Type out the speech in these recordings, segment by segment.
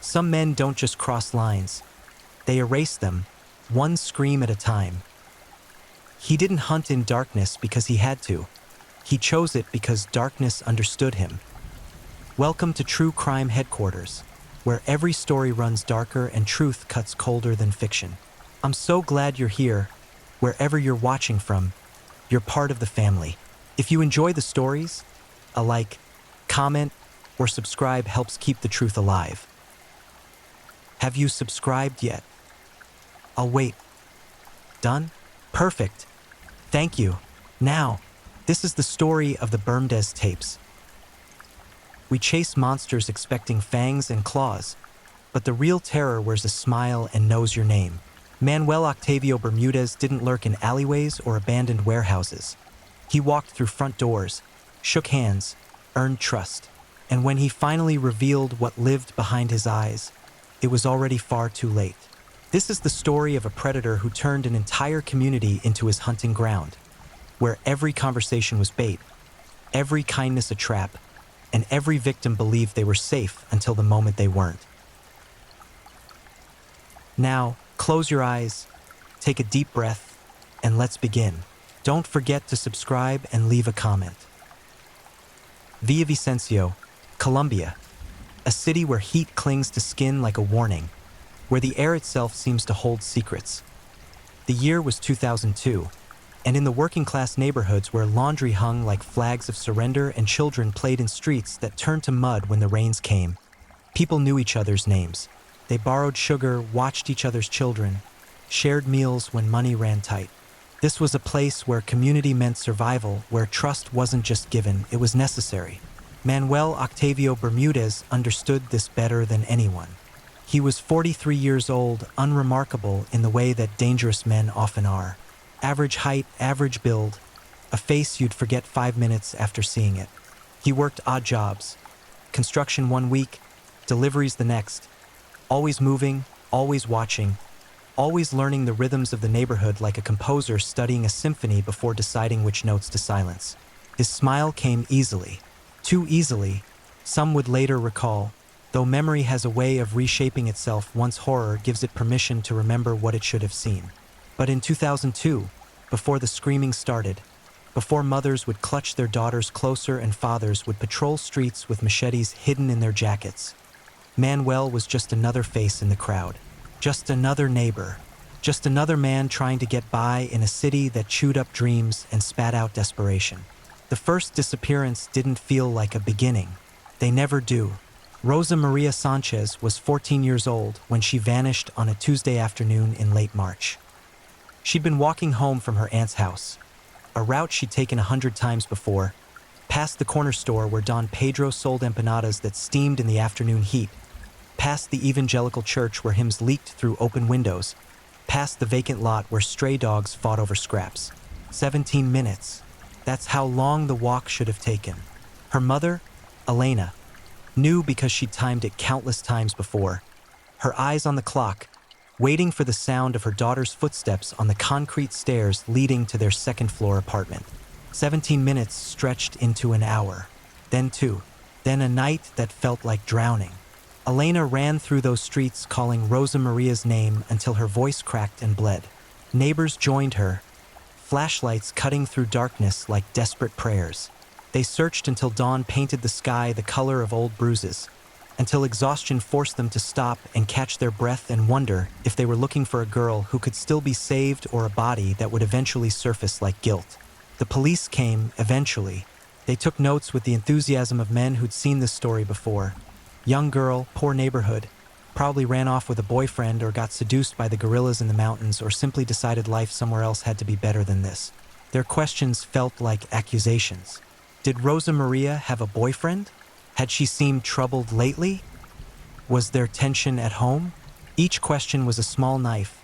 Some men don't just cross lines. They erase them, one scream at a time. He didn't hunt in darkness because he had to. He chose it because darkness understood him. Welcome to True Crime Headquarters, where every story runs darker and truth cuts colder than fiction. I'm so glad you're here. Wherever you're watching from, you're part of the family. If you enjoy the stories, a like, comment, or subscribe helps keep the truth alive. Have you subscribed yet? I'll wait. Done? Perfect. Thank you. Now, this is the story of the Bermudez tapes. We chase monsters expecting fangs and claws, but the real terror wears a smile and knows your name. Manuel Octavio Bermudez didn't lurk in alleyways or abandoned warehouses. He walked through front doors, shook hands, earned trust, and when he finally revealed what lived behind his eyes, it was already far too late. This is the story of a predator who turned an entire community into his hunting ground, where every conversation was bait, every kindness a trap, and every victim believed they were safe until the moment they weren't. Now, close your eyes, take a deep breath, and let's begin. Don't forget to subscribe and leave a comment. Villavicencio, Colombia, a city where heat clings to skin like a warning, where the air itself seems to hold secrets. The year was 2002, and in the working-class neighborhoods where laundry hung like flags of surrender and children played in streets that turned to mud when the rains came, people knew each other's names. They borrowed sugar, watched each other's children, shared meals when money ran tight. This was a place where community meant survival, where trust wasn't just given, it was necessary. Manuel Octavio Bermudez understood this better than anyone. He was 43 years old, unremarkable in the way that dangerous men often are. Average height, average build, a face you'd forget 5 minutes after seeing it. He worked odd jobs, construction one week, deliveries the next, always moving, always watching, always learning the rhythms of the neighborhood like a composer studying a symphony before deciding which notes to silence. His smile came easily, too easily, some would later recall, though memory has a way of reshaping itself once horror gives it permission to remember what it should have seen. But in 2002, before the screaming started, before mothers would clutch their daughters closer and fathers would patrol streets with machetes hidden in their jackets, Manuel was just another face in the crowd. Just another neighbor, just another man trying to get by in a city that chewed up dreams and spat out desperation. The first disappearance didn't feel like a beginning. They never do. Rosa Maria Sanchez was 14 years old when she vanished on a Tuesday afternoon in late March. She'd been walking home from her aunt's house, a route she'd taken 100 times before, past the corner store where Don Pedro sold empanadas that steamed in the afternoon heat, past the evangelical church where hymns leaked through open windows, past the vacant lot where stray dogs fought over scraps. 17 minutes. That's how long the walk should have taken. Her mother, Elena, knew because she'd timed it countless times before. Her eyes on the clock, waiting for the sound of her daughter's footsteps on the concrete stairs leading to their second-floor apartment. 17 minutes stretched into an hour, then 2, then a night that felt like drowning. Elena ran through those streets calling Rosa Maria's name until her voice cracked and bled. Neighbors joined her, flashlights cutting through darkness like desperate prayers. They searched until dawn painted the sky the color of old bruises, until exhaustion forced them to stop and catch their breath and wonder if they were looking for a girl who could still be saved or a body that would eventually surface like guilt. The police came, eventually. They took notes with the enthusiasm of men who'd seen this story before. Young girl, poor neighborhood, probably ran off with a boyfriend or got seduced by the gorillas in the mountains or simply decided life somewhere else had to be better than this. Their questions felt like accusations. Did Rosa Maria have a boyfriend? Had she seemed troubled lately? Was there tension at home? Each question was a small knife,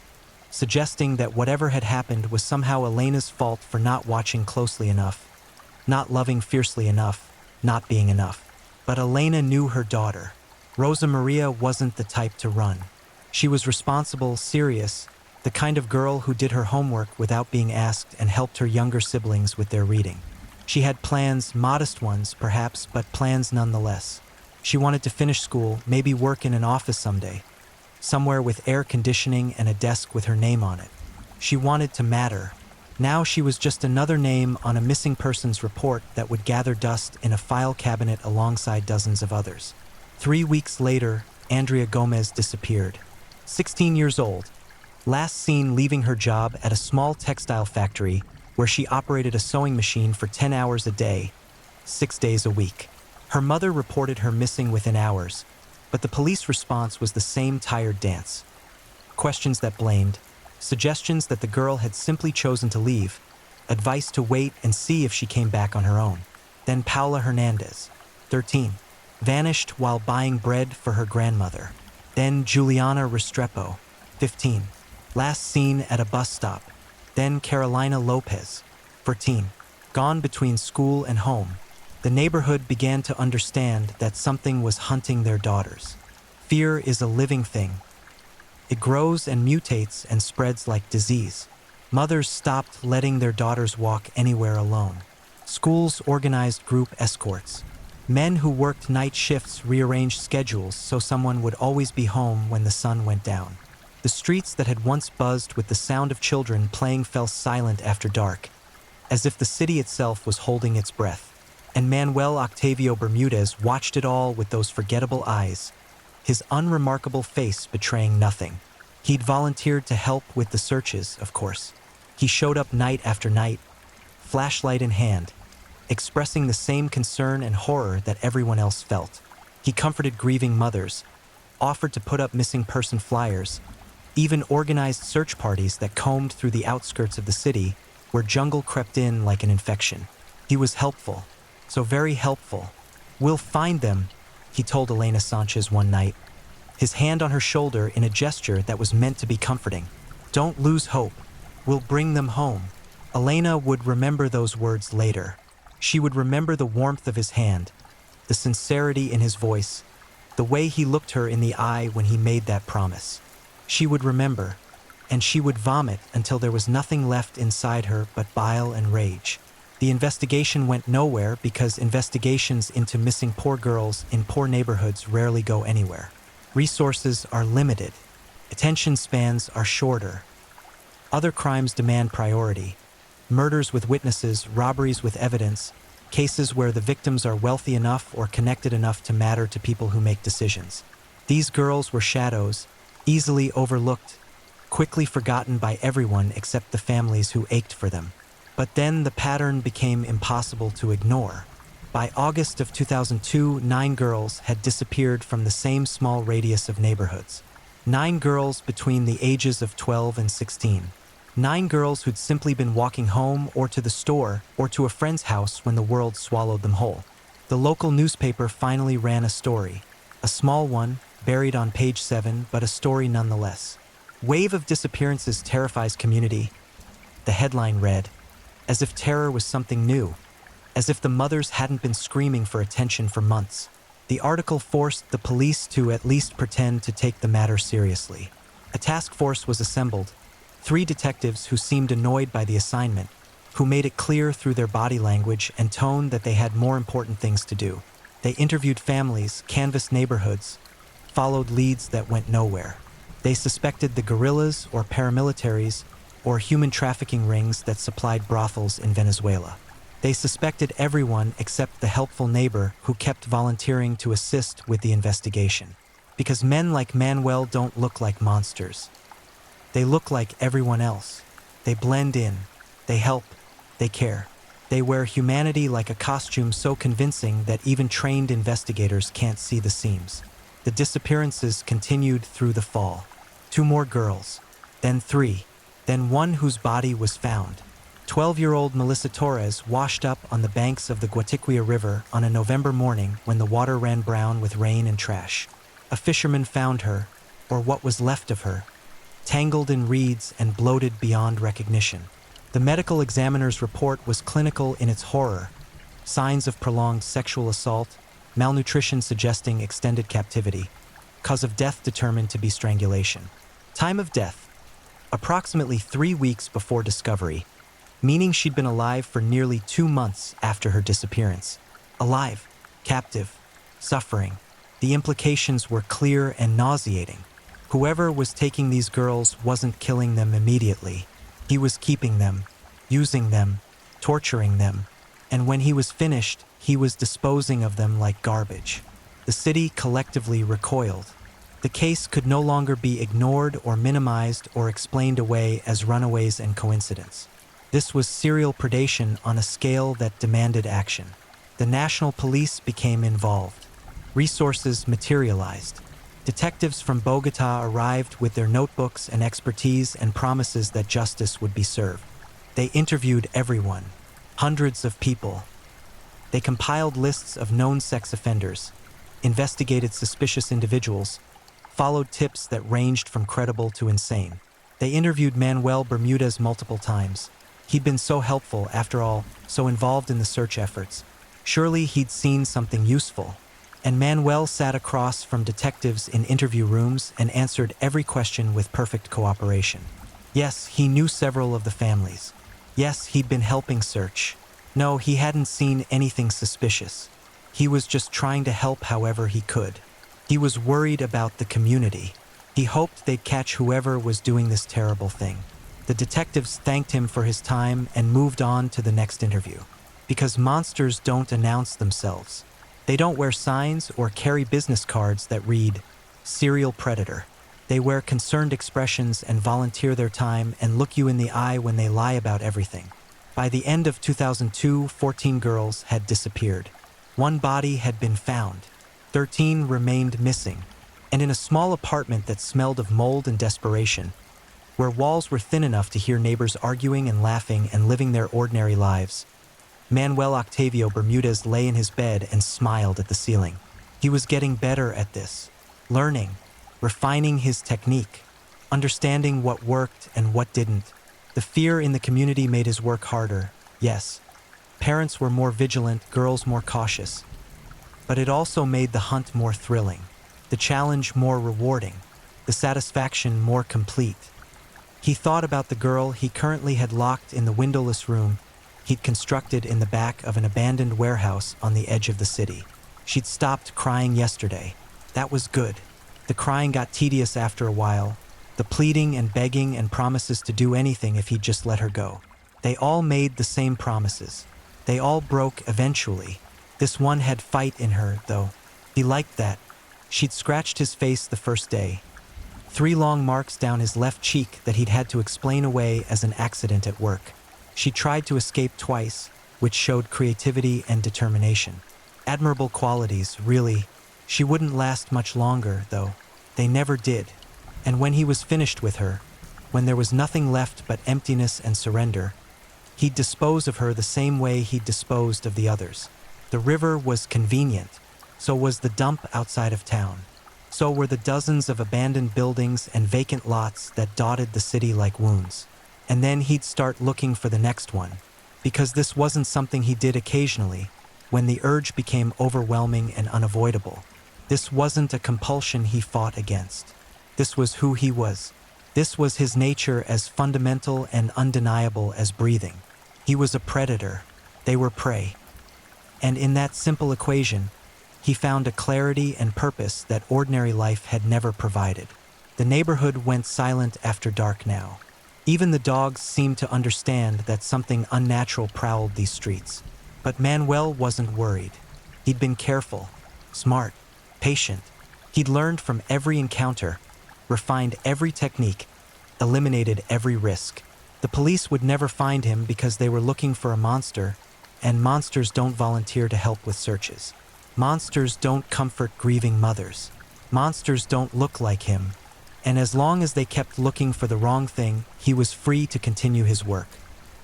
suggesting that whatever had happened was somehow Elena's fault for not watching closely enough, not loving fiercely enough, not being enough. But Elena knew her daughter. Rosa Maria wasn't the type to run. She was responsible, serious, the kind of girl who did her homework without being asked and helped her younger siblings with their reading. She had plans, modest ones perhaps, but plans nonetheless. She wanted to finish school, maybe work in an office someday, somewhere with air conditioning and a desk with her name on it. She wanted to matter. Now she was just another name on a missing persons report that would gather dust in a file cabinet alongside dozens of others. 3 weeks later, Andrea Gomez disappeared. 16 years old. Last seen leaving her job at a small textile factory where she operated a sewing machine for 10 hours a day, 6 days a week. Her mother reported her missing within hours, but the police response was the same tired dance. Questions that blamed, suggestions that the girl had simply chosen to leave, advice to wait and see if she came back on her own. Then Paula Hernandez, 13, vanished while buying bread for her grandmother. Then Juliana Restrepo, 15, last seen at a bus stop. Then Carolina Lopez, 14, gone between school and home. The neighborhood began to understand that something was hunting their daughters. Fear is a living thing. It grows and mutates and spreads like disease. Mothers stopped letting their daughters walk anywhere alone. Schools organized group escorts. Men who worked night shifts rearranged schedules so someone would always be home when the sun went down. The streets that had once buzzed with the sound of children playing fell silent after dark, as if the city itself was holding its breath. And Manuel Octavio Bermudez watched it all with those forgettable eyes, his unremarkable face betraying nothing. He'd volunteered to help with the searches, of course. He showed up night after night, flashlight in hand, expressing the same concern and horror that everyone else felt. He comforted grieving mothers, offered to put up missing person flyers, even organized search parties that combed through the outskirts of the city where jungle crept in like an infection. He was helpful, so very helpful. "We'll find them," he told Elena Sanchez one night, his hand on her shoulder in a gesture that was meant to be comforting. "Don't lose hope. We'll bring them home." Elena would remember those words later. She would remember the warmth of his hand, the sincerity in his voice, the way he looked her in the eye when he made that promise. She would remember, and she would vomit until there was nothing left inside her but bile and rage. The investigation went nowhere because investigations into missing poor girls in poor neighborhoods rarely go anywhere. Resources are limited. Attention spans are shorter. Other crimes demand priority. Murders with witnesses, robberies with evidence, cases where the victims are wealthy enough or connected enough to matter to people who make decisions. These girls were shadows, easily overlooked, quickly forgotten by everyone except the families who ached for them. But then the pattern became impossible to ignore. By August of 2002, 9 girls had disappeared from the same small radius of neighborhoods. 9 girls between the ages of 12 and 16. 9 girls who'd simply been walking home or to the store or to a friend's house when the world swallowed them whole. The local newspaper finally ran a story. A small one, buried on page 7, but a story nonetheless. "Wave of disappearances terrifies community." The headline read, as if terror was something new, as if the mothers hadn't been screaming for attention for months. The article forced the police to at least pretend to take the matter seriously. A task force was assembled, 3 detectives who seemed annoyed by the assignment, who made it clear through their body language and tone that they had more important things to do. They interviewed families, canvassed neighborhoods, followed leads that went nowhere. They suspected the guerrillas or paramilitaries or human trafficking rings that supplied brothels in Venezuela. They suspected everyone except the helpful neighbor who kept volunteering to assist with the investigation. Because men like Manuel don't look like monsters. They look like everyone else. They blend in. They help. They care. They wear humanity like a costume so convincing that even trained investigators can't see the seams. The disappearances continued through the fall. 2 more girls, then 3, then 1 whose body was found. 12-year-old Melissa Torres washed up on the banks of the Guatiquia River on a November morning when the water ran brown with rain and trash. A fisherman found her, or what was left of her, tangled in reeds and bloated beyond recognition. The medical examiner's report was clinical in its horror. Signs of prolonged sexual assault, malnutrition suggesting extended captivity, cause of death determined to be strangulation. Time of death, approximately 3 weeks before discovery, meaning she'd been alive for nearly 2 months after her disappearance. Alive, captive, suffering. The implications were clear and nauseating. Whoever was taking these girls wasn't killing them immediately. He was keeping them, using them, torturing them, and when he was finished, he was disposing of them like garbage. The city collectively recoiled. The case could no longer be ignored or minimized or explained away as runaways and coincidence. This was serial predation on a scale that demanded action. The national police became involved. Resources materialized. Detectives from Bogota arrived with their notebooks and expertise and promises that justice would be served. They interviewed everyone, hundreds of people. They compiled lists of known sex offenders, investigated suspicious individuals, followed tips that ranged from credible to insane. They interviewed Manuel Bermudez multiple times. He'd been so helpful, after all, so involved in the search efforts. Surely he'd seen something useful. And Manuel sat across from detectives in interview rooms and answered every question with perfect cooperation. Yes, he knew several of the families. Yes, he'd been helping search. No, he hadn't seen anything suspicious. He was just trying to help however he could. He was worried about the community. He hoped they'd catch whoever was doing this terrible thing. The detectives thanked him for his time and moved on to the next interview. Because monsters don't announce themselves. They don't wear signs or carry business cards that read, "Serial Predator." They wear concerned expressions and volunteer their time and look you in the eye when they lie about everything. By the end of 2002, 14 girls had disappeared. One body had been found. 13 remained missing. And in a small apartment that smelled of mold and desperation, where walls were thin enough to hear neighbors arguing and laughing and living their ordinary lives, Manuel Octavio Bermudez lay in his bed and smiled at the ceiling. He was getting better at this, learning, refining his technique, understanding what worked and what didn't. The fear in the community made his work harder, yes. Parents were more vigilant, girls more cautious. But it also made the hunt more thrilling, the challenge more rewarding, the satisfaction more complete. He thought about the girl he currently had locked in the windowless room he'd constructed in the back of an abandoned warehouse on the edge of the city. She'd stopped crying yesterday. That was good. The crying got tedious after a while, the pleading and begging and promises to do anything if he'd just let her go. They all made the same promises. They all broke eventually. This one had fight in her, though. He liked that. She'd scratched his face the first day. 3 long marks down his left cheek that he'd had to explain away as an accident at work. She tried to escape twice, which showed creativity and determination. Admirable qualities, really. She wouldn't last much longer, though. They never did. And when he was finished with her, when there was nothing left but emptiness and surrender, he'd dispose of her the same way he'd disposed of the others. The river was convenient. So was the dump outside of town. So were the dozens of abandoned buildings and vacant lots that dotted the city like wounds. And then he'd start looking for the next one, because this wasn't something he did occasionally, when the urge became overwhelming and unavoidable. This wasn't a compulsion he fought against. This was who he was. This was his nature, as fundamental and undeniable as breathing. He was a predator. They were prey. And in that simple equation, he found a clarity and purpose that ordinary life had never provided. The neighborhood went silent after dark now. Even the dogs seemed to understand that something unnatural prowled these streets. But Manuel wasn't worried. He'd been careful, smart, patient. He'd learned from every encounter, refined every technique, eliminated every risk. The police would never find him because they were looking for a monster, and monsters don't volunteer to help with searches. Monsters don't comfort grieving mothers. Monsters don't look like him. And as long as they kept looking for the wrong thing, he was free to continue his work.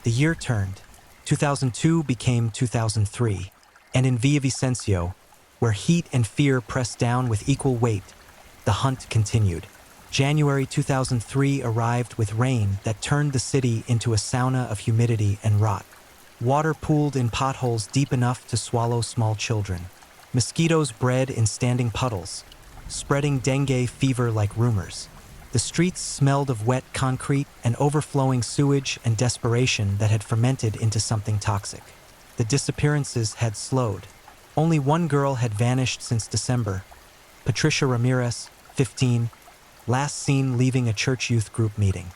The year turned. 2002 became 2003. And in Villavicencio, where heat and fear pressed down with equal weight, the hunt continued. January 2003 arrived with rain that turned the city into a sauna of humidity and rot. Water pooled in potholes deep enough to swallow small children. Mosquitoes bred in standing puddles, spreading dengue fever like rumors. The streets smelled of wet concrete and overflowing sewage and desperation that had fermented into something toxic. The disappearances had slowed. Only one girl had vanished since December, Patricia Ramirez, 15, last seen leaving a church youth group meeting.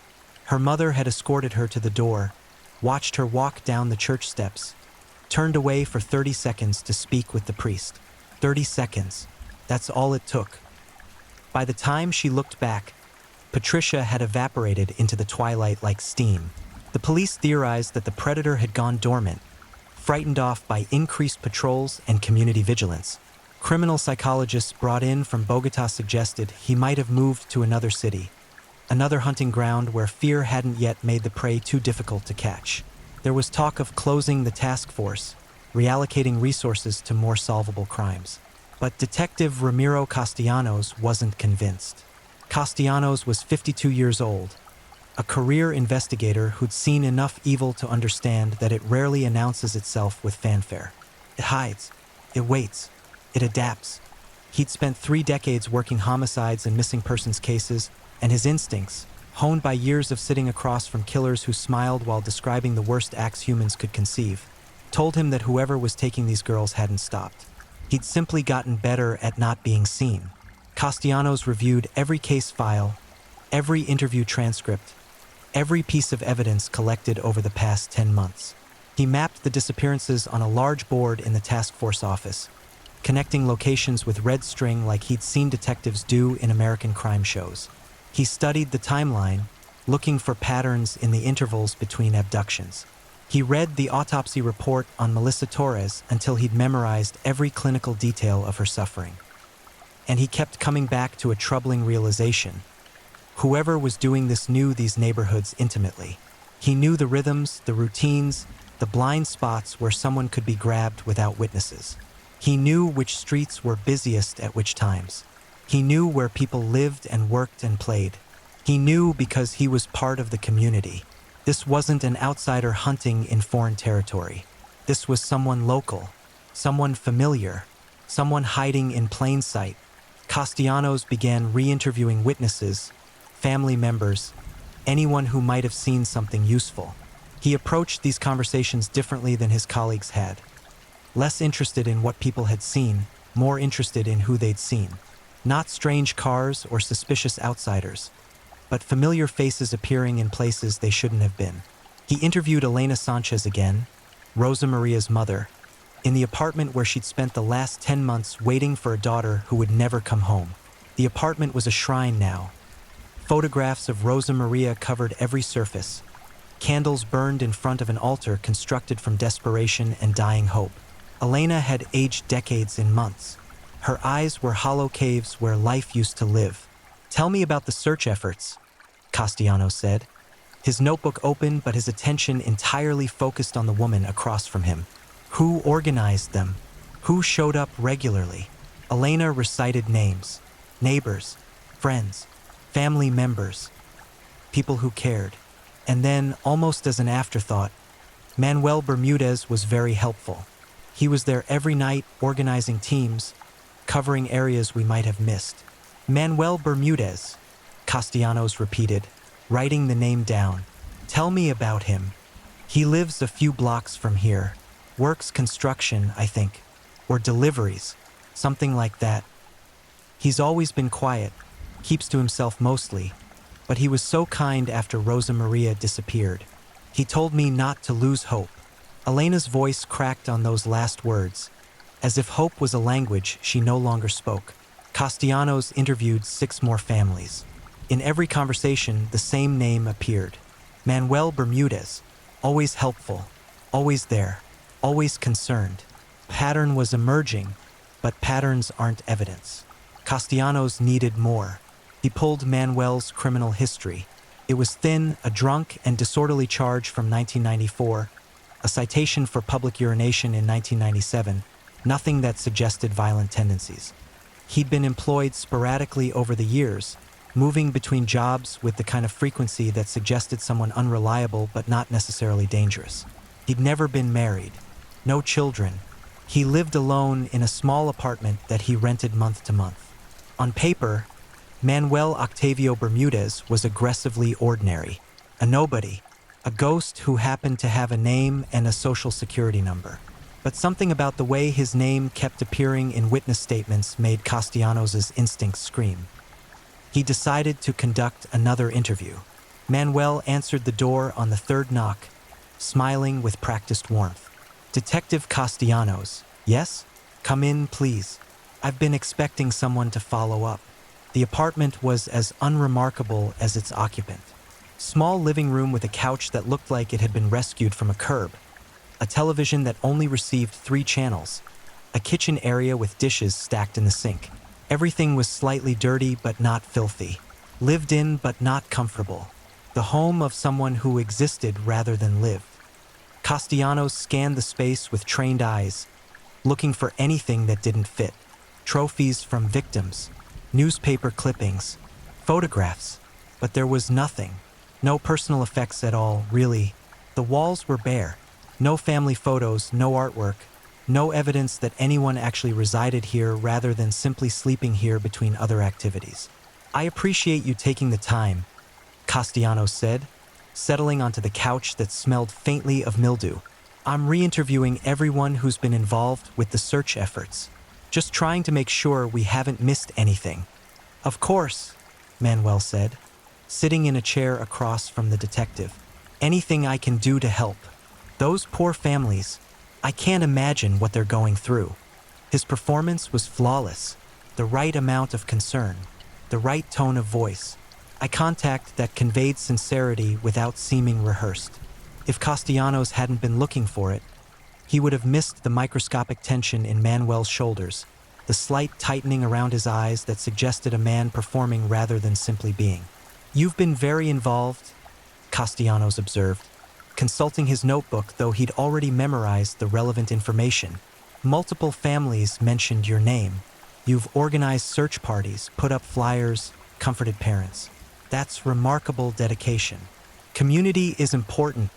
Her mother had escorted her to the door, watched her walk down the church steps, turned away for 30 seconds to speak with the priest. 30 seconds. That's all it took. By the time she looked back, Patricia had evaporated into the twilight like steam. The police theorized that the predator had gone dormant, frightened off by increased patrols and community vigilance. Criminal psychologists brought in from Bogota suggested he might have moved to another city, another hunting ground where fear hadn't yet made the prey too difficult to catch. There was talk of closing the task force, reallocating resources to more solvable crimes. But Detective Ramiro Castellanos wasn't convinced. Castellanos was 52 years old, a career investigator who'd seen enough evil to understand that it rarely announces itself with fanfare. It hides, it waits, it adapts. He'd spent 3 decades working homicides and missing persons cases, and his instincts, honed by years of sitting across from killers who smiled while describing the worst acts humans could conceive, told him that whoever was taking these girls hadn't stopped. He'd simply gotten better at not being seen. Castellanos reviewed every case file, every interview transcript, every piece of evidence collected over the past 10 months. He mapped the disappearances on a large board in the task force office, connecting locations with red string like he'd seen detectives do in American crime shows. He studied the timeline, looking for patterns in the intervals between abductions. He read the autopsy report on Melissa Torres until he'd memorized every clinical detail of her suffering. And he kept coming back to a troubling realization. Whoever was doing this knew these neighborhoods intimately. He knew the rhythms, the routines, the blind spots where someone could be grabbed without witnesses. He knew which streets were busiest at which times. He knew where people lived and worked and played. He knew because he was part of the community. This wasn't an outsider hunting in foreign territory. This was someone local, someone familiar, someone hiding in plain sight. Castellanos began re-interviewing witnesses, family members, anyone who might have seen something useful. He approached these conversations differently than his colleagues had. Less interested in what people had seen, more interested in who they'd seen. Not strange cars or suspicious outsiders, but familiar faces appearing in places they shouldn't have been. He interviewed Elena Sanchez again, Rosa Maria's mother, in the apartment where she'd spent the last 10 months waiting for a daughter who would never come home. The apartment was a shrine now. Photographs of Rosa Maria covered every surface. Candles burned in front of an altar constructed from desperation and dying hope. Elena had aged decades in months. Her eyes were hollow caves where life used to live. "Tell me about the search efforts," Castellanos said. His notebook open, but his attention entirely focused on the woman across from him. Who organized them? Who showed up regularly? Elena recited names, neighbors, friends, family members, people who cared. And then, almost as an afterthought, Manuel Bermudez was very helpful. He was there every night, organizing teams, covering areas we might have missed. Manuel Bermudez, Castellanos repeated, writing the name down. "Tell me about him. He lives a few blocks from here. Works construction, I think. Or deliveries. Something like that. He's always been quiet, keeps to himself mostly, but he was so kind after Rosa Maria disappeared. He told me not to lose hope." Elena's voice cracked on those last words, as if hope was a language she no longer spoke. Castellanos interviewed 6 more families. In every conversation, the same name appeared. Manuel Bermudez, always helpful, always there, always concerned. Pattern was emerging, but patterns aren't evidence. Castellanos needed more. He pulled Manuel's criminal history. It was thin, a drunk and disorderly charge from 1994, a citation for public urination in 1997, nothing that suggested violent tendencies. He'd been employed sporadically over the years, moving between jobs with the kind of frequency that suggested someone unreliable but not necessarily dangerous. He'd never been married, no children. He lived alone in a small apartment that he rented month to month. On paper, Manuel Octavio Bermudez was aggressively ordinary, a nobody, a ghost who happened to have a name and a social security number. But something about the way his name kept appearing in witness statements made Castellanos' instincts scream. He decided to conduct another interview. Manuel answered the door on the third knock, smiling with practiced warmth. Detective Castellanos, yes? Come in, please. I've been expecting someone to follow up. The apartment was as unremarkable as its occupant. Small living room with a couch that looked like it had been rescued from a curb, a television that only received 3 channels, a kitchen area with dishes stacked in the sink. Everything was slightly dirty but not filthy, lived in but not comfortable. The home of someone who existed rather than lived. Castellanos scanned the space with trained eyes, looking for anything that didn't fit. Trophies from victims, newspaper clippings, photographs, but there was nothing. No personal effects at all, really. The walls were bare. No family photos, no artwork, no evidence that anyone actually resided here rather than simply sleeping here between other activities. I appreciate you taking the time, Castellanos said, settling onto the couch that smelled faintly of mildew. I'm re-interviewing everyone who's been involved with the search efforts, just trying to make sure we haven't missed anything. Of course, Manuel said, sitting in a chair across from the detective. Anything I can do to help. Those poor families, I can't imagine what they're going through. His performance was flawless, the right amount of concern, the right tone of voice, eye contact that conveyed sincerity without seeming rehearsed. If Castellanos hadn't been looking for it, he would have missed the microscopic tension in Manuel's shoulders, the slight tightening around his eyes that suggested a man performing rather than simply being. You've been very involved, Castellanos observed, consulting his notebook though he'd already memorized the relevant information. Multiple families mentioned your name. You've organized search parties, put up flyers, comforted parents. That's remarkable dedication. Community is important,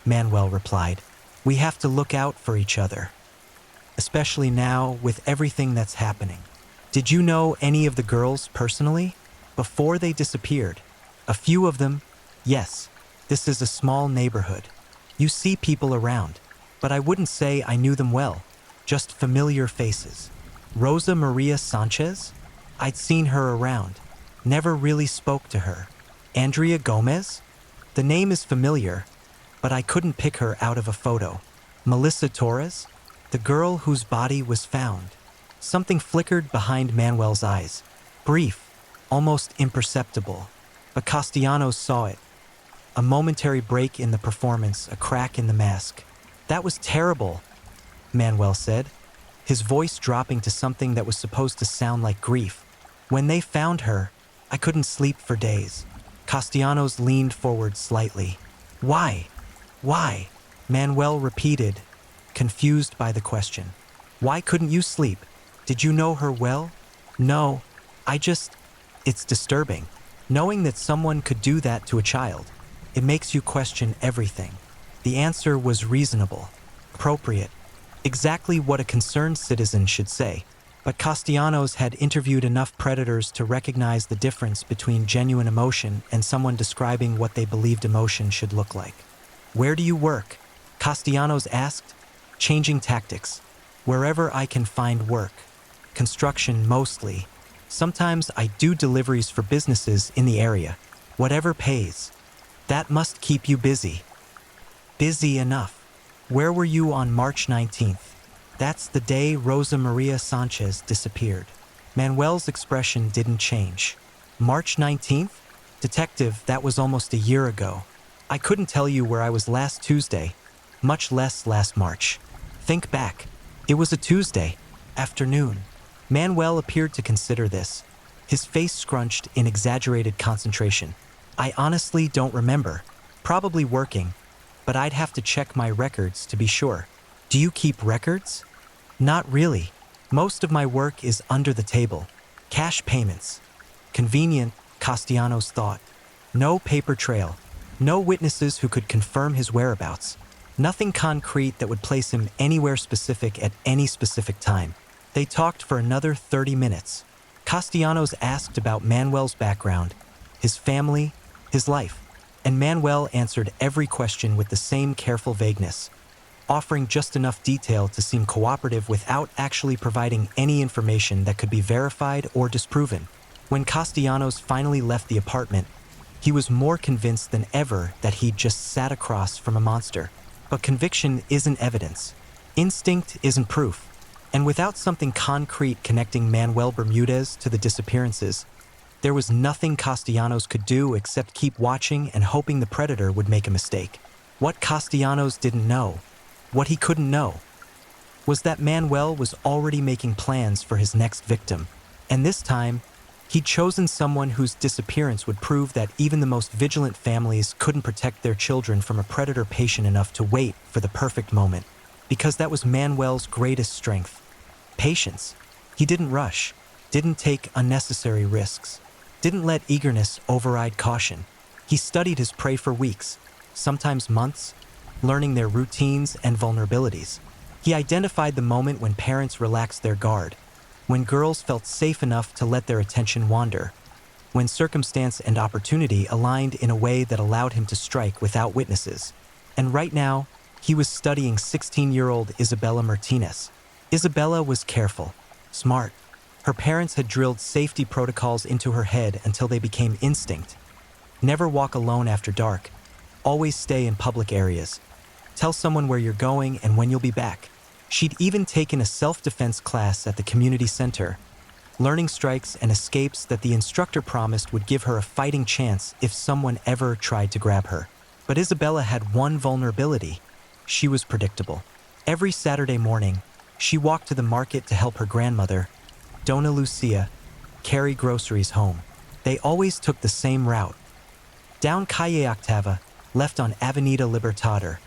Manuel replied. We have to look out for each other, especially now with everything that's happening. Did you know any of the girls personally? Before they disappeared? A few of them, yes. This is a small neighborhood. You see people around, but I wouldn't say I knew them well. Just familiar faces. Rosa Maria Sanchez? I'd seen her around. Never really spoke to her. Andrea Gomez? The name is familiar, but I couldn't pick her out of a photo. Melissa Torres? The girl whose body was found. Something flickered behind Manuel's eyes. Brief, almost imperceptible. But Castellanos saw it. A momentary break in the performance, a crack in the mask. That was terrible, Manuel said, his voice dropping to something that was supposed to sound like grief. When they found her, I couldn't sleep for days. Castellanos leaned forward slightly. Why? Why? Manuel repeated, confused by the question. Why couldn't you sleep? Did you know her well? No, it's disturbing. Knowing that someone could do that to a child, it makes you question everything. The answer was reasonable, appropriate, exactly what a concerned citizen should say. But Castellanos had interviewed enough predators to recognize the difference between genuine emotion and someone describing what they believed emotion should look like. Where do you work? Castellanos asked, changing tactics. Wherever I can find work. Construction mostly. Sometimes I do deliveries for businesses in the area. Whatever pays. That must keep you busy. Busy enough. Where were you on March 19th? That's the day Rosa Maria Sanchez disappeared. Manuel's expression didn't change. March 19th? Detective, that was almost a year ago. I couldn't tell you where I was last Tuesday, much less last March. Think back. It was a Tuesday afternoon. Manuel appeared to consider this, his face scrunched in exaggerated concentration. I honestly don't remember. Probably working, but I'd have to check my records to be sure. Do you keep records? Not really. Most of my work is under the table. Cash payments. Convenient, Castellanos thought. No paper trail. No witnesses who could confirm his whereabouts. Nothing concrete that would place him anywhere specific at any specific time. They talked for another 30 minutes. Castellanos asked about Manuel's background, his family, his life, and Manuel answered every question with the same careful vagueness. offering just enough detail to seem cooperative without actually providing any information that could be verified or disproven. When Castellanos finally left the apartment, he was more convinced than ever that he'd just sat across from a monster. But conviction isn't evidence. Instinct isn't proof. And without something concrete connecting Manuel Bermudez to the disappearances, there was nothing Castellanos could do except keep watching and hoping the predator would make a mistake. What Castellanos didn't know, what he couldn't know, was that Manuel was already making plans for his next victim. And this time, he'd chosen someone whose disappearance would prove that even the most vigilant families couldn't protect their children from a predator patient enough to wait for the perfect moment. Because that was Manuel's greatest strength. Patience. He didn't rush, didn't take unnecessary risks, didn't let eagerness override caution. He studied his prey for weeks, sometimes months, learning their routines and vulnerabilities. He identified the moment when parents relaxed their guard, when girls felt safe enough to let their attention wander, when circumstance and opportunity aligned in a way that allowed him to strike without witnesses. And right now, he was studying 16-year-old Isabella Martinez. Isabella was careful, smart. Her parents had drilled safety protocols into her head until they became instinct. Never walk alone after dark. Always stay in public areas. Tell someone where you're going and when you'll be back. She'd even taken a self-defense class at the community center, learning strikes and escapes that the instructor promised would give her a fighting chance if someone ever tried to grab her. But Isabella had one vulnerability. She was predictable. Every Saturday morning, she walked to the market to help her grandmother, Dona Lucia, carry groceries home. They always took the same route. Down Calle Octava, left on Avenida Libertador,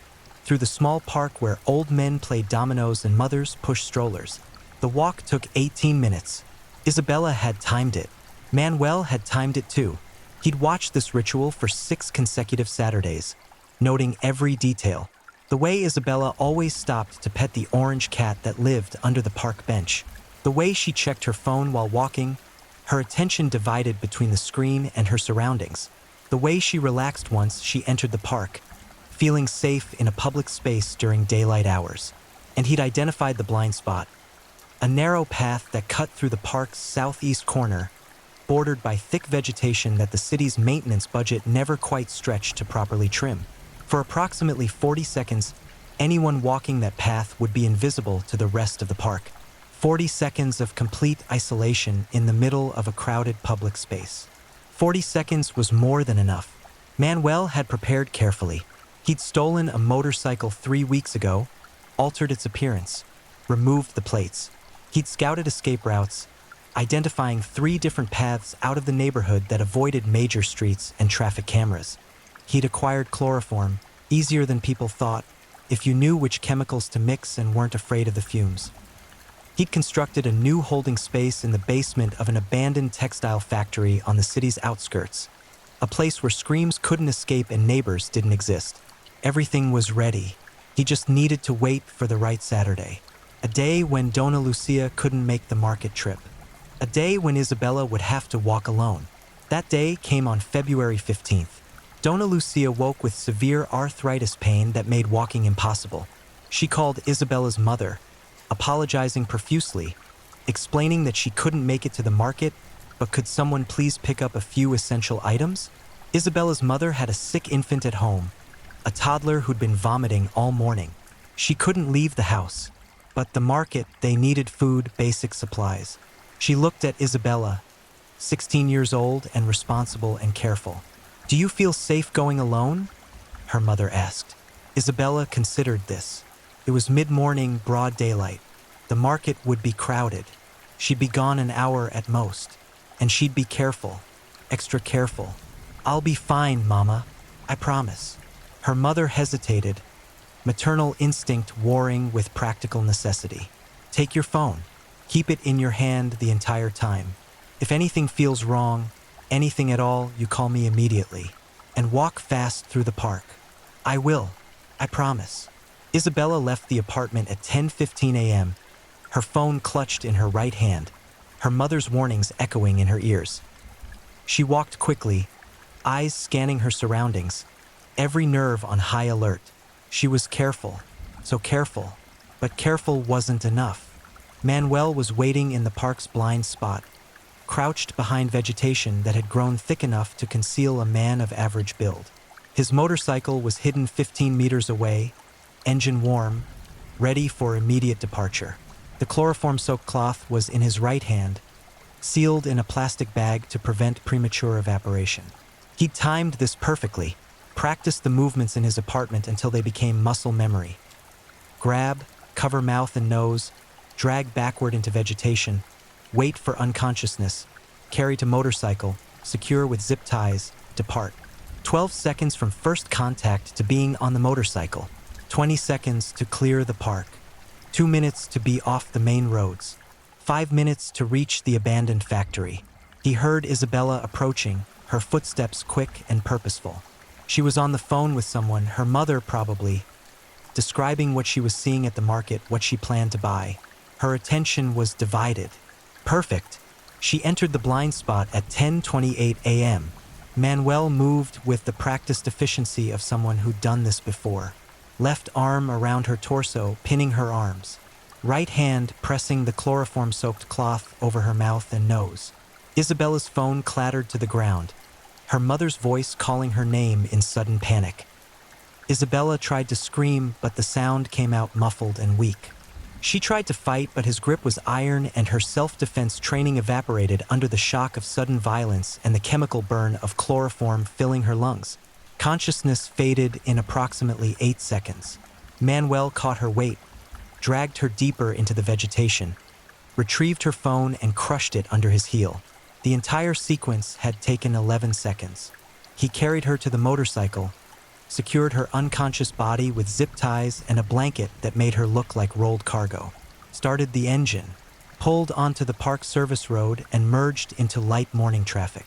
through the small park where old men played dominoes and mothers pushed strollers. The walk took 18 minutes. Isabella had timed it. Manuel had timed it too. He'd watched this ritual for 6 consecutive Saturdays, noting every detail. The way Isabella always stopped to pet the orange cat that lived under the park bench. The way she checked her phone while walking, her attention divided between the screen and her surroundings. The way she relaxed once she entered the park, feeling safe in a public space during daylight hours. And he'd identified the blind spot, a narrow path that cut through the park's southeast corner, bordered by thick vegetation that the city's maintenance budget never quite stretched to properly trim. For approximately 40 seconds, anyone walking that path would be invisible to the rest of the park. 40 seconds of complete isolation in the middle of a crowded public space. 40 seconds was more than enough. Manuel had prepared carefully. He'd stolen a motorcycle 3 weeks ago, altered its appearance, removed the plates. He'd scouted escape routes, identifying 3 different paths out of the neighborhood that avoided major streets and traffic cameras. He'd acquired chloroform, easier than people thought, if you knew which chemicals to mix and weren't afraid of the fumes. He'd constructed a new holding space in the basement of an abandoned textile factory on the city's outskirts, a place where screams couldn't escape and neighbors didn't exist. Everything was ready. He just needed to wait for the right Saturday. A day when Dona Lucia couldn't make the market trip. A day when Isabella would have to walk alone. That day came on February 15th. Dona Lucia woke with severe arthritis pain that made walking impossible. She called Isabella's mother, apologizing profusely, explaining that she couldn't make it to the market, but could someone please pick up a few essential items? Isabella's mother had a sick infant at home, a toddler who'd been vomiting all morning. She couldn't leave the house, but the market, they needed food, basic supplies. She looked at Isabella, 16 years old and responsible and careful. "Do you feel safe going alone?" her mother asked. Isabella considered this. It was mid-morning, broad daylight. The market would be crowded. She'd be gone an hour at most. And she'd be careful, extra careful. "I'll be fine, Mama. I promise." Her mother hesitated, maternal instinct warring with practical necessity. "Take your phone. Keep it in your hand the entire time. If anything feels wrong, anything at all, you call me immediately. And walk fast through the park." "I will. I promise." Isabella left the apartment at 10:15 a.m., her phone clutched in her right hand, her mother's warnings echoing in her ears. She walked quickly, eyes scanning her surroundings, every nerve on high alert. She was careful, so careful. But careful wasn't enough. Manuel was waiting in the park's blind spot, crouched behind vegetation that had grown thick enough to conceal a man of average build. His motorcycle was hidden 15 meters away, engine warm, ready for immediate departure. The chloroform-soaked cloth was in his right hand, sealed in a plastic bag to prevent premature evaporation. He'd timed this perfectly, practiced the movements in his apartment until they became muscle memory. Grab, cover mouth and nose, drag backward into vegetation, wait for unconsciousness, carry to motorcycle, secure with zip ties, depart. 12 seconds from first contact to being on the motorcycle. 20 seconds to clear the park. 2 minutes to be off the main roads. 5 minutes to reach the abandoned factory. He heard Isabella approaching, her footsteps quick and purposeful. She was on the phone with someone, her mother probably, describing what she was seeing at the market, what she planned to buy. Her attention was divided. Perfect. She entered the blind spot at 10:28 a.m. Manuel moved with the practiced efficiency of someone who'd done this before. Left arm around her torso, pinning her arms. Right hand pressing the chloroform-soaked cloth over her mouth and nose. Isabella's phone clattered to the ground, her mother's voice calling her name in sudden panic. Isabella tried to scream, but the sound came out muffled and weak. She tried to fight, but his grip was iron and her self-defense training evaporated under the shock of sudden violence and the chemical burn of chloroform filling her lungs. Consciousness faded in approximately 8 seconds. Manuel caught her weight, dragged her deeper into the vegetation, retrieved her phone and crushed it under his heel. The entire sequence had taken 11 seconds. He carried her to the motorcycle, secured her unconscious body with zip ties and a blanket that made her look like rolled cargo, started the engine, pulled onto the park service road and merged into light morning traffic.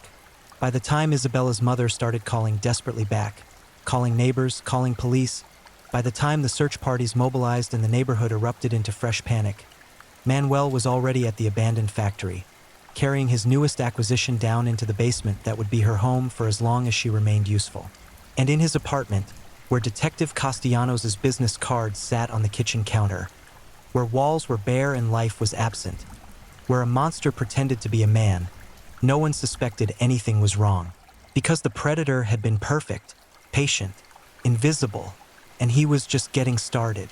By the time Isabella's mother started calling desperately back, calling neighbors, calling police, by the time the search parties mobilized and the neighborhood erupted into fresh panic, Manuel was already at the abandoned factory, carrying his newest acquisition down into the basement that would be her home for as long as she remained useful. And in his apartment, where Detective Castellanos' business cards sat on the kitchen counter, where walls were bare and life was absent, where a monster pretended to be a man, no one suspected anything was wrong, because the predator had been perfect, patient, invisible, and he was just getting started.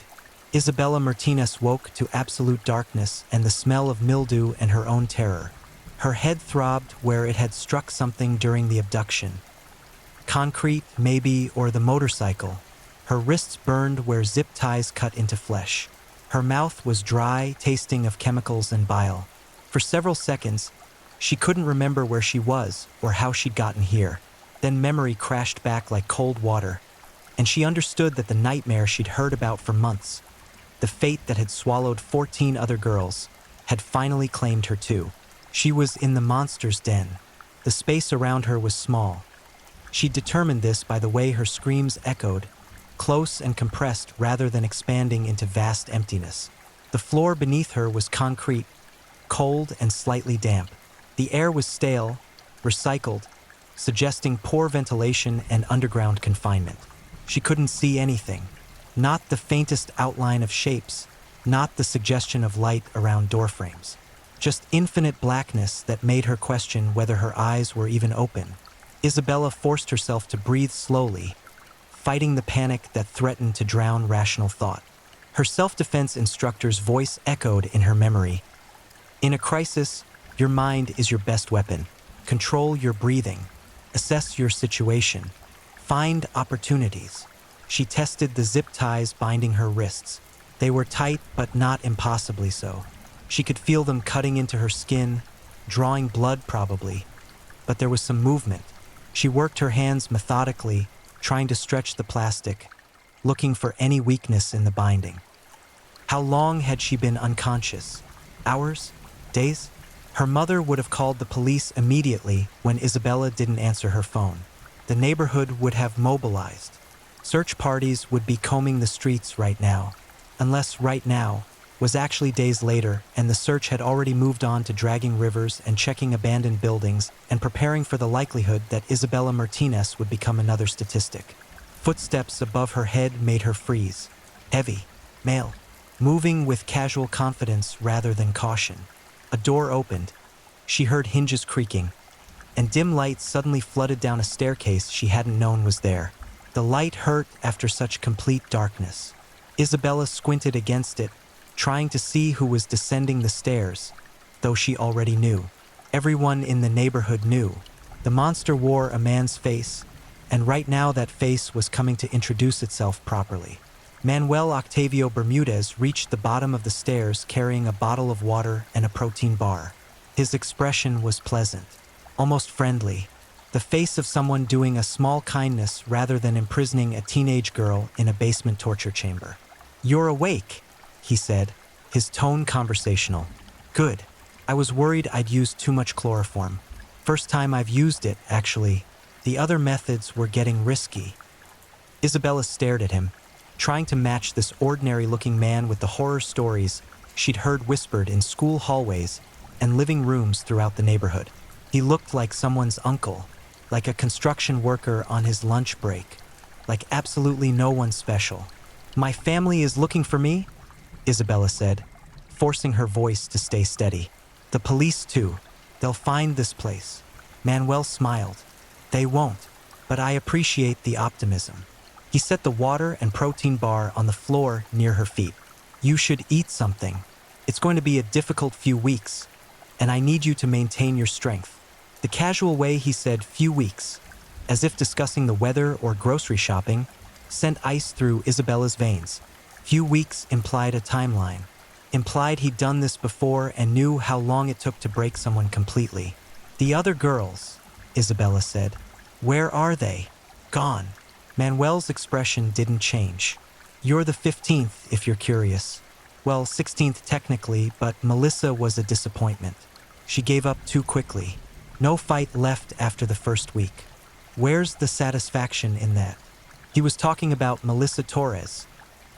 Isabella Martinez woke to absolute darkness and the smell of mildew and her own terror. Her head throbbed where it had struck something during the abduction. Concrete, maybe, or the motorcycle. Her wrists burned where zip ties cut into flesh. Her mouth was dry, tasting of chemicals and bile. For several seconds, she couldn't remember where she was or how she'd gotten here. Then memory crashed back like cold water, and she understood that the nightmare she'd heard about for months, the fate that had swallowed 14 other girls, had finally claimed her too. She was in the monster's den. The space around her was small. She determined this by the way her screams echoed, close and compressed rather than expanding into vast emptiness. The floor beneath her was concrete, cold and slightly damp. The air was stale, recycled, suggesting poor ventilation and underground confinement. She couldn't see anything, not the faintest outline of shapes, not the suggestion of light around doorframes. Just infinite blackness that made her question whether her eyes were even open. Isabella forced herself to breathe slowly, fighting the panic that threatened to drown rational thought. Her self-defense instructor's voice echoed in her memory. In a crisis, your mind is your best weapon. Control your breathing. Assess your situation. Find opportunities. She tested the zip ties binding her wrists. They were tight, but not impossibly so. She could feel them cutting into her skin, drawing blood probably. But there was some movement. She worked her hands methodically, trying to stretch the plastic, looking for any weakness in the binding. How long had she been unconscious? Hours? Days? Her mother would have called the police immediately when Isabella didn't answer her phone. The neighborhood would have mobilized. Search parties would be combing the streets right now, unless right now was actually days later and the search had already moved on to dragging rivers and checking abandoned buildings and preparing for the likelihood that Isabella Martinez would become another statistic. Footsteps above her head made her freeze. Heavy, Male. Moving with casual confidence rather than caution. A door opened. She heard hinges creaking, and dim light suddenly flooded down a staircase she hadn't known was there. The light hurt after such complete darkness. Isabella squinted against it, trying to see who was descending the stairs, though she already knew. Everyone in the neighborhood knew. The monster wore a man's face, and right now that face was coming to introduce itself properly. Manuel Octavio Bermudez reached the bottom of the stairs carrying a bottle of water and a protein bar. His expression was pleasant, almost friendly, the face of someone doing a small kindness rather than imprisoning a teenage girl in a basement torture chamber. "You're awake," he said, his tone conversational. "Good. I was worried I'd used too much chloroform. First time I've used it, actually. The other methods were getting risky." Isabella stared at him, trying to match this ordinary-looking man with the horror stories she'd heard whispered in school hallways and living rooms throughout the neighborhood. He looked like someone's uncle, like a construction worker on his lunch break, like absolutely no one special. "My family is looking for me," Isabella said, forcing her voice to stay steady. "The police too. They'll find this place." Manuel smiled. "They won't, but I appreciate the optimism." He set the water and protein bar on the floor near her feet. "You should eat something. It's going to be a difficult few weeks, and I need you to maintain your strength." The casual way he said "few weeks," as if discussing the weather or grocery shopping, sent ice through Isabella's veins. Few weeks implied a timeline, implied he'd done this before and knew how long it took to break someone completely. "The other girls," Isabella said. "Where are they?" "Gone." Manuel's expression didn't change. "You're the 15th, if you're curious. Well, 16th technically, but Melissa was a disappointment. She gave up too quickly. No fight left after the first week. Where's the satisfaction in that?" He was talking about Melissa Torres,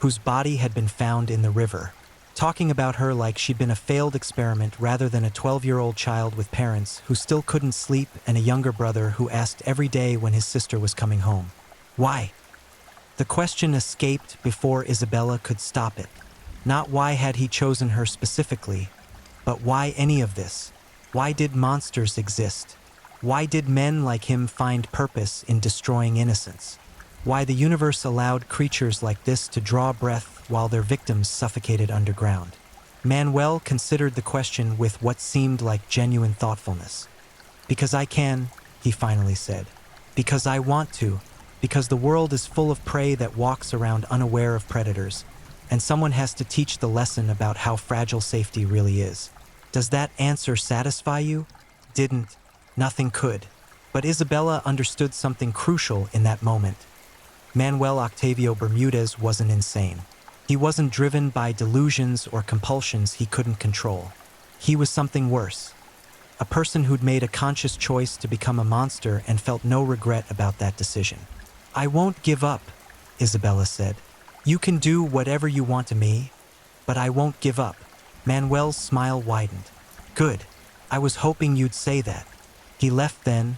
whose body had been found in the river. Talking about her like she'd been a failed experiment rather than a 12-year-old child with parents who still couldn't sleep and a younger brother who asked every day when his sister was coming home. Why? The question escaped before Isabella could stop it. Not why had he chosen her specifically, but why any of this? Why did monsters exist? Why did men like him find purpose in destroying innocence? Why the universe allowed creatures like this to draw breath while their victims suffocated underground? Manuel considered the question with what seemed like genuine thoughtfulness. "Because I can," he finally said. "Because I want to. Because the world is full of prey that walks around unaware of predators, and someone has to teach the lesson about how fragile safety really is." Does that answer satisfy you? Didn't. Nothing could. But Isabella understood something crucial in that moment. Manuel Octavio Bermudez wasn't insane. He wasn't driven by delusions or compulsions he couldn't control. He was something worse. A person who'd made a conscious choice to become a monster and felt no regret about that decision. "I won't give up," Isabella said. "You can do whatever you want to me, but I won't give up." Manuel's smile widened. "Good. I was hoping you'd say that." He left then,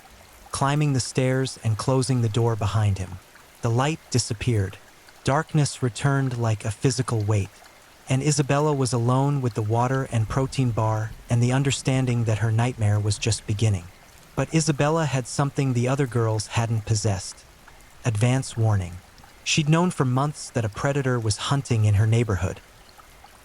climbing the stairs and closing the door behind him. The light disappeared. Darkness returned like a physical weight, and Isabella was alone with the water and protein bar and the understanding that her nightmare was just beginning. But Isabella had something the other girls hadn't possessed. Advance warning. She'd known for months that a predator was hunting in her neighborhood.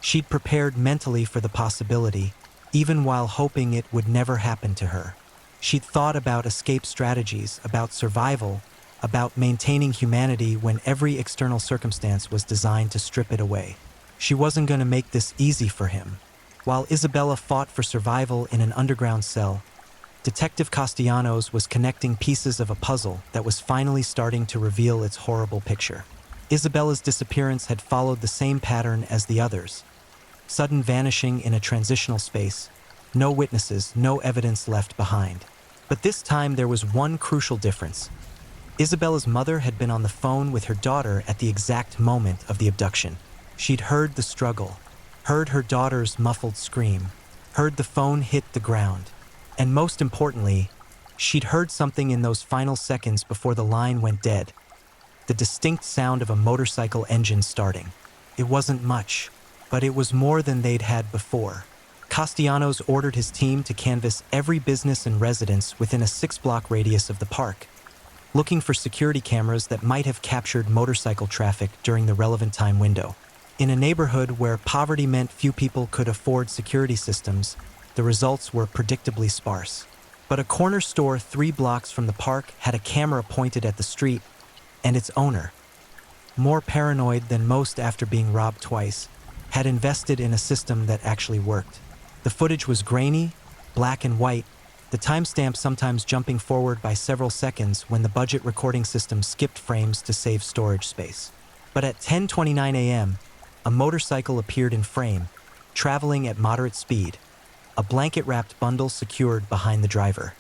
She'd prepared mentally for the possibility, even while hoping it would never happen to her. She'd thought about escape strategies, about survival, about maintaining humanity when every external circumstance was designed to strip it away. She wasn't going to make this easy for him. While Isabella fought for survival in an underground cell, Detective Castellanos was connecting pieces of a puzzle that was finally starting to reveal its horrible picture. Isabella's disappearance had followed the same pattern as the others. Sudden vanishing in a transitional space, no witnesses, no evidence left behind. But this time there was one crucial difference. Isabella's mother had been on the phone with her daughter at the exact moment of the abduction. She'd heard the struggle, heard her daughter's muffled scream, heard the phone hit the ground, and most importantly, she'd heard something in those final seconds before the line went dead. The distinct sound of a motorcycle engine starting. It wasn't much, but it was more than they'd had before. Castellanos ordered his team to canvass every business and residence within a 6-block radius of the park, looking for security cameras that might have captured motorcycle traffic during the relevant time window. In a neighborhood where poverty meant few people could afford security systems, the results were predictably sparse. But a corner store 3 blocks from the park had a camera pointed at the street, and its owner, more paranoid than most after being robbed twice, had invested in a system that actually worked. The footage was grainy, black and white, the timestamp sometimes jumping forward by several seconds when the budget recording system skipped frames to save storage space. But at 10:29 a.m., a motorcycle appeared in frame, traveling at moderate speed, a blanket-wrapped bundle secured behind the driver.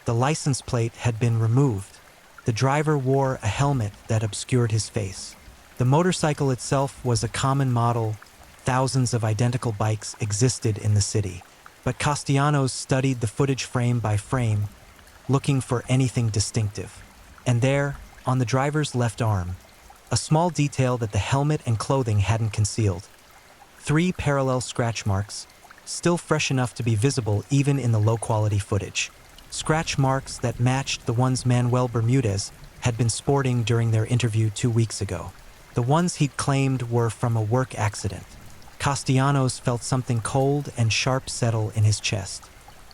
The license plate had been removed. The driver wore a helmet that obscured his face. The motorcycle itself was a common model. Thousands of identical bikes existed in the city, but Castellanos studied the footage frame by frame, looking for anything distinctive. And there, on the driver's left arm, a small detail that the helmet and clothing hadn't concealed. 3 parallel scratch marks, still fresh enough to be visible even in the low-quality footage. Scratch marks that matched the ones Manuel Bermudez had been sporting during their interview 2 weeks ago. The ones he'd claimed were from a work accident. Castellanos felt something cold and sharp settle in his chest.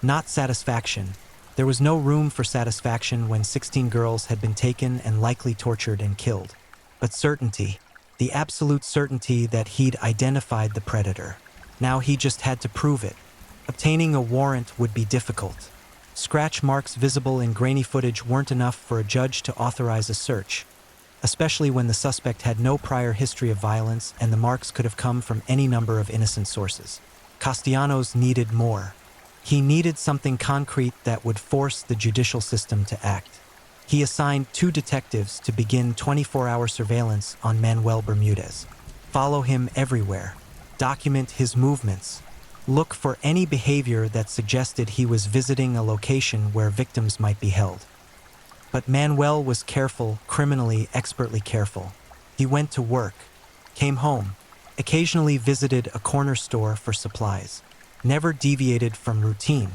Not satisfaction. There was no room for satisfaction when 16 girls had been taken and likely tortured and killed. But certainty. The absolute certainty that he'd identified the predator. Now he just had to prove it. Obtaining a warrant would be difficult. Scratch marks visible in grainy footage weren't enough for a judge to authorize a search, especially when the suspect had no prior history of violence and the marks could have come from any number of innocent sources. Castellanos needed more. He needed something concrete that would force the judicial system to act. He assigned 2 detectives to begin 24-hour surveillance on Manuel Bermudez. Follow him everywhere. Document his movements. Look for any behavior that suggested he was visiting a location where victims might be held. But Manuel was careful, criminally, expertly careful. He went to work, came home, occasionally visited a corner store for supplies, never deviated from routine,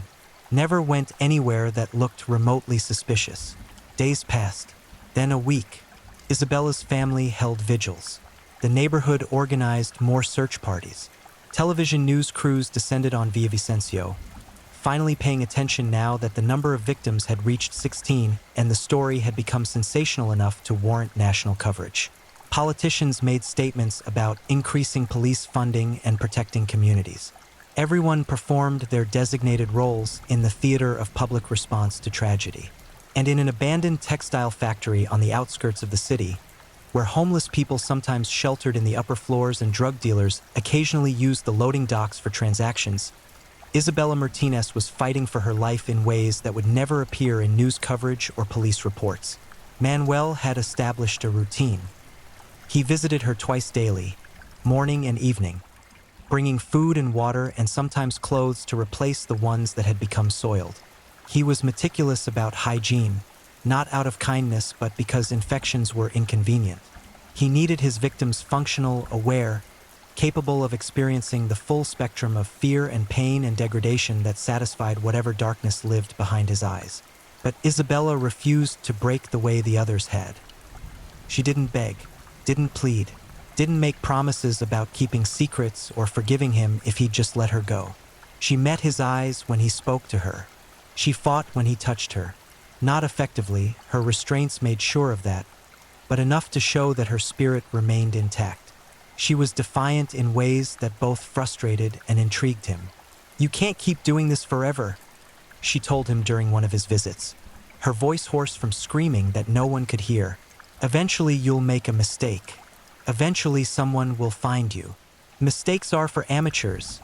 never went anywhere that looked remotely suspicious. Days passed, then a week. Isabella's family held vigils. The neighborhood organized more search parties. Television news crews descended on Villavicencio, finally paying attention now that the number of victims had reached 16 and the story had become sensational enough to warrant national coverage. Politicians made statements about increasing police funding and protecting communities. Everyone performed their designated roles in the theater of public response to tragedy. And in an abandoned textile factory on the outskirts of the city, where homeless people sometimes sheltered in the upper floors and drug dealers occasionally used the loading docks for transactions, Isabella Martinez was fighting for her life in ways that would never appear in news coverage or police reports. Manuel had established a routine. He visited her twice daily, morning and evening, bringing food and water and sometimes clothes to replace the ones that had become soiled. He was meticulous about hygiene, not out of kindness but because infections were inconvenient. He needed his victims functional, aware, capable of experiencing the full spectrum of fear and pain and degradation that satisfied whatever darkness lived behind his eyes. But Isabella refused to break the way the others had. She didn't beg, didn't plead, didn't make promises about keeping secrets or forgiving him if he'd just let her go. She met his eyes when he spoke to her. She fought when he touched her. Not effectively, her restraints made sure of that, but enough to show that her spirit remained intact. She was defiant in ways that both frustrated and intrigued him. "You can't keep doing this forever," she told him during one of his visits, her voice hoarse from screaming that no one could hear. "Eventually you'll make a mistake. Eventually someone will find you. Mistakes are for amateurs,"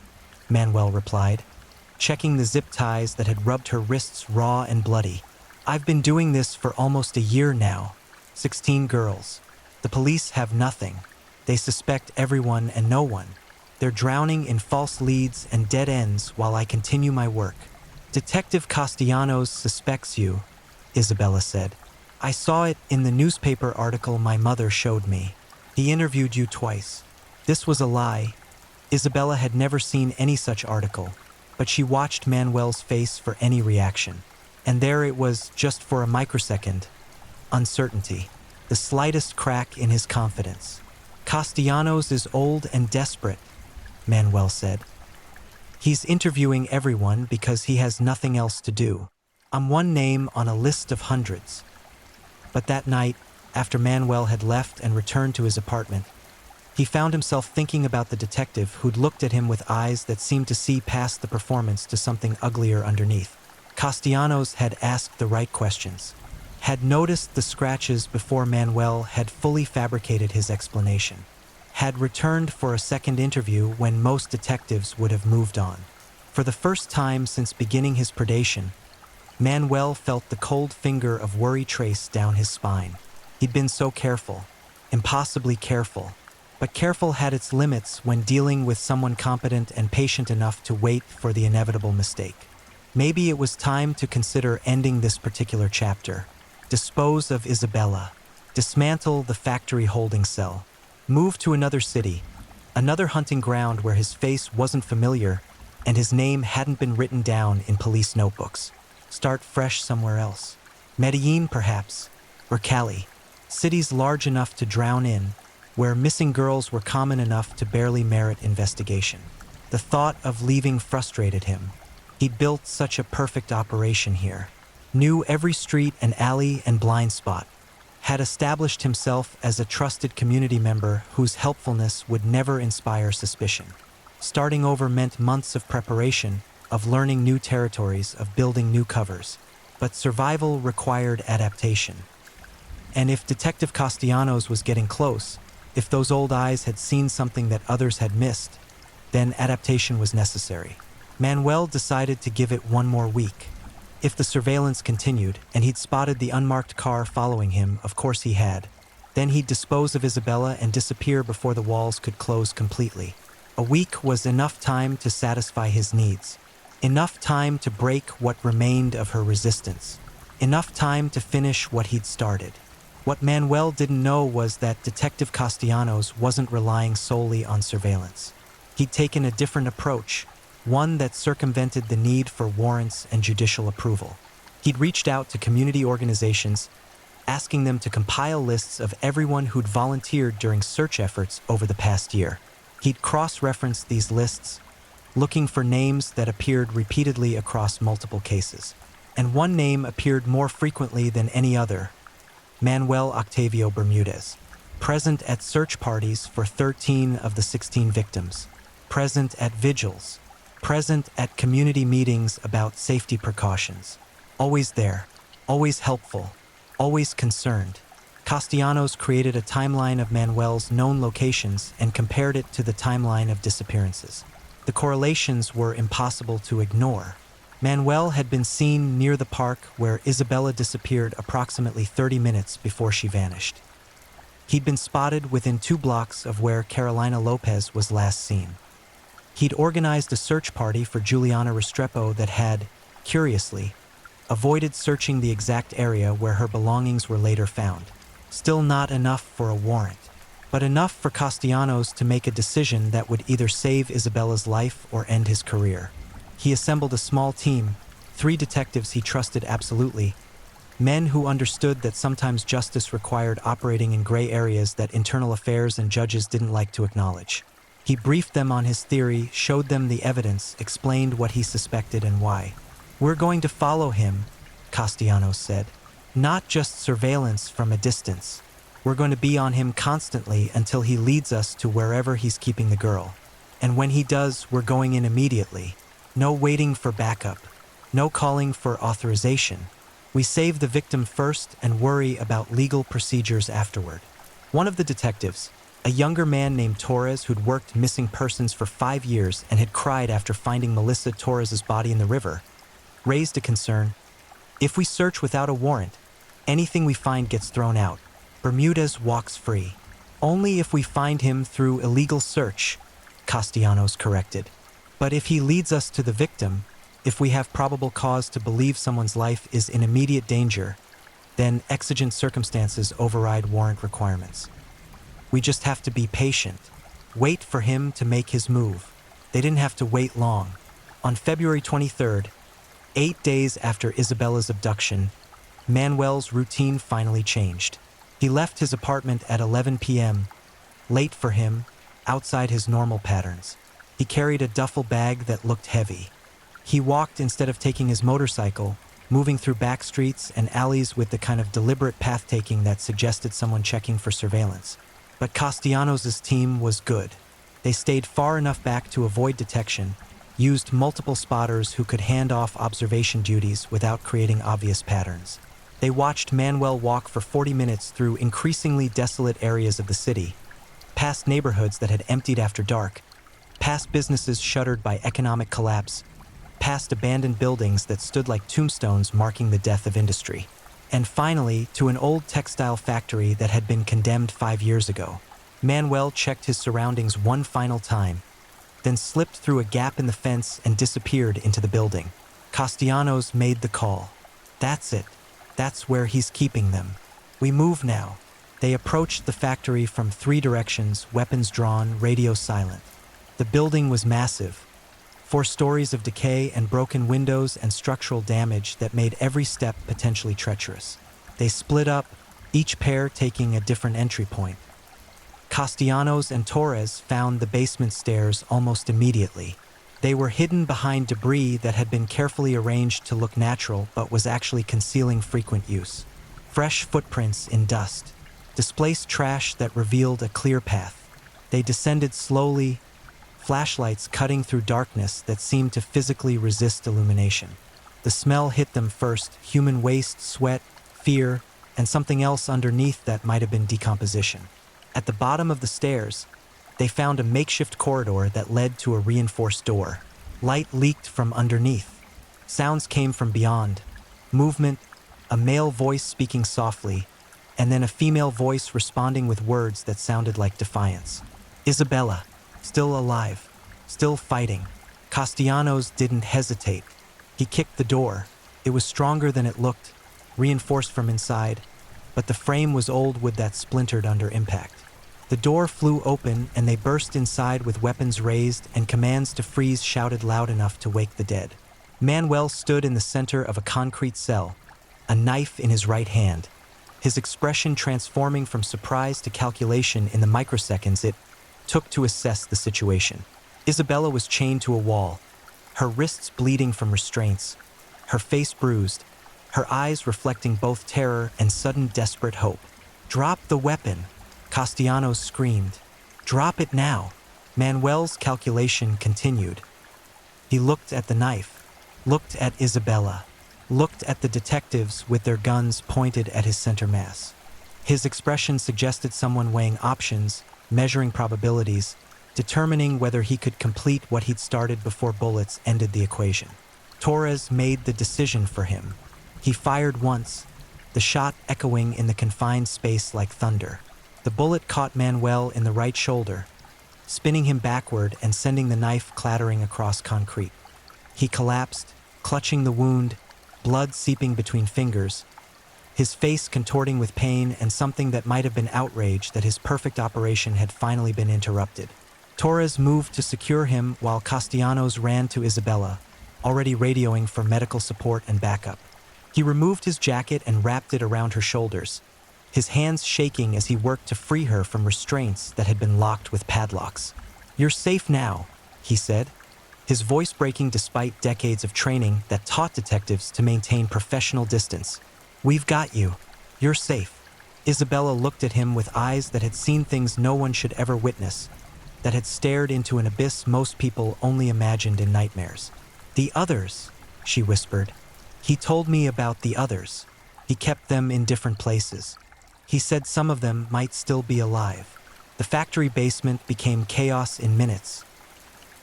Manuel replied, checking the zip ties that had rubbed her wrists raw and bloody. "I've been doing this for almost a year now. 16 girls. The police have nothing. They suspect everyone and no one. They're drowning in false leads and dead ends while I continue my work." "Detective Castellanos suspects you," Isabella said. "I saw it in the newspaper article my mother showed me. He interviewed you twice. This was a lie. Isabella had never seen any such article, but she watched Manuel's face for any reaction. And there it was, just for a microsecond. Uncertainty. The slightest crack in his confidence. Castellanos is old and desperate, Manuel said. He's interviewing everyone because he has nothing else to do. I'm one name on a list of hundreds. But that night, after Manuel had left and returned to his apartment, he found himself thinking about the detective who'd looked at him with eyes that seemed to see past the performance to something uglier underneath. Castellanos had asked the right questions, had noticed the scratches before Manuel had fully fabricated his explanation, had returned for a second interview when most detectives would have moved on. For the first time since beginning his predation, Manuel felt the cold finger of worry trace down his spine. He'd been so careful, impossibly careful, but careful had its limits when dealing with someone competent and patient enough to wait for the inevitable mistake. Maybe it was time to consider ending this particular chapter, dispose of Isabella, dismantle the factory holding cell, move to another city, another hunting ground where his face wasn't familiar and his name hadn't been written down in police notebooks. Start fresh somewhere else. Medellin, perhaps, or Cali, cities large enough to drown in, where missing girls were common enough to barely merit investigation. The thought of leaving frustrated him. He'd built such a perfect operation here, knew every street and alley and blind spot, had established himself as a trusted community member whose helpfulness would never inspire suspicion. Starting over meant months of preparation, of learning new territories, of building new covers. But survival required adaptation. And if Detective Castellanos was getting close, if those old eyes had seen something that others had missed, then adaptation was necessary. Manuel decided to give it one more week. If the surveillance continued, and he'd spotted the unmarked car following him, of course he had, then he'd dispose of Isabella and disappear before the walls could close completely. A week was enough time to satisfy his needs. Enough time to break what remained of her resistance. Enough time to finish what he'd started. What Manuel didn't know was that Detective Castellanos wasn't relying solely on surveillance. He'd taken a different approach, one that circumvented the need for warrants and judicial approval. He'd reached out to community organizations, asking them to compile lists of everyone who'd volunteered during search efforts over the past year. He'd cross-referenced these lists, looking for names that appeared repeatedly across multiple cases. And one name appeared more frequently than any other: Manuel Octavio Bermudez, present at search parties for 13 of the 16 victims, present at vigils, present at community meetings about safety precautions. Always there, always helpful, always concerned. Castellanos created a timeline of Manuel's known locations and compared it to the timeline of disappearances. The correlations were impossible to ignore. Manuel had been seen near the park where Isabella disappeared approximately 30 minutes before she vanished. He'd been spotted within 2 blocks of where Carolina Lopez was last seen. He'd organized a search party for Juliana Restrepo that had, curiously, avoided searching the exact area where her belongings were later found. Still not enough for a warrant, but enough for Castellanos to make a decision that would either save Isabella's life or end his career. He assembled a small team, 3 detectives he trusted absolutely, men who understood that sometimes justice required operating in gray areas that internal affairs and judges didn't like to acknowledge. He briefed them on his theory, showed them the evidence, explained what he suspected and why. "We're going to follow him," Castellanos said. "Not just surveillance from a distance. We're going to be on him constantly until he leads us to wherever he's keeping the girl. And when he does, we're going in immediately. No waiting for backup. No calling for authorization. We save the victim first and worry about legal procedures afterward." One of the detectives, a younger man named Torres who'd worked missing persons for 5 years and had cried after finding Melissa Torres's body in the river, raised a concern. "If we search without a warrant, anything we find gets thrown out. Bermudez walks free. Only if we find him through illegal search," Castellanos corrected. "But if he leads us to the victim, if we have probable cause to believe someone's life is in immediate danger, then exigent circumstances override warrant requirements. We just have to be patient." wait for him to make his move. They didn't have to wait long. On February 23rd, 8 days after Isabella's abduction, Manuel's routine finally changed. He left his apartment at 11 p.m., late for him, outside his normal patterns. He carried a duffel bag that looked heavy. He walked instead of taking his motorcycle, moving through back streets and alleys with the kind of deliberate path-taking that suggested someone checking for surveillance. But Castellanos' team was good. They stayed far enough back to avoid detection, used multiple spotters who could hand off observation duties without creating obvious patterns. They watched Manuel walk for 40 minutes through increasingly desolate areas of the city, past neighborhoods that had emptied after dark, past businesses shuttered by economic collapse, past abandoned buildings that stood like tombstones marking the death of industry, and finally to an old textile factory that had been condemned 5 years ago. Manuel checked his surroundings one final time, then slipped through a gap in the fence and disappeared into the building. Castellanos made the call. That's it. That's where he's keeping them. We move now. They approached the factory from 3 directions, weapons drawn, radio silent. The building was massive. 4 stories of decay and broken windows and structural damage that made every step potentially treacherous. They split up, each pair taking a different entry point. Castellanos and Torres found the basement stairs almost immediately. They were hidden behind debris that had been carefully arranged to look natural but was actually concealing frequent use. Fresh footprints in dust, displaced trash that revealed a clear path. They descended slowly, flashlights cutting through darkness that seemed to physically resist illumination. The smell hit them first, human waste, sweat, fear, and something else underneath that might have been decomposition. At the bottom of the stairs, they found a makeshift corridor that led to a reinforced door. Light leaked from underneath. Sounds came from beyond. Movement, a male voice speaking softly, and then a female voice responding with words that sounded like defiance. Isabella, still alive, still fighting. Castellanos didn't hesitate. He kicked the door. It was stronger than it looked, reinforced from inside, but the frame was old wood that splintered under impact. The door flew open and they burst inside with weapons raised and commands to freeze shouted loud enough to wake the dead. Manuel stood in the center of a concrete cell, a knife in his right hand, his expression transforming from surprise to calculation in the microseconds it took to assess the situation. Isabella was chained to a wall, her wrists bleeding from restraints, her face bruised, her eyes reflecting both terror and sudden desperate hope. "Drop the weapon," Castellanos screamed. "Drop it now." Manuel's calculation continued. He looked at the knife, looked at Isabella, looked at the detectives with their guns pointed at his center mass. His expression suggested someone weighing options, measuring probabilities, determining whether he could complete what he'd started before bullets ended the equation. Torres made the decision for him. He fired once, the shot echoing in the confined space like thunder. The bullet caught Manuel in the right shoulder, spinning him backward and sending the knife clattering across concrete. He collapsed, clutching the wound, blood seeping between fingers, his face contorting with pain and something that might have been outrage that his perfect operation had finally been interrupted. Torres moved to secure him while Castellanos ran to Isabella, already radioing for medical support and backup. He removed his jacket and wrapped it around her shoulders, his hands shaking as he worked to free her from restraints that had been locked with padlocks. "You're safe now," he said, his voice breaking despite decades of training that taught detectives to maintain professional distance. "We've got you. You're safe." Isabella looked at him with eyes that had seen things no one should ever witness, that had stared into an abyss most people only imagined in nightmares. "The others," she whispered. "He told me about the others. He kept them in different places. He said some of them might still be alive." The factory basement became chaos in minutes.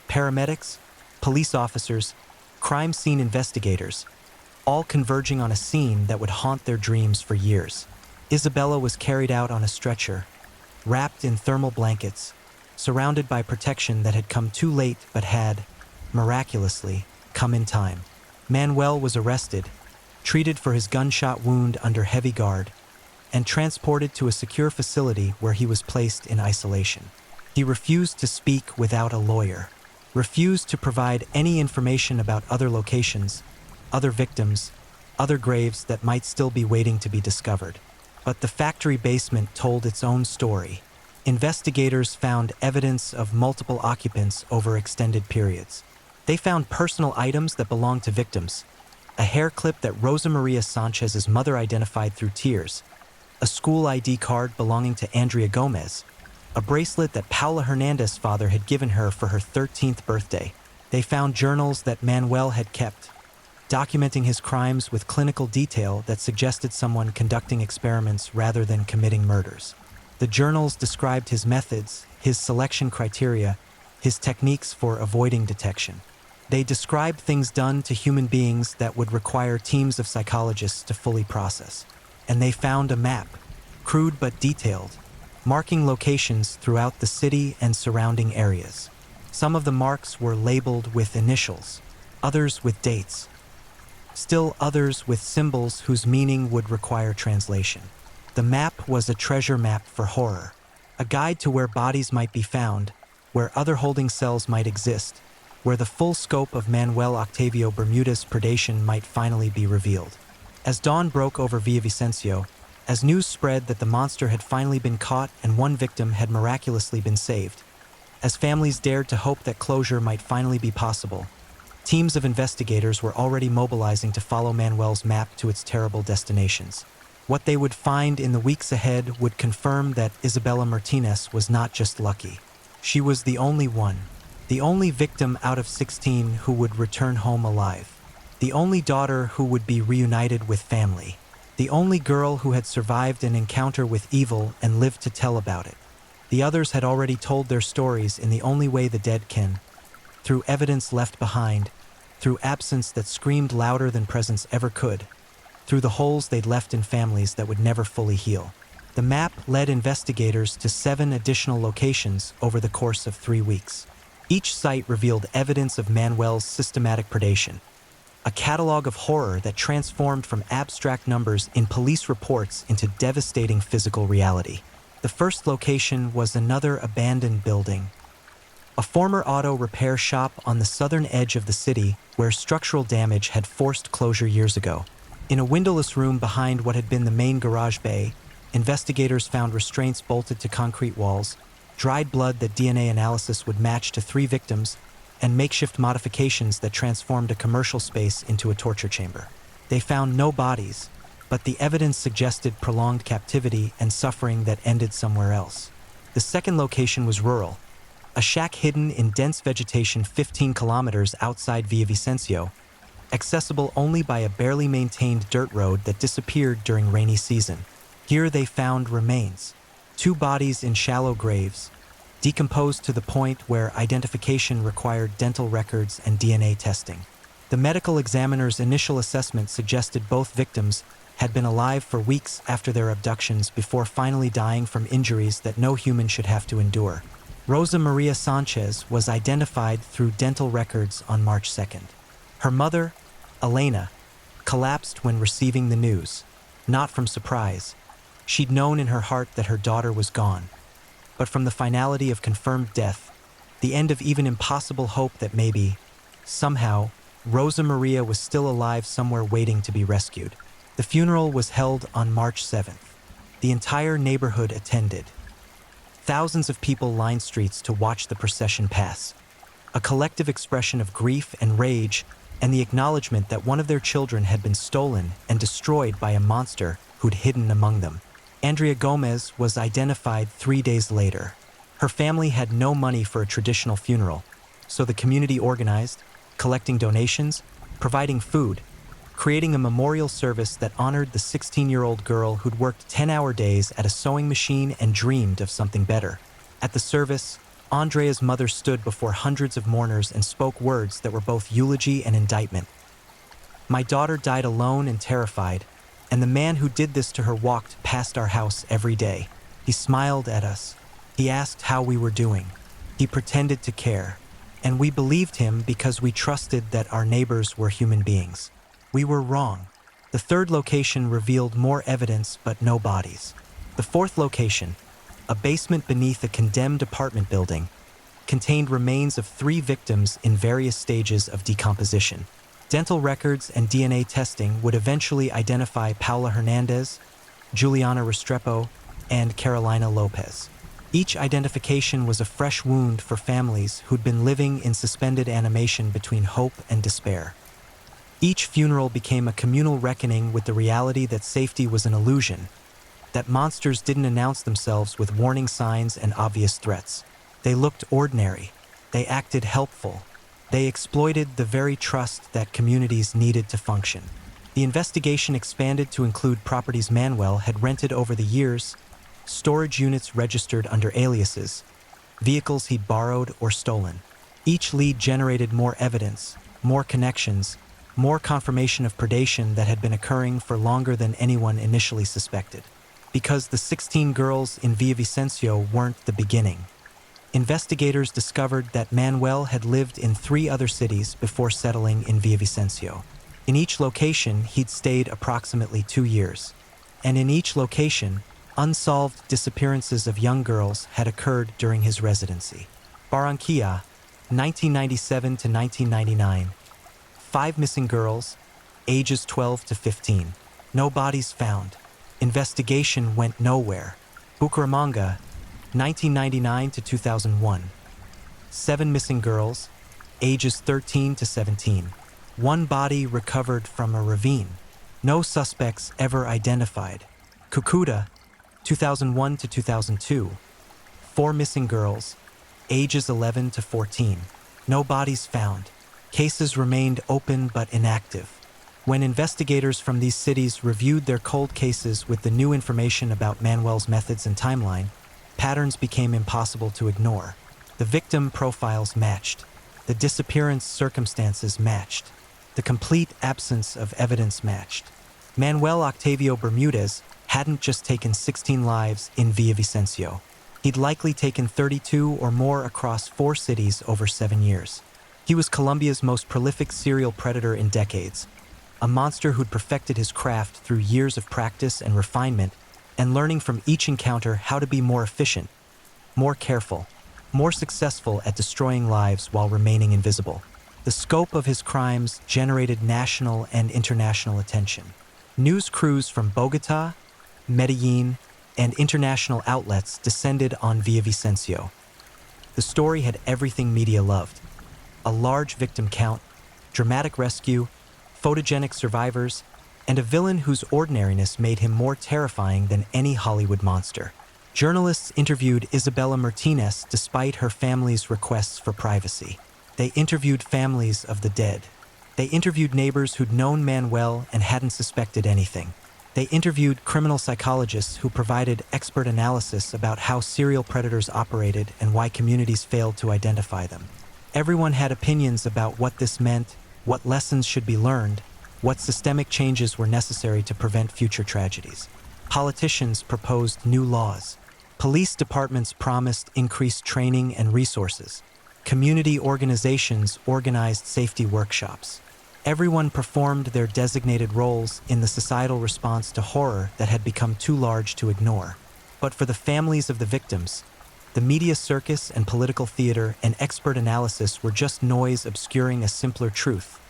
Paramedics, police officers, crime scene investigators, all converging on a scene that would haunt their dreams for years. Isabella was carried out on a stretcher, wrapped in thermal blankets, surrounded by protection that had come too late but had, miraculously, come in time. Manuel was arrested, treated for his gunshot wound under heavy guard, and transported to a secure facility where he was placed in isolation. He refused to speak without a lawyer, refused to provide any information about other locations, other victims, other graves that might still be waiting to be discovered. But the factory basement told its own story. Investigators found evidence of multiple occupants over extended periods. They found personal items that belonged to victims, a hair clip that Rosa Maria Sanchez's mother identified through tears, a school ID card belonging to Andrea Gomez, a bracelet that Paula Hernandez's father had given her for her 13th birthday. They found journals that Manuel had kept, documenting his crimes with clinical detail that suggested someone conducting experiments rather than committing murders. The journals described his methods, his selection criteria, his techniques for avoiding detection. They described things done to human beings that would require teams of psychologists to fully process. And they found a map, crude but detailed, marking locations throughout the city and surrounding areas. Some of the marks were labeled with initials, others with dates, still others with symbols whose meaning would require translation. The map was a treasure map for horror, a guide to where bodies might be found, where other holding cells might exist, where the full scope of Manuel Octavio Bermuda's predation might finally be revealed. As dawn broke over Villavicencio, as news spread that the monster had finally been caught and one victim had miraculously been saved, as families dared to hope that closure might finally be possible, teams of investigators were already mobilizing to follow Manuel's map to its terrible destinations. What they would find in the weeks ahead would confirm that Isabela Martinez was not just lucky. She was the only one, the only victim out of 16 who would return home alive, the only daughter who would be reunited with family, the only girl who had survived an encounter with evil and lived to tell about it. The others had already told their stories in the only way the dead can, through evidence left behind, through absence that screamed louder than presence ever could, through the holes they'd left in families that would never fully heal. The map led investigators to 7 additional locations over the course of 3 weeks. Each site revealed evidence of Manuel's systematic predation, a catalog of horror that transformed from abstract numbers in police reports into devastating physical reality. The first location was another abandoned building, a former auto repair shop on the southern edge of the city where structural damage had forced closure years ago. In a windowless room behind what had been the main garage bay, investigators found restraints bolted to concrete walls, dried blood that DNA analysis would match to 3 victims, and makeshift modifications that transformed a commercial space into a torture chamber. They found no bodies, but the evidence suggested prolonged captivity and suffering that ended somewhere else. The second location was rural, a shack hidden in dense vegetation 15 kilometers outside Villavicencio, accessible only by a barely maintained dirt road that disappeared during rainy season. Here they found remains, 2 bodies in shallow graves, decomposed to the point where identification required dental records and DNA testing. The medical examiner's initial assessment suggested both victims had been alive for weeks after their abductions before finally dying from injuries that no human should have to endure. Rosa Maria Sanchez was identified through dental records on March 2nd. Her mother, Elena, collapsed when receiving the news, not from surprise. She'd known in her heart that her daughter was gone, but from the finality of confirmed death, the end of even impossible hope that maybe, somehow, Rosa Maria was still alive somewhere waiting to be rescued. The funeral was held on March 7th. The entire neighborhood attended. Thousands of people lined streets to watch the procession pass, a collective expression of grief and rage and the acknowledgement that one of their children had been stolen and destroyed by a monster who'd hidden among them. Andrea Gomez was identified 3 days later. Her family had no money for a traditional funeral, so the community organized, collecting donations, providing food, creating a memorial service that honored the 16-year-old girl who'd worked 10-hour days at a sewing machine and dreamed of something better. At the service, Andrea's mother stood before hundreds of mourners and spoke words that were both eulogy and indictment. "My daughter died alone and terrified, and the man who did this to her walked past our house every day. He smiled at us. He asked how we were doing. He pretended to care, and we believed him because we trusted that our neighbors were human beings. We were wrong." The third location revealed more evidence but no bodies. The fourth location, A basement beneath a condemned apartment building contained remains of 3 victims in various stages of decomposition. Dental records and DNA testing would eventually identify Paula Hernandez, Juliana Restrepo, and Carolina Lopez. Each identification was a fresh wound for families who'd been living in suspended animation between hope and despair. Each funeral became a communal reckoning with the reality that safety was an illusion, that monsters didn't announce themselves with warning signs and obvious threats. They looked ordinary. They acted helpful. They exploited the very trust that communities needed to function. The investigation expanded to include properties Manuel had rented over the years, storage units registered under aliases, vehicles he'd borrowed or stolen. Each lead generated more evidence, more connections, more confirmation of predation that had been occurring for longer than anyone initially suspected. Because the 16 girls in Villavicencio weren't the beginning. Investigators discovered that Manuel had lived in 3 other cities before settling in Villavicencio. In each location, he'd stayed approximately 2 years. And in each location, unsolved disappearances of young girls had occurred during his residency. Barranquilla, 1997 to 1999. 5 missing girls, ages 12 to 15. No bodies found. Investigation went nowhere. Bucaramanga, 1999 to 2001. 7 missing girls, ages 13 to 17. 1 body recovered from a ravine. No suspects ever identified. Cucuta, 2001 to 2002. 4 missing girls, ages 11 to 14. No bodies found. Cases remained open but inactive. When investigators from these cities reviewed their cold cases with the new information about Manuel's methods and timeline, patterns became impossible to ignore. The victim profiles matched. The disappearance circumstances matched. The complete absence of evidence matched. Manuel Octavio Bermudez hadn't just taken 16 lives in Villavicencio. He'd likely taken 32 or more across 4 cities over 7 years. He was Colombia's most prolific serial predator in decades, a monster who'd perfected his craft through years of practice and refinement, and learning from each encounter how to be more efficient, more careful, more successful at destroying lives while remaining invisible. The scope of his crimes generated national and international attention. News crews from Bogota, Medellin, and international outlets descended on Villavicencio. The story had everything media loved: a large victim count, dramatic rescue, photogenic survivors, and a villain whose ordinariness made him more terrifying than any Hollywood monster. Journalists interviewed Isabella Martinez despite her family's requests for privacy. They interviewed families of the dead. They interviewed neighbors who'd known Manuel and hadn't suspected anything. They interviewed criminal psychologists who provided expert analysis about how serial predators operated and why communities failed to identify them. Everyone had opinions about what this meant, what lessons should be learned, what systemic changes were necessary to prevent future tragedies. Politicians proposed new laws. Police departments promised increased training and resources. Community organizations organized safety workshops. Everyone performed their designated roles in the societal response to horror that had become too large to ignore. But for the families of the victims, the media circus and political theater and expert analysis were just noise obscuring a simpler truth.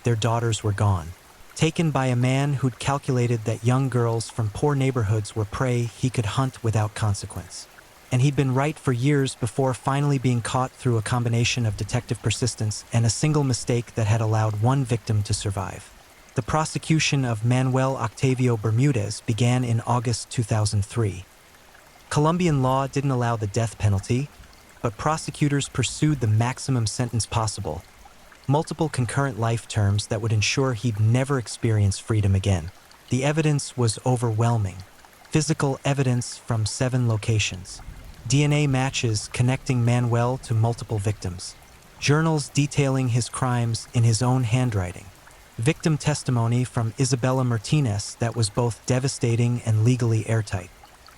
Their daughters were gone, taken by a man who'd calculated that young girls from poor neighborhoods were prey he could hunt without consequence. And he'd been right for years before finally being caught through a combination of detective persistence and a single mistake that had allowed 1 victim to survive. The prosecution of Manuel Octavio Bermudez began in August 2003. Colombian law didn't allow the death penalty, but prosecutors pursued the maximum sentence possible: multiple concurrent life terms that would ensure he'd never experience freedom again. The evidence was overwhelming. Physical evidence from 7 locations. DNA matches connecting Manuel to multiple victims. Journals detailing his crimes in his own handwriting. Victim testimony from Isabella Martinez that was both devastating and legally airtight.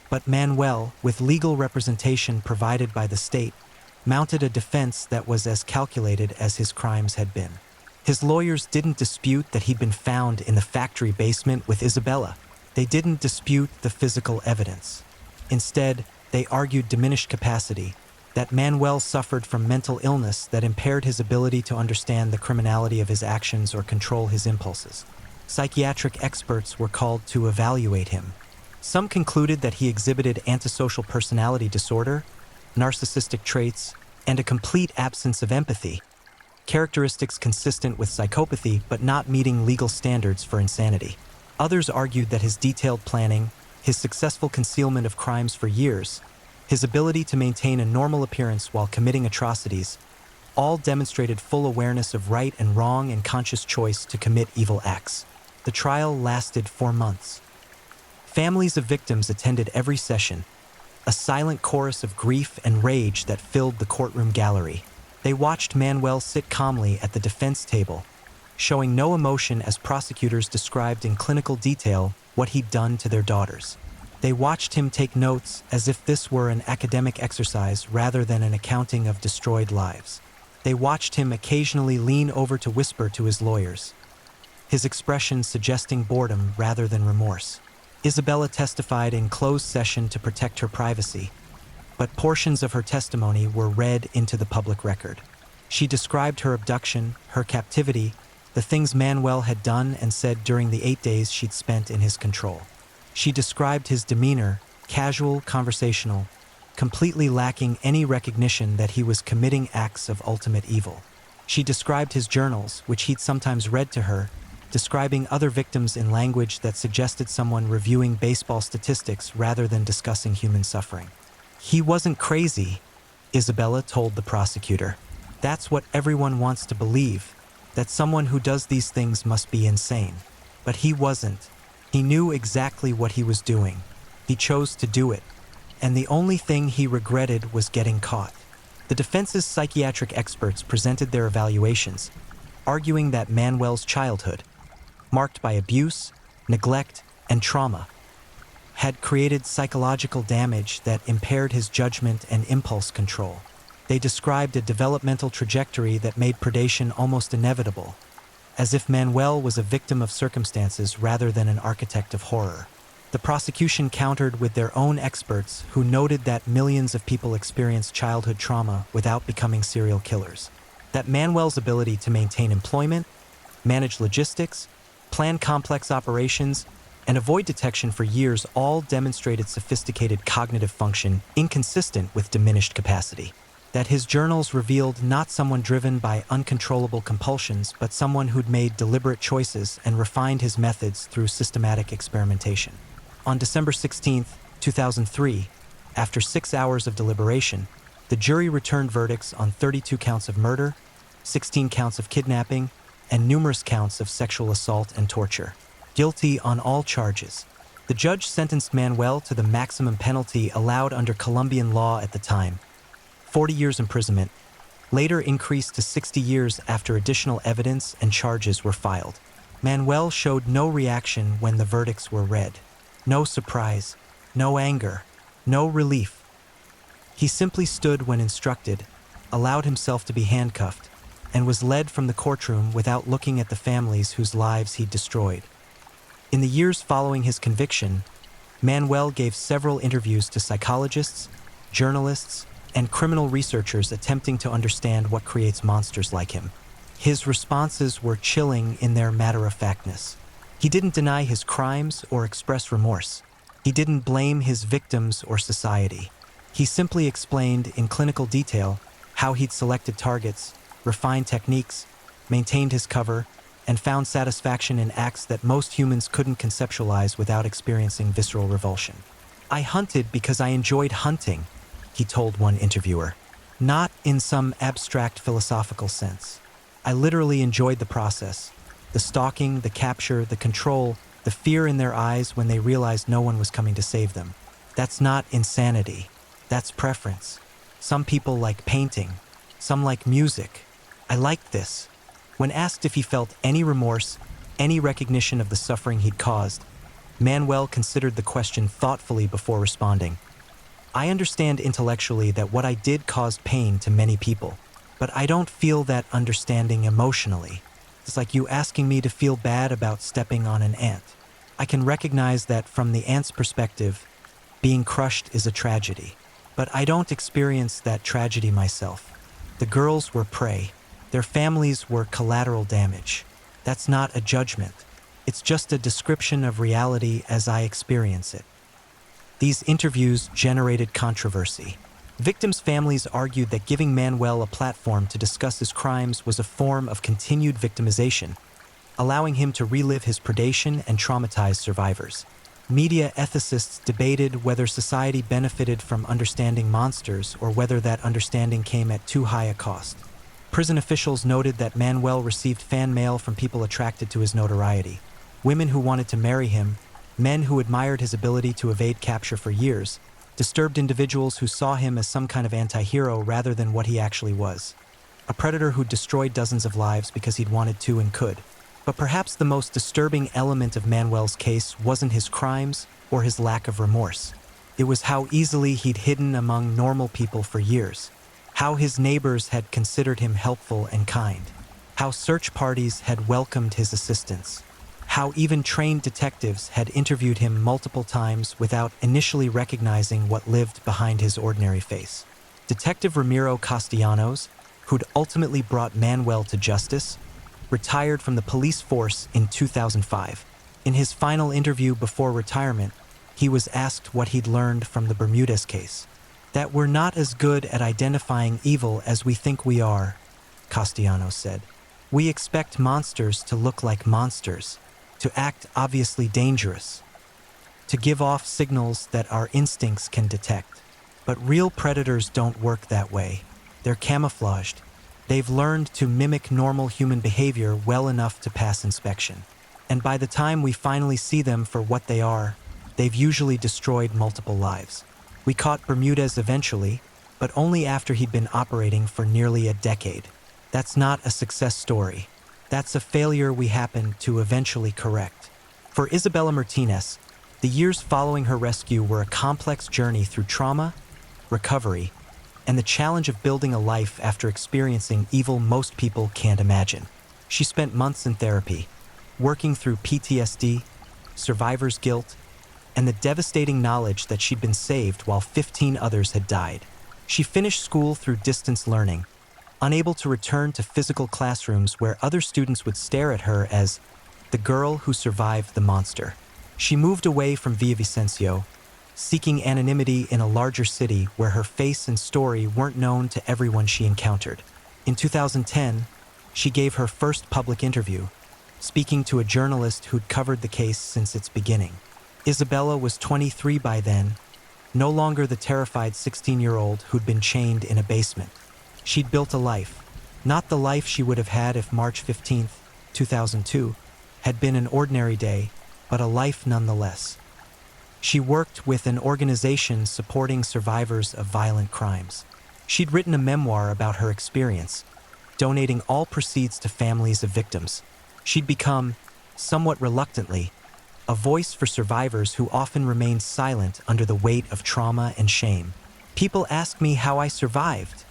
But Manuel, with legal representation provided by the state, mounted a defense that was as calculated as his crimes had been. His lawyers didn't dispute that he'd been found in the factory basement with Isabella. They didn't dispute the physical evidence. Instead, They argued diminished capacity, that Manuel suffered from mental illness that impaired his ability to understand the criminality of his actions or control his impulses. Psychiatric experts were called to evaluate him. Some concluded that he exhibited antisocial personality disorder, narcissistic traits, and a complete absence of empathy, characteristics consistent with psychopathy but not meeting legal standards for insanity. Others argued that his detailed planning, his successful concealment of crimes for years, his ability to maintain a normal appearance while committing atrocities, all demonstrated full awareness of right and wrong and conscious choice to commit evil acts. The trial lasted 4 months. Families of victims attended every session, a silent chorus of grief and rage that filled the courtroom gallery. They watched Manuel sit calmly at the defense table, showing no emotion as prosecutors described in clinical detail what he'd done to their daughters. They watched him take notes as if this were an academic exercise rather than an accounting of destroyed lives. They watched him occasionally lean over to whisper to his lawyers, his expression suggesting boredom rather than remorse. Isabella testified in closed session to protect her privacy, but portions of her testimony were read into the public record. She described her abduction, her captivity, the things Manuel had done and said during the 8 days she'd spent in his control. She described his demeanor, casual, conversational, completely lacking any recognition that he was committing acts of ultimate evil. She described his journals, which he'd sometimes read to her, describing other victims in language that suggested someone reviewing baseball statistics rather than discussing human suffering. He wasn't crazy, Isabella told the prosecutor. That's what everyone wants to believe, that someone who does these things must be insane. But he wasn't. He knew exactly what he was doing. He chose to do it, and the only thing he regretted was getting caught. The defense's psychiatric experts presented their evaluations, arguing that Manuel's childhood, marked by abuse, neglect, and trauma, had created psychological damage that impaired his judgment and impulse control. They described a developmental trajectory that made predation almost inevitable, as if Manuel was a victim of circumstances rather than an architect of horror. The prosecution countered with their own experts who noted that millions of people experience childhood trauma without becoming serial killers. That Manuel's ability to maintain employment, manage logistics, plan complex operations, and avoid detection for years all demonstrated sophisticated cognitive function inconsistent with diminished capacity. That his journals revealed not someone driven by uncontrollable compulsions, but someone who'd made deliberate choices and refined his methods through systematic experimentation. On December 16, 2003, after 6 hours of deliberation, the jury returned verdicts on 32 counts of murder, 16 counts of kidnapping, and numerous counts of sexual assault and torture. Guilty on all charges. The judge sentenced Manuel to the maximum penalty allowed under Colombian law at the time, 40 years imprisonment, later increased to 60 years after additional evidence and charges were filed. Manuel showed no reaction when the verdicts were read. No surprise, no anger, no relief. He simply stood when instructed, allowed himself to be handcuffed, and was led from the courtroom without looking at the families whose lives he'd destroyed. In the years following his conviction, Manuel gave several interviews to psychologists, journalists, and criminal researchers attempting to understand what creates monsters like him. His responses were chilling in their matter-of-factness. He didn't deny his crimes or express remorse. He didn't blame his victims or society. He simply explained in clinical detail how he'd selected targets, refined techniques, maintained his cover, and found satisfaction in acts that most humans couldn't conceptualize without experiencing visceral revulsion. I hunted because I enjoyed hunting, he told one interviewer. Not in some abstract philosophical sense. I literally enjoyed the process. The stalking, the capture, the control, the fear in their eyes when they realized no one was coming to save them. That's not insanity. That's preference. Some people like painting. Some like music. I liked this. When asked if he felt any remorse, any recognition of the suffering he'd caused, Manuel considered the question thoughtfully before responding. I understand intellectually that what I did caused pain to many people, but I don't feel that understanding emotionally. It's like you asking me to feel bad about stepping on an ant. I can recognize that from the ant's perspective, being crushed is a tragedy. But I don't experience that tragedy myself. The girls were prey. Their families were collateral damage. That's not a judgment. It's just a description of reality as I experience it. These interviews generated controversy. Victims' families argued that giving Manuel a platform to discuss his crimes was a form of continued victimization, allowing him to relive his predation and traumatize survivors. Media ethicists debated whether society benefited from understanding monsters or whether that understanding came at too high a cost. Prison officials noted that Manuel received fan mail from people attracted to his notoriety. Women who wanted to marry him, men who admired his ability to evade capture for years, disturbed individuals who saw him as some kind of anti-hero rather than what he actually was. A predator who destroyed dozens of lives because he'd wanted to and could. But perhaps the most disturbing element of Manuel's case wasn't his crimes or his lack of remorse. It was how easily he'd hidden among normal people for years. How his neighbors had considered him helpful and kind. How search parties had welcomed his assistance. How even trained detectives had interviewed him multiple times without initially recognizing what lived behind his ordinary face. Detective Ramiro Castellanos, who'd ultimately brought Manuel to justice, retired from the police force in 2005. In his final interview before retirement, he was asked what he'd learned from the Bermudez case. That we're not as good at identifying evil as we think we are, Castellanos said. We expect monsters to look like monsters, to act obviously dangerous, to give off signals that our instincts can detect. But real predators don't work that way. They're camouflaged. They've learned to mimic normal human behavior well enough to pass inspection. And by the time we finally see them for what they are, they've usually destroyed multiple lives. We caught Bermudez eventually, but only after he'd been operating for nearly a decade. That's not a success story. That's a failure we happened to eventually correct. For Isabela Martinez, the years following her rescue were a complex journey through trauma, recovery, and the challenge of building a life after experiencing evil most people can't imagine. She spent months in therapy, working through PTSD, survivor's guilt, and the devastating knowledge that she'd been saved while 15 others had died. She finished school through distance learning, unable to return to physical classrooms where other students would stare at her as the girl who survived the monster. She moved away from Villavicencio, seeking anonymity in a larger city where her face and story weren't known to everyone she encountered. In 2010, she gave her first public interview, speaking to a journalist who'd covered the case since its beginning. Isabela was 23 by then, no longer the terrified 16-year-old who'd been chained in a basement. She'd built a life, not the life she would have had if March 15, 2002, had been an ordinary day, but a life nonetheless. She worked with an organization supporting survivors of violent crimes. She'd written a memoir about her experience, donating all proceeds to families of victims. She'd become, somewhat reluctantly, a voice for survivors who often remain silent under the weight of trauma and shame. People ask me how I survived,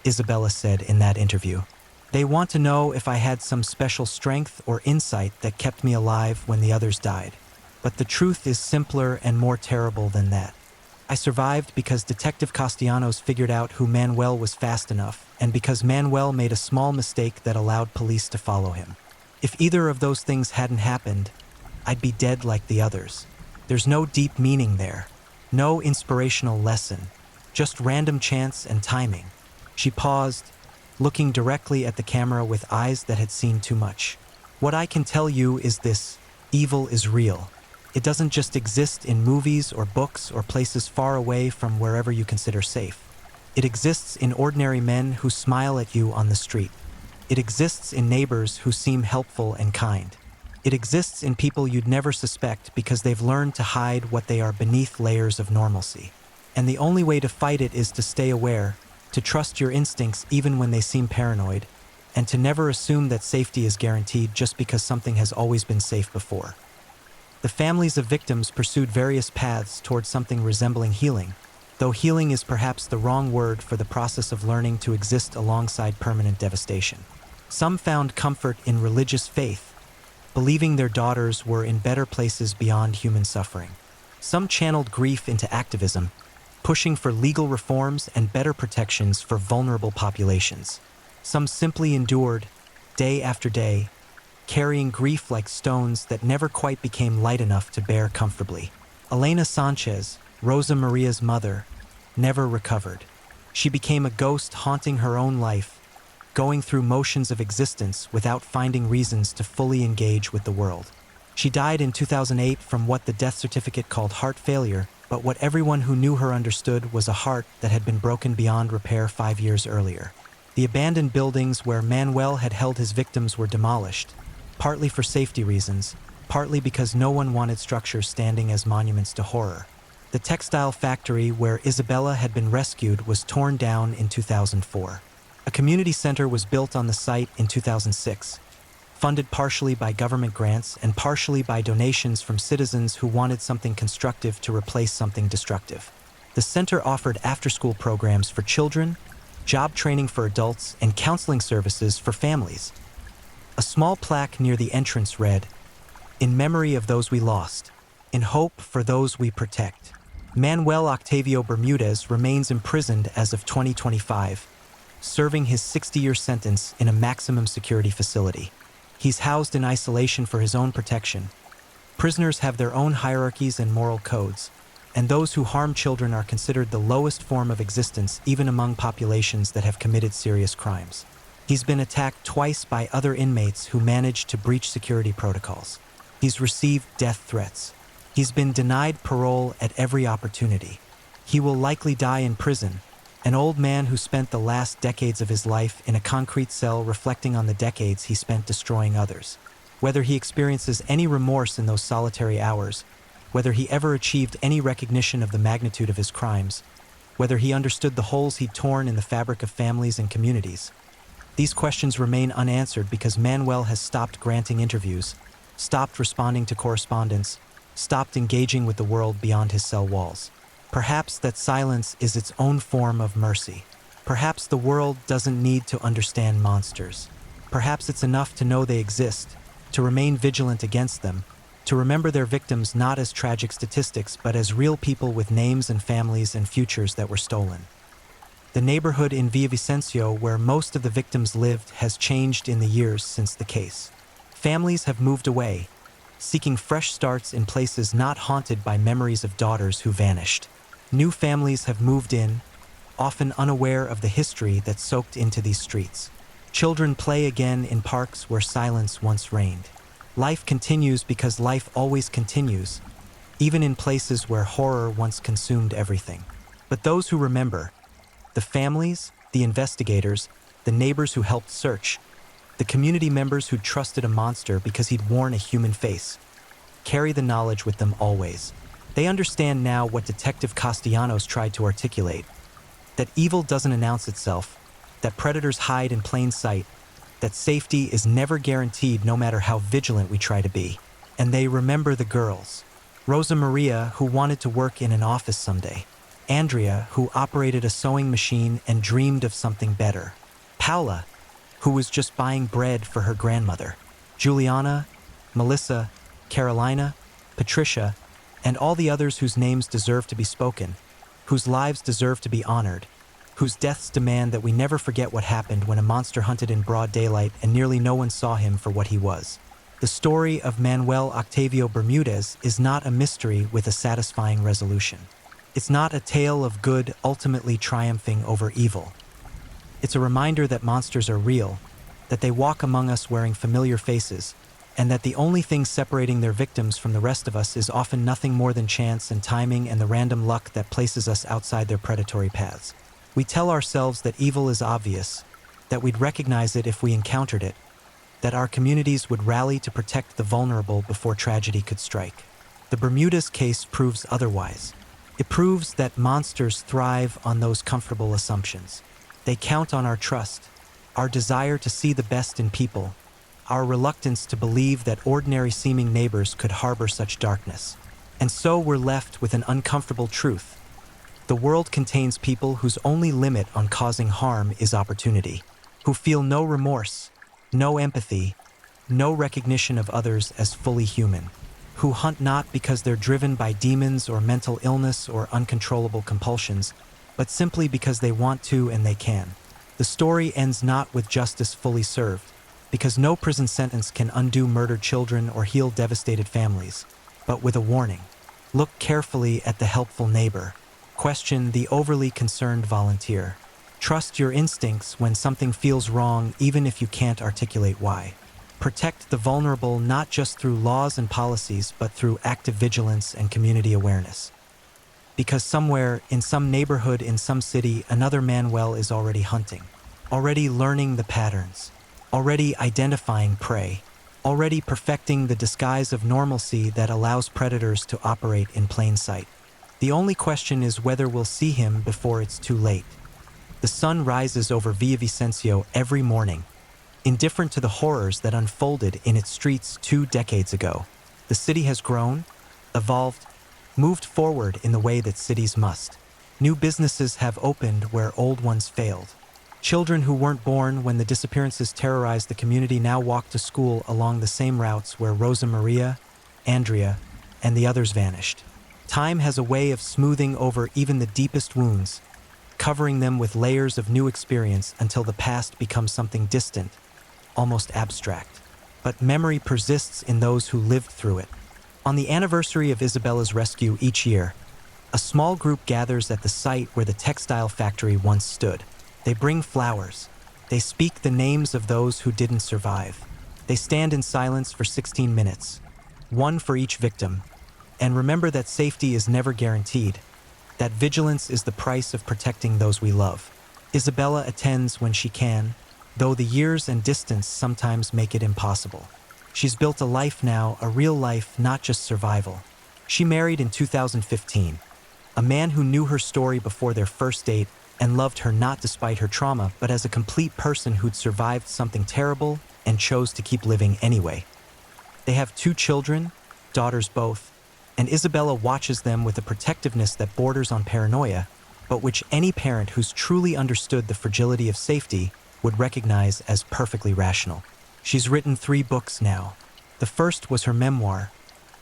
Isabela said in that interview. They want to know if I had some special strength or insight that kept me alive when the others died. But the truth is simpler and more terrible than that. I survived because Detective Castellanos figured out who Manuel was fast enough, and because Manuel made a small mistake that allowed police to follow him. If either of those things hadn't happened, I'd be dead like the others. There's no deep meaning there, no inspirational lesson, just random chance and timing. She paused, looking directly at the camera with eyes that had seen too much. What I can tell you is this: evil is real. It doesn't just exist in movies or books or places far away from wherever you consider safe. It exists in ordinary men who smile at you on the street. It exists in neighbors who seem helpful and kind. It exists in people you'd never suspect because they've learned to hide what they are beneath layers of normalcy. And the only way to fight it is to stay aware, to trust your instincts even when they seem paranoid, and to never assume that safety is guaranteed just because something has always been safe before. The families of victims pursued various paths towards something resembling healing, though healing is perhaps the wrong word for the process of learning to exist alongside permanent devastation. Some found comfort in religious faith, believing their daughters were in better places beyond human suffering. Some channeled grief into activism, pushing for legal reforms and better protections for vulnerable populations. Some simply endured, day after day, carrying grief like stones that never quite became light enough to bear comfortably. Elena Sanchez, Rosa Maria's mother, never recovered. She became a ghost haunting her own life, going through motions of existence without finding reasons to fully engage with the world. She died in 2008 from what the death certificate called heart failure, but what everyone who knew her understood was a heart that had been broken beyond repair 5 years earlier. The abandoned buildings where Manuel had held his victims were demolished, partly for safety reasons, partly because no one wanted structures standing as monuments to horror. The textile factory where Isabella had been rescued was torn down in 2004. A community center was built on the site in 2006, funded partially by government grants and partially by donations from citizens who wanted something constructive to replace something destructive. The center offered after-school programs for children, job training for adults, and counseling services for families. A small plaque near the entrance read, "In memory of those we lost, in hope for those we protect." Manuel Octavio Bermudez remains imprisoned as of 2025, serving his 60-year sentence in a maximum security facility. He's housed in isolation for his own protection. Prisoners have their own hierarchies and moral codes, and those who harm children are considered the lowest form of existence even among populations that have committed serious crimes. He's been attacked twice by other inmates who managed to breach security protocols. He's received death threats. He's been denied parole at every opportunity. He will likely die in prison, an old man who spent the last decades of his life in a concrete cell reflecting on the decades he spent destroying others. Whether he experiences any remorse in those solitary hours, whether he ever achieved any recognition of the magnitude of his crimes, whether he understood the holes he'd torn in the fabric of families and communities. These questions remain unanswered because Manuel has stopped granting interviews, stopped responding to correspondence, stopped engaging with the world beyond his cell walls. Perhaps that silence is its own form of mercy. Perhaps the world doesn't need to understand monsters. Perhaps it's enough to know they exist, to remain vigilant against them, to remember their victims not as tragic statistics but as real people with names and families and futures that were stolen. The neighborhood in Villavicencio where most of the victims lived has changed in the years since the case. Families have moved away, seeking fresh starts in places not haunted by memories of daughters who vanished. New families have moved in, often unaware of the history that soaked into these streets. Children play again in parks where silence once reigned. Life continues because life always continues, even in places where horror once consumed everything. But those who remember, the families, the investigators, the neighbors who helped search, the community members who trusted a monster because he'd worn a human face, carry the knowledge with them always. They understand now what Detective Castellanos tried to articulate, that evil doesn't announce itself, that predators hide in plain sight, that safety is never guaranteed no matter how vigilant we try to be. And they remember the girls. Rosa Maria, who wanted to work in an office someday. Andrea, who operated a sewing machine and dreamed of something better. Paula, who was just buying bread for her grandmother. Juliana, Melissa, Carolina, Patricia, and all the others whose names deserve to be spoken, whose lives deserve to be honored, whose deaths demand that we never forget what happened when a monster hunted in broad daylight and nearly no one saw him for what he was. The story of Manuel Octavio Bermudez is not a mystery with a satisfying resolution. It's not a tale of good ultimately triumphing over evil. It's a reminder that monsters are real, that they walk among us wearing familiar faces, and that the only thing separating their victims from the rest of us is often nothing more than chance and timing and the random luck that places us outside their predatory paths. We tell ourselves that evil is obvious, that we'd recognize it if we encountered it, that our communities would rally to protect the vulnerable before tragedy could strike. The Bermudez case proves otherwise. It proves that monsters thrive on those comfortable assumptions. They count on our trust, our desire to see the best in people, our reluctance to believe that ordinary-seeming neighbors could harbor such darkness. And so we're left with an uncomfortable truth. The world contains people whose only limit on causing harm is opportunity, who feel no remorse, no empathy, no recognition of others as fully human, who hunt not because they're driven by demons or mental illness or uncontrollable compulsions, but simply because they want to and they can. The story ends not with justice fully served, because no prison sentence can undo murdered children or heal devastated families, but with a warning. Look carefully at the helpful neighbor. Question the overly concerned volunteer. Trust your instincts when something feels wrong, even if you can't articulate why. Protect the vulnerable not just through laws and policies, but through active vigilance and community awareness. Because somewhere, in some neighborhood, in some city, another Manuel is already hunting, already learning the patterns, already identifying prey, already perfecting the disguise of normalcy that allows predators to operate in plain sight. The only question is whether we'll see him before it's too late. The sun rises over Villavicencio every morning, indifferent to the horrors that unfolded in its streets 2 decades ago. The city has grown, evolved, moved forward in the way that cities must. New businesses have opened where old ones failed. Children who weren't born when the disappearances terrorized the community now walk to school along the same routes where Rosa Maria, Andrea, and the others vanished. Time has a way of smoothing over even the deepest wounds, covering them with layers of new experience until the past becomes something distant, almost abstract. But memory persists in those who lived through it. On the anniversary of Isabella's rescue each year, a small group gathers at the site where the textile factory once stood. They bring flowers. They speak the names of those who didn't survive. They stand in silence for 16 minutes, one for each victim, and remember that safety is never guaranteed, that vigilance is the price of protecting those we love. Isabella attends when she can, though the years and distance sometimes make it impossible. She's built a life now, a real life, not just survival. She married in 2015, a man who knew her story before their first date and loved her not despite her trauma, but as a complete person who'd survived something terrible and chose to keep living anyway. They have 2 children, daughters both, and Isabella watches them with a protectiveness that borders on paranoia, but which any parent who's truly understood the fragility of safety would recognize as perfectly rational. She's written 3 books now. The first was her memoir,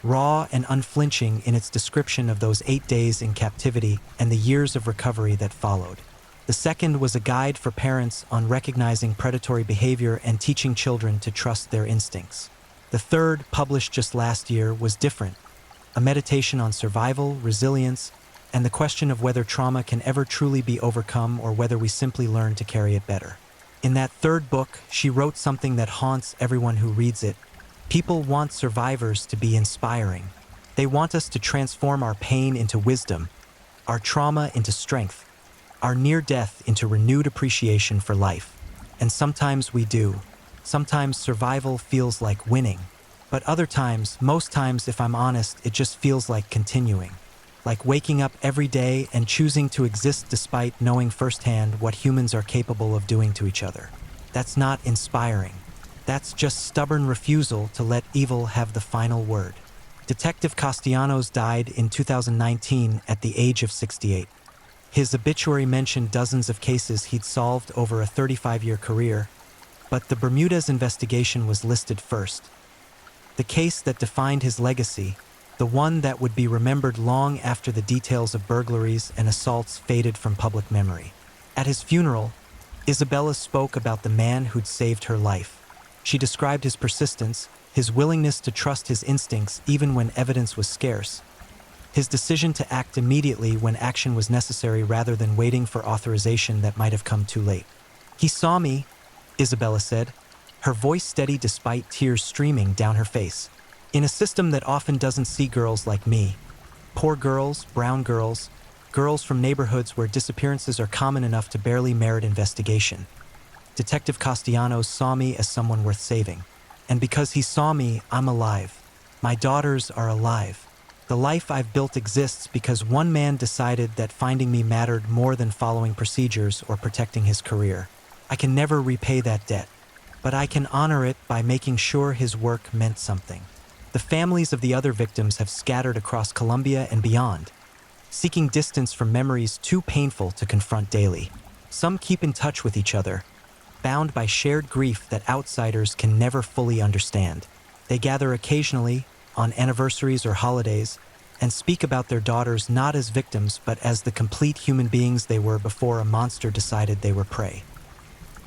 raw and unflinching in its description of those 8 days in captivity and the years of recovery that followed. The second was a guide for parents on recognizing predatory behavior and teaching children to trust their instincts. The third, published just last year, was different, a meditation on survival, resilience, and the question of whether trauma can ever truly be overcome or whether we simply learn to carry it better. In that third book, she wrote something that haunts everyone who reads it. People want survivors to be inspiring. They want us to transform our pain into wisdom, our trauma into strength, our near-death into renewed appreciation for life. And sometimes we do. Sometimes survival feels like winning. But other times, most times if I'm honest, it just feels like continuing. Like waking up every day and choosing to exist despite knowing firsthand what humans are capable of doing to each other. That's not inspiring. That's just stubborn refusal to let evil have the final word. Detective Castellanos died in 2019 at the age of 68. His obituary mentioned dozens of cases he'd solved over a 35-year career, but the Bermudez investigation was listed first. The case that defined his legacy, the one that would be remembered long after the details of burglaries and assaults faded from public memory. At his funeral, Isabella spoke about the man who'd saved her life. She described his persistence, his willingness to trust his instincts even when evidence was scarce, his decision to act immediately when action was necessary rather than waiting for authorization that might have come too late. "He saw me," Isabella said, her voice steady despite tears streaming down her face. "In a system that often doesn't see girls like me. Poor girls, brown girls, girls from neighborhoods where disappearances are common enough to barely merit investigation. Detective Castellanos saw me as someone worth saving. And because he saw me, I'm alive. My daughters are alive. The life I've built exists because one man decided that finding me mattered more than following procedures or protecting his career. I can never repay that debt, but I can honor it by making sure his work meant something." The families of the other victims have scattered across Colombia and beyond, seeking distance from memories too painful to confront daily. Some keep in touch with each other, bound by shared grief that outsiders can never fully understand. They gather occasionally, on anniversaries or holidays, and speak about their daughters not as victims but as the complete human beings they were before a monster decided they were prey.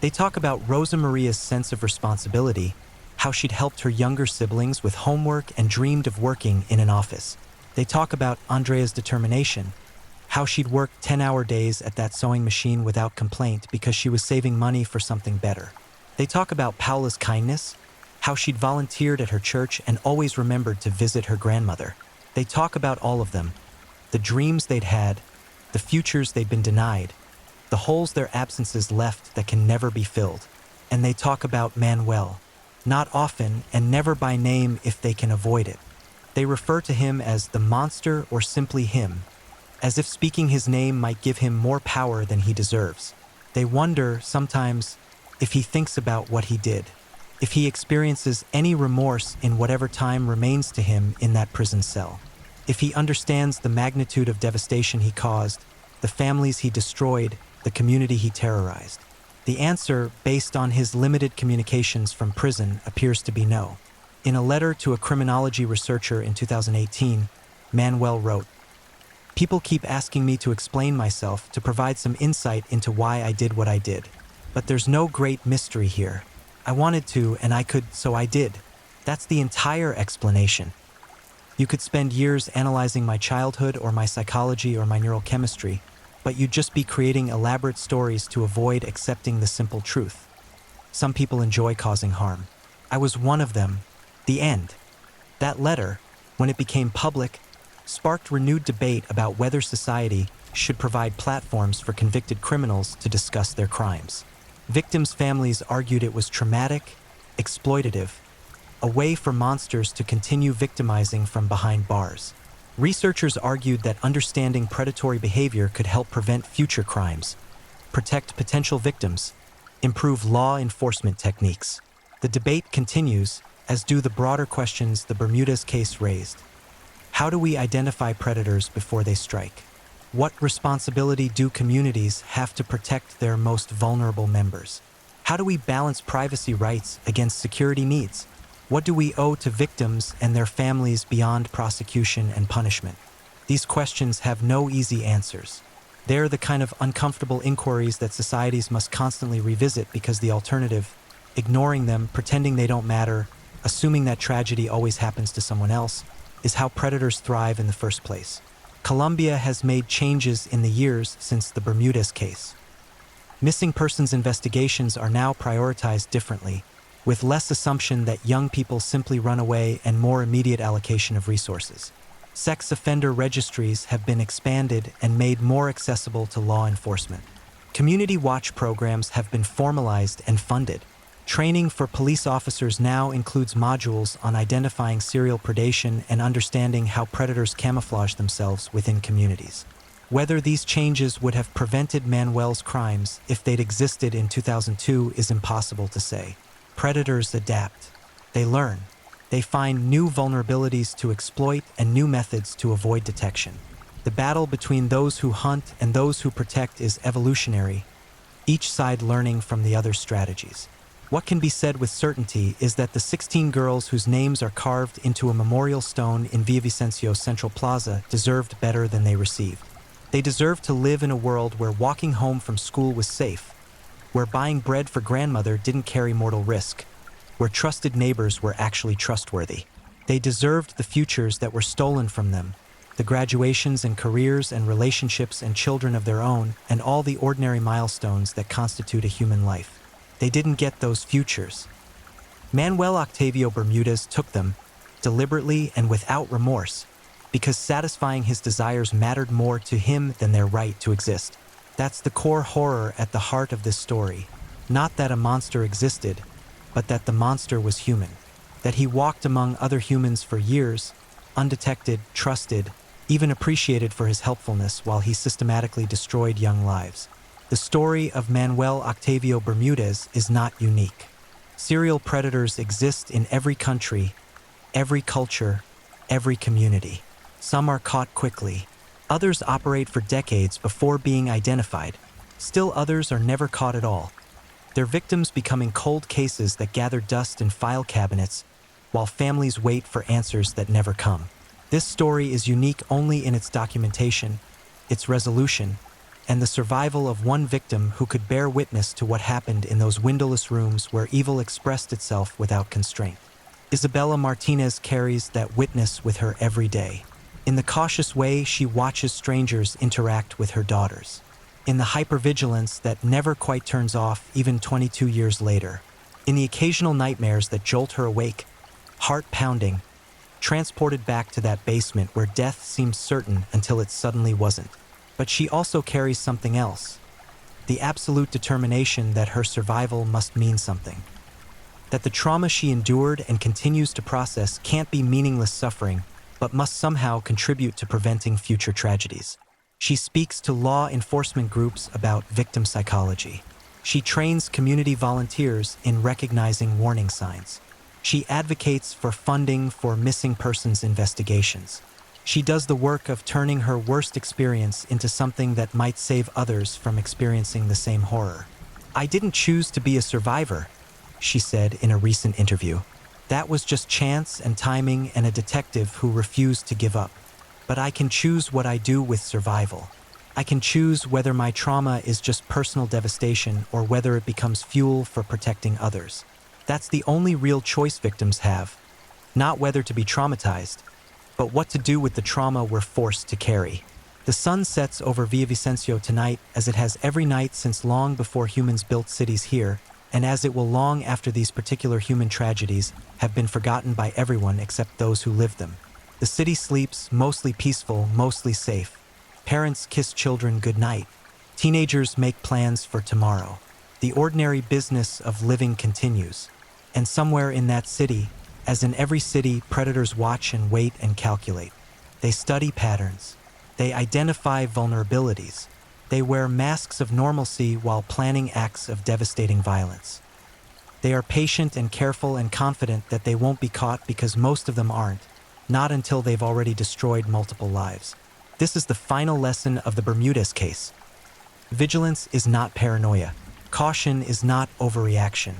They talk about Rosa Maria's sense of responsibility, how she'd helped her younger siblings with homework and dreamed of working in an office. They talk about Andrea's determination, how she'd worked 10-hour days at that sewing machine without complaint because she was saving money for something better. They talk about Paula's kindness, how she'd volunteered at her church and always remembered to visit her grandmother. They talk about all of them, the dreams they'd had, the futures they'd been denied, the holes their absences left that can never be filled. And they talk about Manuel, not often and never by name if they can avoid it. They refer to him as the monster or simply him, as if speaking his name might give him more power than he deserves. They wonder, sometimes, if he thinks about what he did, if he experiences any remorse in whatever time remains to him in that prison cell, if he understands the magnitude of devastation he caused, the families he destroyed, the community he terrorized. The answer, based on his limited communications from prison, appears to be no. In a letter to a criminology researcher in 2018, Manuel wrote, "People keep asking me to explain myself, to provide some insight into why I did what I did. But there's no great mystery here. I wanted to, and I could, so I did. That's the entire explanation. You could spend years analyzing my childhood or my psychology or my neurochemistry, but you'd just be creating elaborate stories to avoid accepting the simple truth. Some people enjoy causing harm. I was one of them. The end." That letter, when it became public, sparked renewed debate about whether society should provide platforms for convicted criminals to discuss their crimes. Victims' families argued it was traumatic, exploitative, a way for monsters to continue victimizing from behind bars. Researchers argued that understanding predatory behavior could help prevent future crimes, protect potential victims, improve law enforcement techniques. The debate continues, as do the broader questions the Bermudez case raised. How do we identify predators before they strike? What responsibility do communities have to protect their most vulnerable members? How do we balance privacy rights against security needs? What do we owe to victims and their families beyond prosecution and punishment? These questions have no easy answers. They're the kind of uncomfortable inquiries that societies must constantly revisit because the alternative, ignoring them, pretending they don't matter, assuming that tragedy always happens to someone else, is how predators thrive in the first place. Colombia has made changes in the years since the Bermudez case. Missing persons investigations are now prioritized differently, with less assumption that young people simply run away and more immediate allocation of resources. Sex offender registries have been expanded and made more accessible to law enforcement. Community watch programs have been formalized and funded. Training for police officers now includes modules on identifying serial predation and understanding how predators camouflage themselves within communities. Whether these changes would have prevented Manuel's crimes if they'd existed in 2002 is impossible to say. Predators adapt. They learn. They find new vulnerabilities to exploit and new methods to avoid detection. The battle between those who hunt and those who protect is evolutionary, each side learning from the other's strategies. What can be said with certainty is that the 16 girls whose names are carved into a memorial stone in Villavicencio's Central Plaza deserved better than they received. They deserved to live in a world where walking home from school was safe, where buying bread for grandmother didn't carry mortal risk, where trusted neighbors were actually trustworthy. They deserved the futures that were stolen from them, the graduations and careers and relationships and children of their own, and all the ordinary milestones that constitute a human life. They didn't get those futures. Manuel Octavio Bermudez took them, deliberately and without remorse, because satisfying his desires mattered more to him than their right to exist. That's the core horror at the heart of this story. Not that a monster existed, but that the monster was human. That he walked among other humans for years, undetected, trusted, even appreciated for his helpfulness while he systematically destroyed young lives. The story of Manuel Octavio Bermudez is not unique. Serial predators exist in every country, every culture, every community. Some are caught quickly. Others operate for decades before being identified. Still others are never caught at all. Their victims becoming cold cases that gather dust in file cabinets, while families wait for answers that never come. This story is unique only in its documentation, its resolution, and the survival of one victim who could bear witness to what happened in those windowless rooms where evil expressed itself without constraint. Isabella Martinez carries that witness with her every day. In the cautious way she watches strangers interact with her daughters. In the hypervigilance that never quite turns off even 22 years later. In the occasional nightmares that jolt her awake, heart pounding, transported back to that basement where death seemed certain until it suddenly wasn't. But she also carries something else. The absolute determination that her survival must mean something. That the trauma she endured and continues to process can't be meaningless suffering, but must somehow contribute to preventing future tragedies. She speaks to law enforcement groups about victim psychology. She trains community volunteers in recognizing warning signs. She advocates for funding for missing persons investigations. She does the work of turning her worst experience into something that might save others from experiencing the same horror. "I didn't choose to be a survivor," she said in a recent interview. "That was just chance and timing and a detective who refused to give up. But I can choose what I do with survival. I can choose whether my trauma is just personal devastation or whether it becomes fuel for protecting others. That's the only real choice victims have. Not whether to be traumatized, but what to do with the trauma we're forced to carry." The sun sets over Villavicencio tonight, as it has every night since long before humans built cities here, and as it will long after these particular human tragedies have been forgotten by everyone except those who lived them. The city sleeps, mostly peaceful, mostly safe. Parents kiss children goodnight. Teenagers make plans for tomorrow. The ordinary business of living continues. And somewhere in that city, as in every city, predators watch and wait and calculate. They study patterns. They identify vulnerabilities. They wear masks of normalcy while planning acts of devastating violence. They are patient and careful and confident that they won't be caught because most of them aren't, not until they've already destroyed multiple lives. This is the final lesson of the Bermudez case. Vigilance is not paranoia. Caution is not overreaction.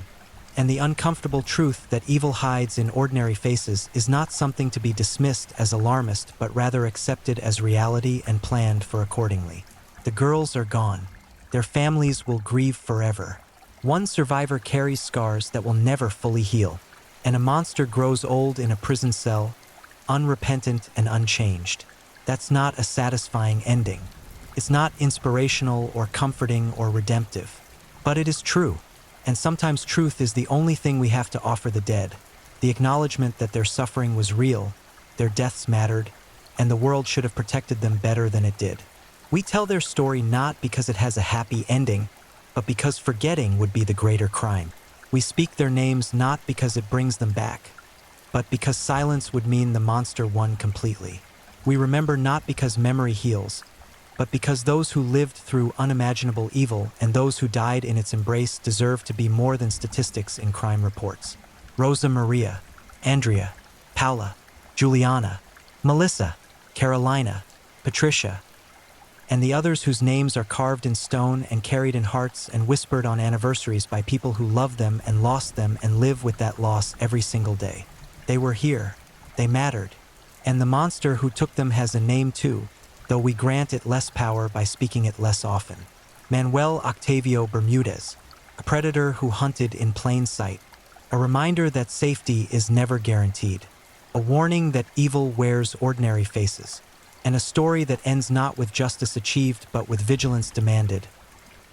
And the uncomfortable truth that evil hides in ordinary faces is not something to be dismissed as alarmist, but rather accepted as reality and planned for accordingly. The girls are gone. Their families will grieve forever. One survivor carries scars that will never fully heal, and a monster grows old in a prison cell, unrepentant and unchanged. That's not a satisfying ending. It's not inspirational or comforting or redemptive. But it is true. And sometimes truth is the only thing we have to offer the dead. The acknowledgement that their suffering was real, their deaths mattered, and the world should have protected them better than it did. We tell their story not because it has a happy ending, but because forgetting would be the greater crime. We speak their names not because it brings them back, but because silence would mean the monster won completely. We remember not because memory heals, but because those who lived through unimaginable evil and those who died in its embrace deserve to be more than statistics in crime reports. Rosa Maria, Andrea, Paula, Juliana, Melissa, Carolina, Patricia, and the others whose names are carved in stone and carried in hearts and whispered on anniversaries by people who loved them and lost them and live with that loss every single day. They were here, they mattered, and the monster who took them has a name too, though we grant it less power by speaking it less often. Manuel Octavio Bermudez, a predator who hunted in plain sight, a reminder that safety is never guaranteed, a warning that evil wears ordinary faces, and a story that ends not with justice achieved but with vigilance demanded.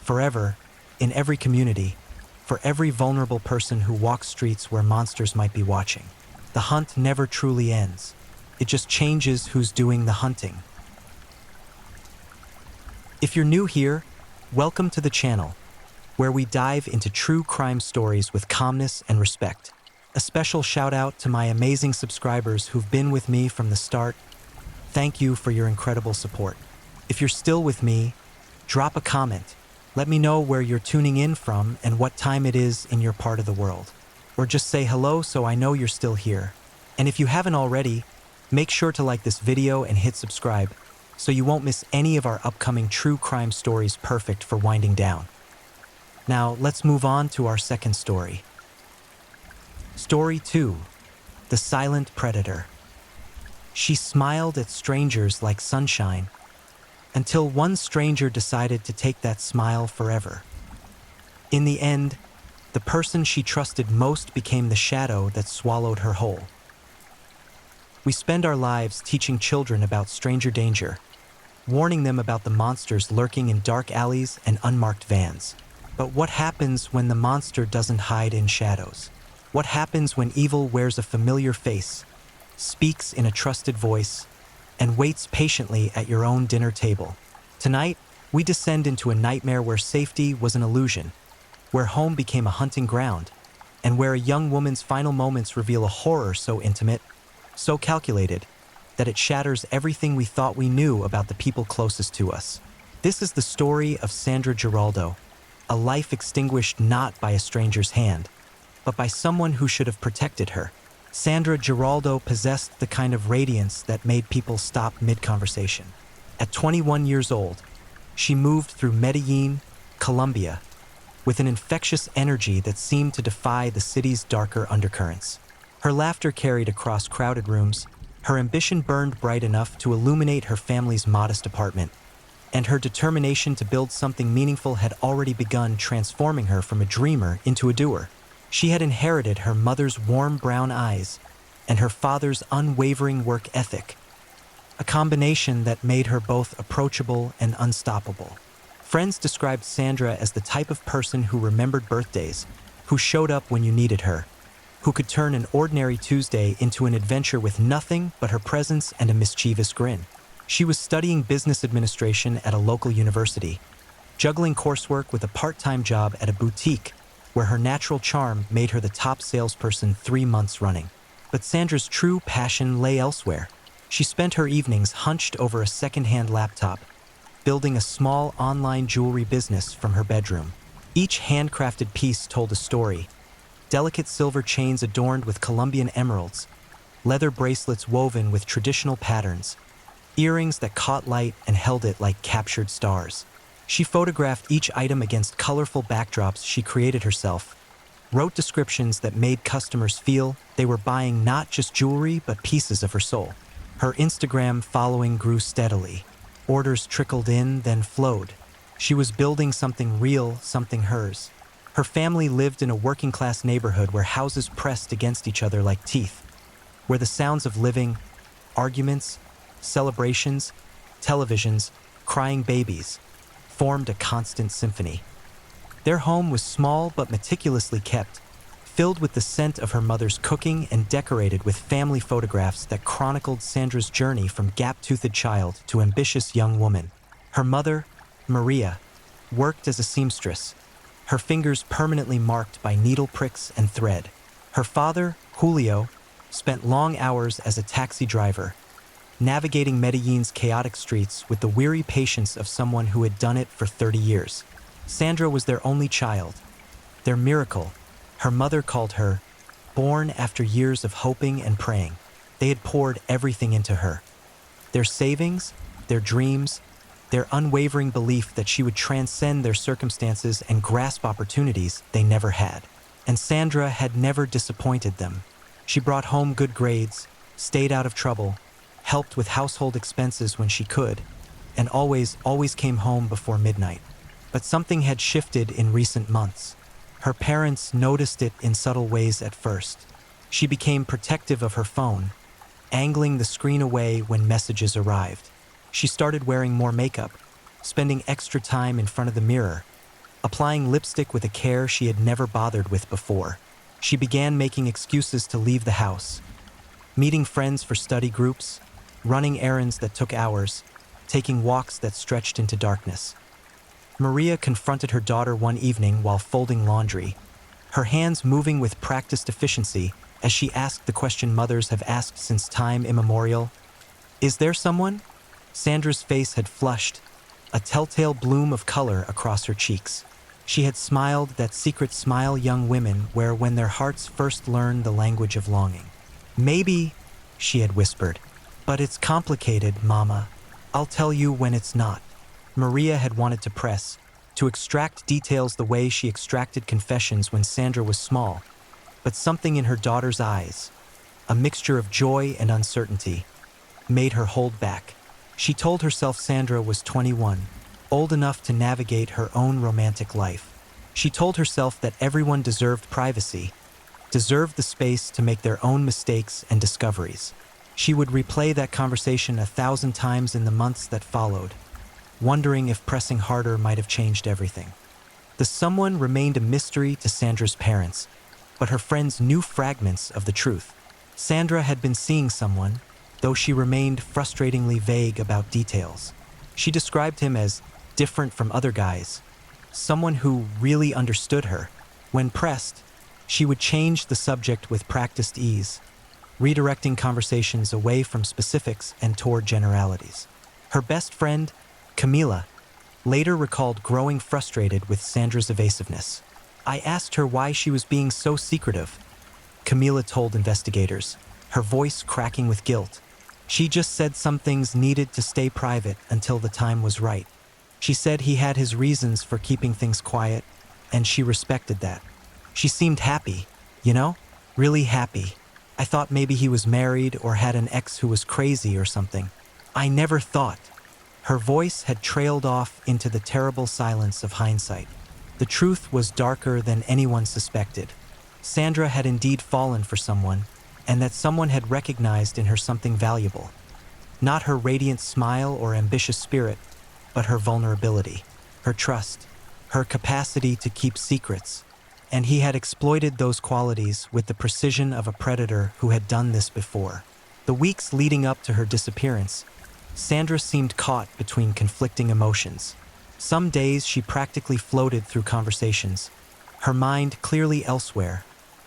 Forever, in every community, for every vulnerable person who walks streets where monsters might be watching. The hunt never truly ends. It just changes who's doing the hunting. If you're new here, welcome to the channel, where we dive into true crime stories with calmness and respect. A special shout out to my amazing subscribers who've been with me from the start. Thank you for your incredible support. If you're still with me, drop a comment. Let me know where you're tuning in from and what time it is in your part of the world. Or just say hello so I know you're still here. And if you haven't already, make sure to like this video and hit subscribe, so you won't miss any of our upcoming true crime stories perfect for winding down. Now, let's move on to our second story. Story 2, the silent predator. She smiled at strangers like sunshine, until one stranger decided to take that smile forever. In the end, the person she trusted most became the shadow that swallowed her whole. We spend our lives teaching children about stranger danger, warning them about the monsters lurking in dark alleys and unmarked vans. But what happens when the monster doesn't hide in shadows? What happens when evil wears a familiar face, speaks in a trusted voice, and waits patiently at your own dinner table? Tonight, we descend into a nightmare where safety was an illusion, where home became a hunting ground, and where a young woman's final moments reveal a horror so intimate, so calculated, that it shatters everything we thought we knew about the people closest to us. This is the story of Sandra Giraldo, a life extinguished not by a stranger's hand, but by someone who should have protected her. Sandra Giraldo possessed the kind of radiance that made people stop mid-conversation. At 21 years old, she moved through Medellin, Colombia, with an infectious energy that seemed to defy the city's darker undercurrents. Her laughter carried across crowded rooms, her ambition burned bright enough to illuminate her family's modest apartment, and her determination to build something meaningful had already begun transforming her from a dreamer into a doer. She had inherited her mother's warm brown eyes and her father's unwavering work ethic, a combination that made her both approachable and unstoppable. Friends described Sandra as the type of person who remembered birthdays, who showed up when you needed her, who could turn an ordinary Tuesday into an adventure with nothing but her presence and a mischievous grin. She was studying business administration at a local university, juggling coursework with a part-time job at a boutique where her natural charm made her the top salesperson 3 months running. But Sandra's true passion lay elsewhere. She spent her evenings hunched over a second-hand laptop, building a small online jewelry business from her bedroom. Each handcrafted piece told a story: delicate silver chains adorned with Colombian emeralds, leather bracelets woven with traditional patterns, earrings that caught light and held it like captured stars. She photographed each item against colorful backdrops she created herself, wrote descriptions that made customers feel they were buying not just jewelry but pieces of her soul. Her Instagram following grew steadily. Orders trickled in, then flowed. She was building something real, something hers. Her family lived in a working-class neighborhood where houses pressed against each other like teeth, where the sounds of living, arguments, celebrations, televisions, crying babies, formed a constant symphony. Their home was small but meticulously kept, filled with the scent of her mother's cooking and decorated with family photographs that chronicled Sandra's journey from gap-toothed child to ambitious young woman. Her mother, Maria, worked as a seamstress, her fingers permanently marked by needle pricks and thread. Her father, Julio, spent long hours as a taxi driver, navigating Medellin's chaotic streets with the weary patience of someone who had done it for 30 years. Sandra was their only child, their miracle. Her mother called her, born after years of hoping and praying. They had poured everything into her: their savings, their dreams, their unwavering belief that she would transcend their circumstances and grasp opportunities they never had. And Sandra had never disappointed them. She brought home good grades, stayed out of trouble, helped with household expenses when she could, and always came home before midnight. But something had shifted in recent months. Her parents noticed it in subtle ways at first. She became protective of her phone, angling the screen away when messages arrived. She started wearing more makeup, spending extra time in front of the mirror, applying lipstick with a care she had never bothered with before. She began making excuses to leave the house, meeting friends for study groups, running errands that took hours, taking walks that stretched into darkness. Maria confronted her daughter one evening while folding laundry, her hands moving with practiced efficiency as she asked the question mothers have asked since time immemorial: "Is there someone?" Sandra's face had flushed, a telltale bloom of color across her cheeks. She had smiled that secret smile young women wear when their hearts first learn the language of longing. "Maybe," she had whispered, "but it's complicated, Mama. I'll tell you when it's not." Maria had wanted to press, to extract details the way she extracted confessions when Sandra was small, but something in her daughter's eyes, a mixture of joy and uncertainty, made her hold back. She told herself Sandra was 21, old enough to navigate her own romantic life. She told herself that everyone deserved privacy, deserved the space to make their own mistakes and discoveries. She would replay that conversation 1,000 times in the months that followed, wondering if pressing harder might have changed everything. The someone remained a mystery to Sandra's parents, but her friends knew fragments of the truth. Sandra had been seeing someone, though she remained frustratingly vague about details. She described him as different from other guys, someone who really understood her. When pressed, she would change the subject with practiced ease, redirecting conversations away from specifics and toward generalities. Her best friend, Camila, later recalled growing frustrated with Sandra's evasiveness. I asked her why she was being so secretive, Camila told investigators, her voice cracking with guilt. She just said some things needed to stay private until the time was right. She said he had his reasons for keeping things quiet, and she respected that. She seemed happy, really happy. I thought maybe he was married or had an ex who was crazy or something. I never thought. Her voice had trailed off into the terrible silence of hindsight. The truth was darker than anyone suspected. Sandra had indeed fallen for someone, and that someone had recognized in her something valuable. Not her radiant smile or ambitious spirit, but her vulnerability, her trust, her capacity to keep secrets. And he had exploited those qualities with the precision of a predator who had done this before. The weeks leading up to her disappearance, Sandra seemed caught between conflicting emotions. Some days she practically floated through conversations, her mind clearly elsewhere,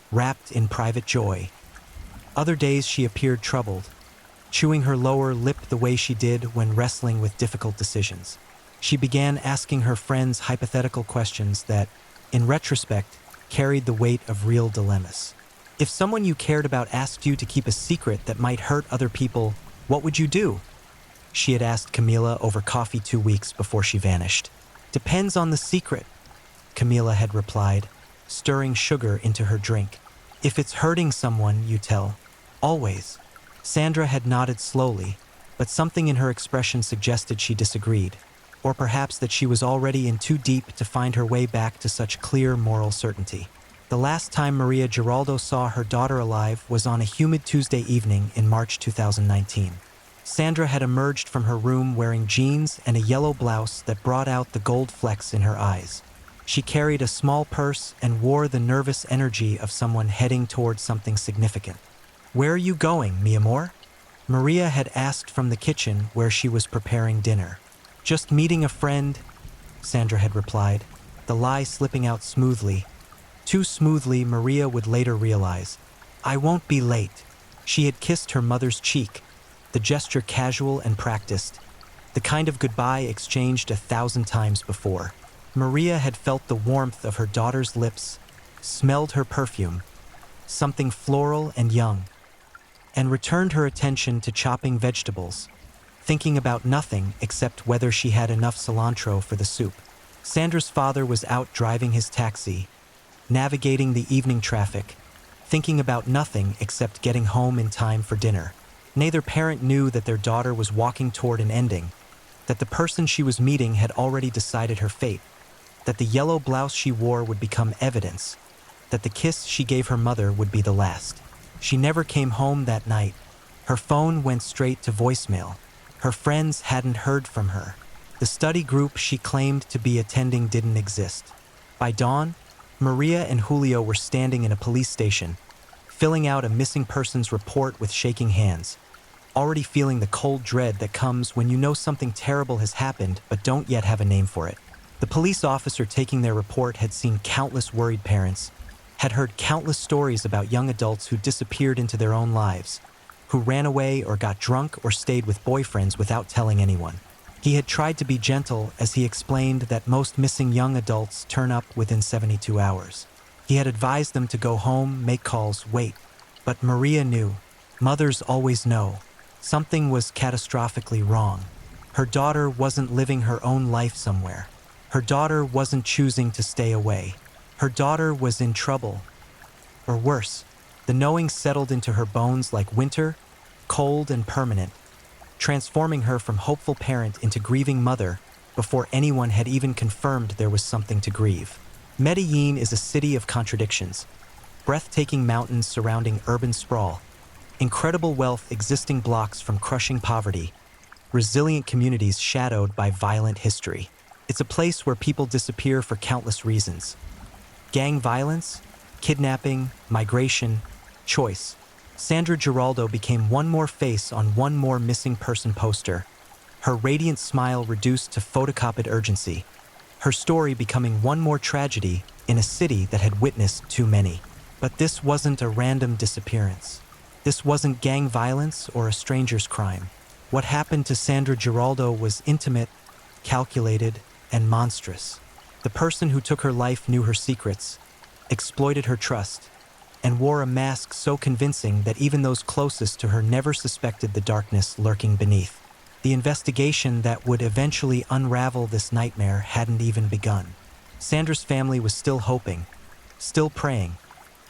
wrapped in private joy. Other days she appeared troubled, chewing her lower lip the way she did when wrestling with difficult decisions. She began asking her friends hypothetical questions that, in retrospect, carried the weight of real dilemmas. If someone you cared about asked you to keep a secret that might hurt other people, what would you do? She had asked Camila over coffee 2 weeks before she vanished. Depends on the secret, Camila had replied, stirring sugar into her drink. If it's hurting someone, you tell. Always. Sandra had nodded slowly, but something in her expression suggested she disagreed, or perhaps that she was already in too deep to find her way back to such clear moral certainty. The last time Maria Giraldo saw her daughter alive was on a humid Tuesday evening in March 2019. Sandra had emerged from her room wearing jeans and a yellow blouse that brought out the gold flecks in her eyes. She carried a small purse and wore the nervous energy of someone heading towards something significant. Where are you going, mi amor? Maria had asked from the kitchen where she was preparing dinner. Just meeting a friend, Sandra had replied, the lie slipping out smoothly. Too smoothly, Maria would later realize. I won't be late. She had kissed her mother's cheek, the gesture casual and practiced, the kind of goodbye exchanged 1,000 times before. Maria had felt the warmth of her daughter's lips, smelled her perfume, something floral and young, and returned her attention to chopping vegetables, thinking about nothing except whether she had enough cilantro for the soup. Sandra's father was out driving his taxi, navigating the evening traffic, thinking about nothing except getting home in time for dinner. Neither parent knew that their daughter was walking toward an ending, that the person she was meeting had already decided her fate, that the yellow blouse she wore would become evidence, that the kiss she gave her mother would be the last. She never came home that night. Her phone went straight to voicemail. Her friends hadn't heard from her. The study group she claimed to be attending didn't exist. By dawn, Maria and Julio were standing in a police station, filling out a missing persons report with shaking hands, already feeling the cold dread that comes when you know something terrible has happened but don't yet have a name for it. The police officer taking their report had seen countless worried parents, had heard countless stories about young adults who disappeared into their own lives, who ran away or got drunk or stayed with boyfriends without telling anyone. He had tried to be gentle as he explained that most missing young adults turn up within 72 hours. He had advised them to go home, make calls, wait. But Maria knew. Mothers always know. Something was catastrophically wrong. Her daughter wasn't living her own life somewhere. Her daughter wasn't choosing to stay away. Her daughter was in trouble. Or worse, The knowing settled into her bones like winter, cold and permanent, transforming her from hopeful parent into grieving mother before anyone had even confirmed there was something to grieve. Medellin is a city of contradictions. Breathtaking mountains surrounding urban sprawl, incredible wealth existing blocks from crushing poverty, resilient communities shadowed by violent history. It's a place where people disappear for countless reasons. Gang violence, kidnapping, migration, choice. Sandra Giraldo became one more face on one more missing person poster, her radiant smile reduced to photocopied urgency, her story becoming one more tragedy in a city that had witnessed too many. But this wasn't a random disappearance. This wasn't gang violence or a stranger's crime. What happened to Sandra Giraldo was intimate, calculated, and monstrous. The person who took her life knew her secrets, exploited her trust, and wore a mask so convincing that even those closest to her never suspected the darkness lurking beneath. The investigation that would eventually unravel this nightmare hadn't even begun. Sandra's family was still hoping, still praying,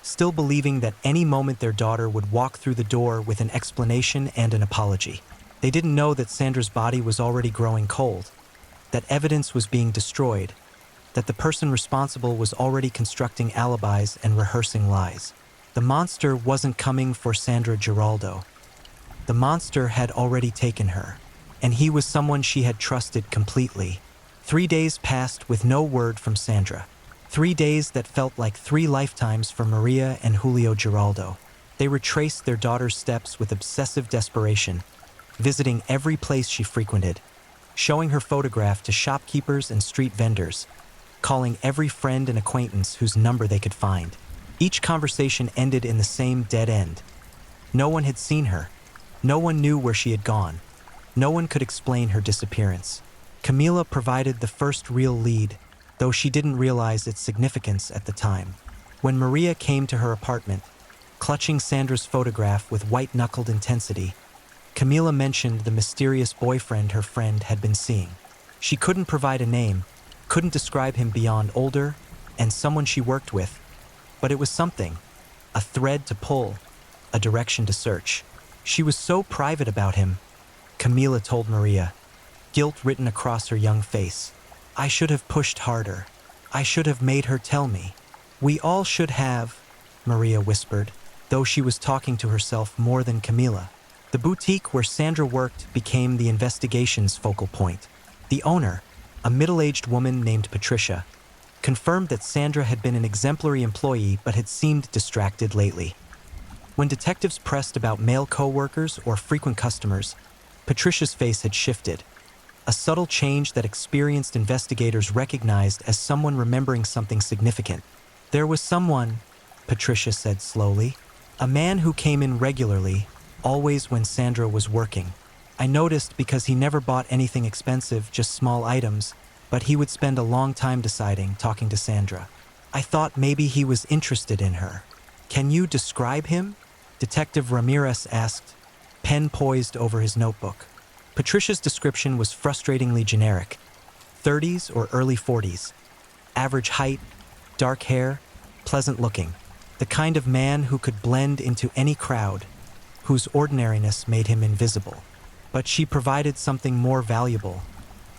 still believing that any moment their daughter would walk through the door with an explanation and an apology. They didn't know that Sandra's body was already growing cold, that evidence was being destroyed, that the person responsible was already constructing alibis and rehearsing lies. The monster wasn't coming for Sandra Giraldo. The monster had already taken her, and he was someone she had trusted completely. 3 days passed with no word from Sandra. 3 days that felt like 3 lifetimes for Maria and Julio Giraldo. They retraced their daughter's steps with obsessive desperation, visiting every place she frequented, showing her photograph to shopkeepers and street vendors, calling every friend and acquaintance whose number they could find. Each conversation ended in the same dead end. No one had seen her. No one knew where she had gone. No one could explain her disappearance. Camila provided the first real lead, though she didn't realize its significance at the time. When Maria came to her apartment, clutching Sandra's photograph with white-knuckled intensity, Camila mentioned the mysterious boyfriend her friend had been seeing. She couldn't provide a name, couldn't describe him beyond older and someone she worked with, but it was something, a thread to pull, a direction to search. She was so private about him, Camila told Maria, guilt written across her young face. I should have pushed harder. I should have made her tell me. We all should have, Maria whispered, though she was talking to herself more than Camila. The boutique where Sandra worked became the investigation's focal point. The owner, a middle-aged woman named Patricia, confirmed that Sandra had been an exemplary employee but had seemed distracted lately. When detectives pressed about male co-workers or frequent customers, Patricia's face had shifted, a subtle change that experienced investigators recognized as someone remembering something significant. There was someone, Patricia said slowly, a man who came in regularly, always when Sandra was working. I noticed because he never bought anything expensive, just small items, but he would spend a long time deciding, talking to Sandra. I thought maybe he was interested in her. Can you describe him? Detective Ramirez asked, pen poised over his notebook. Patricia's description was frustratingly generic. 30s or early 40s. Average height, dark hair, pleasant looking. The kind of man who could blend into any crowd, whose ordinariness made him invisible. But she provided something more valuable.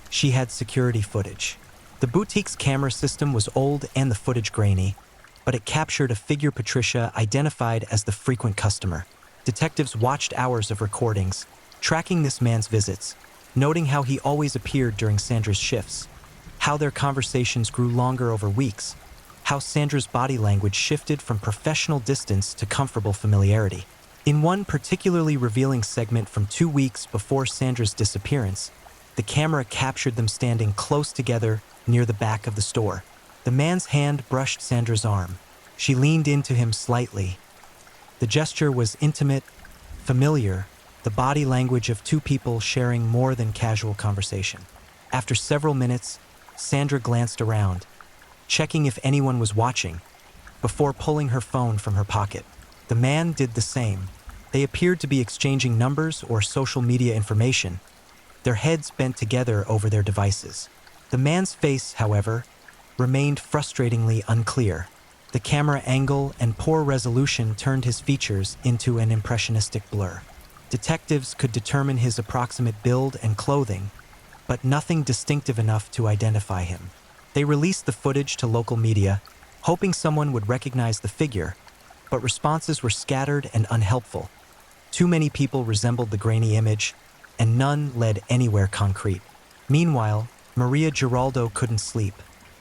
She had security footage. The boutique's camera system was old and the footage grainy, but it captured a figure Patricia identified as the frequent customer. Detectives watched hours of recordings, tracking this man's visits, noting how he always appeared during Sandra's shifts, how their conversations grew longer over weeks, how Sandra's body language shifted from professional distance to comfortable familiarity. In one particularly revealing segment from 2 weeks before Sandra's disappearance, the camera captured them standing close together near the back of the store. The man's hand brushed Sandra's arm. She leaned into him slightly. The gesture was intimate, familiar, the body language of 2 people sharing more than casual conversation. After several minutes, Sandra glanced around, checking if anyone was watching, before pulling her phone from her pocket. The man did the same. They appeared to be exchanging numbers or social media information, their heads bent together over their devices. The man's face, however, remained frustratingly unclear. The camera angle and poor resolution turned his features into an impressionistic blur. Detectives could determine his approximate build and clothing, but nothing distinctive enough to identify him. They released the footage to local media, hoping someone would recognize the figure, but responses were scattered and unhelpful. Too many people resembled the grainy image, and none led anywhere concrete. Meanwhile, Maria Giraldo couldn't sleep.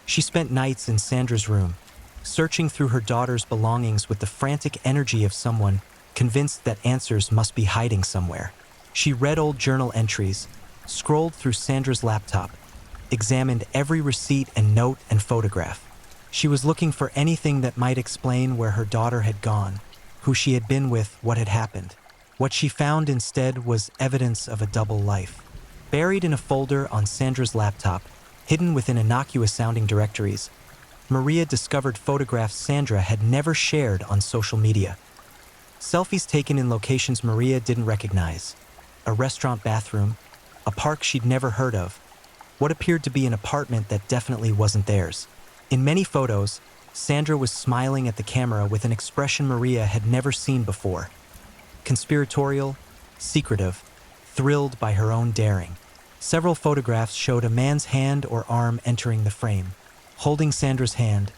She spent nights in Sandra's room, searching through her daughter's belongings with the frantic energy of someone convinced that answers must be hiding somewhere. She read old journal entries, scrolled through Sandra's laptop, examined every receipt and note and photograph. She was looking for anything that might explain where her daughter had gone, who she had been with, what had happened. What she found instead was evidence of a double life. Buried in a folder on Sandra's laptop, hidden within innocuous-sounding directories, Maria discovered photographs Sandra had never shared on social media. Selfies taken in locations Maria didn't recognize. A restaurant bathroom, a park she'd never heard of, what appeared to be an apartment that definitely wasn't theirs. In many photos, Sandra was smiling at the camera with an expression Maria had never seen before. Conspiratorial, secretive, thrilled by her own daring. Several photographs showed a man's hand or arm entering the frame, holding Sandra's hand,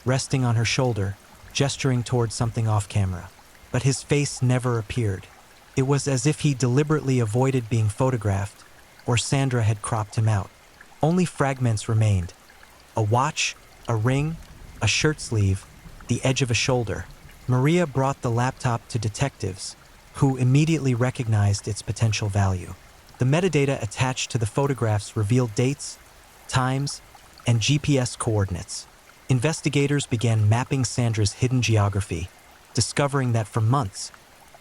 resting on her shoulder, gesturing towards something off camera. But his face never appeared. It was as if he deliberately avoided being photographed, or Sandra had cropped him out. Only fragments remained: a watch, a ring, a shirt sleeve, the edge of a shoulder. Maria brought the laptop to detectives, who immediately recognized its potential value. The metadata attached to the photographs revealed dates, times, and GPS coordinates. Investigators began mapping Sandra's hidden geography, discovering that for months,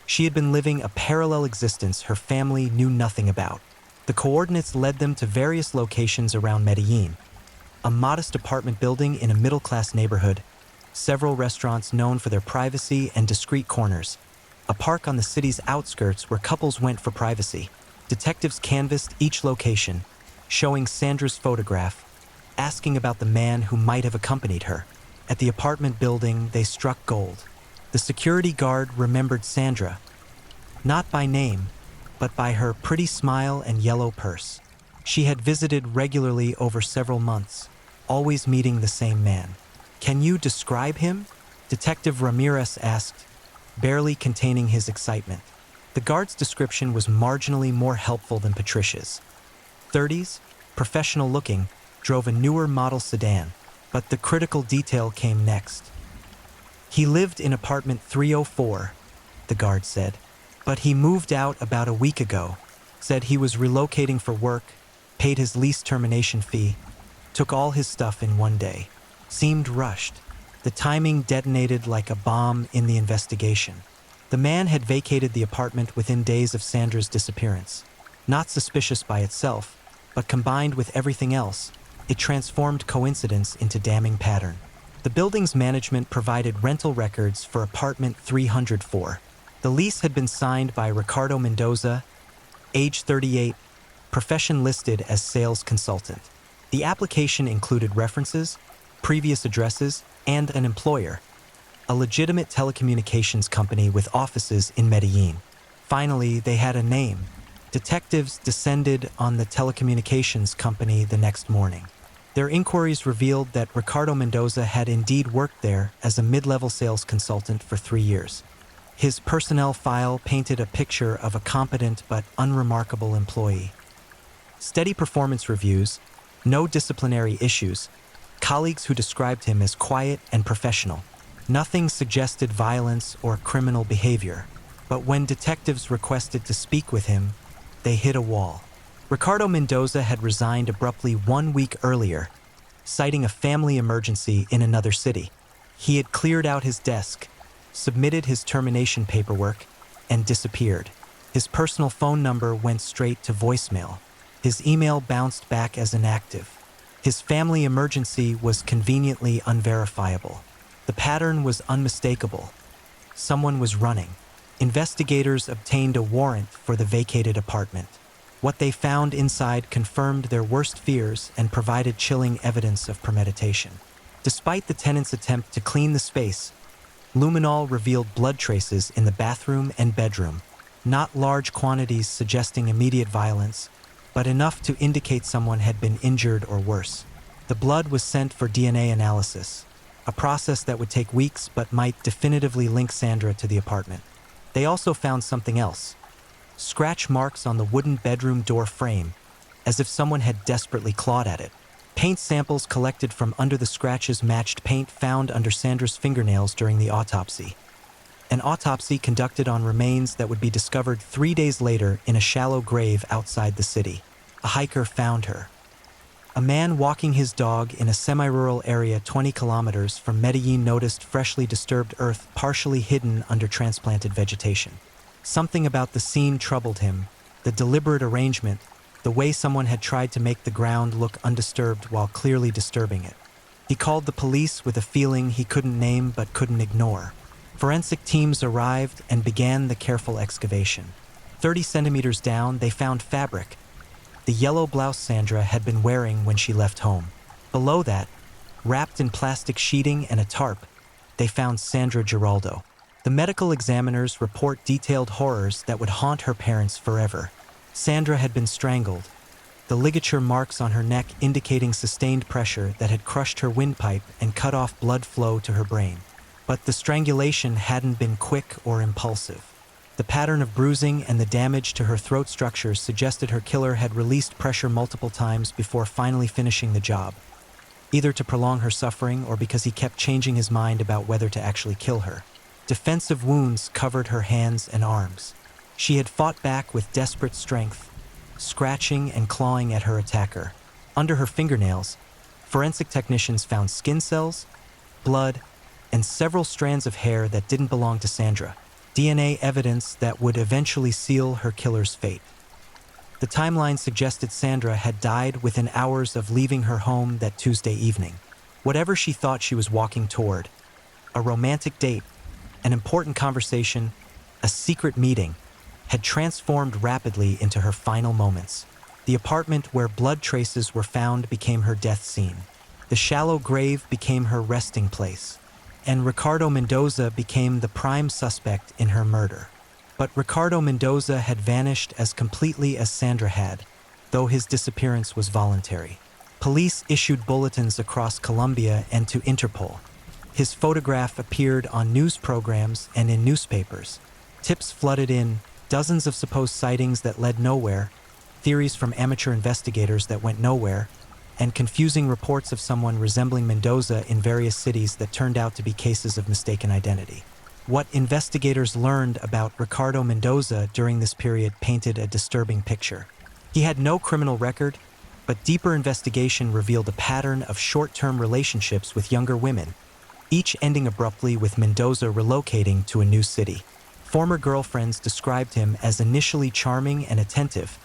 she had been living a parallel existence her family knew nothing about. The coordinates led them to various locations around Medellin: a modest apartment building in a middle-class neighborhood, several restaurants known for their privacy and discreet corners, a park on the city's outskirts where couples went for privacy. Detectives canvassed each location, showing Sandra's photograph, asking about the man who might have accompanied her. At the apartment building, they struck gold. The security guard remembered Sandra, not by name, but by her pretty smile and yellow purse. She had visited regularly over several months, always meeting the same man. "Can you describe him?" Detective Ramirez asked, barely containing his excitement. The guard's description was marginally more helpful than Patricia's. 30s, professional looking, drove a newer model sedan, but the critical detail came next. "He lived in apartment 304, the guard said, "but he moved out about a week ago, said he was relocating for work, paid his lease termination fee, took all his stuff in one day. Seemed rushed. The timing detonated like a bomb in the investigation." The man had vacated the apartment within days of Sandra's disappearance. Not suspicious by itself, but combined with everything else, it transformed coincidence into damning pattern. The building's management provided rental records for apartment 304. The lease had been signed by Ricardo Mendoza, age 38, profession listed as sales consultant. The application included references, previous addresses, and an employer, a legitimate telecommunications company with offices in Medellin. Finally, they had a name. Detectives descended on the telecommunications company the next morning. Their inquiries revealed that Ricardo Mendoza had indeed worked there as a mid-level sales consultant for 3 years. His personnel file painted a picture of a competent but unremarkable employee. Steady performance reviews, no disciplinary issues, colleagues who described him as quiet and professional. Nothing suggested violence or criminal behavior, but when detectives requested to speak with him, they hit a wall. Ricardo Mendoza had resigned abruptly 1 week earlier, citing a family emergency in another city. He had cleared out his desk, submitted his termination paperwork, and disappeared. His personal phone number went straight to voicemail. His email bounced back as inactive. His family emergency was conveniently unverifiable. The pattern was unmistakable. Someone was running. Investigators obtained a warrant for the vacated apartment. What they found inside confirmed their worst fears and provided chilling evidence of premeditation. Despite the tenants' attempt to clean the space, luminol revealed blood traces in the bathroom and bedroom, not large quantities suggesting immediate violence, but enough to indicate someone had been injured or worse. The blood was sent for DNA analysis, a process that would take weeks but might definitively link Sandra to the apartment. They also found something else: scratch marks on the wooden bedroom door frame, as if someone had desperately clawed at it. Paint samples collected from under the scratches matched paint found under Sandra's fingernails during the autopsy. An autopsy conducted on remains that would be discovered 3 days later in a shallow grave outside the city. A hiker found her. A man walking his dog in a semi-rural area 20 kilometers from Medellin noticed freshly disturbed earth partially hidden under transplanted vegetation. Something about the scene troubled him, the deliberate arrangement, the way someone had tried to make the ground look undisturbed while clearly disturbing it. He called the police with a feeling he couldn't name but couldn't ignore. Forensic teams arrived and began the careful excavation. 30 centimeters down, they found fabric, the yellow blouse Sandra had been wearing when she left home. Below that, wrapped in plastic sheeting and a tarp, they found Sandra Giraldo. The medical examiners report detailed horrors that would haunt her parents forever. Sandra had been strangled, the ligature marks on her neck indicating sustained pressure that had crushed her windpipe and cut off blood flow to her brain. But the strangulation hadn't been quick or impulsive. The pattern of bruising and the damage to her throat structures suggested her killer had released pressure multiple times before finally finishing the job, either to prolong her suffering or because he kept changing his mind about whether to actually kill her. Defensive wounds covered her hands and arms. She had fought back with desperate strength, scratching and clawing at her attacker. Under her fingernails, forensic technicians found skin cells, blood, and several strands of hair that didn't belong to Sandra, DNA evidence that would eventually seal her killer's fate. The timeline suggested Sandra had died within hours of leaving her home that Tuesday evening. Whatever she thought she was walking toward, a romantic date, an important conversation, a secret meeting, had transformed rapidly into her final moments. The apartment where blood traces were found became her death scene. The shallow grave became her resting place, and Ricardo Mendoza became the prime suspect in her murder. But Ricardo Mendoza had vanished as completely as Sandra had, though his disappearance was voluntary. Police issued bulletins across Colombia and to Interpol. His photograph appeared on news programs and in newspapers. Tips flooded in, dozens of supposed sightings that led nowhere, theories from amateur investigators that went nowhere, and confusing reports of someone resembling Mendoza in various cities that turned out to be cases of mistaken identity. What investigators learned about Ricardo Mendoza during this period painted a disturbing picture. He had no criminal record, but deeper investigation revealed a pattern of short-term relationships with younger women, each ending abruptly with Mendoza relocating to a new city. Former girlfriends described him as initially charming and attentive,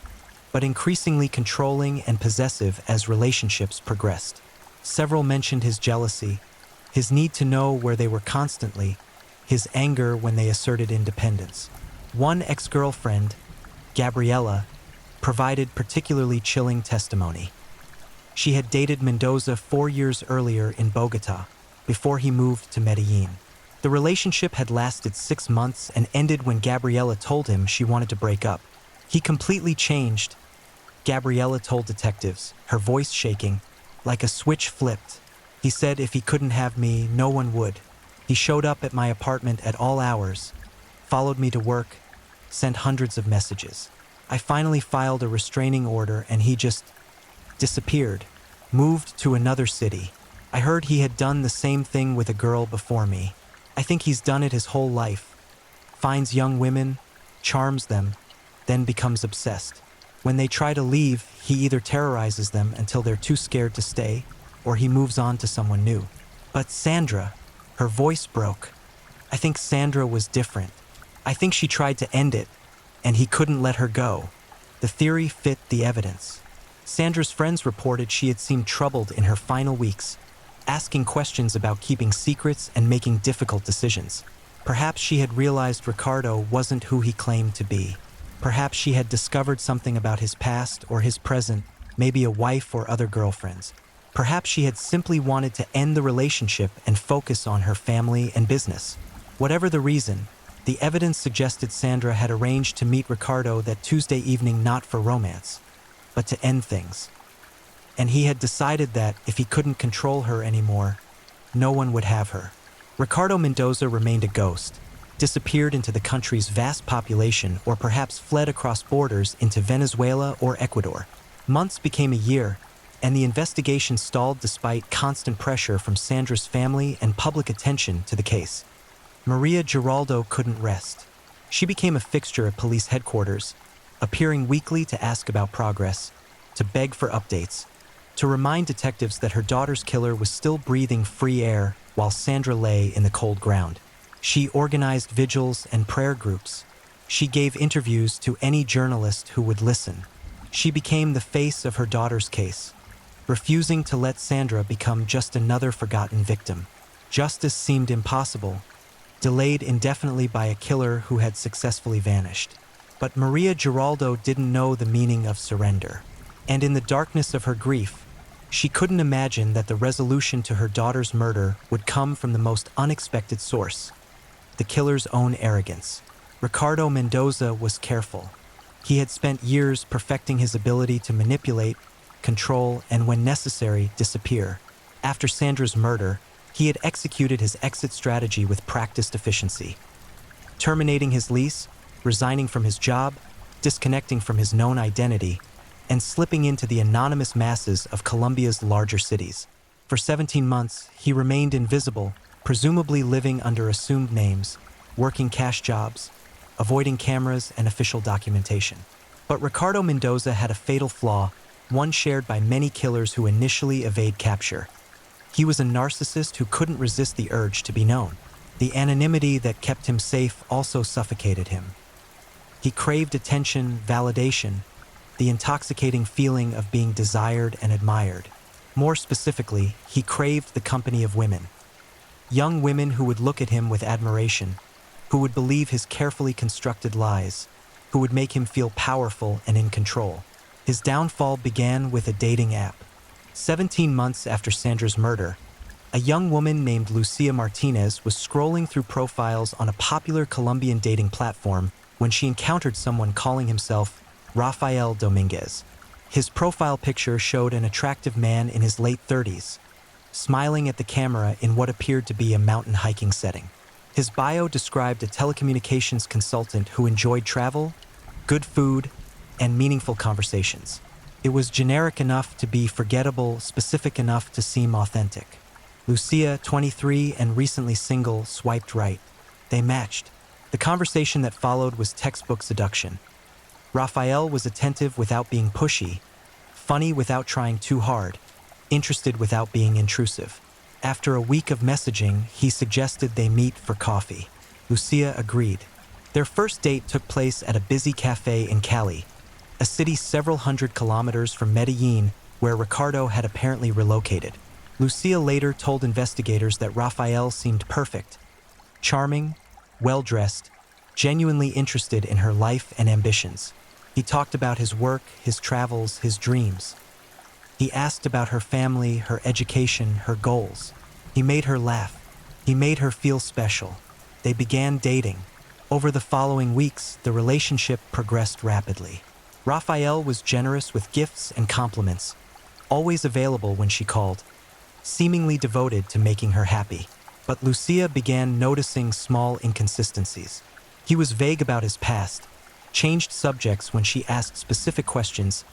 but increasingly controlling and possessive as relationships progressed. Several mentioned his jealousy, his need to know where they were constantly, his anger when they asserted independence. One ex-girlfriend, Gabriela, provided particularly chilling testimony. She had dated Mendoza 4 years earlier in Bogota, before he moved to Medellin. The relationship had lasted 6 months and ended when Gabriela told him she wanted to break up. He completely changed, Gabriela told detectives, her voice shaking, like a switch flipped. He said if he couldn't have me, no one would. He showed up at my apartment at all hours, followed me to work, sent hundreds of messages. I finally filed a restraining order and he just disappeared, moved to another city. I heard he had done the same thing with a girl before me. I think he's done it his whole life. Finds young women, charms them, then becomes obsessed. When they try to leave, he either terrorizes them until they're too scared to stay, or he moves on to someone new. But Sandra, her voice broke. I think Sandra was different. I think she tried to end it, and he couldn't let her go. The theory fit the evidence. Sandra's friends reported she had seemed troubled in her final weeks, asking questions about keeping secrets and making difficult decisions. Perhaps she had realized Ricardo wasn't who he claimed to be. Perhaps she had discovered something about his past or his present, maybe a wife or other girlfriends. Perhaps she had simply wanted to end the relationship and focus on her family and business. Whatever the reason, the evidence suggested Sandra had arranged to meet Ricardo that Tuesday evening not for romance, but to end things. And he had decided that if he couldn't control her anymore, no one would have her. Ricardo Mendoza remained a ghost, disappeared into the country's vast population, or perhaps fled across borders into Venezuela or Ecuador. Months became a year, and the investigation stalled despite constant pressure from Sandra's family and public attention to the case. Maria Giraldo couldn't rest. She became a fixture at police headquarters, appearing weekly to ask about progress, to beg for updates, to remind detectives that her daughter's killer was still breathing free air while Sandra lay in the cold ground. She organized vigils and prayer groups. She gave interviews to any journalist who would listen. She became the face of her daughter's case, refusing to let Sandra become just another forgotten victim. Justice seemed impossible, delayed indefinitely by a killer who had successfully vanished. But Maria Giraldo didn't know the meaning of surrender. And in the darkness of her grief, she couldn't imagine that the resolution to her daughter's murder would come from the most unexpected source: the killer's own arrogance. Ricardo Mendoza was careful. He had spent years perfecting his ability to manipulate, control, and when necessary, disappear. After Sandra's murder, he had executed his exit strategy with practiced efficiency. Terminating his lease, resigning from his job, disconnecting from his known identity, and slipping into the anonymous masses of Colombia's larger cities. For 17 months, he remained invisible, presumably living under assumed names, working cash jobs, avoiding cameras and official documentation. But Ricardo Mendoza had a fatal flaw, one shared by many killers who initially evade capture. He was a narcissist who couldn't resist the urge to be known. The anonymity that kept him safe also suffocated him. He craved attention, validation, the intoxicating feeling of being desired and admired. More specifically, he craved the company of women. Young women who would look at him with admiration, who would believe his carefully constructed lies, who would make him feel powerful and in control. His downfall began with a dating app. 17 months after Sandra's murder, a young woman named Lucia Martinez was scrolling through profiles on a popular Colombian dating platform when she encountered someone calling himself Rafael Dominguez. His profile picture showed an attractive man in his late 30s, smiling at the camera in what appeared to be a mountain hiking setting. His bio described a telecommunications consultant who enjoyed travel, good food, and meaningful conversations. It was generic enough to be forgettable, specific enough to seem authentic. Lucia, 23 and recently single, swiped right. They matched. The conversation that followed was textbook seduction. Rafael was attentive without being pushy, funny without trying too hard, interested without being intrusive. After a week of messaging, he suggested they meet for coffee. Lucia agreed. Their first date took place at a busy cafe in Cali, a city several hundred kilometers from Medellin, where Ricardo had apparently relocated. Lucia later told investigators that Rafael seemed perfect, charming, well-dressed, genuinely interested in her life and ambitions. He talked about his work, his travels, his dreams. He asked about her family, her education, her goals. He made her laugh. He made her feel special. They began dating. Over the following weeks, the relationship progressed rapidly. Rafael was generous with gifts and compliments, always available when she called, seemingly devoted to making her happy. But Lucia began noticing small inconsistencies. He was vague about his past, changed subjects when she asked specific questions,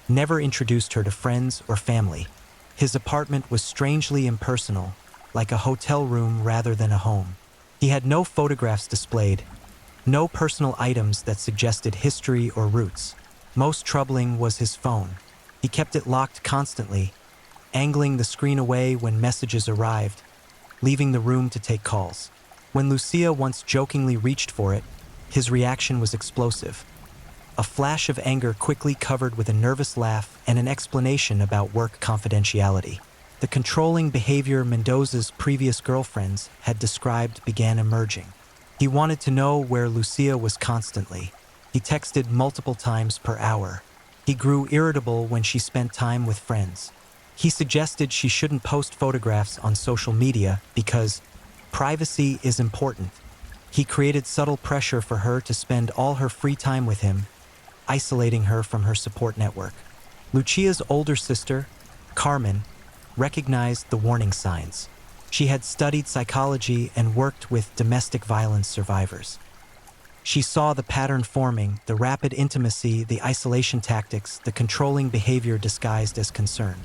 never introduced her to friends or family. His apartment was strangely impersonal, like a hotel room rather than a home. He had no photographs displayed, no personal items that suggested history or roots. Most troubling was his phone. He kept it locked constantly, angling the screen away when messages arrived, leaving the room to take calls. When Lucia once jokingly reached for it, his reaction was explosive. A flash of anger quickly covered with a nervous laugh and an explanation about work confidentiality. The controlling behavior Mendoza's previous girlfriends had described began emerging. He wanted to know where Lucia was constantly. He texted multiple times per hour. He grew irritable when she spent time with friends. He suggested she shouldn't post photographs on social media because privacy is important. He created subtle pressure for her to spend all her free time with him, isolating her from her support network. Lucia's older sister, Carmen, recognized the warning signs. She had studied psychology and worked with domestic violence survivors. She saw the pattern forming, the rapid intimacy, the isolation tactics, the controlling behavior disguised as concern.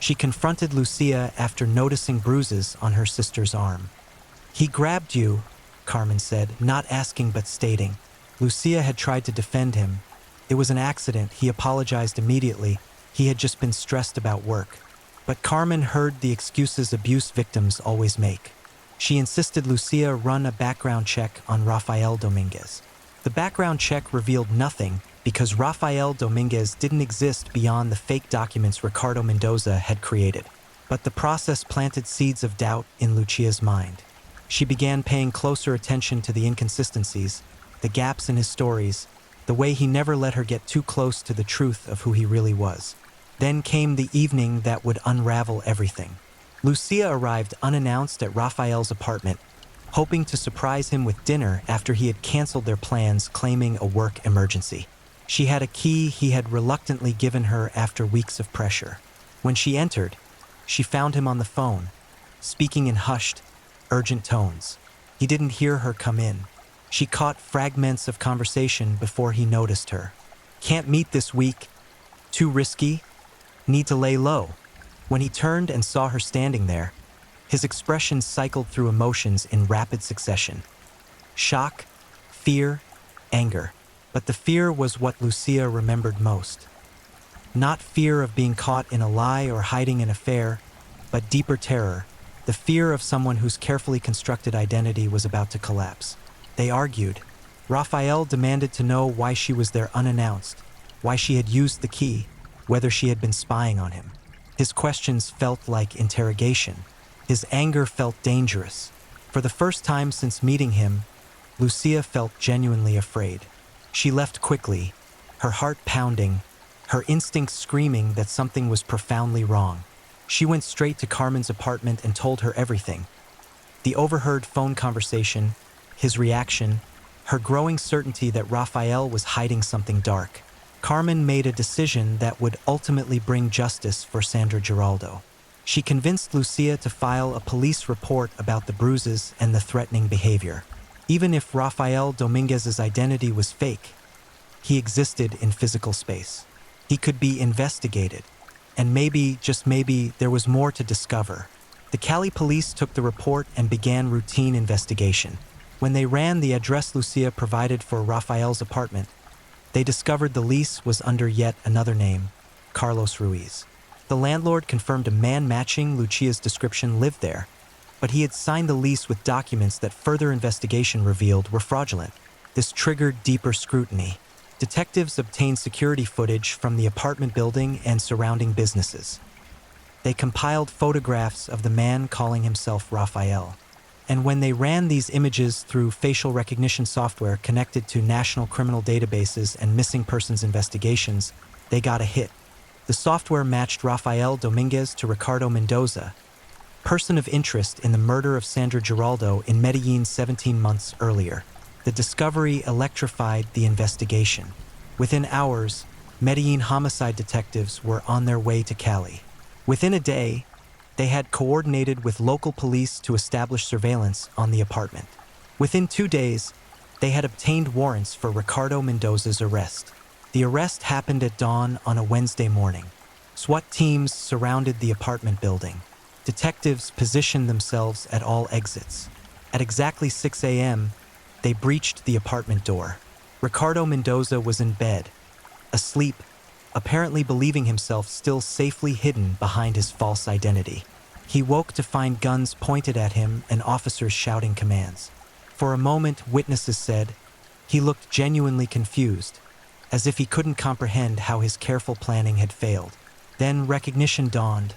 She confronted Lucia after noticing bruises on her sister's arm. "He grabbed you," Carmen said, not asking but stating. Lucia had tried to defend him. "It was an accident," he apologized immediately. He had just been stressed about work. But Carmen heard the excuses abuse victims always make. She insisted Lucia run a background check on Rafael Dominguez. The background check revealed nothing because Rafael Dominguez didn't exist beyond the fake documents Ricardo Mendoza had created. But the process planted seeds of doubt in Lucia's mind. She began paying closer attention to the inconsistencies, the gaps in his stories, the way he never let her get too close to the truth of who he really was. Then came the evening that would unravel everything. Lucia arrived unannounced at Rafael's apartment, hoping to surprise him with dinner after he had canceled their plans, claiming a work emergency. She had a key he had reluctantly given her after weeks of pressure. When she entered, she found him on the phone, speaking in hushed, urgent tones. He didn't hear her come in. She caught fragments of conversation before he noticed her. "Can't meet this week. Too risky. Need to lay low." When he turned and saw her standing there, his expression cycled through emotions in rapid succession. Shock, fear, anger. But the fear was what Lucia remembered most. Not fear of being caught in a lie or hiding an affair, but deeper terror, the fear of someone whose carefully constructed identity was about to collapse. They argued. Rafael demanded to know why she was there unannounced, why she had used the key, whether she had been spying on him. His questions felt like interrogation. His anger felt dangerous. For the first time since meeting him, Lucia felt genuinely afraid. She left quickly, her heart pounding, her instincts screaming that something was profoundly wrong. She went straight to Carmen's apartment and told her everything. The overheard phone conversation, his reaction, her growing certainty that Rafael was hiding something dark. Carmen made a decision that would ultimately bring justice for Sandra Giraldo. She convinced Lucia to file a police report about the bruises and the threatening behavior. Even if Rafael Dominguez's identity was fake, he existed in physical space. He could be investigated, and maybe, just maybe, there was more to discover. The Cali police took the report and began routine investigation. When they ran the address Lucia provided for Rafael's apartment, they discovered the lease was under yet another name, Carlos Ruiz. The landlord confirmed a man matching Lucia's description lived there, but he had signed the lease with documents that further investigation revealed were fraudulent. This triggered deeper scrutiny. Detectives obtained security footage from the apartment building and surrounding businesses. They compiled photographs of the man calling himself Rafael. And when they ran these images through facial recognition software connected to national criminal databases and missing persons investigations, they got a hit. The software matched Rafael Dominguez to Ricardo Mendoza, person of interest in the murder of Sandra Giraldo in Medellin 17 months earlier. The discovery electrified the investigation. Within hours, Medellin homicide detectives were on their way to Cali. Within a day, they had coordinated with local police to establish surveillance on the apartment. Within 2 days, they had obtained warrants for Ricardo Mendoza's arrest. The arrest happened at dawn on a Wednesday morning. SWAT teams surrounded the apartment building. Detectives positioned themselves at all exits. At exactly 6 a.m., they breached the apartment door. Ricardo Mendoza was in bed, asleep, apparently believing himself still safely hidden behind his false identity. He woke to find guns pointed at him and officers shouting commands. For a moment, witnesses said, he looked genuinely confused, as if he couldn't comprehend how his careful planning had failed. Then recognition dawned,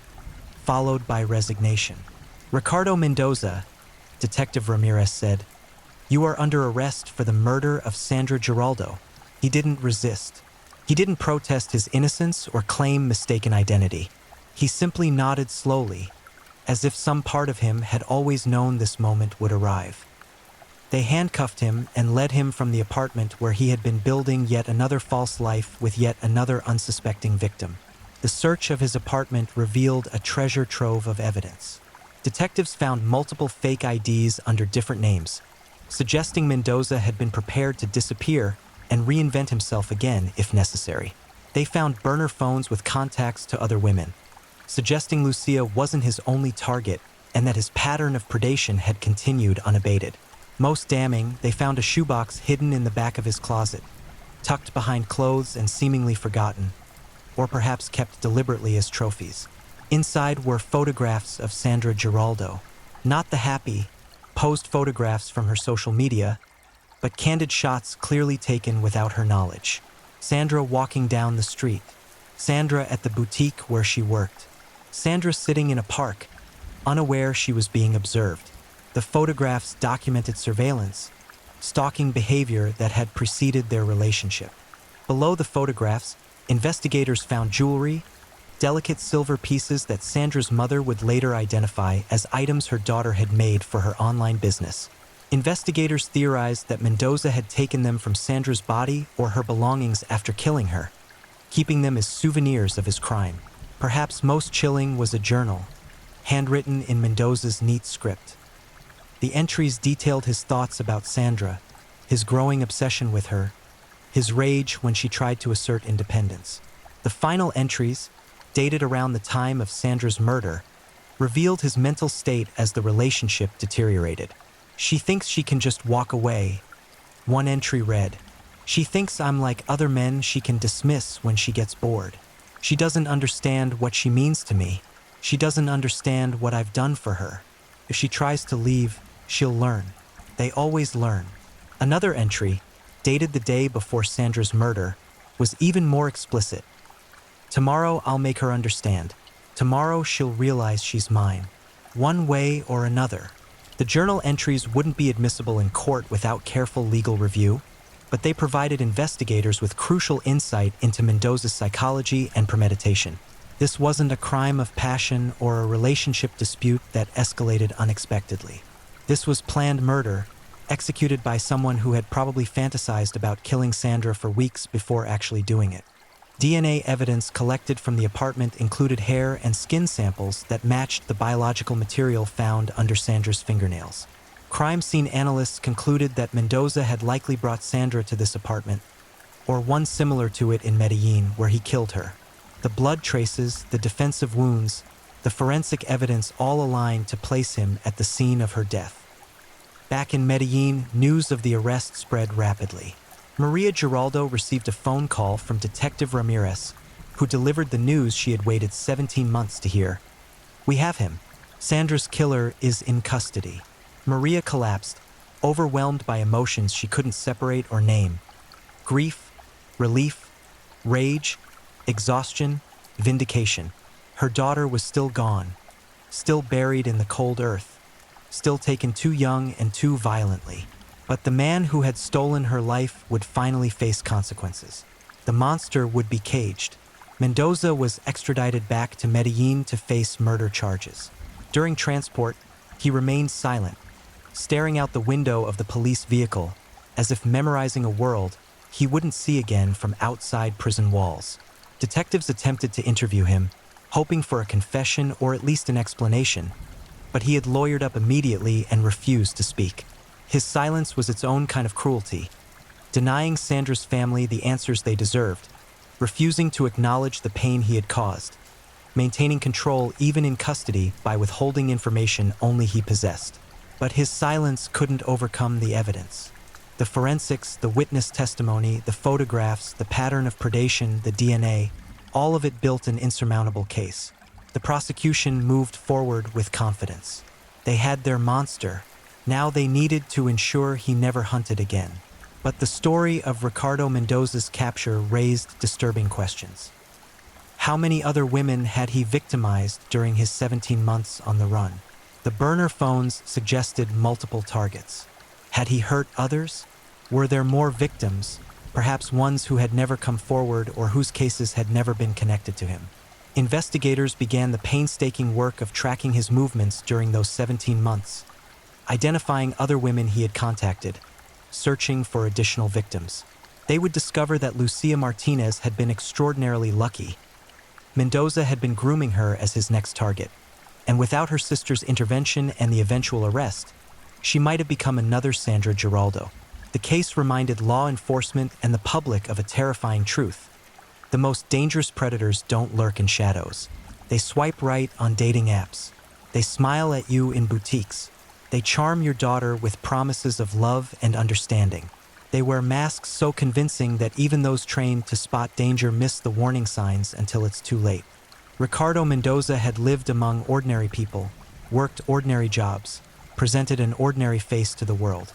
followed by resignation. "Ricardo Mendoza," Detective Ramirez said, "you are under arrest for the murder of Sandra Giraldo." He didn't resist. He didn't protest his innocence or claim mistaken identity. He simply nodded slowly, as if some part of him had always known this moment would arrive. They handcuffed him and led him from the apartment where he had been building yet another false life with yet another unsuspecting victim. The search of his apartment revealed a treasure trove of evidence. Detectives found multiple fake IDs under different names, suggesting Mendoza had been prepared to disappear and reinvent himself again if necessary. They found burner phones with contacts to other women, suggesting Lucia wasn't his only target and that his pattern of predation had continued unabated. Most damning, they found a shoebox hidden in the back of his closet, tucked behind clothes and seemingly forgotten, or perhaps kept deliberately as trophies. Inside were photographs of Sandra Giraldo, not the happy, posed photographs from her social media, but candid shots clearly taken without her knowledge. Sandra walking down the street, Sandra at the boutique where she worked, Sandra sitting in a park, unaware she was being observed. The photographs documented surveillance, stalking behavior that had preceded their relationship. Below the photographs, investigators found jewelry, delicate silver pieces that Sandra's mother would later identify as items her daughter had made for her online business. Investigators theorized that Mendoza had taken them from Sandra's body or her belongings after killing her, keeping them as souvenirs of his crime. Perhaps most chilling was a journal, handwritten in Mendoza's neat script. The entries detailed his thoughts about Sandra, his growing obsession with her, his rage when she tried to assert independence. The final entries, dated around the time of Sandra's murder, revealed his mental state as the relationship deteriorated. She thinks she can just walk away. One entry read, "She thinks I'm like other men she can dismiss when she gets bored. She doesn't understand what she means to me. She doesn't understand what I've done for her. If she tries to leave, she'll learn. They always learn." Another entry, dated the day before Sandra's murder, was even more explicit. "Tomorrow I'll make her understand. Tomorrow she'll realize she's mine. One way or another." The journal entries wouldn't be admissible in court without careful legal review, but they provided investigators with crucial insight into Mendoza's psychology and premeditation. This wasn't a crime of passion or a relationship dispute that escalated unexpectedly. This was planned murder, executed by someone who had probably fantasized about killing Sandra for weeks before actually doing it. DNA evidence collected from the apartment included hair and skin samples that matched the biological material found under Sandra's fingernails. Crime scene analysts concluded that Mendoza had likely brought Sandra to this apartment, or one similar to it in Medellin, where he killed her. The blood traces, the defensive wounds, the forensic evidence all aligned to place him at the scene of her death. Back in Medellin, news of the arrest spread rapidly. Maria Giraldo received a phone call from Detective Ramirez, who delivered the news she had waited 17 months to hear. "We have him. Sandra's killer is in custody." Maria collapsed, overwhelmed by emotions she couldn't separate or name. Grief, relief, rage, exhaustion, vindication. Her daughter was still gone, still buried in the cold earth, still taken too young and too violently. But the man who had stolen her life would finally face consequences. The monster would be caged. Mendoza was extradited back to Medellin to face murder charges. During transport, he remained silent, staring out the window of the police vehicle, as if memorizing a world he wouldn't see again from outside prison walls. Detectives attempted to interview him, hoping for a confession or at least an explanation, but he had lawyered up immediately and refused to speak. His silence was its own kind of cruelty, denying Sandra's family the answers they deserved, refusing to acknowledge the pain he had caused, maintaining control even in custody by withholding information only he possessed. But his silence couldn't overcome the evidence. The forensics, the witness testimony, the photographs, the pattern of predation, the DNA, all of it built an insurmountable case. The prosecution moved forward with confidence. They had their monster. Now they needed to ensure he never hunted again. But the story of Ricardo Mendoza's capture raised disturbing questions. How many other women had he victimized during his 17 months on the run? The burner phones suggested multiple targets. Had he hurt others? Were there more victims, perhaps ones who had never come forward or whose cases had never been connected to him? Investigators began the painstaking work of tracking his movements during those 17 months, identifying other women he had contacted, searching for additional victims. They would discover that Lucia Martinez had been extraordinarily lucky. Mendoza had been grooming her as his next target, and without her sister's intervention and the eventual arrest, she might have become another Sandra Giraldo. The case reminded law enforcement and the public of a terrifying truth. The most dangerous predators don't lurk in shadows. They swipe right on dating apps. They smile at you in boutiques. They charm your daughter with promises of love and understanding. They wear masks so convincing that even those trained to spot danger miss the warning signs until it's too late. Ricardo Mendoza had lived among ordinary people, worked ordinary jobs, presented an ordinary face to the world.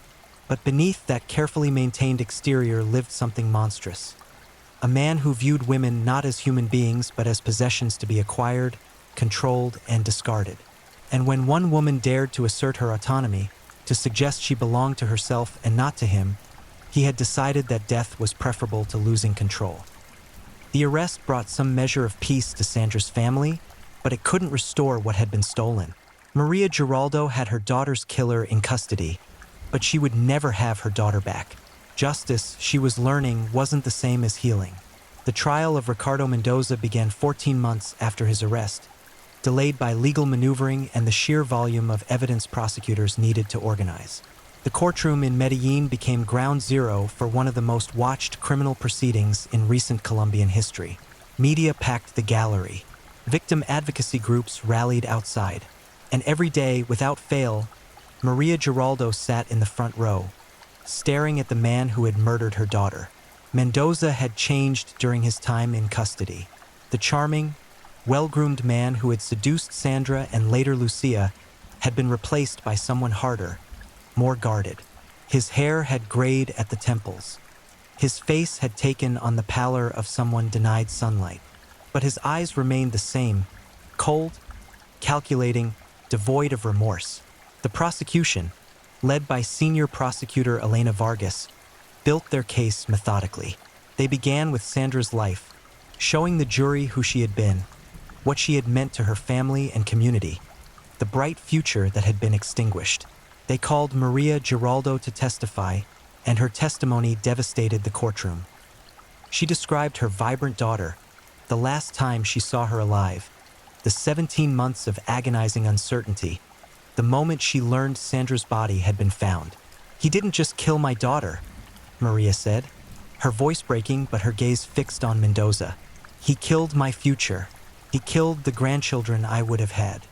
But beneath that carefully maintained exterior lived something monstrous. A man who viewed women not as human beings but as possessions to be acquired, controlled, and discarded. And when one woman dared to assert her autonomy, to suggest she belonged to herself and not to him, he had decided that death was preferable to losing control. The arrest brought some measure of peace to Sandra's family, but it couldn't restore what had been stolen. Maria Giraldo had her daughter's killer in custody, but she would never have her daughter back. Justice, she was learning, wasn't the same as healing. The trial of Ricardo Mendoza began 14 months after his arrest, delayed by legal maneuvering and the sheer volume of evidence prosecutors needed to organize. The courtroom in Medellin became ground zero for one of the most watched criminal proceedings in recent Colombian history. Media packed the gallery. Victim advocacy groups rallied outside. And every day, without fail, Maria Giraldo sat in the front row, staring at the man who had murdered her daughter. Mendoza had changed during his time in custody. The charming, well-groomed man who had seduced Sandra and later Lucia had been replaced by someone harder, more guarded. His hair had grayed at the temples. His face had taken on the pallor of someone denied sunlight. But his eyes remained the same, cold, calculating, devoid of remorse. The prosecution, led by senior prosecutor Elena Vargas, built their case methodically. They began with Sandra's life, showing the jury who she had been, what she had meant to her family and community, the bright future that had been extinguished. They called Maria Giraldo to testify, and her testimony devastated the courtroom. She described her vibrant daughter, the last time she saw her alive, the 17 months of agonizing uncertainty, the moment she learned Sandra's body had been found. "He didn't just kill my daughter," Maria said, her voice breaking but her gaze fixed on Mendoza. "He killed my future. He killed the grandchildren I would have had.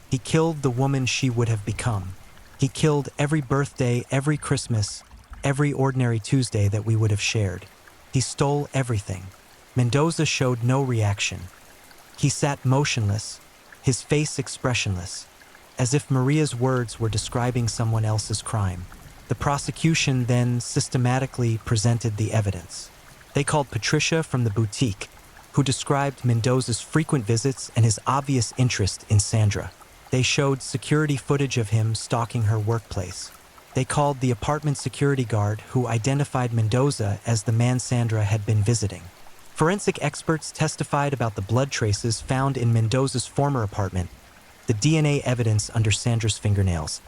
He killed the woman she would have become. He killed every birthday, every Christmas, every ordinary Tuesday that we would have shared. He stole everything." Mendoza showed no reaction. He sat motionless, his face expressionless, as if Maria's words were describing someone else's crime. The prosecution then systematically presented the evidence. They called Patricia from the boutique, who described Mendoza's frequent visits and his obvious interest in Sandra. They showed security footage of him stalking her workplace. They called the apartment security guard who identified Mendoza as the man Sandra had been visiting. Forensic experts testified about the blood traces found in Mendoza's former apartment, the DNA evidence under Sandra's fingernails,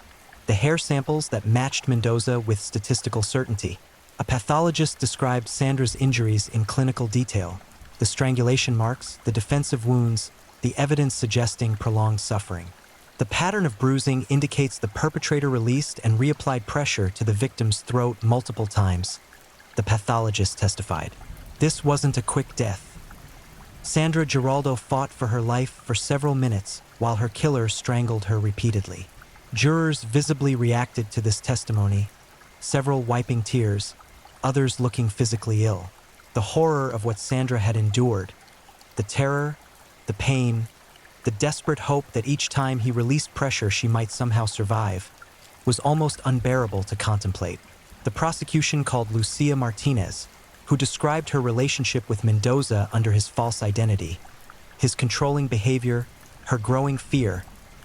the hair samples that matched Mendoza with statistical certainty. A pathologist described Sandra's injuries in clinical detail, the strangulation marks, the defensive wounds, the evidence suggesting prolonged suffering. The pattern of bruising indicates the perpetrator released and reapplied pressure to the victim's throat multiple times, the pathologist testified. This wasn't a quick death. Sandra Giraldo fought for her life for several minutes while her killer strangled her repeatedly. Jurors visibly reacted to this testimony, several wiping tears, others looking physically ill. The horror of what Sandra had endured, the terror, the pain, the desperate hope that each time he released pressure she might somehow survive, was almost unbearable to contemplate. The prosecution called Lucia Martinez, who described her relationship with Mendoza under his false identity, his controlling behavior, her growing fear,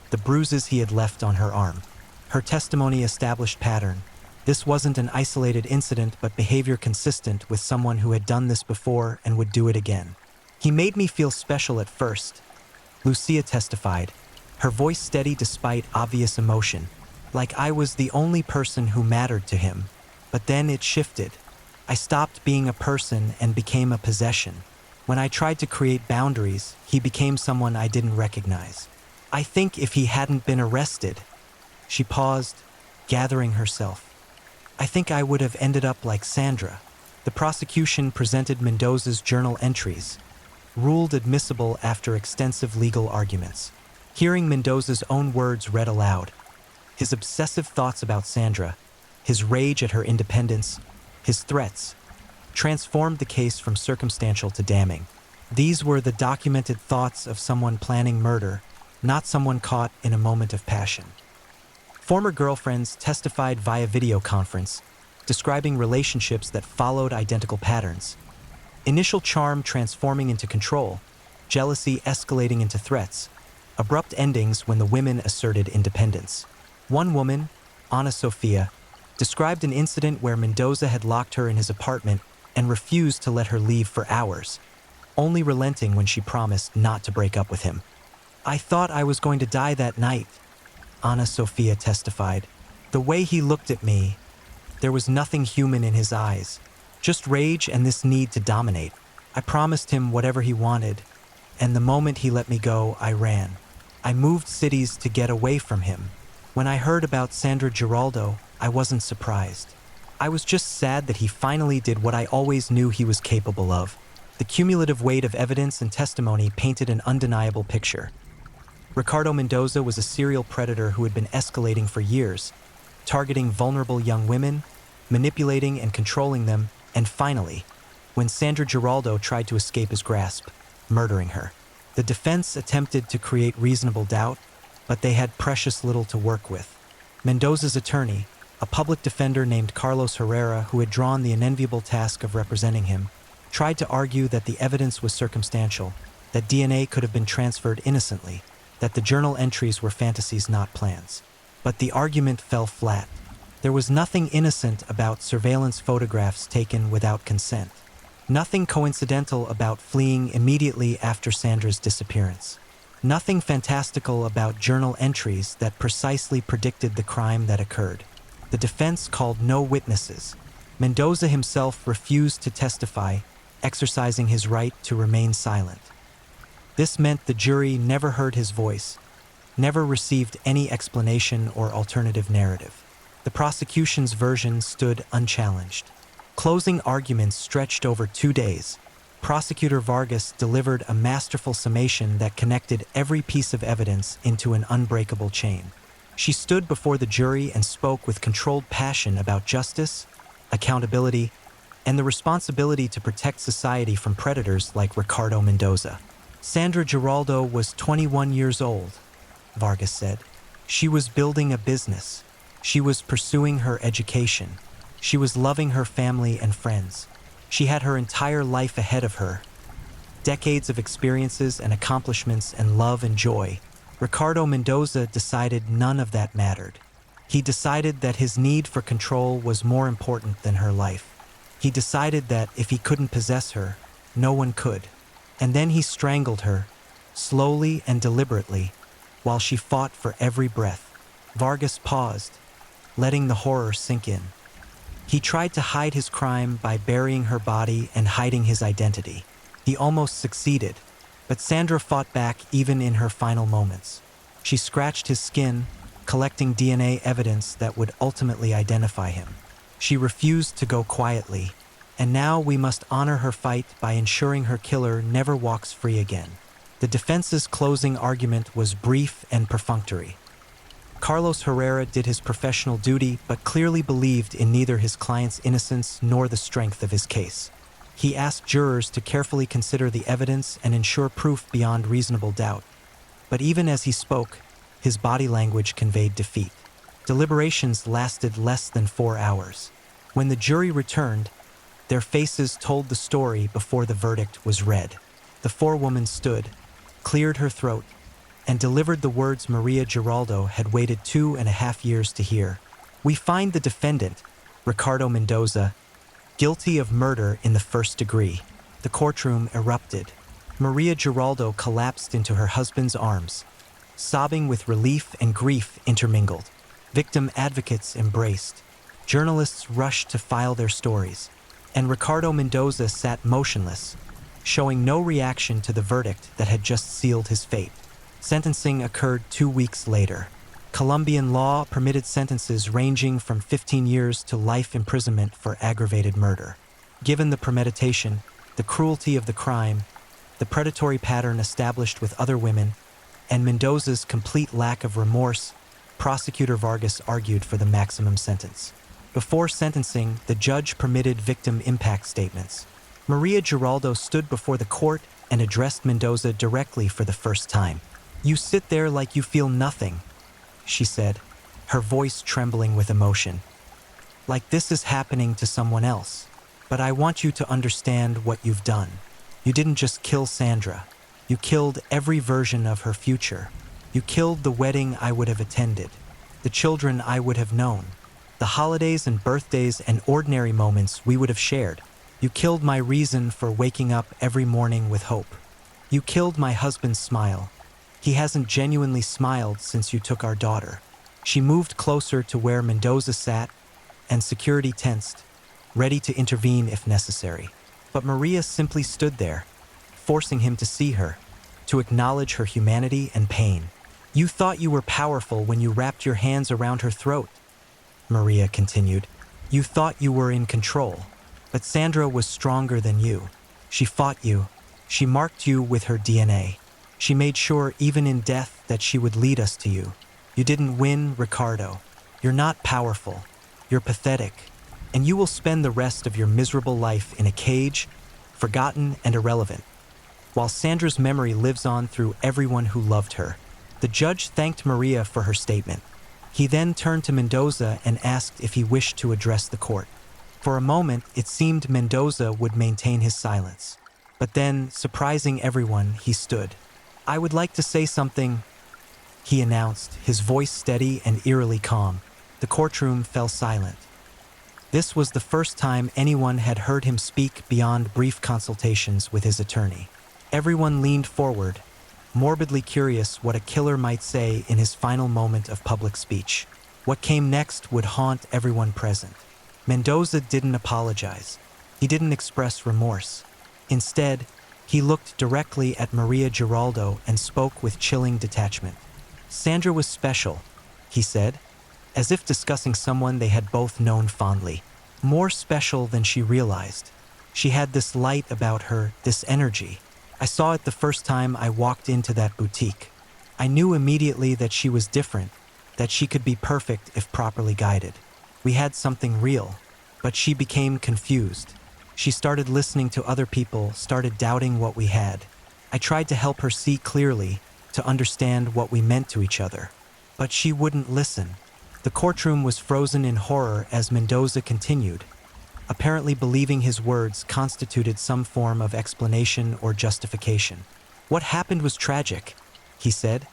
the bruises he had left on her arm. Her testimony established pattern. This wasn't an isolated incident, but behavior consistent with someone who had done this before and would do it again. "He made me feel special at first," Lucia testified, her voice steady despite obvious emotion, like I was the only person who mattered to him. But then it shifted. I stopped being a person and became a possession. When I tried to create boundaries, he became someone I didn't recognize. I think if he hadn't been arrested, she paused, gathering herself. I think I would have ended up like Sandra. The prosecution presented Mendoza's journal entries, ruled admissible after extensive legal arguments. Hearing Mendoza's own words read aloud, his obsessive thoughts about Sandra, his rage at her independence, his threats, transformed the case from circumstantial to damning. These were the documented thoughts of someone planning murder, not someone caught in a moment of passion. Former girlfriends testified via video conference, describing relationships that followed identical patterns. Initial charm transforming into control, jealousy escalating into threats, abrupt endings when the women asserted independence. One woman, Ana Sofia, described an incident where Mendoza had locked her in his apartment and refused to let her leave for hours, only relenting when she promised not to break up with him. I thought I was going to die that night, Ana Sofia testified. The way he looked at me, there was nothing human in his eyes, just rage and this need to dominate. I promised him whatever he wanted, and the moment he let me go, I ran. I moved cities to get away from him. When I heard about Sandra Giraldo, I wasn't surprised. I was just sad that he finally did what I always knew he was capable of. The cumulative weight of evidence and testimony painted an undeniable picture. Ricardo Mendoza was a serial predator who had been escalating for years, targeting vulnerable young women, manipulating and controlling them, and finally, when Sandra Giraldo tried to escape his grasp, murdering her. The defense attempted to create reasonable doubt, but they had precious little to work with. Mendoza's attorney, a public defender named Carlos Herrera who had drawn the unenviable task of representing him, tried to argue that the evidence was circumstantial, that DNA could have been transferred innocently, that the journal entries were fantasies, not plans. But the argument fell flat. There was nothing innocent about surveillance photographs taken without consent. Nothing coincidental about fleeing immediately after Sandra's disappearance. Nothing fantastical about journal entries that precisely predicted the crime that occurred. The defense called no witnesses. Mendoza himself refused to testify, exercising his right to remain silent. This meant the jury never heard his voice, never received any explanation or alternative narrative. The prosecution's version stood unchallenged. Closing arguments stretched over 2 days. Prosecutor Vargas delivered a masterful summation that connected every piece of evidence into an unbreakable chain. She stood before the jury and spoke with controlled passion about justice, accountability, and the responsibility to protect society from predators like Ricardo Mendoza. Sandra Giraldo was 21 years old, Vargas said. She was building a business. She was pursuing her education. She was loving her family and friends. She had her entire life ahead of her. Decades of experiences and accomplishments and love and joy. Ricardo Mendoza decided none of that mattered. He decided that his need for control was more important than her life. He decided that if he couldn't possess her, no one could. And then he strangled her, slowly and deliberately, while she fought for every breath. Vargas paused, letting the horror sink in. He tried to hide his crime by burying her body and hiding his identity. He almost succeeded, but Sandra fought back even in her final moments. She scratched his skin, collecting DNA evidence that would ultimately identify him. She refused to go quietly, and now we must honor her fight by ensuring her killer never walks free again. The defense's closing argument was brief and perfunctory. Carlos Herrera did his professional duty but clearly believed in neither his client's innocence nor the strength of his case. He asked jurors to carefully consider the evidence and ensure proof beyond reasonable doubt. But even as he spoke, his body language conveyed defeat. Deliberations lasted less than 4 hours. When the jury returned, their faces told the story before the verdict was read. The forewoman stood, cleared her throat, and delivered the words Maria Giraldo had waited 2.5 years to hear. We find the defendant, Ricardo Mendoza, guilty of murder in the first degree. The courtroom erupted. Maria Giraldo collapsed into her husband's arms, sobbing with relief and grief intermingled. Victim advocates embraced. Journalists rushed to file their stories, and Ricardo Mendoza sat motionless, showing no reaction to the verdict that had just sealed his fate. Sentencing occurred 2 weeks later. Colombian law permitted sentences ranging from 15 years to life imprisonment for aggravated murder. Given the premeditation, the cruelty of the crime, the predatory pattern established with other women, and Mendoza's complete lack of remorse, Prosecutor Vargas argued for the maximum sentence. Before sentencing, the judge permitted victim impact statements. Maria Giraldo stood before the court and addressed Mendoza directly for the first time. "You sit there like you feel nothing," she said, her voice trembling with emotion. "Like this is happening to someone else. But I want you to understand what you've done. You didn't just kill Sandra. You killed every version of her future. You killed the wedding I would have attended, the children I would have known, the holidays and birthdays and ordinary moments we would have shared. You killed my reason for waking up every morning with hope. You killed my husband's smile. He hasn't genuinely smiled since you took our daughter." She moved closer to where Mendoza sat, and security tensed, ready to intervene if necessary. But Maria simply stood there, forcing him to see her, to acknowledge her humanity and pain. "You thought you were powerful when you wrapped your hands around her throat," Maria continued. "You thought you were in control. But Sandra was stronger than you. She fought you. She marked you with her DNA. She made sure, even in death, that she would lead us to you. You didn't win, Ricardo. You're not powerful. You're pathetic. And you will spend the rest of your miserable life in a cage, forgotten and irrelevant." While Sandra's memory lives on through everyone who loved her, the judge thanked Maria for her statement. He then turned to Mendoza and asked if he wished to address the court. For a moment, it seemed Mendoza would maintain his silence. But then, surprising everyone, he stood. "I would like to say something," he announced, his voice steady and eerily calm. The courtroom fell silent. This was the first time anyone had heard him speak beyond brief consultations with his attorney. Everyone leaned forward, morbidly curious what a killer might say in his final moment of public speech. What came next would haunt everyone present. Mendoza didn't apologize. He didn't express remorse. Instead, he looked directly at Maria Giraldo and spoke with chilling detachment. "Sandra was special," he said, as if discussing someone they had both known fondly. "More special than she realized. She had this light about her, this energy. I saw it the first time I walked into that boutique. I knew immediately that she was different, that she could be perfect if properly guided. We had something real, but she became confused. She started listening to other people, started doubting what we had. I tried to help her see clearly, to understand what we meant to each other. But she wouldn't listen." The courtroom was frozen in horror as Mendoza continued, apparently believing his words constituted some form of explanation or justification. "What happened was tragic," he said,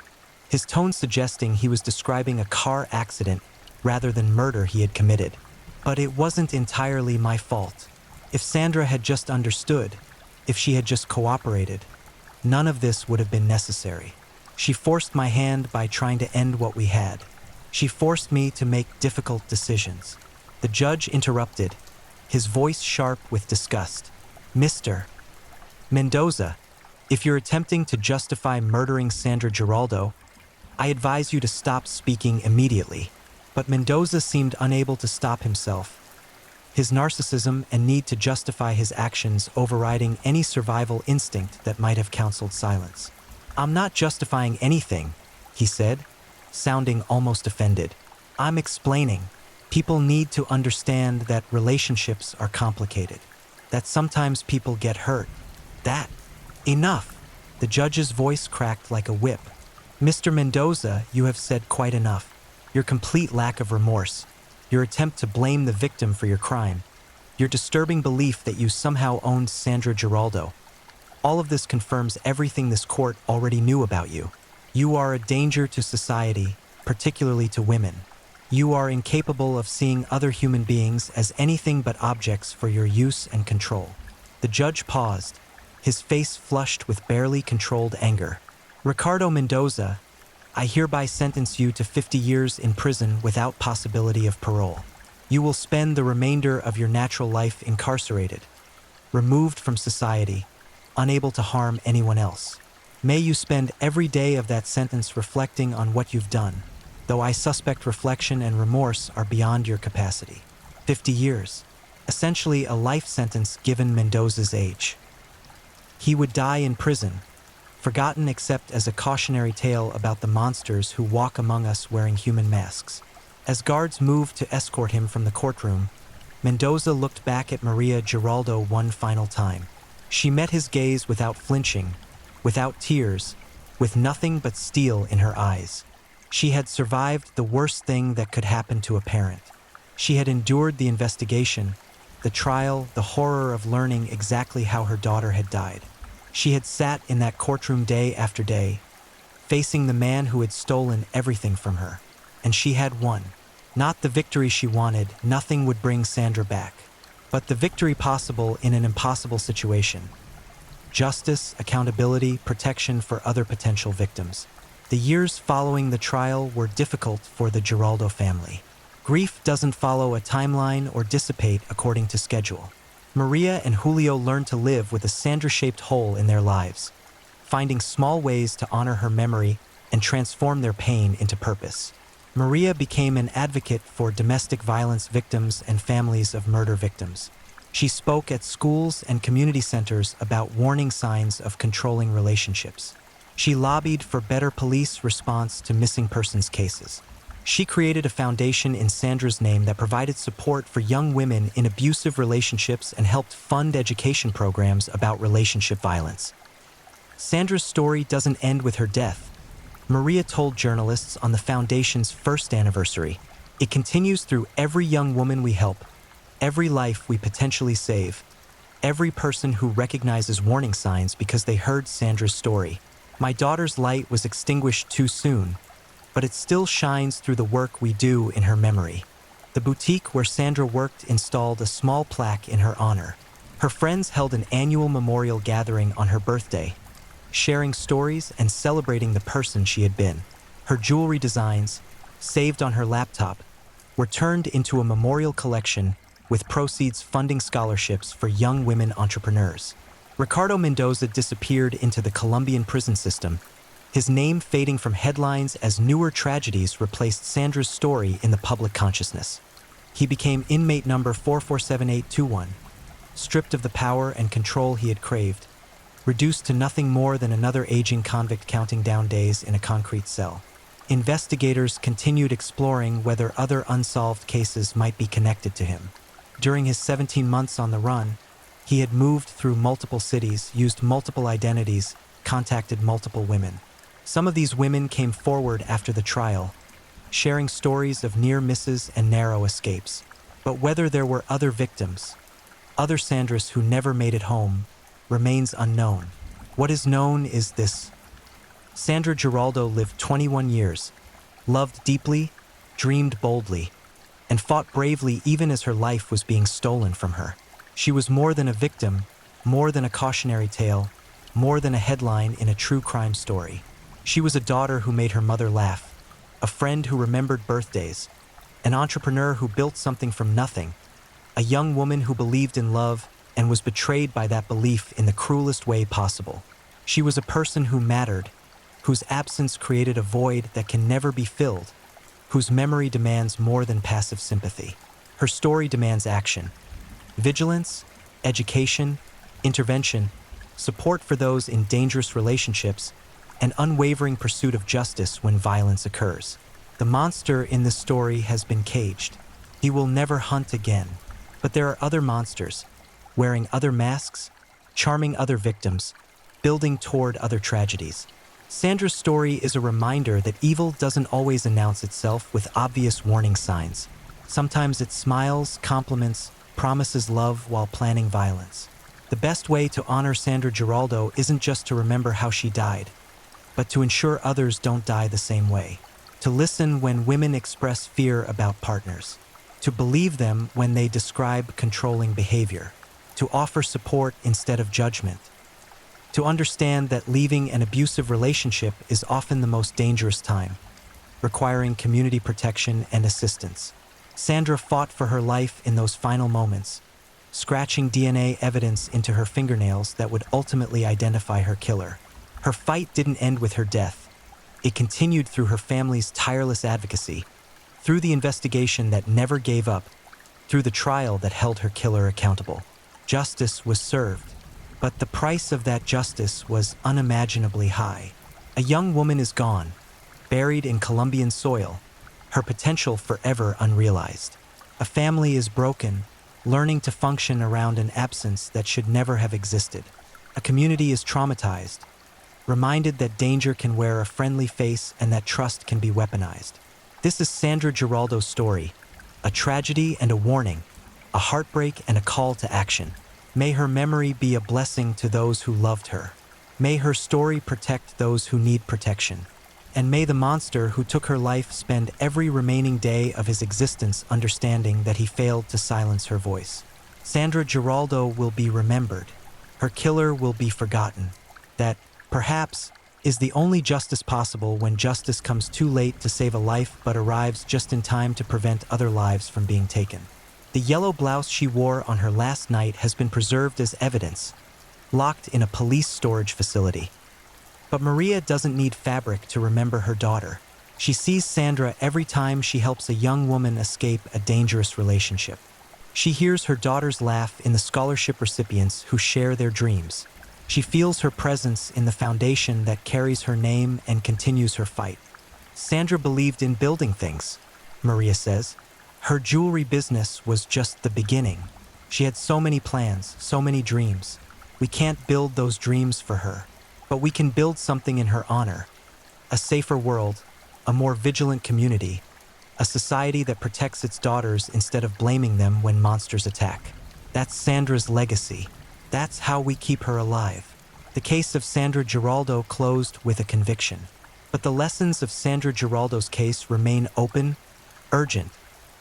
his tone suggesting he was describing a car accident rather than murder he had committed. "But it wasn't entirely my fault. If Sandra had just understood, if she had just cooperated, none of this would have been necessary. She forced my hand by trying to end what we had. She forced me to make difficult decisions." The judge interrupted, his voice sharp with disgust. "Mr. Mendoza, if you're attempting to justify murdering Sandra Giraldo, I advise you to stop speaking immediately." But Mendoza seemed unable to stop himself, his narcissism and need to justify his actions overriding any survival instinct that might have counseled silence. "I'm not justifying anything," he said, sounding almost offended. "I'm explaining. People need to understand that relationships are complicated, that sometimes people get hurt. That. Enough." The judge's voice cracked like a whip. "Mr. Mendoza, you have said quite enough. Your complete lack of remorse, your attempt to blame the victim for your crime, your disturbing belief that you somehow owned Sandra Giraldo. All of this confirms everything this court already knew about you. You are a danger to society, particularly to women. You are incapable of seeing other human beings as anything but objects for your use and control." The judge paused, his face flushed with barely controlled anger. "Ricardo Mendoza, I hereby sentence you to 50 years in prison without possibility of parole. You will spend the remainder of your natural life incarcerated, removed from society, unable to harm anyone else. May you spend every day of that sentence reflecting on what you've done, though I suspect reflection and remorse are beyond your capacity." 50 years, essentially a life sentence given Mendoza's age. He would die in prison, forgotten except as a cautionary tale about the monsters who walk among us wearing human masks. As guards moved to escort him from the courtroom, Mendoza looked back at Maria Giraldo one final time. She met his gaze without flinching, without tears, with nothing but steel in her eyes. She had survived the worst thing that could happen to a parent. She had endured the investigation, the trial, the horror of learning exactly how her daughter had died. She had sat in that courtroom day after day, facing the man who had stolen everything from her. And she had won. Not the victory she wanted, nothing would bring Sandra back, but the victory possible in an impossible situation. Justice, accountability, protection for other potential victims. The years following the trial were difficult for the Giraldo family. Grief doesn't follow a timeline or dissipate according to schedule. Maria and Julio learned to live with a Sandra-shaped hole in their lives, finding small ways to honor her memory and transform their pain into purpose. Maria became an advocate for domestic violence victims and families of murder victims. She spoke at schools and community centers about warning signs of controlling relationships. She lobbied for better police response to missing persons cases. She created a foundation in Sandra's name that provided support for young women in abusive relationships and helped fund education programs about relationship violence. Sandra's story doesn't end with her death. Maria told journalists on the foundation's first anniversary, "It continues through every young woman we help, every life we potentially save, every person who recognizes warning signs because they heard Sandra's story. My daughter's light was extinguished too soon, but it still shines through the work we do in her memory." The boutique where Sandra worked installed a small plaque in her honor. Her friends held an annual memorial gathering on her birthday, sharing stories and celebrating the person she had been. Her jewelry designs, saved on her laptop, were turned into a memorial collection with proceeds funding scholarships for young women entrepreneurs. Ricardo Mendoza disappeared into the Colombian prison system, his name fading from headlines as newer tragedies replaced Sandra's story in the public consciousness. He became inmate number 447821, stripped of the power and control he had craved, reduced to nothing more than another aging convict counting down days in a concrete cell. Investigators continued exploring whether other unsolved cases might be connected to him. During his 17 months on the run, he had moved through multiple cities, used multiple identities, contacted multiple women. Some of these women came forward after the trial, sharing stories of near misses and narrow escapes. But whether there were other victims, other Sandras who never made it home, remains unknown. What is known is this: Sandra Giraldo lived 21 years, loved deeply, dreamed boldly, and fought bravely even as her life was being stolen from her. She was more than a victim, more than a cautionary tale, more than a headline in a true crime story. She was a daughter who made her mother laugh, a friend who remembered birthdays, an entrepreneur who built something from nothing, a young woman who believed in love and was betrayed by that belief in the cruelest way possible. She was a person who mattered, whose absence created a void that can never be filled, whose memory demands more than passive sympathy. Her story demands action, vigilance, education, intervention, support for those in dangerous relationships, and unwavering pursuit of justice when violence occurs. The monster in this story has been caged. He will never hunt again. But there are other monsters, wearing other masks, charming other victims, building toward other tragedies. Sandra's story is a reminder that evil doesn't always announce itself with obvious warning signs. Sometimes it smiles, compliments, promises love while planning violence. The best way to honor Sandra Giraldo isn't just to remember how she died, but to ensure others don't die the same way. To listen when women express fear about partners. To believe them when they describe controlling behavior. To offer support instead of judgment. to understand that leaving an abusive relationship is often the most dangerous time, requiring community protection and assistance. Sandra fought for her life in those final moments, scratching DNA evidence into her fingernails that would ultimately identify her killer. Her fight didn't end with her death. It continued through her family's tireless advocacy, through the investigation that never gave up, through the trial that held her killer accountable. Justice was served, but the price of that justice was unimaginably high. A young woman is gone, buried in Colombian soil, her potential forever unrealized. A family is broken, learning to function around an absence that should never have existed. A community is traumatized, reminded that danger can wear a friendly face and that trust can be weaponized. This is Sandra Giraldo's story, a tragedy and a warning, a heartbreak and a call to action. May her memory be a blessing to those who loved her. May her story protect those who need protection. And may the monster who took her life spend every remaining day of his existence understanding that he failed to silence her voice. Sandra Giraldo will be remembered. Her killer will be forgotten. That, perhaps, is the only justice possible when justice comes too late to save a life but arrives just in time to prevent other lives from being taken. The yellow blouse she wore on her last night has been preserved as evidence, locked in a police storage facility. But Maria doesn't need fabric to remember her daughter. She sees Sandra every time she helps a young woman escape a dangerous relationship. She hears her daughter's laugh in the scholarship recipients who share their dreams. She feels her presence in the foundation that carries her name and continues her fight. Sandra believed in building things, Maria says. Her jewelry business was just the beginning. She had so many plans, so many dreams. We can't build those dreams for her, but we can build something in her honor. A safer world, a more vigilant community, a society that protects its daughters instead of blaming them when monsters attack. That's Sandra's legacy. That's how we keep her alive. The case of Sandra Giraldo closed with a conviction. But the lessons of Sandra Giraldo's case remain open, urgent,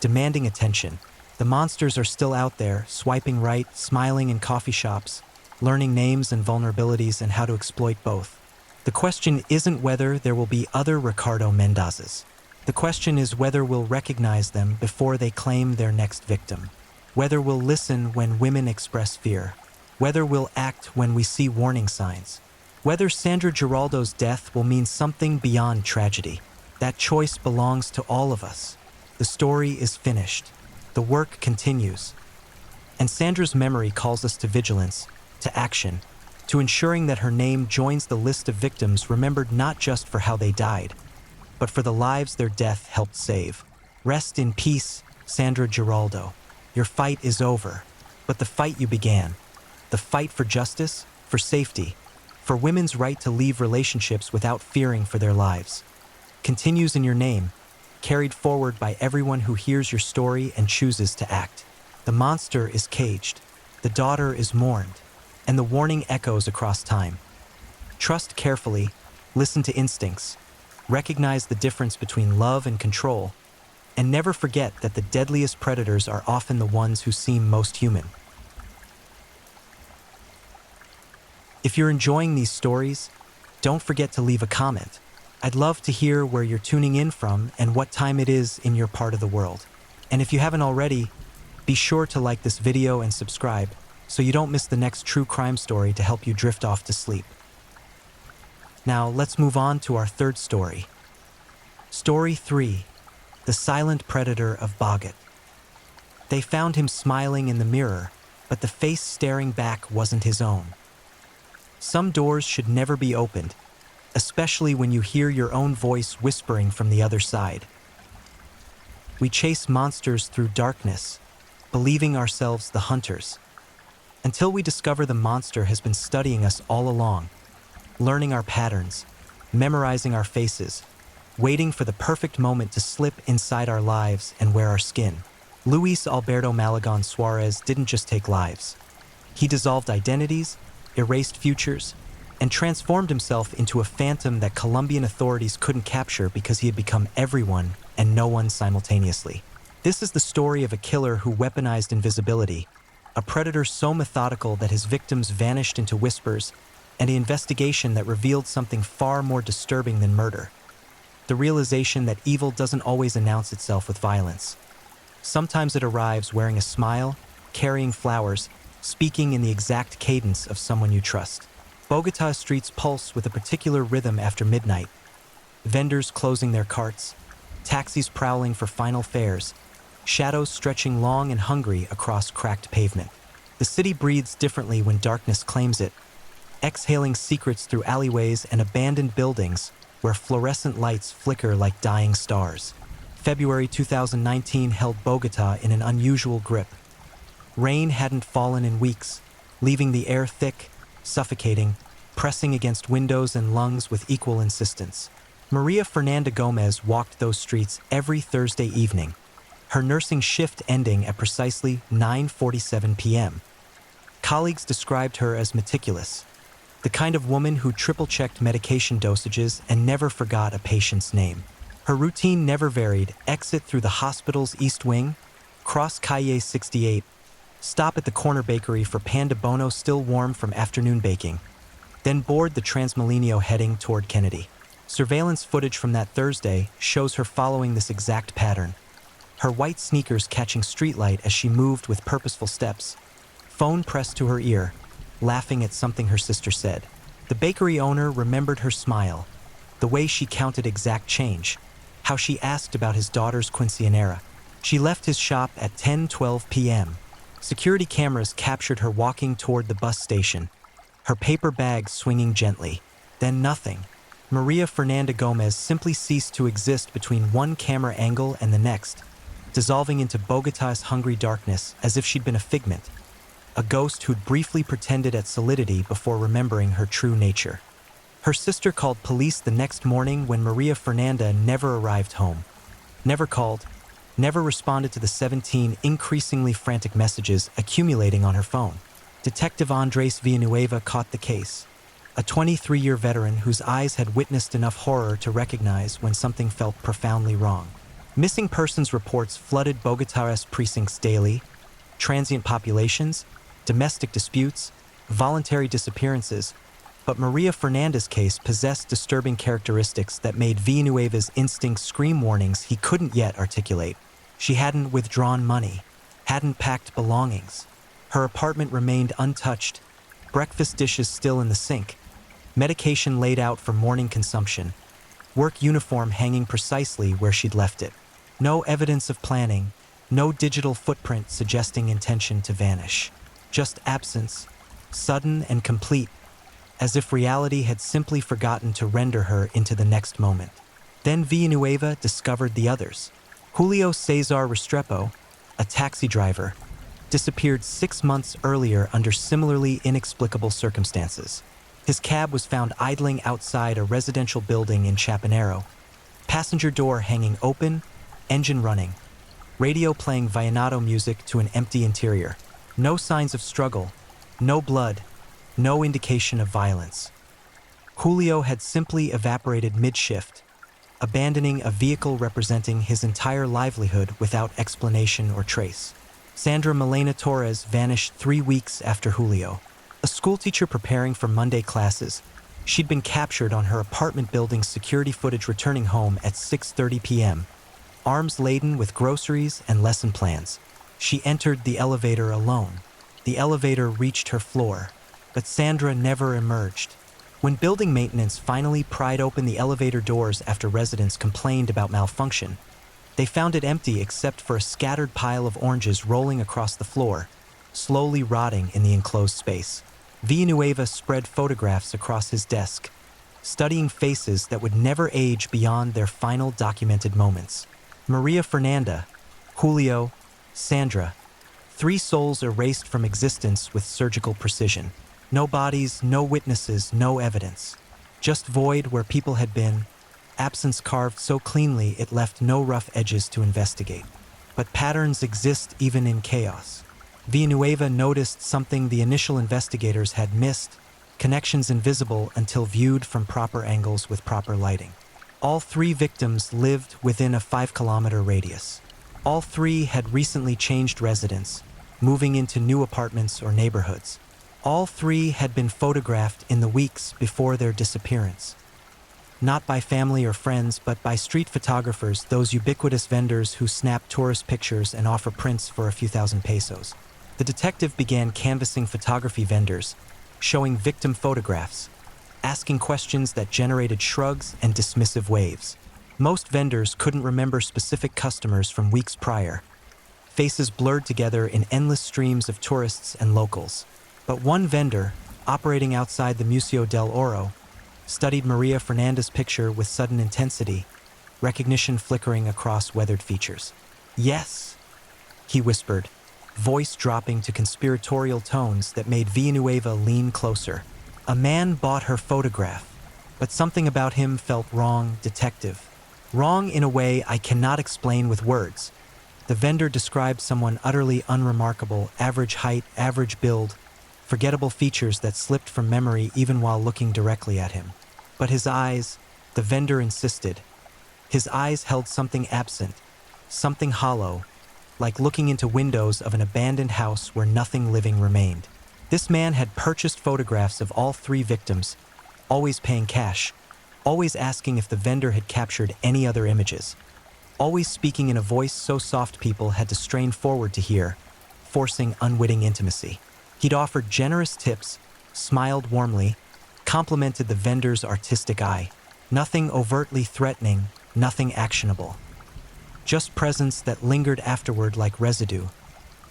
demanding attention. The monsters are still out there, swiping right, smiling in coffee shops, learning names and vulnerabilities and how to exploit both. The question isn't whether there will be other Ricardo Mendozes. The question is whether we'll recognize them before they claim their next victim. Whether we'll listen when women express fear. Whether we'll act when we see warning signs. Whether Sandra Giraldo's death will mean something beyond tragedy. That choice belongs to all of us. The story is finished. The work continues. And Sandra's memory calls us to vigilance, to action, to ensuring that her name joins the list of victims remembered not just for how they died, but for the lives their death helped save. Rest in peace, Sandra Giraldo. Your fight is over, but the fight you began, the fight for justice, for safety, for women's right to leave relationships without fearing for their lives, continues in your name, carried forward by everyone who hears your story and chooses to act. The monster is caged, the daughter is mourned, and the warning echoes across time. Trust carefully, listen to instincts, recognize the difference between love and control, and never forget that the deadliest predators are often the ones who seem most human. If you're enjoying these stories, don't forget to leave a comment. I'd love to hear where you're tuning in from and what time it is in your part of the world. And if you haven't already, be sure to like this video and subscribe so you don't miss the next true crime story to help you drift off to sleep. Now, let's move on to our third story. Story 3, The Silent Predator of Bogot. They found him smiling in the mirror, but the face staring back wasn't his own. Some doors should never be opened, especially when you hear your own voice whispering from the other side. We chase monsters through darkness, believing ourselves the hunters, until we discover the monster has been studying us all along, learning our patterns, memorizing our faces, waiting for the perfect moment to slip inside our lives and wear our skin. Luis Alberto Malagon Suarez didn't just take lives. He dissolved identities, erased futures, and transformed himself into a phantom that Colombian authorities couldn't capture because he had become everyone and no one simultaneously. This is the story of a killer who weaponized invisibility, a predator so methodical that his victims vanished into whispers, and an investigation that revealed something far more disturbing than murder. The realization that evil doesn't always announce itself with violence. Sometimes it arrives wearing a smile, carrying flowers, speaking in the exact cadence of someone you trust. Bogotá's streets pulse with a particular rhythm after midnight. Vendors closing their carts, taxis prowling for final fares, shadows stretching long and hungry across cracked pavement. The city breathes differently when darkness claims it, exhaling secrets through alleyways and abandoned buildings where fluorescent lights flicker like dying stars. February 2019 held Bogotá in an unusual grip. Rain hadn't fallen in weeks, leaving the air thick, suffocating, pressing against windows and lungs with equal insistence. Maria Fernanda Gomez walked those streets every Thursday evening, her nursing shift ending at precisely 9:47 p.m. Colleagues described her as meticulous, the kind of woman who triple-checked medication dosages and never forgot a patient's name. Her routine never varied: exit through the hospital's east wing, cross Calle 68, stop at the corner bakery for pan de bono still warm from afternoon baking, then board the Transmilenio heading toward Kennedy. Surveillance footage from that Thursday shows her following this exact pattern, her white sneakers catching streetlight as she moved with purposeful steps, phone pressed to her ear, laughing at something her sister said. The bakery owner remembered her smile, the way she counted exact change, how she asked about his daughter's quinceañera. She left his shop at 10:12 p.m. Security cameras captured her walking toward the bus station, her paper bag swinging gently. Then nothing. Maria Fernanda Gomez simply ceased to exist between one camera angle and the next, dissolving into Bogotá's hungry darkness as if she'd been a figment, a ghost who'd briefly pretended at solidity before remembering her true nature. Her sister called police the next morning when Maria Fernanda never arrived home, never called, never responded to the 17 increasingly frantic messages accumulating on her phone. Detective Andres Villanueva caught the case, a 23-year veteran whose eyes had witnessed enough horror to recognize when something felt profoundly wrong. Missing persons reports flooded Bogotá's precincts daily: transient populations, domestic disputes, voluntary disappearances. But Maria Fernanda's case possessed disturbing characteristics that made Villanueva's instincts scream warnings he couldn't yet articulate. She hadn't withdrawn money, hadn't packed belongings. Her apartment remained untouched, breakfast dishes still in the sink, medication laid out for morning consumption, work uniform hanging precisely where she'd left it. No evidence of planning, no digital footprint suggesting intention to vanish. Just absence, sudden and complete, as if reality had simply forgotten to render her into the next moment. Then Villanueva discovered the others. Julio Cesar Restrepo, a taxi driver, disappeared 6 months earlier under similarly inexplicable circumstances. His cab was found idling outside a residential building in Chapinero, passenger door hanging open, engine running, radio playing vallenato music to an empty interior. No signs of struggle, no blood, no indication of violence. Julio had simply evaporated mid-shift, abandoning a vehicle representing his entire livelihood without explanation or trace. Sandra Milena Torres vanished 3 weeks after Julio. A schoolteacher preparing for Monday classes, she'd been captured on her apartment building's security footage returning home at 6:30 p.m., arms laden with groceries and lesson plans. She entered the elevator alone. The elevator reached her floor, but Sandra never emerged. When building maintenance finally pried open the elevator doors after residents complained about malfunction, they found it empty except for a scattered pile of oranges rolling across the floor, slowly rotting in the enclosed space. Villanueva spread photographs across his desk, studying faces that would never age beyond their final documented moments. Maria Fernanda, Julio, Sandra, 3 souls erased from existence with surgical precision. No bodies, no witnesses, no evidence. Just void where people had been, absence carved so cleanly it left no rough edges to investigate. But patterns exist even in chaos. Villanueva noticed something the initial investigators had missed, connections invisible until viewed from proper angles with proper lighting. All 3 victims lived within a 5-kilometer radius. All 3 had recently changed residence, moving into new apartments or neighborhoods. All three had been photographed in the weeks before their disappearance. Not by family or friends, but by street photographers, those ubiquitous vendors who snap tourist pictures and offer prints for a few thousand pesos. The detective began canvassing photography vendors, showing victim photographs, asking questions that generated shrugs and dismissive waves. Most vendors couldn't remember specific customers from weeks prior, faces blurred together in endless streams of tourists and locals. But one vendor, operating outside the Museo del Oro, studied Maria Fernanda's picture with sudden intensity, recognition flickering across weathered features. "Yes," he whispered, voice dropping to conspiratorial tones that made Villanueva lean closer. "A man bought her photograph, but something about him felt wrong, detective. Wrong in a way I cannot explain with words." The vendor described someone utterly unremarkable, average height, average build, forgettable features that slipped from memory even while looking directly at him. But his eyes, the vendor insisted, his eyes held something absent, something hollow, like looking into windows of an abandoned house where nothing living remained. This man had purchased photographs of all three victims, always paying cash, always asking if the vendor had captured any other images, always speaking in a voice so soft people had to strain forward to hear, forcing unwitting intimacy. He'd offered generous tips, smiled warmly, complimented the vendor's artistic eye. Nothing overtly threatening, nothing actionable. Just presence that lingered afterward like residue,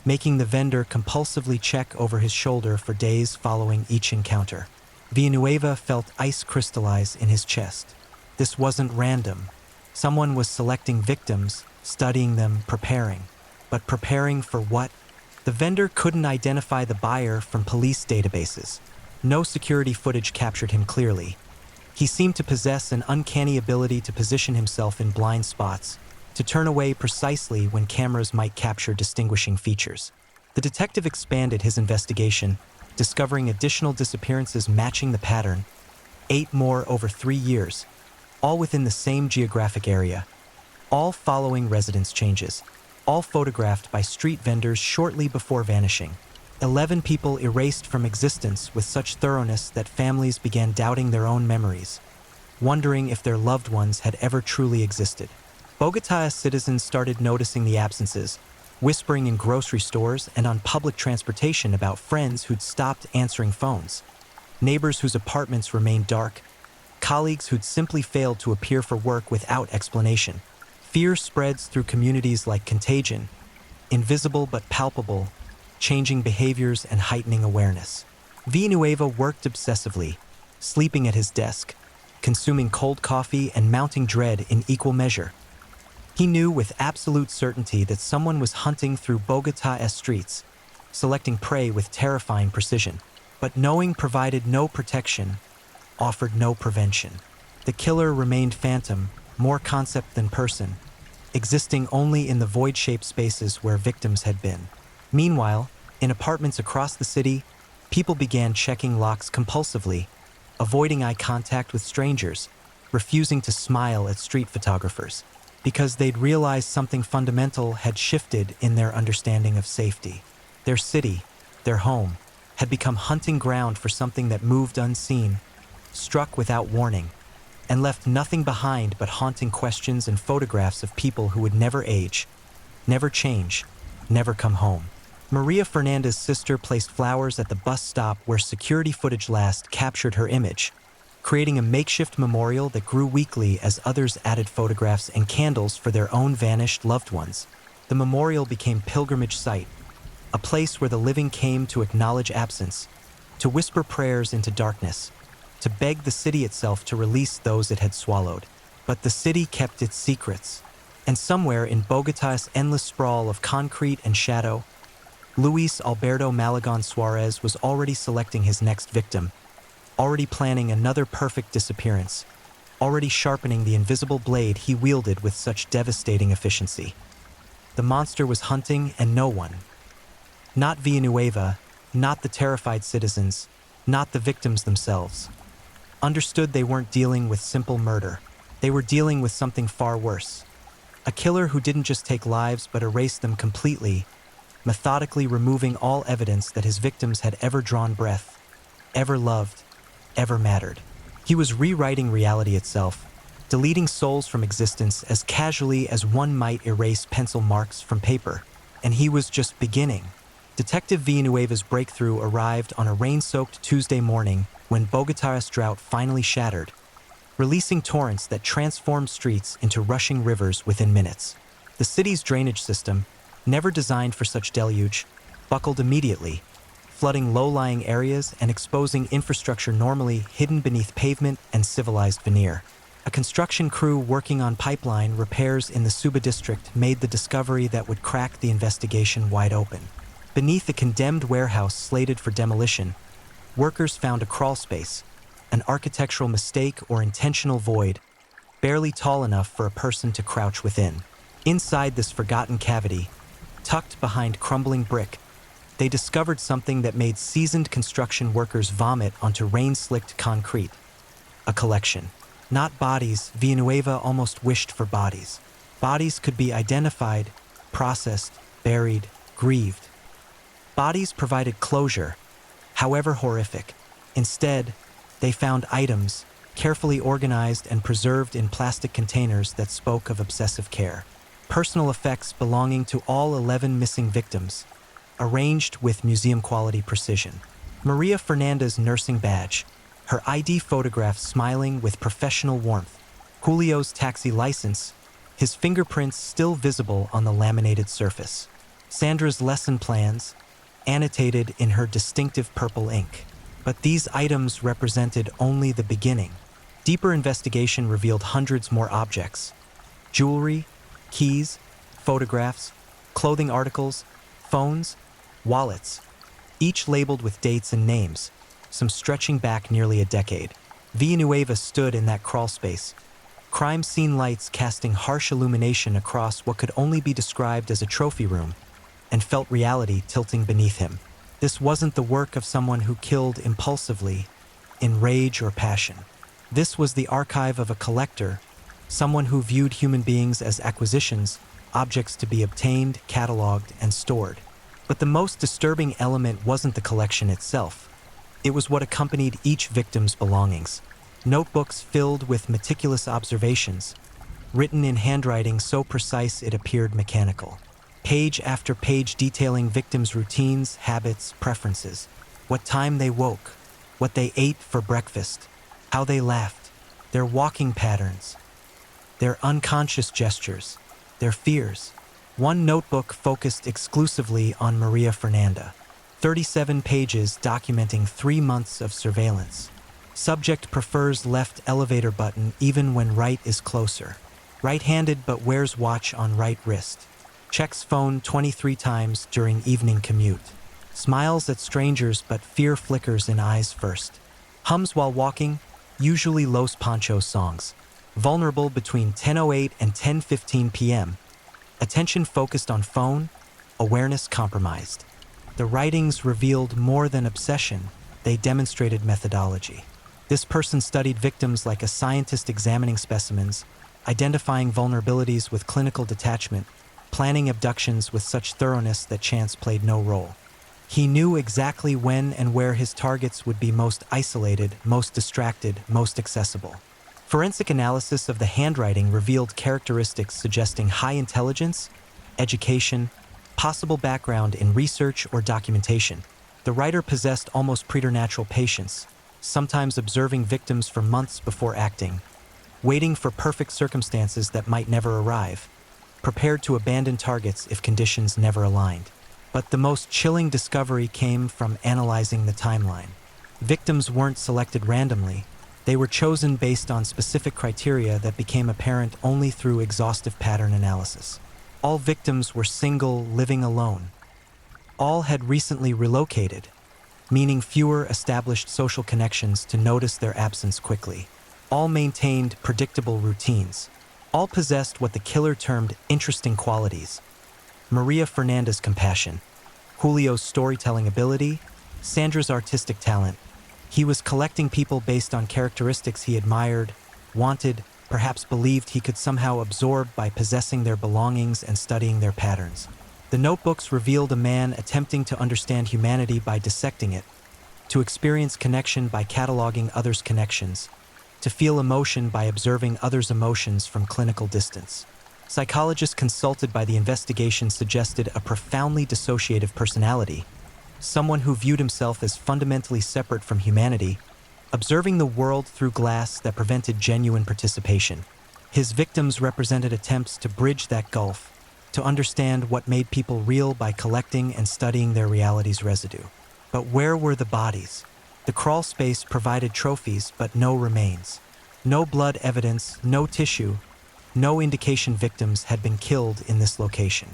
making the vendor compulsively check over his shoulder for days following each encounter. Villanueva felt ice crystallize in his chest. This wasn't random. Someone was selecting victims, studying them, preparing. But preparing for what? The vendor couldn't identify the buyer from police databases. No security footage captured him clearly. He seemed to possess an uncanny ability to position himself in blind spots, to turn away precisely when cameras might capture distinguishing features. The detective expanded his investigation, discovering additional disappearances matching the pattern, 8 more over 3 years, all within the same geographic area, all following residence changes, all photographed by street vendors shortly before vanishing. 11 people erased from existence with such thoroughness that families began doubting their own memories, wondering if their loved ones had ever truly existed. Bogotá citizens started noticing the absences, whispering in grocery stores and on public transportation about friends who'd stopped answering phones, neighbors whose apartments remained dark, colleagues who'd simply failed to appear for work without explanation. Fear spreads through communities like contagion, invisible but palpable, changing behaviors and heightening awareness. Villanueva worked obsessively, sleeping at his desk, consuming cold coffee and mounting dread in equal measure. He knew with absolute certainty that someone was hunting through Bogotá's streets, selecting prey with terrifying precision. But knowing provided no protection, offered no prevention. The killer remained phantom, more concept than person, existing only in the void-shaped spaces where victims had been. Meanwhile, in apartments across the city, people began checking locks compulsively, avoiding eye contact with strangers, refusing to smile at street photographers, because they'd realized something fundamental had shifted in their understanding of safety. Their city, their home, had become hunting ground for something that moved unseen, struck without warning, and left nothing behind but haunting questions and photographs of people who would never age, never change, never come home. Maria Fernanda's sister placed flowers at the bus stop where security footage last captured her image, creating a makeshift memorial that grew weekly as others added photographs and candles for their own vanished loved ones. The memorial became pilgrimage site, a place where the living came to acknowledge absence, to whisper prayers into darkness, to beg the city itself to release those it had swallowed. But the city kept its secrets, and somewhere in Bogotá's endless sprawl of concrete and shadow, Luis Alberto Malagon Suarez was already selecting his next victim, already planning another perfect disappearance, already sharpening the invisible blade he wielded with such devastating efficiency. The monster was hunting, and no one, not Villanueva, not the terrified citizens, not the victims themselves, understood they weren't dealing with simple murder. They were dealing with something far worse. A killer who didn't just take lives but erased them completely, methodically removing all evidence that his victims had ever drawn breath, ever loved, ever mattered. He was rewriting reality itself, deleting souls from existence as casually as one might erase pencil marks from paper. And he was just beginning. Detective Villanueva's breakthrough arrived on a rain-soaked Tuesday morning when Bogotá's drought finally shattered, releasing torrents that transformed streets into rushing rivers within minutes. The city's drainage system, never designed for such deluge, buckled immediately, flooding low-lying areas and exposing infrastructure normally hidden beneath pavement and civilized veneer. A construction crew working on pipeline repairs in the Suba district made the discovery that would crack the investigation wide open. Beneath a condemned warehouse slated for demolition, workers found a crawlspace, an architectural mistake or intentional void, barely tall enough for a person to crouch within. Inside this forgotten cavity, tucked behind crumbling brick, they discovered something that made seasoned construction workers vomit onto rain-slicked concrete. A collection. Not bodies, Villanueva almost wished for bodies. Bodies could be identified, processed, buried, grieved. Bodies provided closure, however horrific. Instead, they found items, carefully organized and preserved in plastic containers that spoke of obsessive care. Personal effects belonging to all 11 missing victims, arranged with museum-quality precision. Maria Fernanda's nursing badge, her ID photograph smiling with professional warmth. Julio's taxi license, his fingerprints still visible on the laminated surface. Sandra's lesson plans, annotated in her distinctive purple ink. But these items represented only the beginning. Deeper investigation revealed hundreds more objects. Jewelry, keys, photographs, clothing articles, phones, wallets, each labeled with dates and names, some stretching back nearly a decade. Villanueva stood in that crawlspace, crime scene lights casting harsh illumination across what could only be described as a trophy room, and felt reality tilting beneath him. This wasn't the work of someone who killed impulsively, in rage or passion. This was the archive of a collector, someone who viewed human beings as acquisitions, objects to be obtained, cataloged, and stored. But the most disturbing element wasn't the collection itself. It was what accompanied each victim's belongings. Notebooks filled with meticulous observations, written in handwriting so precise it appeared mechanical. Page after page detailing victims' routines, habits, preferences, what time they woke, what they ate for breakfast, how they laughed, their walking patterns, their unconscious gestures, their fears. One notebook focused exclusively on Maria Fernanda. 37 pages documenting 3 months of surveillance. Subject prefers left elevator button even when right is closer. Right-handed but wears watch on right wrist. Checks phone 23 times during evening commute. Smiles at strangers but fear flickers in eyes first. Hums while walking, usually Los Panchos songs. Vulnerable between 10:08 and 10:15 p.m. Attention focused on phone, awareness compromised. The writings revealed more than obsession, they demonstrated methodology. This person studied victims like a scientist examining specimens, identifying vulnerabilities with clinical detachment, planning abductions with such thoroughness that chance played no role. He knew exactly when and where his targets would be most isolated, most distracted, most accessible. Forensic analysis of the handwriting revealed characteristics suggesting high intelligence, education, possible background in research or documentation. The writer possessed almost preternatural patience, sometimes observing victims for months before acting, waiting for perfect circumstances that might never arrive, prepared to abandon targets if conditions never aligned. But the most chilling discovery came from analyzing the timeline. Victims weren't selected randomly. They were chosen based on specific criteria that became apparent only through exhaustive pattern analysis. All victims were single, living alone. All had recently relocated, meaning fewer established social connections to notice their absence quickly. All maintained predictable routines. All possessed what the killer termed interesting qualities. Maria Fernanda's compassion, Julio's storytelling ability, Sandra's artistic talent. He was collecting people based on characteristics he admired, wanted, perhaps believed he could somehow absorb by possessing their belongings and studying their patterns. The notebooks revealed a man attempting to understand humanity by dissecting it, to experience connection by cataloging others' connections, to feel emotion by observing others' emotions from clinical distance. Psychologists consulted by the investigation suggested a profoundly dissociative personality, someone who viewed himself as fundamentally separate from humanity, observing the world through glass that prevented genuine participation. His victims represented attempts to bridge that gulf, to understand what made people real by collecting and studying their reality's residue. But where were the bodies? The crawl space provided trophies, but no remains. No blood evidence, no tissue, no indication victims had been killed in this location.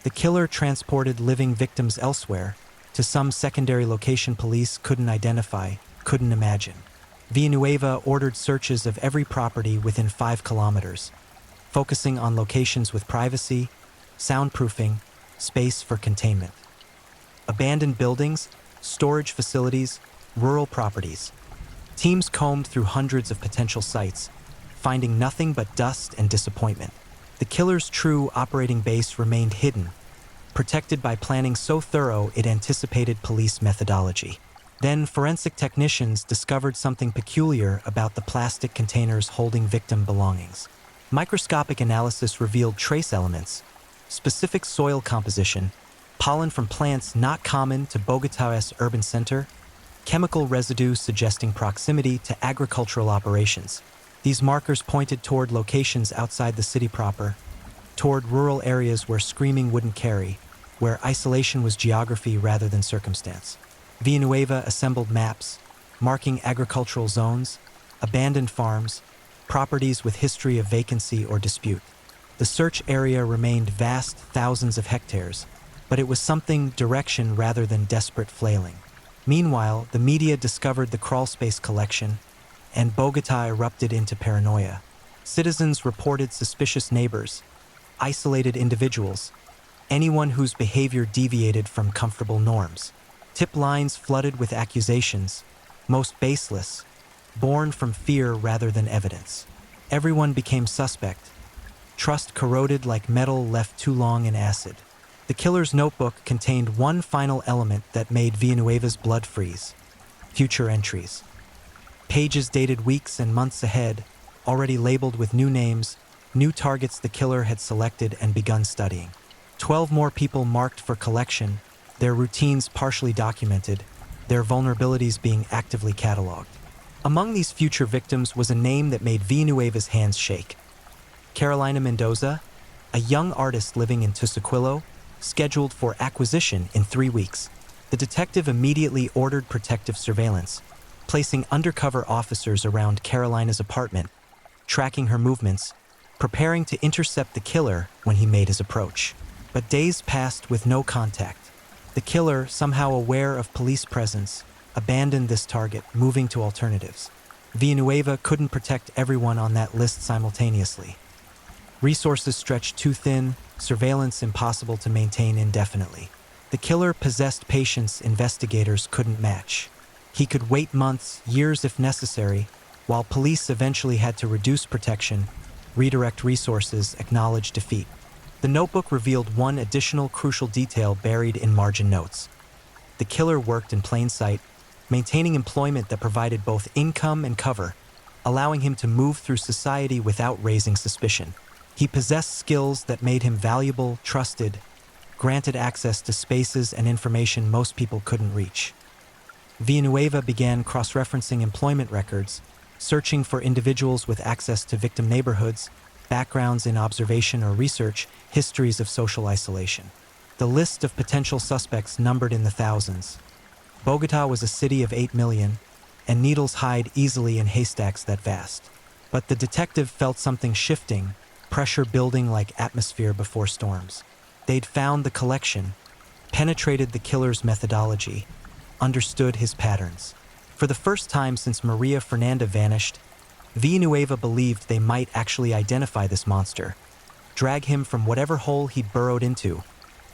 The killer transported living victims elsewhere, to some secondary location police couldn't identify, couldn't imagine. Villanueva ordered searches of every property within 5 kilometers, focusing on locations with privacy, soundproofing, space for containment. Abandoned buildings, storage facilities, rural properties. Teams combed through hundreds of potential sites, finding nothing but dust and disappointment. The killer's true operating base remained hidden, protected by planning so thorough it anticipated police methodology. Then forensic technicians discovered something peculiar about the plastic containers holding victim belongings. Microscopic analysis revealed trace elements, specific soil composition, pollen from plants not common to Bogotá's urban center, chemical residue suggesting proximity to agricultural operations. These markers pointed toward locations outside the city proper, toward rural areas where screaming wouldn't carry, where isolation was geography rather than circumstance. Villanueva assembled maps, marking agricultural zones, abandoned farms, properties with history of vacancy or dispute. The search area remained vast, thousands of hectares, but it was something direction rather than desperate flailing. Meanwhile, the media discovered the crawlspace collection, and Bogotá erupted into paranoia. Citizens reported suspicious neighbors, isolated individuals, anyone whose behavior deviated from comfortable norms. Tip lines flooded with accusations, most baseless, born from fear rather than evidence. Everyone became suspect. Trust corroded like metal left too long in acid. The killer's notebook contained one final element that made Villanueva's blood freeze: future entries. Pages dated weeks and months ahead, already labeled with new names, new targets the killer had selected and begun studying. 12 more people marked for collection, their routines partially documented, their vulnerabilities being actively cataloged. Among these future victims was a name that made Villanueva's hands shake: Carolina Mendoza, a young artist living in Tusaquillo, scheduled for acquisition in 3 weeks. The detective immediately ordered protective surveillance, placing undercover officers around Carolina's apartment, tracking her movements, preparing to intercept the killer when he made his approach. But days passed with no contact. The killer, somehow aware of police presence, abandoned this target, moving to alternatives. Villanueva couldn't protect everyone on that list simultaneously. Resources stretched too thin, surveillance impossible to maintain indefinitely. The killer possessed patience investigators couldn't match. He could wait months, years if necessary, while police eventually had to reduce protection, redirect resources, acknowledge defeat. The notebook revealed one additional crucial detail buried in margin notes. The killer worked in plain sight, maintaining employment that provided both income and cover, allowing him to move through society without raising suspicion. He possessed skills that made him valuable, trusted, granted access to spaces and information most people couldn't reach. Villanueva began cross-referencing employment records, searching for individuals with access to victim neighborhoods, backgrounds in observation or research, histories of social isolation. The list of potential suspects numbered in the thousands. Bogotá was a city of 8 million, and needles hide easily in haystacks that vast. But the detective felt something shifting, pressure building like atmosphere before storms. They'd found the collection, penetrated the killer's methodology, understood his patterns. For the first time since Maria Fernanda vanished, Villanueva believed they might actually identify this monster, drag him from whatever hole he'd burrowed into,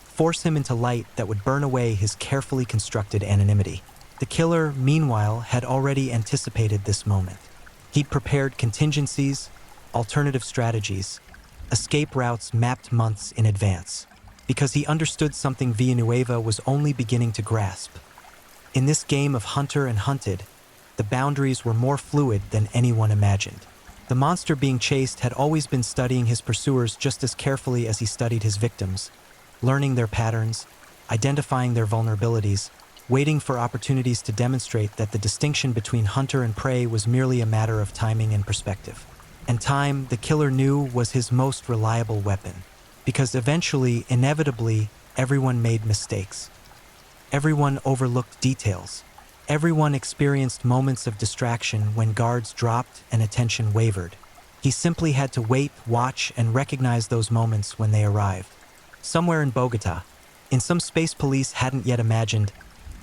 force him into light that would burn away his carefully constructed anonymity. The killer, meanwhile, had already anticipated this moment. He'd prepared contingencies, alternative strategies, escape routes mapped months in advance. because he understood something Villanueva was only beginning to grasp. In this game of hunter and hunted, the boundaries were more fluid than anyone imagined. The monster being chased had always been studying his pursuers just as carefully as he studied his victims, learning their patterns, identifying their vulnerabilities, waiting for opportunities to demonstrate that the distinction between hunter and prey was merely a matter of timing and perspective. And time, the killer knew, was his most reliable weapon, because eventually, inevitably, everyone made mistakes. Everyone overlooked details. Everyone experienced moments of distraction when guards dropped and attention wavered. He simply had to wait, watch, and recognize those moments when they arrived. Somewhere in Bogota, in some space police hadn't yet imagined,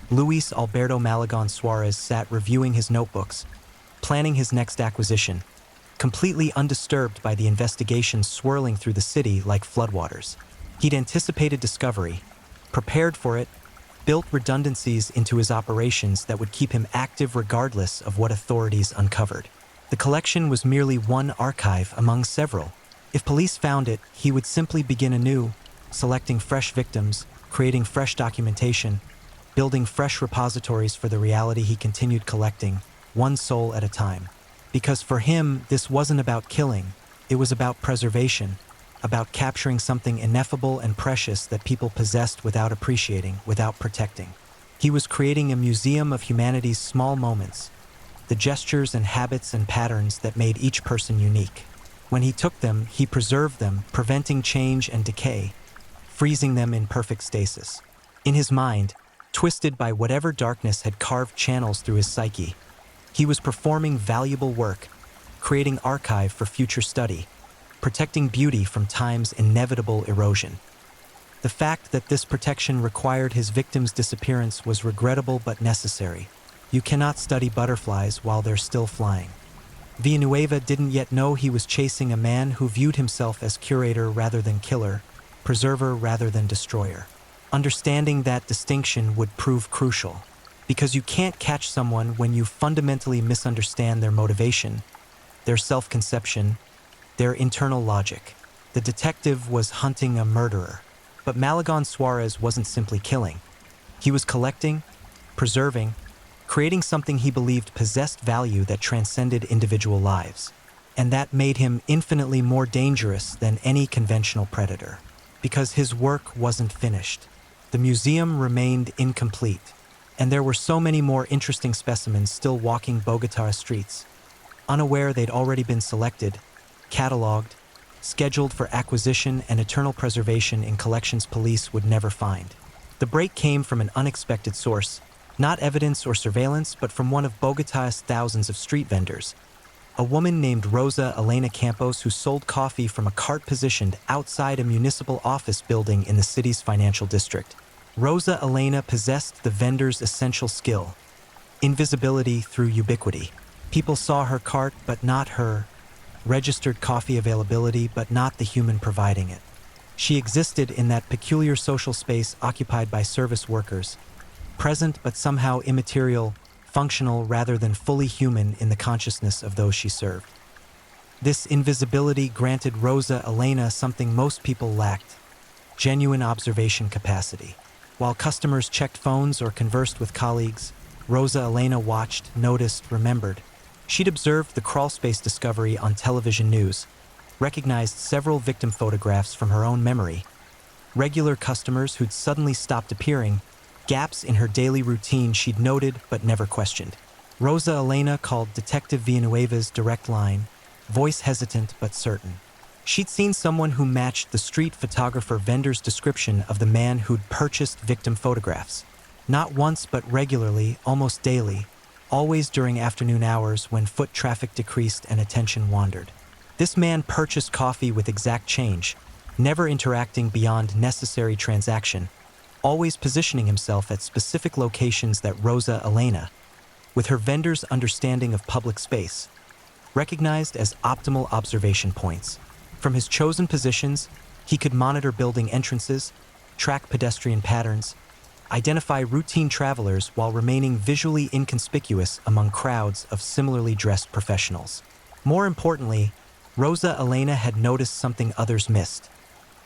Luis Alberto Malagon Suarez sat reviewing his notebooks, planning his next acquisition, completely undisturbed by the investigations swirling through the city like floodwaters. He'd anticipated discovery, prepared for it, built redundancies into his operations that would keep him active regardless of what authorities uncovered. The collection was merely one archive among several. If police found it, he would simply begin anew, selecting fresh victims, creating fresh documentation, building fresh repositories for the reality he continued collecting, one soul at a time. Because for him, this wasn't about killing, it was about preservation, about capturing something ineffable and precious that people possessed without appreciating, without protecting. He was creating a museum of humanity's small moments, the gestures and habits and patterns that made each person unique. When he took them, he preserved them, preventing change and decay, freezing them in perfect stasis. In his mind, twisted by whatever darkness had carved channels through his psyche, he was performing valuable work, creating archive for future study, protecting beauty from time's inevitable erosion. The fact that this protection required his victim's disappearance was regrettable but necessary. You cannot study butterflies while they're still flying. Villanueva didn't yet know he was chasing a man who viewed himself as curator rather than killer, preserver rather than destroyer. Understanding that distinction would prove crucial, because you can't catch someone when you fundamentally misunderstand their motivation, their self-conception, their internal logic. The detective was hunting a murderer, but Malagon Suarez wasn't simply killing. He was collecting, preserving, creating something he believed possessed value that transcended individual lives. And that made him infinitely more dangerous than any conventional predator, because his work wasn't finished. The museum remained incomplete, and there were so many more interesting specimens still walking Bogota streets, unaware they'd already been selected, cataloged, scheduled for acquisition and eternal preservation in collections police would never find. The break came from an unexpected source, not evidence or surveillance, but from one of Bogota's thousands of street vendors, a woman named Rosa Elena Campos who sold coffee from a cart positioned outside a municipal office building in the city's financial district. Rosa Elena possessed the vendor's essential skill, invisibility through ubiquity. People saw her cart, but not her, registered coffee availability, but not the human providing it. She existed in that peculiar social space occupied by service workers, present but somehow immaterial, functional rather than fully human in the consciousness of those she served. This invisibility granted Rosa Elena something most people lacked: genuine observation capacity. While customers checked phones or conversed with colleagues, Rosa Elena watched, noticed, remembered. She'd observed the crawlspace discovery on television news, recognized several victim photographs from her own memory, regular customers who'd suddenly stopped appearing, gaps in her daily routine she'd noted but never questioned. Rosa Elena called Detective Villanueva's direct line, voice hesitant but certain. She'd seen someone who matched the street photographer vendor's description of the man who'd purchased victim photographs. Not once but regularly, almost daily, always during afternoon hours when foot traffic decreased and attention wandered. This man purchased coffee with exact change, never interacting beyond necessary transaction, always positioning himself at specific locations that Rosa Elena, with her vendor's understanding of public space, recognized as optimal observation points. From his chosen positions, he could monitor building entrances, track pedestrian patterns, identify routine travelers while remaining visually inconspicuous among crowds of similarly dressed professionals. More importantly, Rosa Elena had noticed something others missed.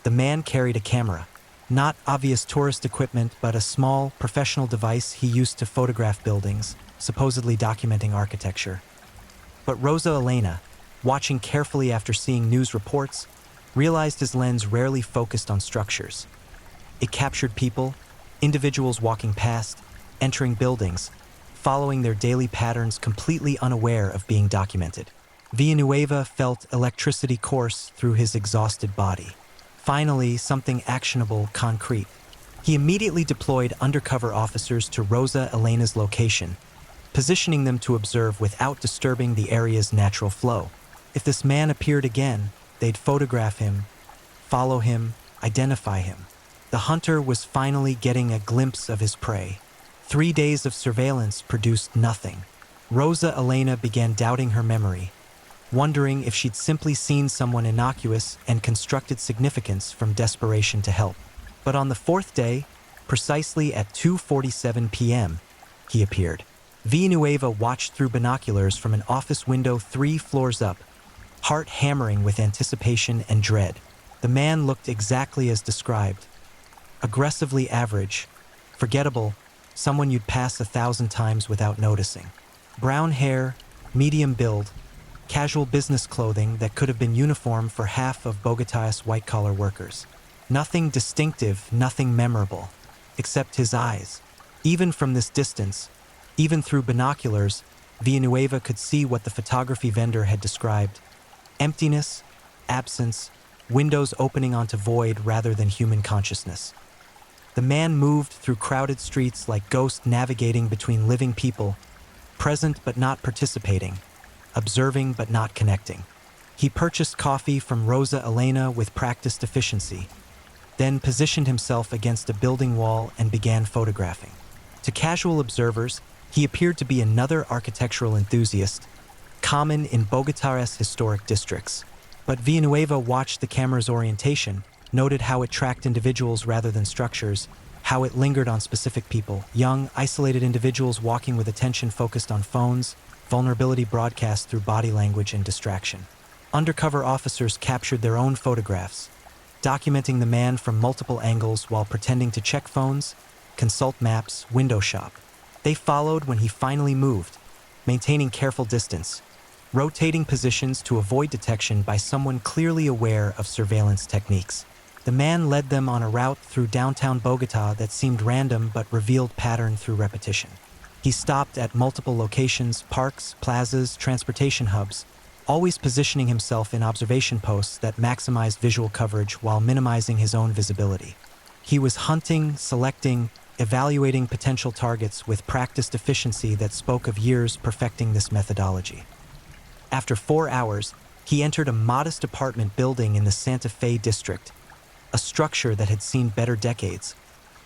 The man carried a camera, Not obvious tourist equipment, but a small, professional device he used to photograph buildings, supposedly documenting architecture. But Rosa Elena, watching carefully after seeing news reports, realized his lens rarely focused on structures. It captured people, individuals walking past, entering buildings, following their daily patterns completely unaware of being documented. Villanueva felt electricity course through his exhausted body. Finally, something actionable, concrete. He immediately deployed undercover officers to Rosa Elena's location, positioning them to observe without disturbing the area's natural flow. If this man appeared again, they'd photograph him, follow him, identify him. The hunter was finally getting a glimpse of his prey. 3 days of surveillance produced nothing. Rosa Elena began doubting her memory, wondering if she'd simply seen someone innocuous and constructed significance from desperation to help. But on the 4th day, precisely at 2:47 p.m., he appeared. Villanueva watched through binoculars from an office window 3 floors up, heart hammering with anticipation and dread. The man looked exactly as described. Aggressively average, forgettable, someone you'd pass 1,000 times without noticing. Brown hair, medium build, casual business clothing that could have been uniform for half of Bogotá's white-collar workers. Nothing distinctive, nothing memorable, except his eyes. Even from this distance, even through binoculars, Villanueva could see what the photography vendor had described: emptiness, absence, windows opening onto void rather than human consciousness. The man moved through crowded streets like ghosts navigating between living people, present but not participating, observing but not connecting. He purchased coffee from Rosa Elena with practiced efficiency, then positioned himself against a building wall and began photographing. To casual observers, he appeared to be another architectural enthusiast, common in Bogotá's historic districts. But Villanueva watched the camera's orientation, noted how it tracked individuals rather than structures, how it lingered on specific people, young, isolated individuals walking with attention focused on phones, vulnerability broadcast through body language and distraction. Undercover officers captured their own photographs, documenting the man from multiple angles while pretending to check phones, consult maps, window shop. They followed when he finally moved, maintaining careful distance, rotating positions to avoid detection by someone clearly aware of surveillance techniques. The man led them on a route through downtown Bogotá that seemed random but revealed pattern through repetition. He stopped at multiple locations, parks, plazas, transportation hubs, always positioning himself in observation posts that maximized visual coverage while minimizing his own visibility. He was hunting, selecting, evaluating potential targets with practiced efficiency that spoke of years perfecting this methodology. After 4 hours, he entered a modest apartment building in the Santa Fe district, a structure that had seen better decades,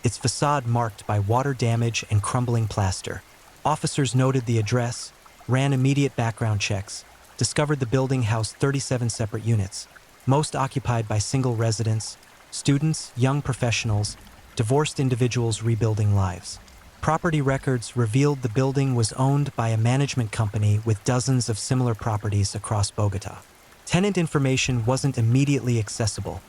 its facade marked by water damage and crumbling plaster. Officers noted the address, ran immediate background checks, discovered the building housed 37 separate units, most occupied by single residents, students, young professionals, divorced individuals rebuilding lives. Property records revealed the building was owned by a management company with dozens of similar properties across Bogotá. Tenant information wasn't immediately accessible.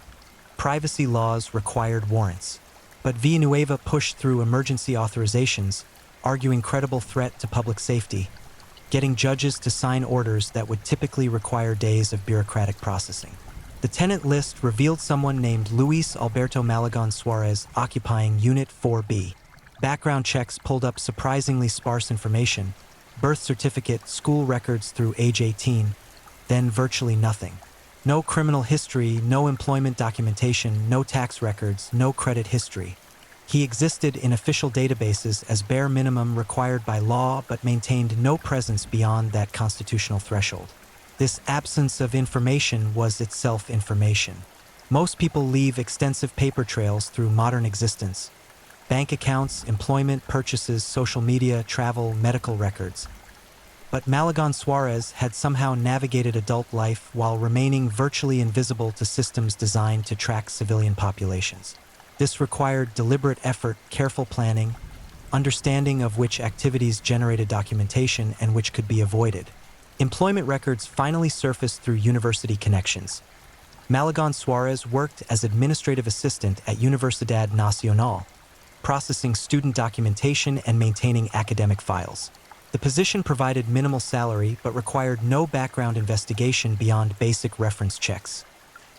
Privacy laws required warrants. But Villanueva pushed through emergency authorizations, arguing credible threat to public safety, getting judges to sign orders that would typically require days of bureaucratic processing. The tenant list revealed someone named Luis Alberto Malagon Suarez occupying Unit 4B. Background checks pulled up surprisingly sparse information: birth certificate, school records through age 18, then virtually nothing. No criminal history, no employment documentation, no tax records, no credit history. He existed in official databases as bare minimum required by law, but maintained no presence beyond that constitutional threshold. This absence of information was itself information. Most people leave extensive paper trails through modern existence: bank accounts, employment, purchases, social media, travel, medical records. But Malagon Suarez had somehow navigated adult life while remaining virtually invisible to systems designed to track civilian populations. This required deliberate effort, careful planning, understanding of which activities generated documentation and which could be avoided. Employment records finally surfaced through university connections. Malagon Suarez worked as administrative assistant at Universidad Nacional, processing student documentation and maintaining academic files. The position provided minimal salary but required no background investigation beyond basic reference checks,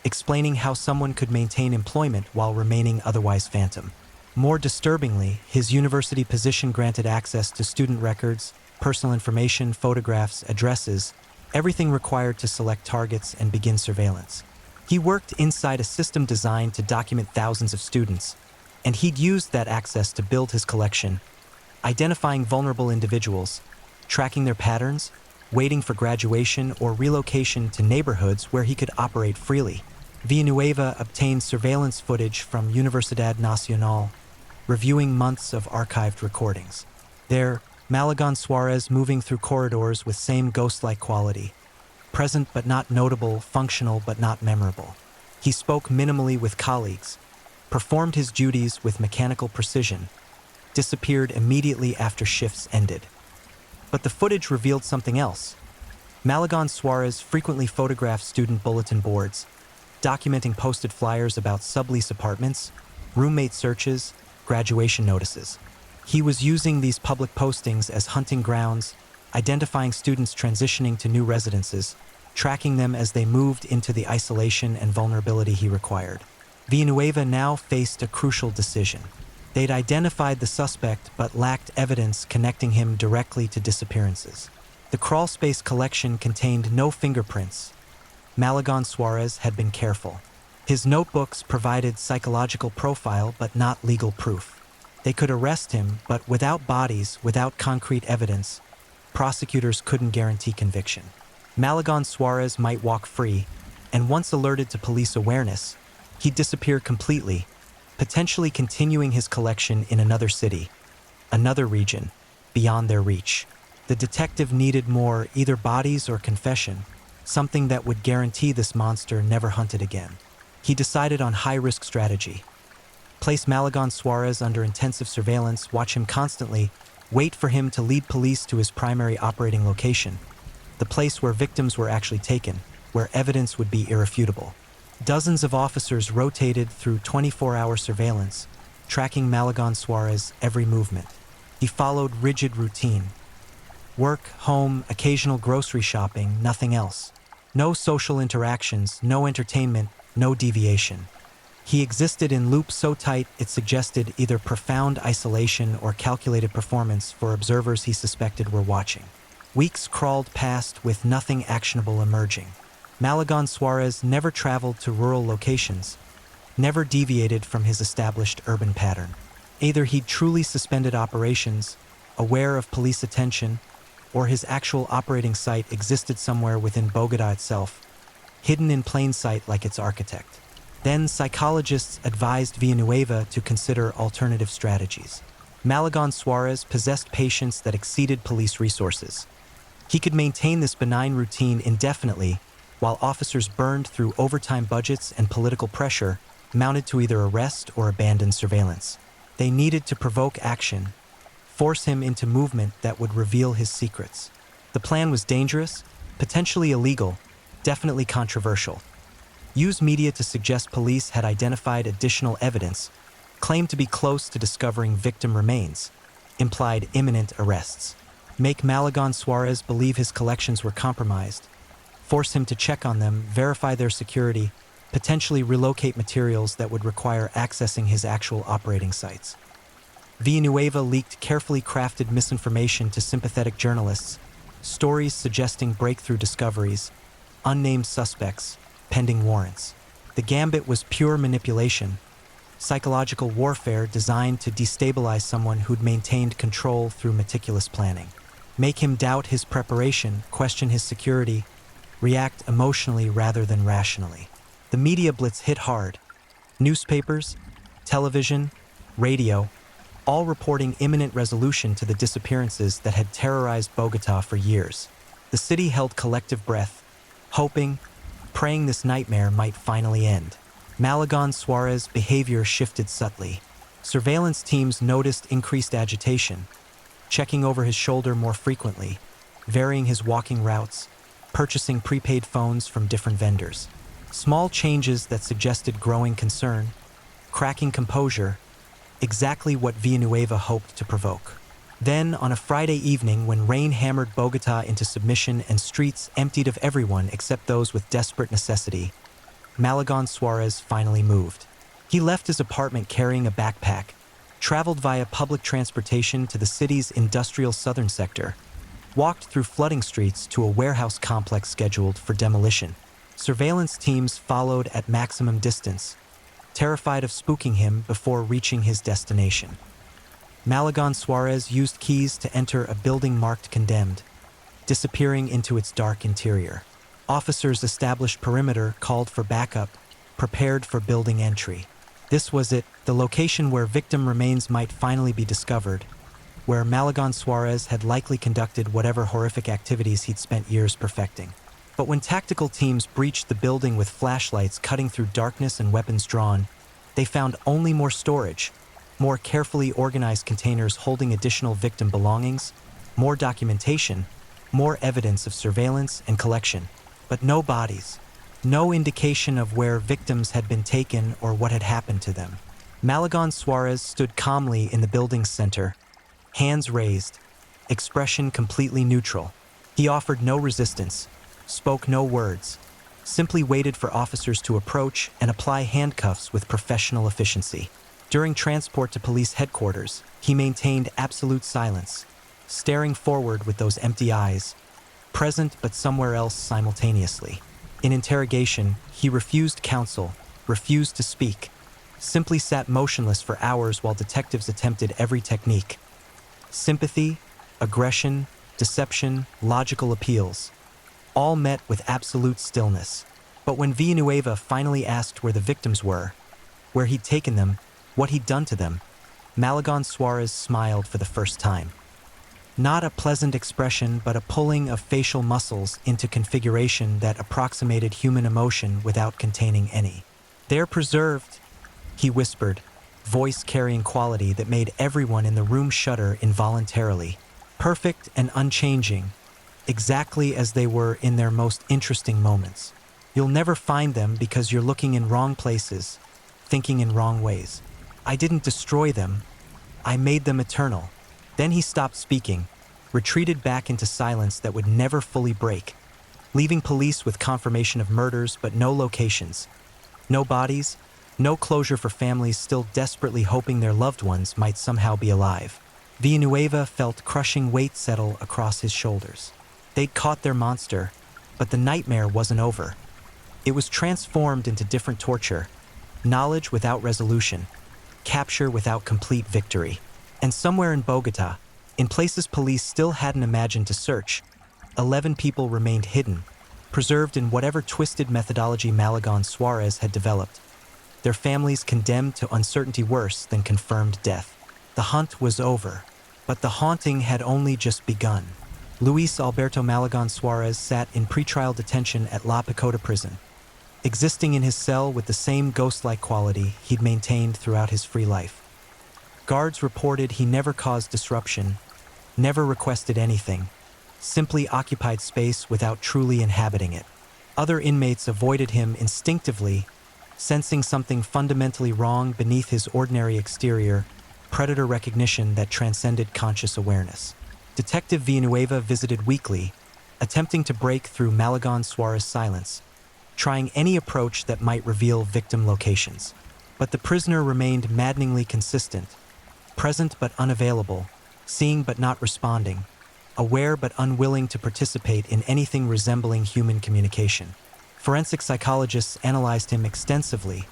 explaining how someone could maintain employment while remaining otherwise phantom. More disturbingly, his university position granted access to student records, personal information, photographs, addresses, everything required to select targets and begin surveillance. He worked inside a system designed to document thousands of students, and he'd used that access to build his collection, identifying vulnerable individuals, tracking their patterns, waiting for graduation or relocation to neighborhoods where he could operate freely. Villanueva obtained surveillance footage from Universidad Nacional, reviewing months of archived recordings. There, Malagon Suarez moving through corridors with same ghost-like quality, present but not notable, functional but not memorable. He spoke minimally with colleagues, performed his duties with mechanical precision, disappeared immediately after shifts ended. But the footage revealed something else. Malagon Suarez frequently photographed student bulletin boards, documenting posted flyers about sublease apartments, roommate searches, graduation notices. He was using these public postings as hunting grounds, identifying students transitioning to new residences, tracking them as they moved into the isolation and vulnerability he required. Villanueva now faced a crucial decision. They'd identified the suspect but lacked evidence connecting him directly to disappearances. The crawlspace collection contained no fingerprints. Malagon Suarez had been careful. His notebooks provided psychological profile but not legal proof. They could arrest him, but without bodies, without concrete evidence, prosecutors couldn't guarantee conviction. Malagon Suarez might walk free, and once alerted to police awareness, he'd disappear completely, potentially continuing his collection in another city, another region, beyond their reach. The detective needed more, either bodies or confession, something that would guarantee this monster never hunted again. He decided on high-risk strategy. Place Malagon Suarez under intensive surveillance, watch him constantly, wait for him to lead police to his primary operating location, the place where victims were actually taken, where evidence would be irrefutable. Dozens of officers rotated through 24-hour surveillance, tracking Malagon Suarez's every movement. He followed rigid routine. Work, home, occasional grocery shopping, nothing else. No social interactions, no entertainment, no deviation. He existed in loops so tight it suggested either profound isolation or calculated performance for observers he suspected were watching. Weeks crawled past with nothing actionable emerging. Malagon Suarez never traveled to rural locations, never deviated from his established urban pattern. Either he'd truly suspended operations, aware of police attention, or his actual operating site existed somewhere within Bogotá itself, hidden in plain sight like its architect. Then psychologists advised Villanueva to consider alternative strategies. Malagon Suarez possessed patience that exceeded police resources. He could maintain this benign routine indefinitely, while officers burned through overtime budgets and political pressure mounted to either arrest or abandon surveillance. They needed to provoke action, force him into movement that would reveal his secrets. The plan was dangerous, potentially illegal, definitely controversial. Use media to suggest police had identified additional evidence, claimed to be close to discovering victim remains, implied imminent arrests. Make Malagon Suarez believe his collections were compromised, force him to check on them, verify their security, potentially relocate materials that would require accessing his actual operating sites. Villanueva leaked carefully crafted misinformation to sympathetic journalists, stories suggesting breakthrough discoveries, unnamed suspects, pending warrants. The gambit was pure manipulation, psychological warfare designed to destabilize someone who'd maintained control through meticulous planning. Make him doubt his preparation, question his security, react emotionally rather than rationally. The media blitz hit hard. Newspapers, television, radio, all reporting imminent resolution to the disappearances that had terrorized Bogotá for years. The city held collective breath, hoping, praying this nightmare might finally end. Malagon Suarez's behavior shifted subtly. Surveillance teams noticed increased agitation, checking over his shoulder more frequently, varying his walking routes, purchasing prepaid phones from different vendors. Small changes that suggested growing concern, cracking composure, exactly what Villanueva hoped to provoke. Then, on a Friday evening when rain hammered Bogota into submission and streets emptied of everyone except those with desperate necessity, Malagon Suarez finally moved. He left his apartment carrying a backpack, traveled via public transportation to the city's industrial southern sector, walked through flooding streets to a warehouse complex scheduled for demolition. Surveillance teams followed at maximum distance, terrified of spooking him before reaching his destination. Malagon Suarez used keys to enter a building marked condemned, disappearing into its dark interior. Officers established perimeter, called for backup, prepared for building entry. This was it, the location where victim remains might finally be discovered, where Malagon Suarez had likely conducted whatever horrific activities he'd spent years perfecting. But when tactical teams breached the building with flashlights cutting through darkness and weapons drawn, they found only more storage, more carefully organized containers holding additional victim belongings, more documentation, more evidence of surveillance and collection, but no bodies, no indication of where victims had been taken or what had happened to them. Malagon Suarez stood calmly in the building's center, hands raised, expression completely neutral. He offered no resistance, spoke no words, simply waited for officers to approach and apply handcuffs with professional efficiency. During transport to police headquarters, he maintained absolute silence, staring forward with those empty eyes, present but somewhere else simultaneously. In interrogation, he refused counsel, refused to speak, simply sat motionless for hours while detectives attempted every technique. Sympathy, aggression, deception, logical appeals, all met with absolute stillness. But when Villanueva finally asked where the victims were, where he'd taken them, what he'd done to them, Malagon Suarez smiled for the first time. Not a pleasant expression, but a pulling of facial muscles into configuration that approximated human emotion without containing any. "They're preserved," he whispered, voice carrying quality that made everyone in the room shudder involuntarily. "Perfect and unchanging, exactly as they were in their most interesting moments. You'll never find them because you're looking in wrong places, thinking in wrong ways. I didn't destroy them, I made them eternal." Then he stopped speaking, retreated back into silence that would never fully break, leaving police with confirmation of murders but no locations, no bodies, no closure for families still desperately hoping their loved ones might somehow be alive. Villanueva felt crushing weight settle across his shoulders. They'd caught their monster, but the nightmare wasn't over. It was transformed into different torture, knowledge without resolution, capture without complete victory. And somewhere in Bogota, in places police still hadn't imagined to search, 11 people remained hidden, preserved in whatever twisted methodology Malagon Suarez had developed, their families condemned to uncertainty worse than confirmed death. The hunt was over, but the haunting had only just begun. Luis Alberto Malagon Suarez sat in pretrial detention at La Picota prison, existing in his cell with the same ghost-like quality he'd maintained throughout his free life. Guards reported he never caused disruption, never requested anything, simply occupied space without truly inhabiting it. Other inmates avoided him instinctively, sensing something fundamentally wrong beneath his ordinary exterior, predator recognition that transcended conscious awareness. Detective Villanueva visited weekly, attempting to break through Malagon Suarez's silence, trying any approach that might reveal victim locations. But the prisoner remained maddeningly consistent, present but unavailable, seeing but not responding, aware but unwilling to participate in anything resembling human communication. Forensic psychologists analyzed him extensively,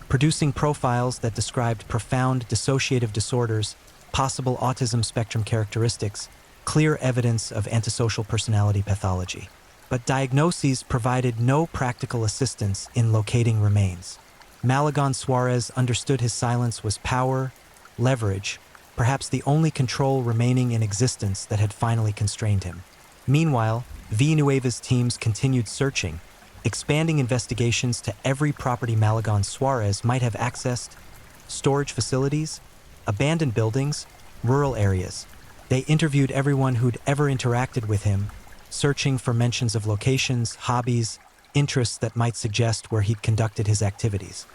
producing profiles that described profound dissociative disorders, possible autism spectrum characteristics, clear evidence of antisocial personality pathology. But diagnoses provided no practical assistance in locating remains. Malagon Suarez understood his silence was power, leverage, perhaps the only control remaining in existence that had finally constrained him. Meanwhile, Villanueva's teams continued searching, expanding investigations to every property Malagon Suarez might have accessed: storage facilities, abandoned buildings, rural areas. They interviewed everyone who'd ever interacted with him, searching for mentions of locations, hobbies, interests that might suggest where he'd conducted his activities.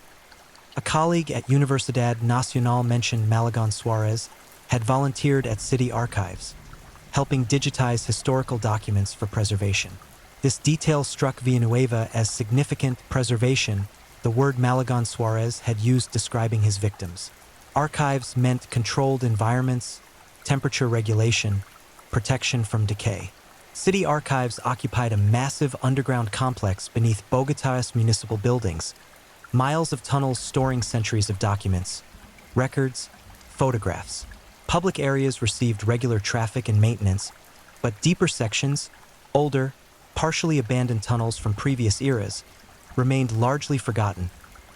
A colleague at Universidad Nacional mentioned Malagon Suarez had volunteered at city archives, helping digitize historical documents for preservation. This detail struck Villanueva as significant. Preservation, the word Malagon Suarez had used describing his victims. Archives meant controlled environments, temperature regulation, protection from decay. City archives occupied a massive underground complex beneath Bogotá's municipal buildings, miles of tunnels storing centuries of documents, records, photographs. Public areas received regular traffic and maintenance, but deeper sections, older, partially abandoned tunnels from previous eras, remained largely forgotten,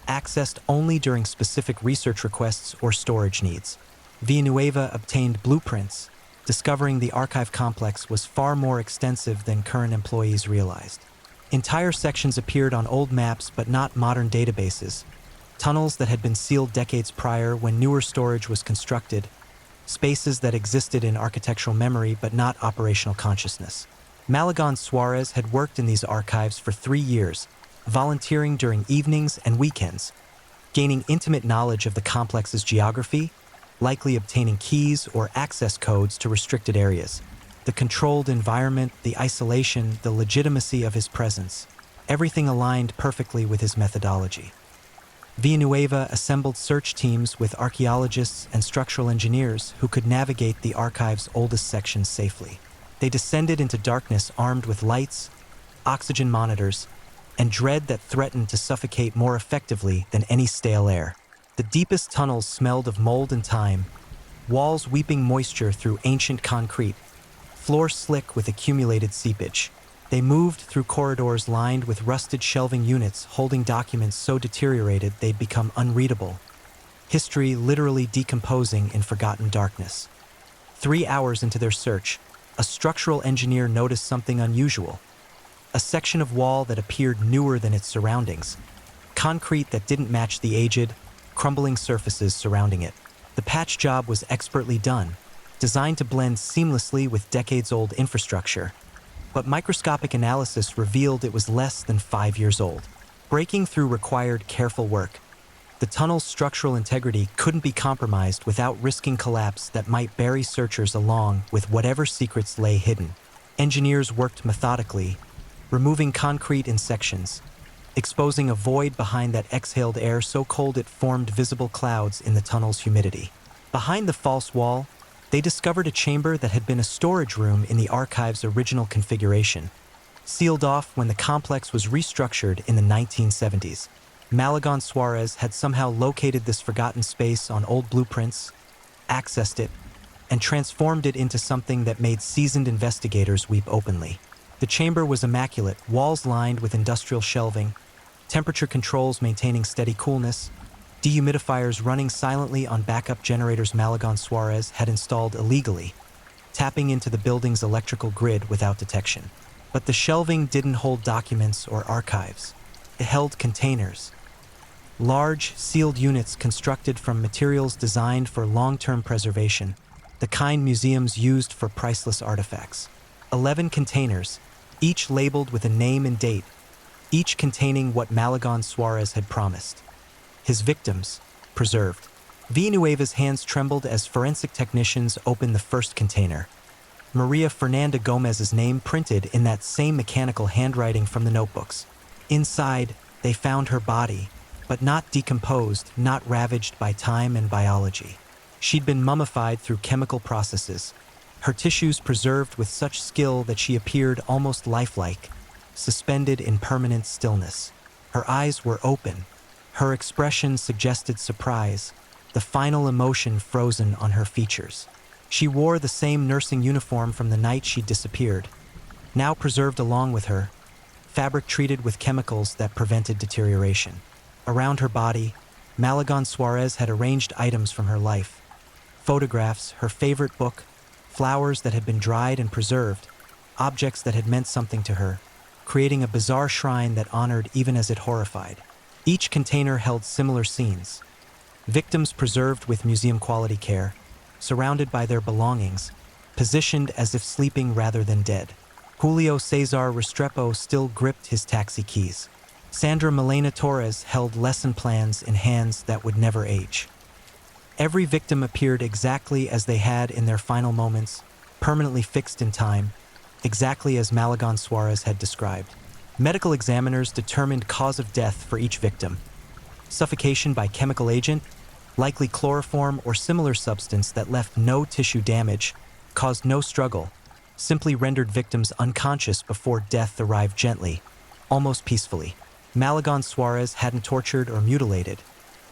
accessed only during specific research requests or storage needs. Villanueva obtained blueprints, discovering the archive complex was far more extensive than current employees realized. Entire sections appeared on old maps but not modern databases, tunnels that had been sealed decades prior when newer storage was constructed, spaces that existed in architectural memory but not operational consciousness. Malagon Suarez had worked in these archives for 3 years, volunteering during evenings and weekends, gaining intimate knowledge of the complex's geography, likely obtaining keys or access codes to restricted areas. The controlled environment, the isolation, the legitimacy of his presence, everything aligned perfectly with his methodology. Villanueva assembled search teams with archaeologists and structural engineers who could navigate the archive's oldest sections safely. They descended into darkness armed with lights, oxygen monitors, and dread that threatened to suffocate more effectively than any stale air. The deepest tunnels smelled of mold and time, walls weeping moisture through ancient concrete, floors slick with accumulated seepage. They moved through corridors lined with rusted shelving units holding documents so deteriorated they'd become unreadable, history literally decomposing in forgotten darkness. 3 hours into their search, a structural engineer noticed something unusual. A section of wall that appeared newer than its surroundings, concrete that didn't match the aged, crumbling surfaces surrounding it. The patch job was expertly done, designed to blend seamlessly with decades-old infrastructure, but microscopic analysis revealed it was less than 5 years old. Breaking through required careful work. The tunnel's structural integrity couldn't be compromised without risking collapse that might bury searchers along with whatever secrets lay hidden. Engineers worked methodically, removing concrete in sections, exposing a void behind that exhaled air so cold it formed visible clouds in the tunnel's humidity. Behind the false wall, they discovered a chamber that had been a storage room in the archive's original configuration, sealed off when the complex was restructured in the 1970s. Malagon Suarez had somehow located this forgotten space on old blueprints, accessed it, and transformed it into something that made seasoned investigators weep openly. The chamber was immaculate, walls lined with industrial shelving, temperature controls maintaining steady coolness, dehumidifiers running silently on backup generators Malagon Suarez had installed illegally, tapping into the building's electrical grid without detection. But the shelving didn't hold documents or archives. It held containers. Large, sealed units constructed from materials designed for long-term preservation, the kind museums used for priceless artifacts. 11 containers, each labeled with a name and date, each containing what Malagon Suarez had promised. His victims, preserved. Villanueva's hands trembled as forensic technicians opened the first container. Maria Fernanda Gomez's name printed in that same mechanical handwriting from the notebooks. Inside, they found her body, but not decomposed, not ravaged by time and biology. She'd been mummified through chemical processes, her tissues preserved with such skill that she appeared almost lifelike, suspended in permanent stillness. Her eyes were open. Her expression suggested surprise, the final emotion frozen on her features. She wore the same nursing uniform from the night she disappeared, now preserved along with her, fabric treated with chemicals that prevented deterioration. Around her body, Malagon Suarez had arranged items from her life. Photographs, her favorite book, flowers that had been dried and preserved, objects that had meant something to her, creating a bizarre shrine that honored even as it horrified. Each container held similar scenes. Victims preserved with museum-quality care, surrounded by their belongings, positioned as if sleeping rather than dead. Julio Cesar Restrepo still gripped his taxi keys. Sandra Milena Torres held lesson plans in hands that would never age. Every victim appeared exactly as they had in their final moments, permanently fixed in time, exactly as Malagon Suarez had described. Medical examiners determined cause of death for each victim. Suffocation by chemical agent, likely chloroform or similar substance that left no tissue damage, caused no struggle, simply rendered victims unconscious before death arrived gently, almost peacefully. Malagon Suarez hadn't tortured or mutilated.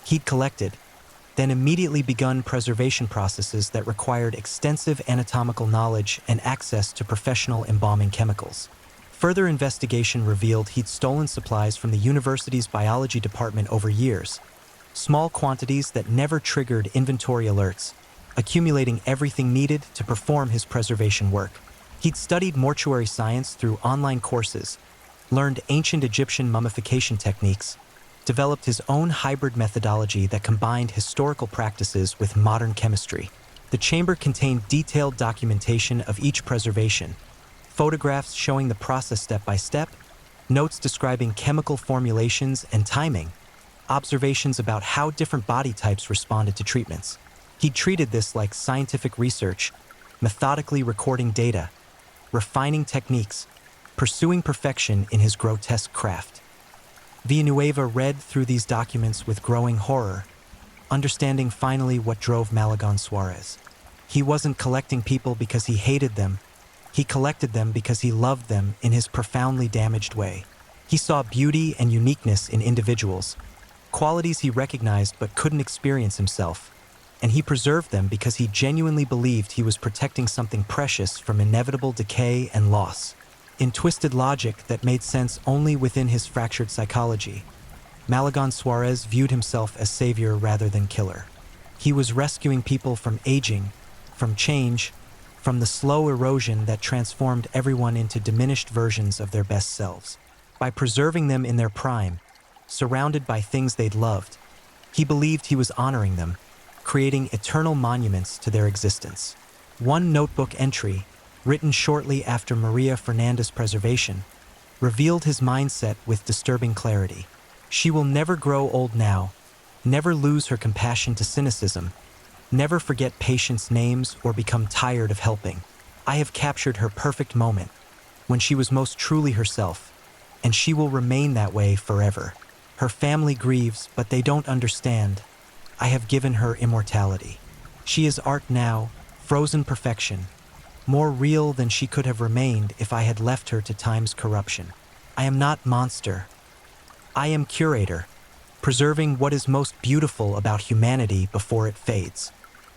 He'd collected, then immediately begun preservation processes that required extensive anatomical knowledge and access to professional embalming chemicals. Further investigation revealed he'd stolen supplies from the university's biology department over years, small quantities that never triggered inventory alerts, accumulating everything needed to perform his preservation work. He'd studied mortuary science through online courses, learned ancient Egyptian mummification techniques, developed his own hybrid methodology that combined historical practices with modern chemistry. The chamber contained detailed documentation of each preservation, photographs showing the process step by step, notes describing chemical formulations and timing, observations about how different body types responded to treatments. He treated this like scientific research, methodically recording data, refining techniques, pursuing perfection in his grotesque craft. Villanueva read through these documents with growing horror, understanding finally what drove Malagon Suarez. He wasn't collecting people because he hated them. He collected them because he loved them in his profoundly damaged way. He saw beauty and uniqueness in individuals, qualities he recognized but couldn't experience himself, and he preserved them because he genuinely believed he was protecting something precious from inevitable decay and loss. In twisted logic that made sense only within his fractured psychology, Malagon Suarez viewed himself as savior rather than killer. He was rescuing people from aging, from change, from the slow erosion that transformed everyone into diminished versions of their best selves. By preserving them in their prime, surrounded by things they'd loved, he believed he was honoring them, creating eternal monuments to their existence. One notebook entry, written shortly after Maria Fernanda's preservation, revealed his mindset with disturbing clarity. She will never grow old now, never lose her compassion to cynicism, never forget patients' names or become tired of helping. I have captured her perfect moment, when she was most truly herself, and she will remain that way forever. Her family grieves, but they don't understand. I have given her immortality. She is art now, frozen perfection, more real than she could have remained if I had left her to time's corruption. I am not monster. I am curator, preserving what is most beautiful about humanity before it fades.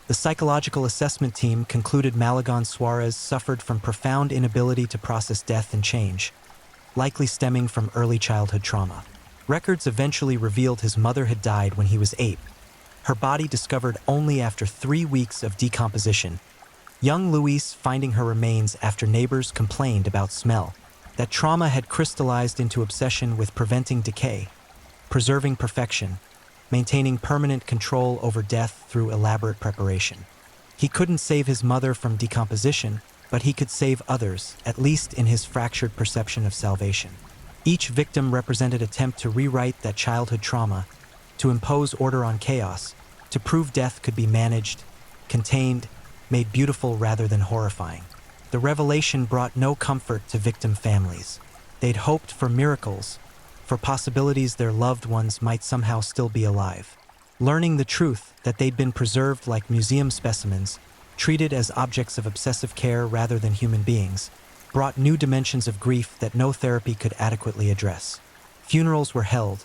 The psychological assessment team concluded Malagon Suarez suffered from profound inability to process death and change, likely stemming from early childhood trauma. Records eventually revealed his mother had died when he was 8, her body discovered only after 3 weeks of decomposition. Young Luis finding her remains after neighbors complained about smell. That trauma had crystallized into obsession with preventing decay, preserving perfection, maintaining permanent control over death through elaborate preparation. He couldn't save his mother from decomposition, but he could save others, at least in his fractured perception of salvation. Each victim represented an attempt to rewrite that childhood trauma, to impose order on chaos, to prove death could be managed, contained, made beautiful rather than horrifying. The revelation brought no comfort to victim families. They'd hoped for miracles, for possibilities their loved ones might somehow still be alive. Learning the truth that they'd been preserved like museum specimens, treated as objects of obsessive care rather than human beings, brought new dimensions of grief that no therapy could adequately address. Funerals were held,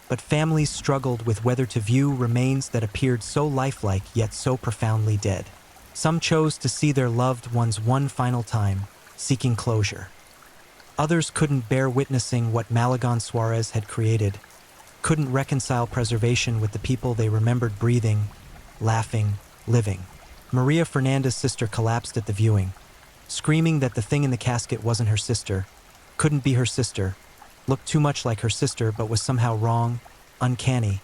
but families struggled with whether to view remains that appeared so lifelike yet so profoundly dead. Some chose to see their loved ones one final time, seeking closure. Others couldn't bear witnessing what Malagon Suarez had created, couldn't reconcile preservation with the people they remembered breathing, laughing, living. Maria Fernanda's sister collapsed at the viewing, screaming that the thing in the casket wasn't her sister, couldn't be her sister, looked too much like her sister but was somehow wrong, uncanny,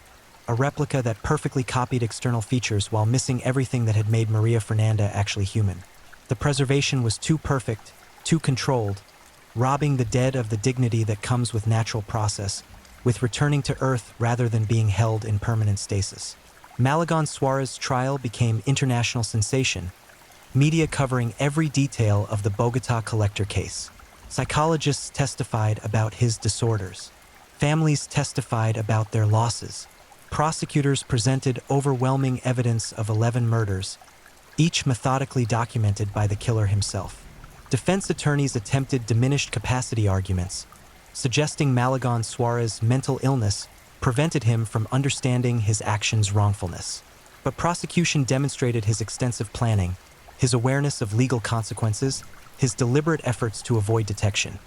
a replica that perfectly copied external features while missing everything that had made Maria Fernanda actually human. The preservation was too perfect, too controlled, robbing the dead of the dignity that comes with natural process, with returning to Earth rather than being held in permanent stasis. Malagon Suarez's trial became international sensation, media covering every detail of the Bogotá collector case. Psychologists testified about his disorders. Families testified about their losses. Prosecutors presented overwhelming evidence of 11 murders, each methodically documented by the killer himself. Defense attorneys attempted diminished capacity arguments, suggesting Malagon Suarez's mental illness prevented him from understanding his actions' wrongfulness. But prosecution demonstrated his extensive planning, his awareness of legal consequences, his deliberate efforts to avoid detection,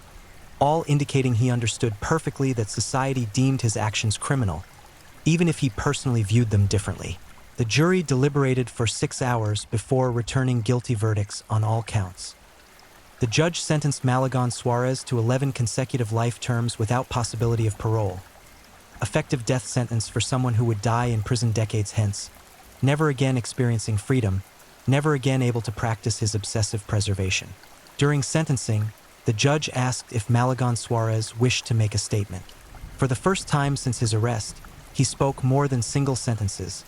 all indicating he understood perfectly that society deemed his actions criminal, even if he personally viewed them differently. The jury deliberated for 6 hours before returning guilty verdicts on all counts. The judge sentenced Malagon Suarez to 11 consecutive life terms without possibility of parole, effective death sentence for someone who would die in prison decades hence, never again experiencing freedom, never again able to practice his obsessive preservation. During sentencing, the judge asked if Malagon Suarez wished to make a statement. For the first time since his arrest, he spoke more than single sentences,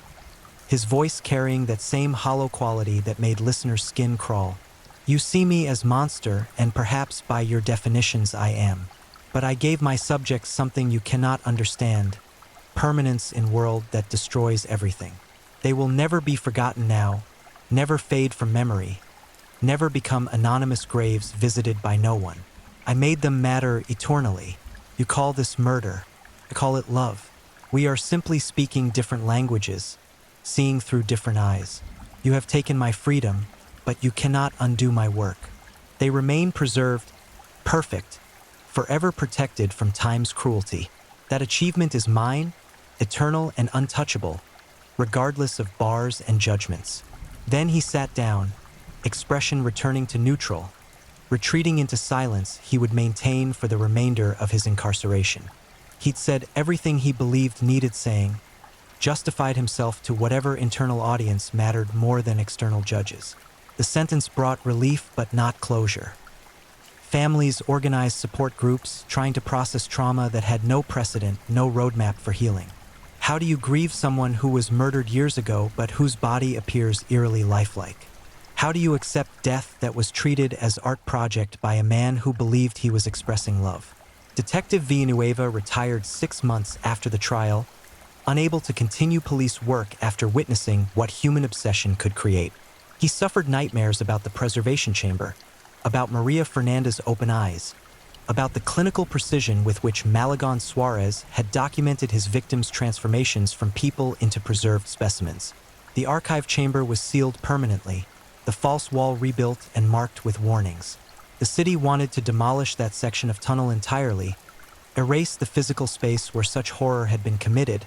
his voice carrying that same hollow quality that made listeners' skin crawl. "You see me as monster, and perhaps by your definitions I am. But I gave my subjects something you cannot understand, permanence in world that destroys everything. They will never be forgotten now, never fade from memory, never become anonymous graves visited by no one. I made them matter eternally. You call this murder. I call it love. We are simply speaking different languages, seeing through different eyes. You have taken my freedom, but you cannot undo my work. They remain preserved, perfect, forever protected from time's cruelty. That achievement is mine, eternal and untouchable, regardless of bars and judgments." Then he sat down, expression returning to neutral, retreating into silence he would maintain for the remainder of his incarceration. He'd said everything he believed needed saying, justified himself to whatever internal audience mattered more than external judges. The sentence brought relief but not closure. Families organized support groups trying to process trauma that had no precedent, no roadmap for healing. How do you grieve someone who was murdered years ago but whose body appears eerily lifelike? How do you accept death that was treated as art project by a man who believed he was expressing love? Detective Villanueva retired 6 months after the trial, unable to continue police work after witnessing what human obsession could create. He suffered nightmares about the preservation chamber, about Maria Fernanda's open eyes, about the clinical precision with which Malagon Suarez had documented his victims' transformations from people into preserved specimens. The archive chamber was sealed permanently, the false wall rebuilt and marked with warnings. The city wanted to demolish that section of tunnel entirely, erase the physical space where such horror had been committed,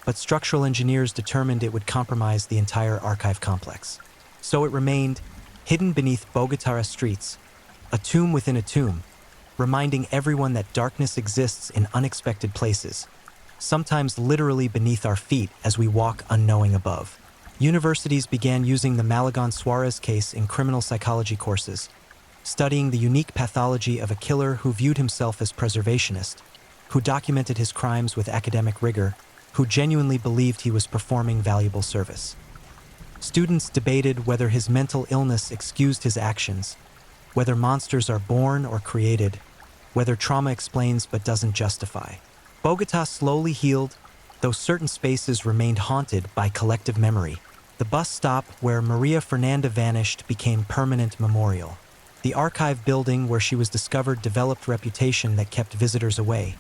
but structural engineers determined it would compromise the entire archive complex. So it remained, hidden beneath Bogotá streets, a tomb within a tomb, reminding everyone that darkness exists in unexpected places, sometimes literally beneath our feet as we walk unknowing above. Universities began using the Malagon Suarez case in criminal psychology courses, studying the unique pathology of a killer who viewed himself as preservationist, who documented his crimes with academic rigor, who genuinely believed he was performing valuable service. Students debated whether his mental illness excused his actions, whether monsters are born or created, whether trauma explains but doesn't justify. Bogotá slowly healed, though certain spaces remained haunted by collective memory. The bus stop where Maria Fernanda vanished became permanent memorial. The archive building where she was discovered developed reputation that kept visitors away.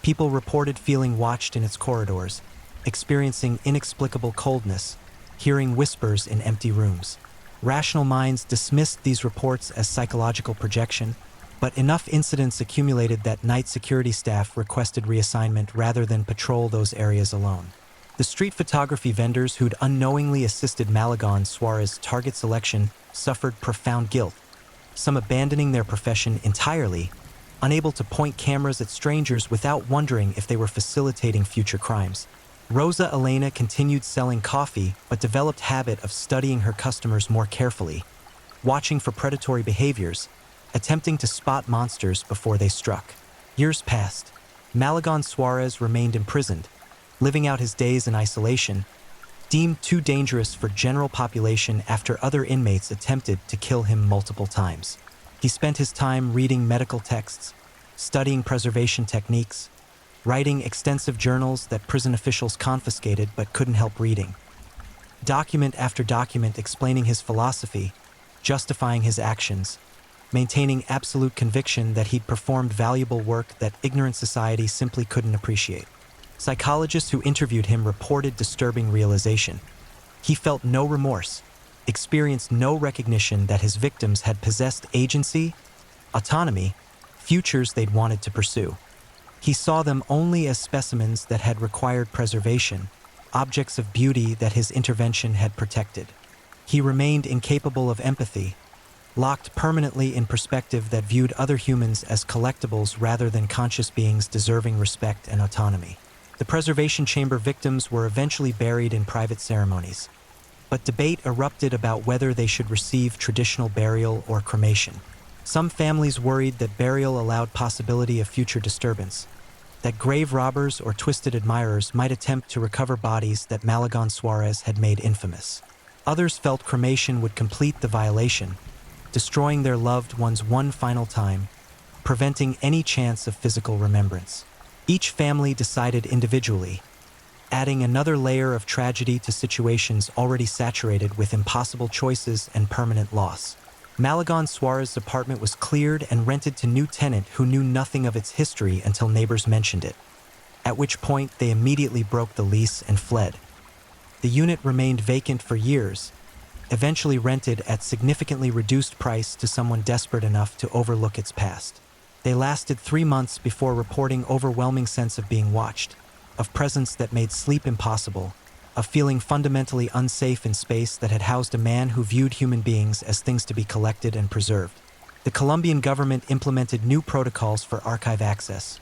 People reported feeling watched in its corridors, experiencing inexplicable coldness, hearing whispers in empty rooms. Rational minds dismissed these reports as psychological projection, but enough incidents accumulated that night security staff requested reassignment rather than patrol those areas alone. The street photography vendors who'd unknowingly assisted Malagon Suarez's target selection suffered profound guilt, some abandoning their profession entirely, unable to point cameras at strangers without wondering if they were facilitating future crimes. Rosa Elena continued selling coffee but developed habit of studying her customers more carefully, watching for predatory behaviors, attempting to spot monsters before they struck. Years passed. Malagon Suarez remained imprisoned, living out his days in isolation, deemed too dangerous for general population after other inmates attempted to kill him multiple times. He spent his time reading medical texts, studying preservation techniques, writing extensive journals that prison officials confiscated but couldn't help reading. Document after document explaining his philosophy, justifying his actions, maintaining absolute conviction that he'd performed valuable work that ignorant society simply couldn't appreciate. Psychologists who interviewed him reported disturbing realization. He felt no remorse, experienced no recognition that his victims had possessed agency, autonomy, futures they'd wanted to pursue. He saw them only as specimens that had required preservation, objects of beauty that his intervention had protected. He remained incapable of empathy, locked permanently in perspective that viewed other humans as collectibles rather than conscious beings deserving respect and autonomy. The preservation chamber victims were eventually buried in private ceremonies, but debate erupted about whether they should receive traditional burial or cremation. Some families worried that burial allowed possibility of future disturbance, that grave robbers or twisted admirers might attempt to recover bodies that Malagon Suarez had made infamous. Others felt cremation would complete the violation, destroying their loved ones one final time, preventing any chance of physical remembrance. Each family decided individually, adding another layer of tragedy to situations already saturated with impossible choices and permanent loss. Malagon Suarez's apartment was cleared and rented to new tenant who knew nothing of its history until neighbors mentioned it, at which point they immediately broke the lease and fled. The unit remained vacant for years, eventually rented at significantly reduced price to someone desperate enough to overlook its past. They lasted 3 months before reporting overwhelming sense of being watched, of presence that made sleep impossible, of feeling fundamentally unsafe in space that had housed a man who viewed human beings as things to be collected and preserved. The Colombian government implemented new protocols for archive access,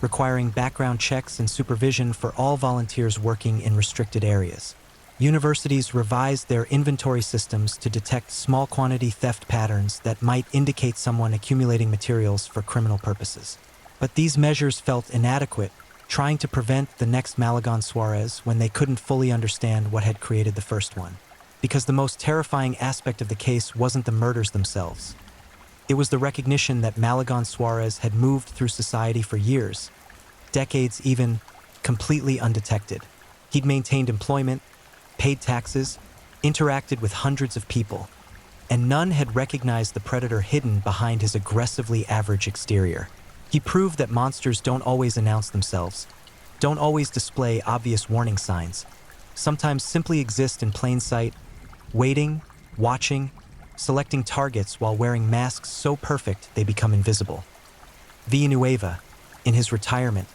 requiring background checks and supervision for all volunteers working in restricted areas. Universities revised their inventory systems to detect small quantity theft patterns that might indicate someone accumulating materials for criminal purposes. But these measures felt inadequate, trying to prevent the next Malagon Suarez when they couldn't fully understand what had created the first one. Because the most terrifying aspect of the case wasn't the murders themselves. It was the recognition that Malagon Suarez had moved through society for years, decades even, completely undetected. He'd maintained employment, paid taxes, interacted with hundreds of people, and none had recognized the predator hidden behind his aggressively average exterior. He proved that monsters don't always announce themselves, don't always display obvious warning signs, sometimes simply exist in plain sight, waiting, watching, selecting targets while wearing masks so perfect they become invisible. Villanueva, in his retirement,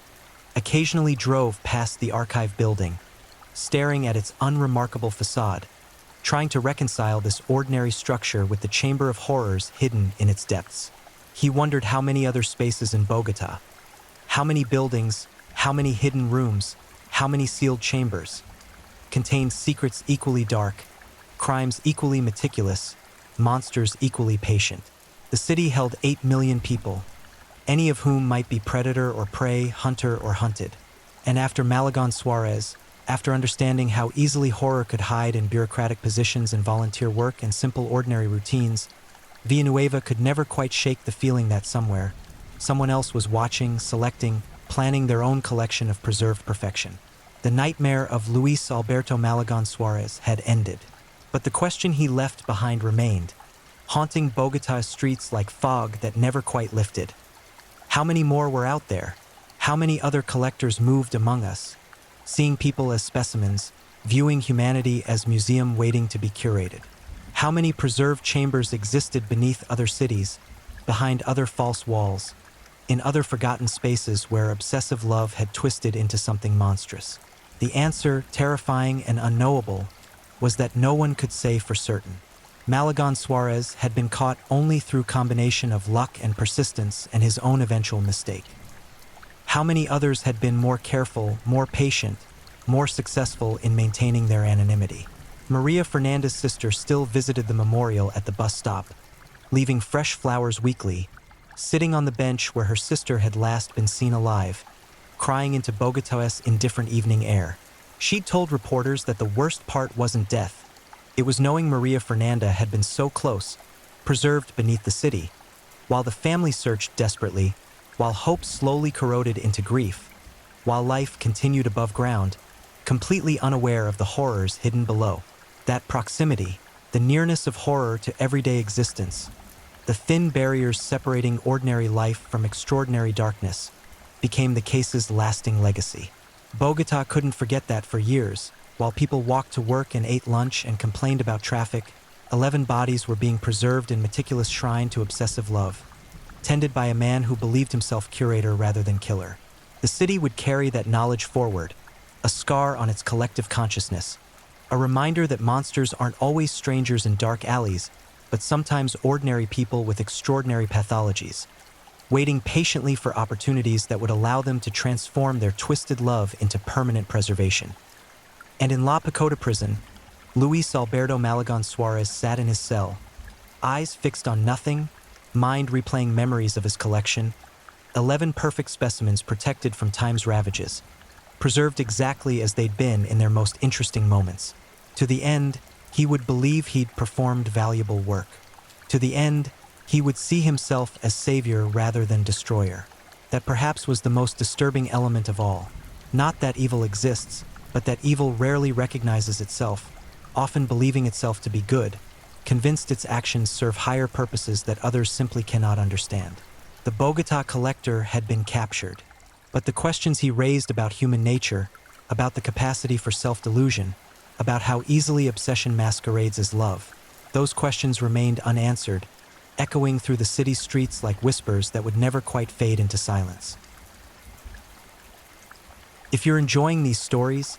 occasionally drove past the archive building, staring at its unremarkable facade, trying to reconcile this ordinary structure with the chamber of horrors hidden in its depths. He wondered how many other spaces in Bogota, how many buildings, how many hidden rooms, how many sealed chambers, contained secrets equally dark, crimes equally meticulous, monsters equally patient. The city held 8 million people, any of whom might be predator or prey, hunter or hunted. And after Malagon Suarez, after understanding how easily horror could hide in bureaucratic positions and volunteer work and simple ordinary routines, Villanueva could never quite shake the feeling that somewhere, someone else was watching, selecting, planning their own collection of preserved perfection. The nightmare of Luis Alberto Malagon Suarez had ended, but the question he left behind remained, haunting Bogota's streets like fog that never quite lifted. How many more were out there? How many other collectors moved among us, seeing people as specimens, viewing humanity as museum waiting to be curated? How many preserved chambers existed beneath other cities, behind other false walls, in other forgotten spaces where obsessive love had twisted into something monstrous? The answer, terrifying and unknowable, was that no one could say for certain. Malagon Suarez had been caught only through combination of luck and persistence and his own eventual mistake. How many others had been more careful, more patient, more successful in maintaining their anonymity? Maria Fernandez's sister still visited the memorial at the bus stop, leaving fresh flowers weekly, sitting on the bench where her sister had last been seen alive, crying into Bogotá's indifferent evening air. She'd told reporters that the worst part wasn't death. It was knowing Maria Fernanda had been so close, preserved beneath the city. While the family searched desperately, while hope slowly corroded into grief, while life continued above ground, completely unaware of the horrors hidden below. That proximity, the nearness of horror to everyday existence, the thin barriers separating ordinary life from extraordinary darkness, became the case's lasting legacy. Bogotá couldn't forget that for years. While people walked to work and ate lunch and complained about traffic, 11 bodies were being preserved in meticulous shrine to obsessive love, tended by a man who believed himself curator rather than killer. The city would carry that knowledge forward, a scar on its collective consciousness, a reminder that monsters aren't always strangers in dark alleys, but sometimes ordinary people with extraordinary pathologies, waiting patiently for opportunities that would allow them to transform their twisted love into permanent preservation. And in La Pacoda prison, Luis Alberto Malagon Suarez sat in his cell, eyes fixed on nothing, mind replaying memories of his collection, 11 perfect specimens protected from time's ravages, preserved exactly as they'd been in their most interesting moments. To the end, he would believe he'd performed valuable work. To the end, he would see himself as savior rather than destroyer. That perhaps was the most disturbing element of all. Not that evil exists, but that evil rarely recognizes itself, often believing itself to be good, convinced its actions serve higher purposes that others simply cannot understand. The Bogotá collector had been captured, but the questions he raised about human nature, about the capacity for self-delusion, about how easily obsession masquerades as love, those questions remained unanswered, echoing through the city's streets like whispers that would never quite fade into silence. If you're enjoying these stories,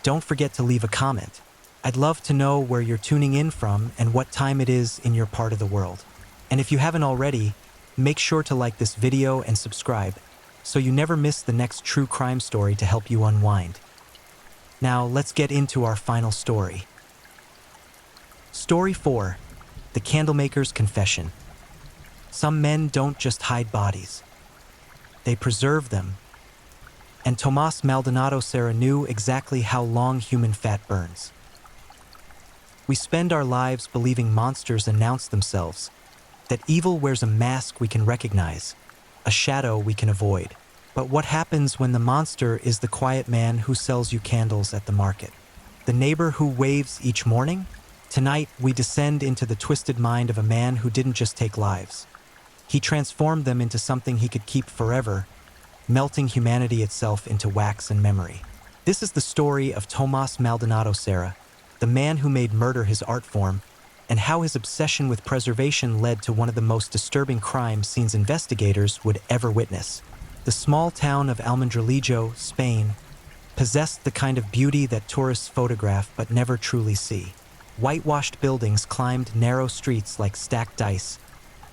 don't forget to leave a comment. I'd love to know where you're tuning in from and what time it is in your part of the world. And if you haven't already, make sure to like this video and subscribe so you never miss the next true crime story to help you unwind. Now, let's get into our final story. Story 4. The Candlemaker's Confession. Some men don't just hide bodies. They preserve them. And Tomás Maldonado Serra knew exactly how long human fat burns. We spend our lives believing monsters announce themselves, that evil wears a mask we can recognize, a shadow we can avoid. But what happens when the monster is the quiet man who sells you candles at the market? The neighbor who waves each morning? Tonight, we descend into the twisted mind of a man who didn't just take lives. He transformed them into something he could keep forever, melting humanity itself into wax and memory. This is the story of Tomás Maldonado Serra, the man who made murder his art form, and how his obsession with preservation led to one of the most disturbing crime scenes investigators would ever witness. The small town of Almendralejo, Spain, possessed the kind of beauty that tourists photograph but never truly see. Whitewashed buildings climbed narrow streets like stacked dice,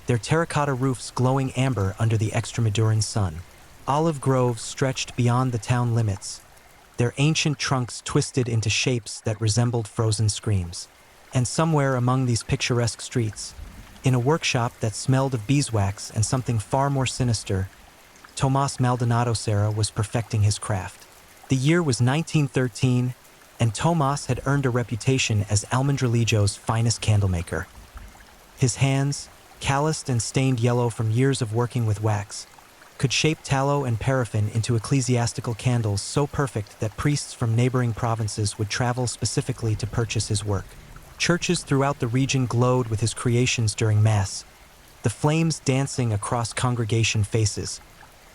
their terracotta roofs glowing amber under the Extremaduran sun. Olive groves stretched beyond the town limits, their ancient trunks twisted into shapes that resembled frozen screams. And somewhere among these picturesque streets, in a workshop that smelled of beeswax and something far more sinister, Tomás Maldonado Serra was perfecting his craft. The year was 1913, and Tomás had earned a reputation as Almendralejo's finest candlemaker. His hands, calloused and stained yellow from years of working with wax, could shape tallow and paraffin into ecclesiastical candles so perfect that priests from neighboring provinces would travel specifically to purchase his work. Churches throughout the region glowed with his creations during Mass, the flames dancing across congregation faces,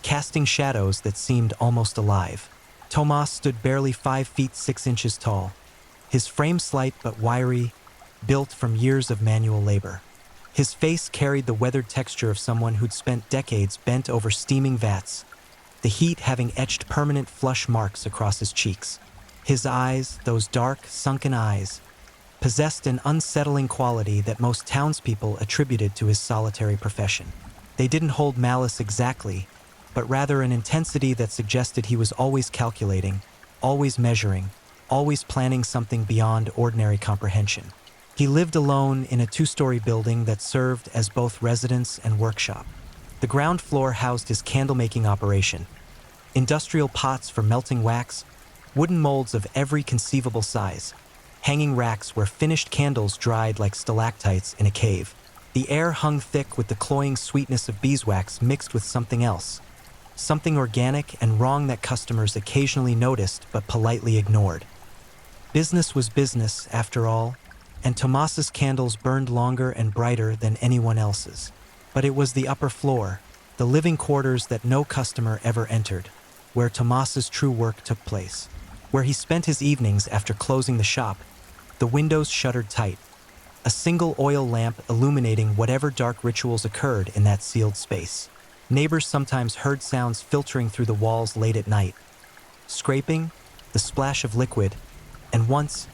casting shadows that seemed almost alive. Tomás stood barely 5 feet 6 inches tall, his frame slight but wiry, built from years of manual labor. His face carried the weathered texture of someone who'd spent decades bent over steaming vats, the heat having etched permanent flush marks across his cheeks. His eyes, those dark, sunken eyes, possessed an unsettling quality that most townspeople attributed to his solitary profession. They didn't hold malice exactly, but rather an intensity that suggested he was always calculating, always measuring, always planning something beyond ordinary comprehension. He lived alone in a two-story building that served as both residence and workshop. The ground floor housed his candle-making operation, industrial pots for melting wax, wooden molds of every conceivable size, hanging racks where finished candles dried like stalactites in a cave. The air hung thick with the cloying sweetness of beeswax mixed with something else, something organic and wrong that customers occasionally noticed but politely ignored. Business was business, after all, and Tomas's candles burned longer and brighter than anyone else's. But it was the upper floor, the living quarters that no customer ever entered, where Tomas's true work took place, where he spent his evenings after closing the shop, the windows shuttered tight, a single oil lamp illuminating whatever dark rituals occurred in that sealed space. Neighbors sometimes heard sounds filtering through the walls late at night, scraping, the splash of liquid, and once,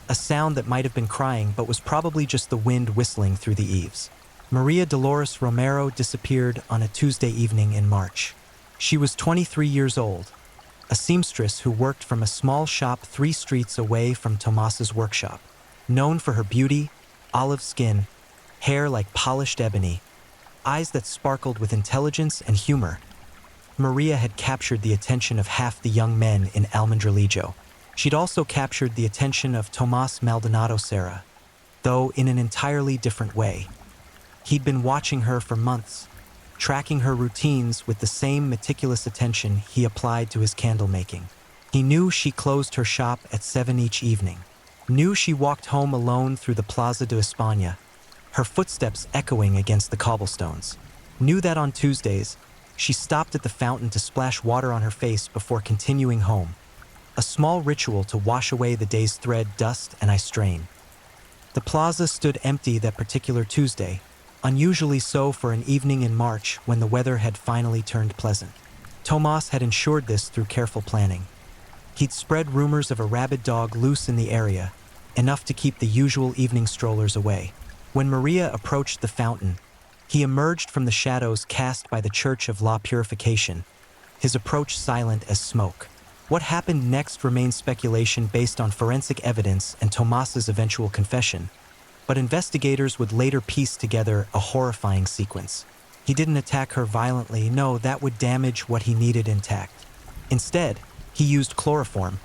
a sound that might have been crying but was probably just the wind whistling through the eaves. Maria Dolores Romero disappeared on a Tuesday evening in March. She was 23 years old, a seamstress who worked from a small shop 3 streets away from Tomas's workshop. Known for her beauty, olive skin, hair like polished ebony, eyes that sparkled with intelligence and humor, Maria had captured the attention of half the young men in Almendralejo. She'd also captured the attention of Tomas Maldonado Serra, though in an entirely different way. He'd been watching her for months, tracking her routines with the same meticulous attention he applied to his candle making. He knew she closed her shop at 7 each evening, knew she walked home alone through the Plaza de España, her footsteps echoing against the cobblestones, knew that on Tuesdays, she stopped at the fountain to splash water on her face before continuing home, a small ritual to wash away the day's thread, dust, and eye strain. The plaza stood empty that particular Tuesday, unusually so for an evening in March when the weather had finally turned pleasant. Tomas had ensured this through careful planning. He'd spread rumors of a rabid dog loose in the area, enough to keep the usual evening strollers away. When Maria approached the fountain, he emerged from the shadows cast by the Church of La Purification, his approach silent as smoke. What happened next remains speculation based on forensic evidence and Tomas's eventual confession, but investigators would later piece together a horrifying sequence. He didn't attack her violently, no, that would damage what he needed intact. Instead, he used chloroform,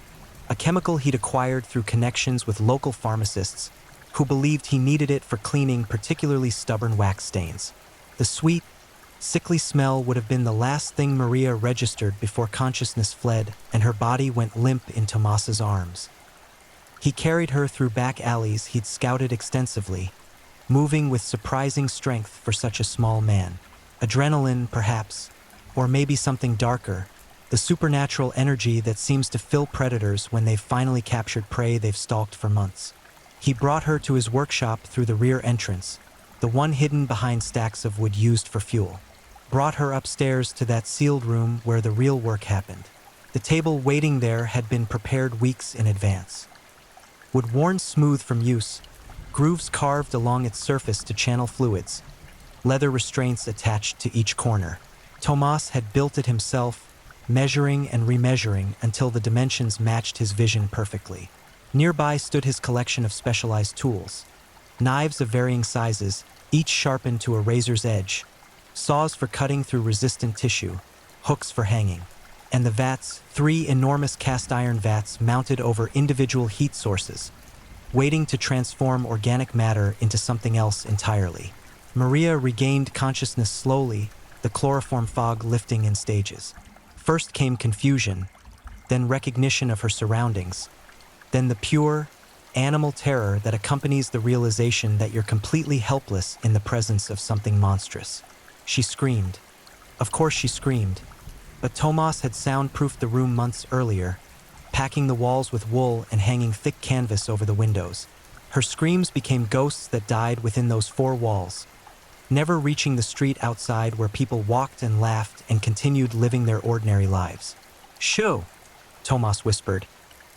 a chemical he'd acquired through connections with local pharmacists who believed he needed it for cleaning particularly stubborn wax stains. The sweet, sickly smell would have been the last thing Maria registered before consciousness fled and her body went limp in Tomas's arms. He carried her through back alleys he'd scouted extensively, moving with surprising strength for such a small man. Adrenaline, perhaps, or maybe something darker, the supernatural energy that seems to fill predators when they've finally captured prey they've stalked for months. He brought her to his workshop through the rear entrance, the one hidden behind stacks of wood used for fuel. Brought her upstairs to that sealed room where the real work happened. The table waiting there had been prepared weeks in advance. Wood worn smooth from use, grooves carved along its surface to channel fluids, leather restraints attached to each corner. Tomas had built it himself, measuring and remeasuring until the dimensions matched his vision perfectly. Nearby stood his collection of specialized tools, knives of varying sizes, each sharpened to a razor's edge, saws for cutting through resistant tissue, hooks for hanging, and the vats, 3 enormous cast iron vats mounted over individual heat sources, waiting to transform organic matter into something else entirely. Maria regained consciousness slowly, the chloroform fog lifting in stages. First came confusion, then recognition of her surroundings, then the pure, animal terror that accompanies the realization that you're completely helpless in the presence of something monstrous. She screamed. Of course she screamed, but Tomas had soundproofed the room months earlier, packing the walls with wool and hanging thick canvas over the windows. Her screams became ghosts that died within those 4 walls, never reaching the street outside where people walked and laughed and continued living their ordinary lives. "Shoo," Tomas whispered,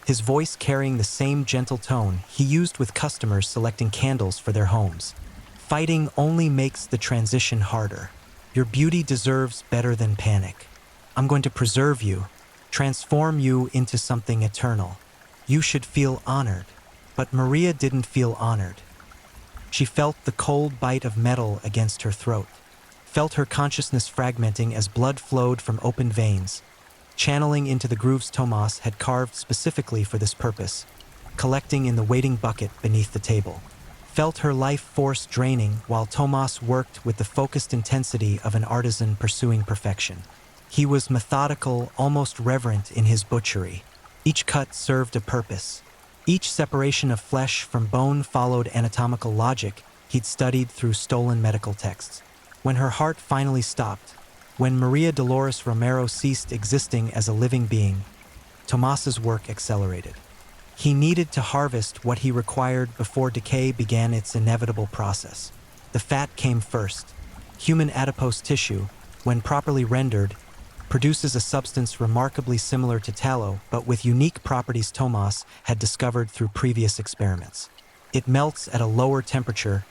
his voice carrying the same gentle tone he used with customers selecting candles for their homes. "Fighting only makes the transition harder. Your beauty deserves better than panic. I'm going to preserve you, transform you into something eternal. You should feel honored." But Maria didn't feel honored. She felt the cold bite of metal against her throat, felt her consciousness fragmenting as blood flowed from open veins, channeling into the grooves Tomas had carved specifically for this purpose, collecting in the waiting bucket beneath the table. Felt her life force draining while Tomas worked with the focused intensity of an artisan pursuing perfection. He was methodical, almost reverent in his butchery. Each cut served a purpose. Each separation of flesh from bone followed anatomical logic he'd studied through stolen medical texts. When her heart finally stopped, when Maria Dolores Romero ceased existing as a living being, Tomas's work accelerated. He needed to harvest what he required before decay began its inevitable process. The fat came first. Human adipose tissue, when properly rendered, produces a substance remarkably similar to tallow, but with unique properties Tomas had discovered through previous experiments. It melts at a lower temperature,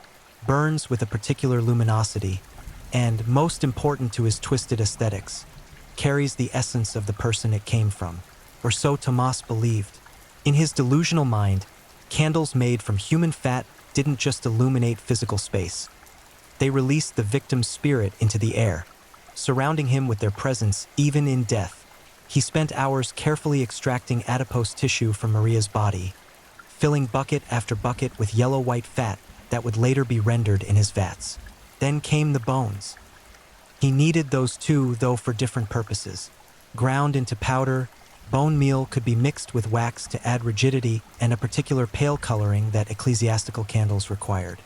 burns with a particular luminosity, and, most important to his twisted aesthetics, carries the essence of the person it came from. Or so Tomas believed. In his delusional mind, candles made from human fat didn't just illuminate physical space. They released the victim's spirit into the air, surrounding him with their presence even in death. He spent hours carefully extracting adipose tissue from Maria's body, filling bucket after bucket with yellow-white fat that would later be rendered in his vats. Then came the bones. He needed those too, though for different purposes. Ground into powder, bone meal could be mixed with wax to add rigidity and a particular pale coloring that ecclesiastical candles required.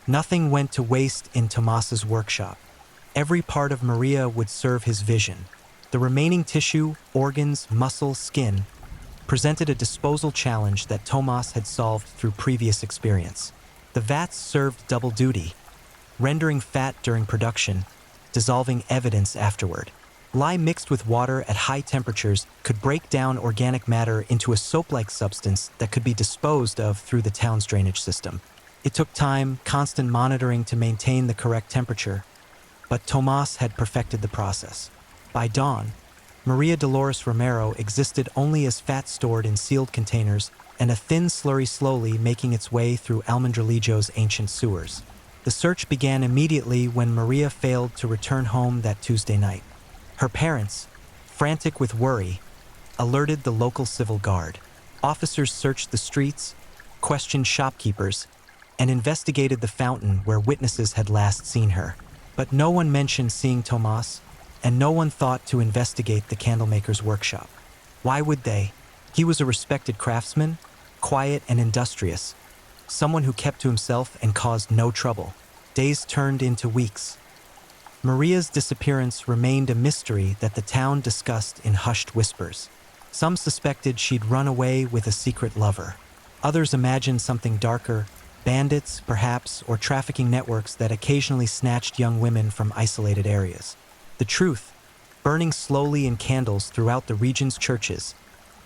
Nothing went to waste in Tomas's workshop. Every part of Maria would serve his vision. The remaining tissue, organs, muscle, skin, presented a disposal challenge that Tomas had solved through previous experience. The vats served double duty, rendering fat during production, dissolving evidence afterward. Lye mixed with water at high temperatures could break down organic matter into a soap-like substance that could be disposed of through the town's drainage system. It took time, constant monitoring to maintain the correct temperature, but Tomas had perfected the process. By dawn, Maria Dolores Romero existed only as fat stored in sealed containers and a thin slurry slowly making its way through Almendralejo's ancient sewers. The search began immediately when Maria failed to return home that Tuesday night. Her parents, frantic with worry, alerted the local civil guard. Officers searched the streets, questioned shopkeepers, and investigated the fountain where witnesses had last seen her. But no one mentioned seeing Tomas, and no one thought to investigate the candlemaker's workshop. Why would they? He was a respected craftsman, quiet and industrious, someone who kept to himself and caused no trouble. Days turned into weeks. Maria's disappearance remained a mystery that the town discussed in hushed whispers. Some suspected she'd run away with a secret lover. Others imagined something darker, bandits, perhaps, or trafficking networks that occasionally snatched young women from isolated areas. The truth, burning slowly in candles throughout the region's churches,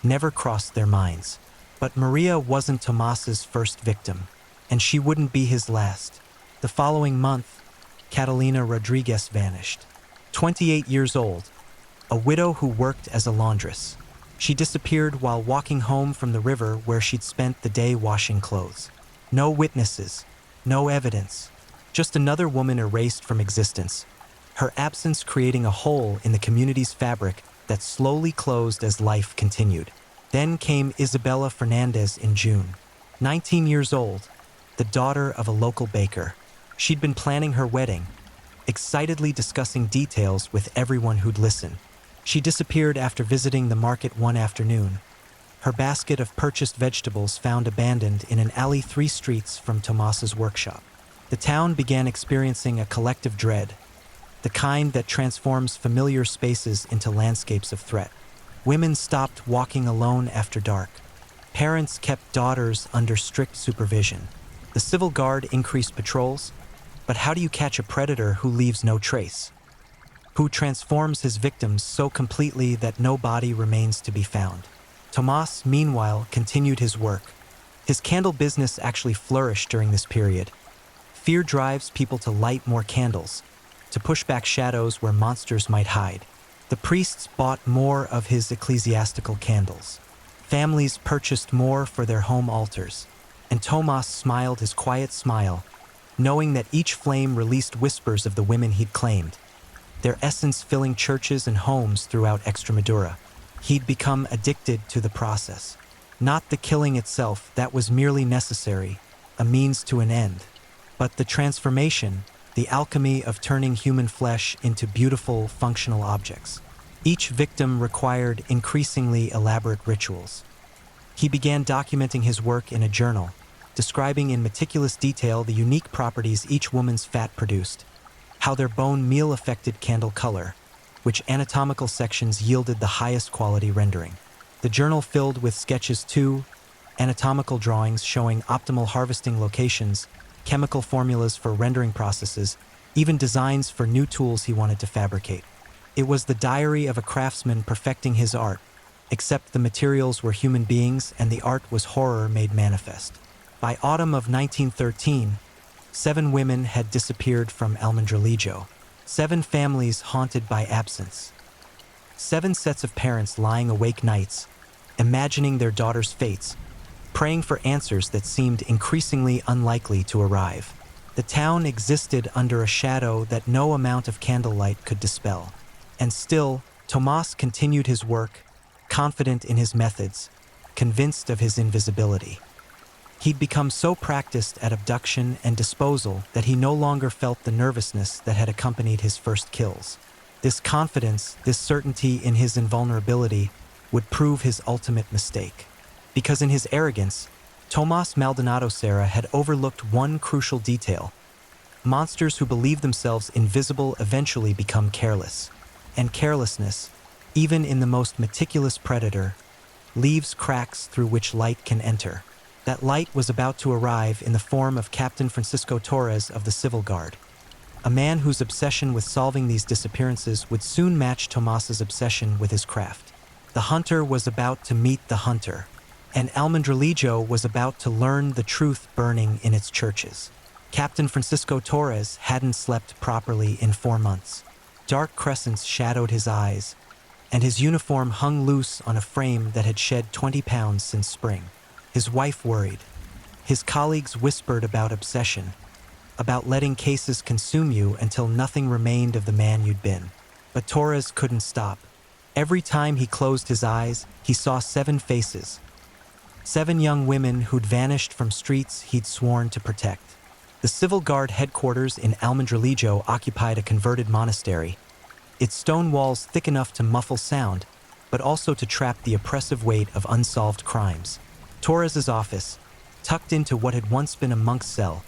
never crossed their minds. But Maria wasn't Tomas's first victim, and she wouldn't be his last. The following month, Catalina Rodriguez vanished. 28 years old, a widow who worked as a laundress. She disappeared while walking home from the river where she'd spent the day washing clothes. No witnesses, no evidence, just another woman erased from existence, her absence creating a hole in the community's fabric that slowly closed as life continued. Then came Isabella Fernandez in June. 19 years old, the daughter of a local baker. She'd been planning her wedding, excitedly discussing details with everyone who'd listen. She disappeared after visiting the market one afternoon, her basket of purchased vegetables found abandoned in an alley 3 streets from Tomas's workshop. The town began experiencing a collective dread, the kind that transforms familiar spaces into landscapes of threat. Women stopped walking alone after dark. Parents kept daughters under strict supervision. The civil guard increased patrols, but how do you catch a predator who leaves no trace? Who transforms his victims so completely that no body remains to be found? Tomas, meanwhile, continued his work. His candle business actually flourished during this period. Fear drives people to light more candles, to push back shadows where monsters might hide. The priests bought more of his ecclesiastical candles. Families purchased more for their home altars. And Tomas smiled his quiet smile knowing that each flame released whispers of the women he'd claimed, their essence filling churches and homes throughout Extremadura. He'd become addicted to the process. Not the killing itself, that was merely necessary, a means to an end, but the transformation, the alchemy of turning human flesh into beautiful, functional objects. Each victim required increasingly elaborate rituals. He began documenting his work in a journal, describing in meticulous detail the unique properties each woman's fat produced, how their bone meal affected candle color, which anatomical sections yielded the highest quality rendering. The journal filled with sketches too, anatomical drawings showing optimal harvesting locations, chemical formulas for rendering processes, even designs for new tools he wanted to fabricate. It was the diary of a craftsman perfecting his art, except the materials were human beings and the art was horror made manifest. By autumn of 1913, 7 women had disappeared from Almendralejo, 7 families haunted by absence, 7 sets of parents lying awake nights, imagining their daughters' fates, praying for answers that seemed increasingly unlikely to arrive. The town existed under a shadow that no amount of candlelight could dispel. And still, Tomás continued his work, confident in his methods, convinced of his invisibility. He'd become so practiced at abduction and disposal that he no longer felt the nervousness that had accompanied his first kills. This confidence, this certainty in his invulnerability, would prove his ultimate mistake. Because in his arrogance, Tomás Maldonado Serra had overlooked one crucial detail. Monsters who believe themselves invisible eventually become careless. And carelessness, even in the most meticulous predator, leaves cracks through which light can enter. That light was about to arrive in the form of Captain Francisco Torres of the Civil Guard, a man whose obsession with solving these disappearances would soon match Tomás's obsession with his craft. The hunter was about to meet the hunter, and Almendralejo was about to learn the truth burning in its churches. Captain Francisco Torres hadn't slept properly in 4 months. Dark crescents shadowed his eyes, and his uniform hung loose on a frame that had shed 20 pounds since spring. His wife worried. His colleagues whispered about obsession, about letting cases consume you until nothing remained of the man you'd been. But Torres couldn't stop. Every time he closed his eyes, he saw 7 faces. 7 young women who'd vanished from streets he'd sworn to protect. The Civil Guard headquarters in Almendralejo occupied a converted monastery, its stone walls thick enough to muffle sound, but also to trap the oppressive weight of unsolved crimes. Torres's office, tucked into what had once been a monk's cell,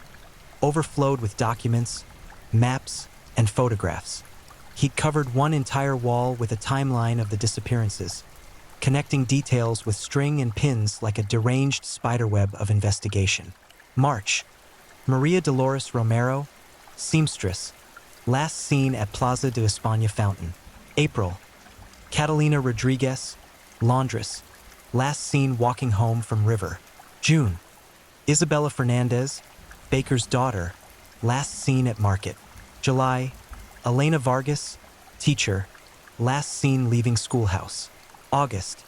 overflowed with documents, maps, and photographs. He'd covered one entire wall with a timeline of the disappearances, connecting details with string and pins like a deranged spiderweb of investigation. March. Maria Dolores Romero, seamstress, last seen at Plaza de España fountain. April. Catalina Rodriguez, laundress, last seen walking home from river. June. Isabella Fernandez, baker's daughter, last seen at market. July. Elena Vargas, teacher, last seen leaving schoolhouse. August.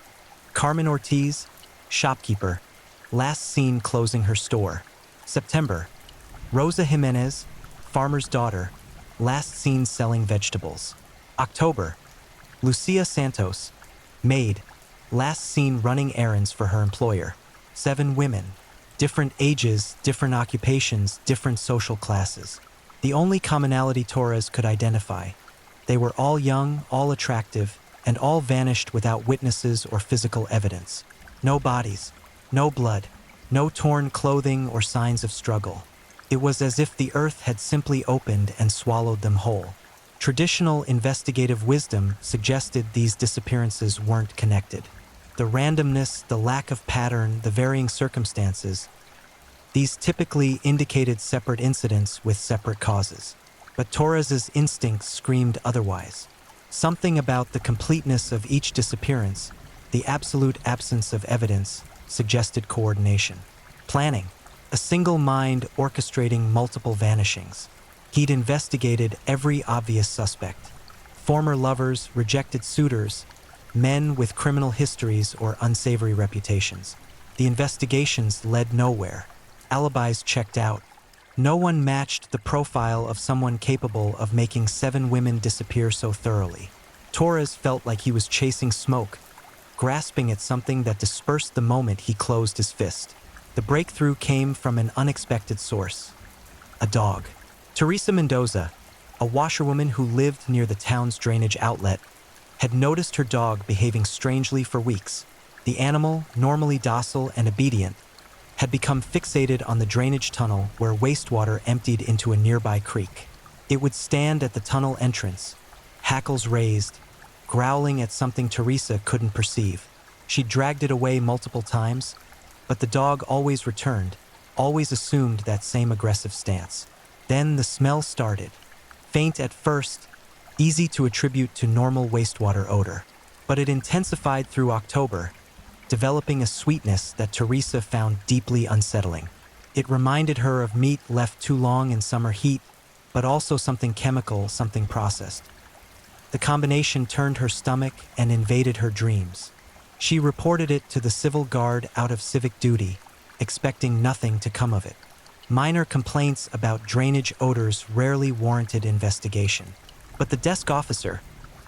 Carmen Ortiz, shopkeeper, last seen closing her store. September. Rosa Jimenez, farmer's daughter, last seen selling vegetables. October. Lucia Santos, maid, last seen running errands for her employer. 7 women, different ages, different occupations, different social classes. The only commonality Torres could identify. They were all young, all attractive, and all vanished without witnesses or physical evidence. No bodies, no blood, no torn clothing or signs of struggle. It was as if the earth had simply opened and swallowed them whole. Traditional investigative wisdom suggested these disappearances weren't connected. The randomness, the lack of pattern, the varying circumstances, these typically indicated separate incidents with separate causes. But Torres's instincts screamed otherwise. Something about the completeness of each disappearance, the absolute absence of evidence, suggested coordination. Planning. A single mind orchestrating multiple vanishings. He'd investigated every obvious suspect. Former lovers, rejected suitors, men with criminal histories or unsavory reputations. The investigations led nowhere. Alibis checked out. No one matched the profile of someone capable of making 7 women disappear so thoroughly. Torres felt like he was chasing smoke, grasping at something that dispersed the moment he closed his fist. The breakthrough came from an unexpected source: a dog. Teresa Mendoza, a washerwoman who lived near the town's drainage outlet, had noticed her dog behaving strangely for weeks. The animal, normally docile and obedient, had become fixated on the drainage tunnel where wastewater emptied into a nearby creek. It would stand at the tunnel entrance, hackles raised, growling at something Teresa couldn't perceive. She dragged it away multiple times, but the dog always returned, always assumed that same aggressive stance. Then the smell started. Faint at first, easy to attribute to normal wastewater odor. But it intensified through October, developing a sweetness that Teresa found deeply unsettling. It reminded her of meat left too long in summer heat, but also something chemical, something processed. The combination turned her stomach and invaded her dreams. She reported it to the civil guard out of civic duty, expecting nothing to come of it. Minor complaints about drainage odors rarely warranted investigation. But the desk officer,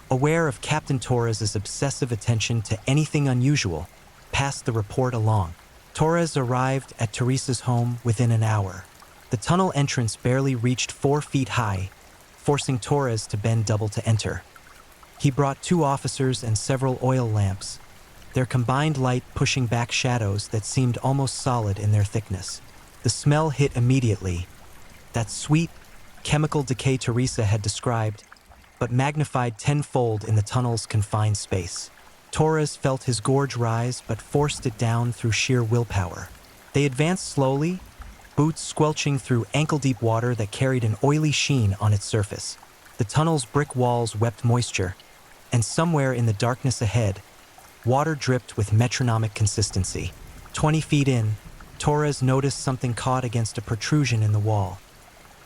aware of Captain Torres's obsessive attention to anything unusual, passed the report along. Torres arrived at Teresa's home within an hour. The tunnel entrance barely reached 4 feet high, forcing Torres to bend double to enter. He brought 2 officers and several oil lamps, their combined light pushing back shadows that seemed almost solid in their thickness. The smell hit immediately, that sweet, chemical decay Teresa had described, but magnified tenfold in the tunnel's confined space. Torres felt his gorge rise but forced it down through sheer willpower. They advanced slowly, boots squelching through ankle-deep water that carried an oily sheen on its surface. The tunnel's brick walls wept moisture, and somewhere in the darkness ahead, water dripped with metronomic consistency. 20 feet in, Torres noticed something caught against a protrusion in the wall.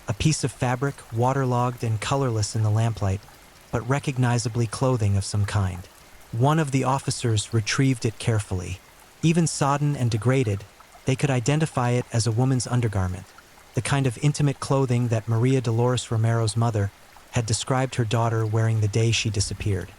A piece of fabric, waterlogged and colorless in the lamplight, but recognizably clothing of some kind. One of the officers retrieved it carefully. Even sodden and degraded, they could identify it as a woman's undergarment, the kind of intimate clothing that Maria Dolores Romero's mother had described her daughter wearing the day she disappeared.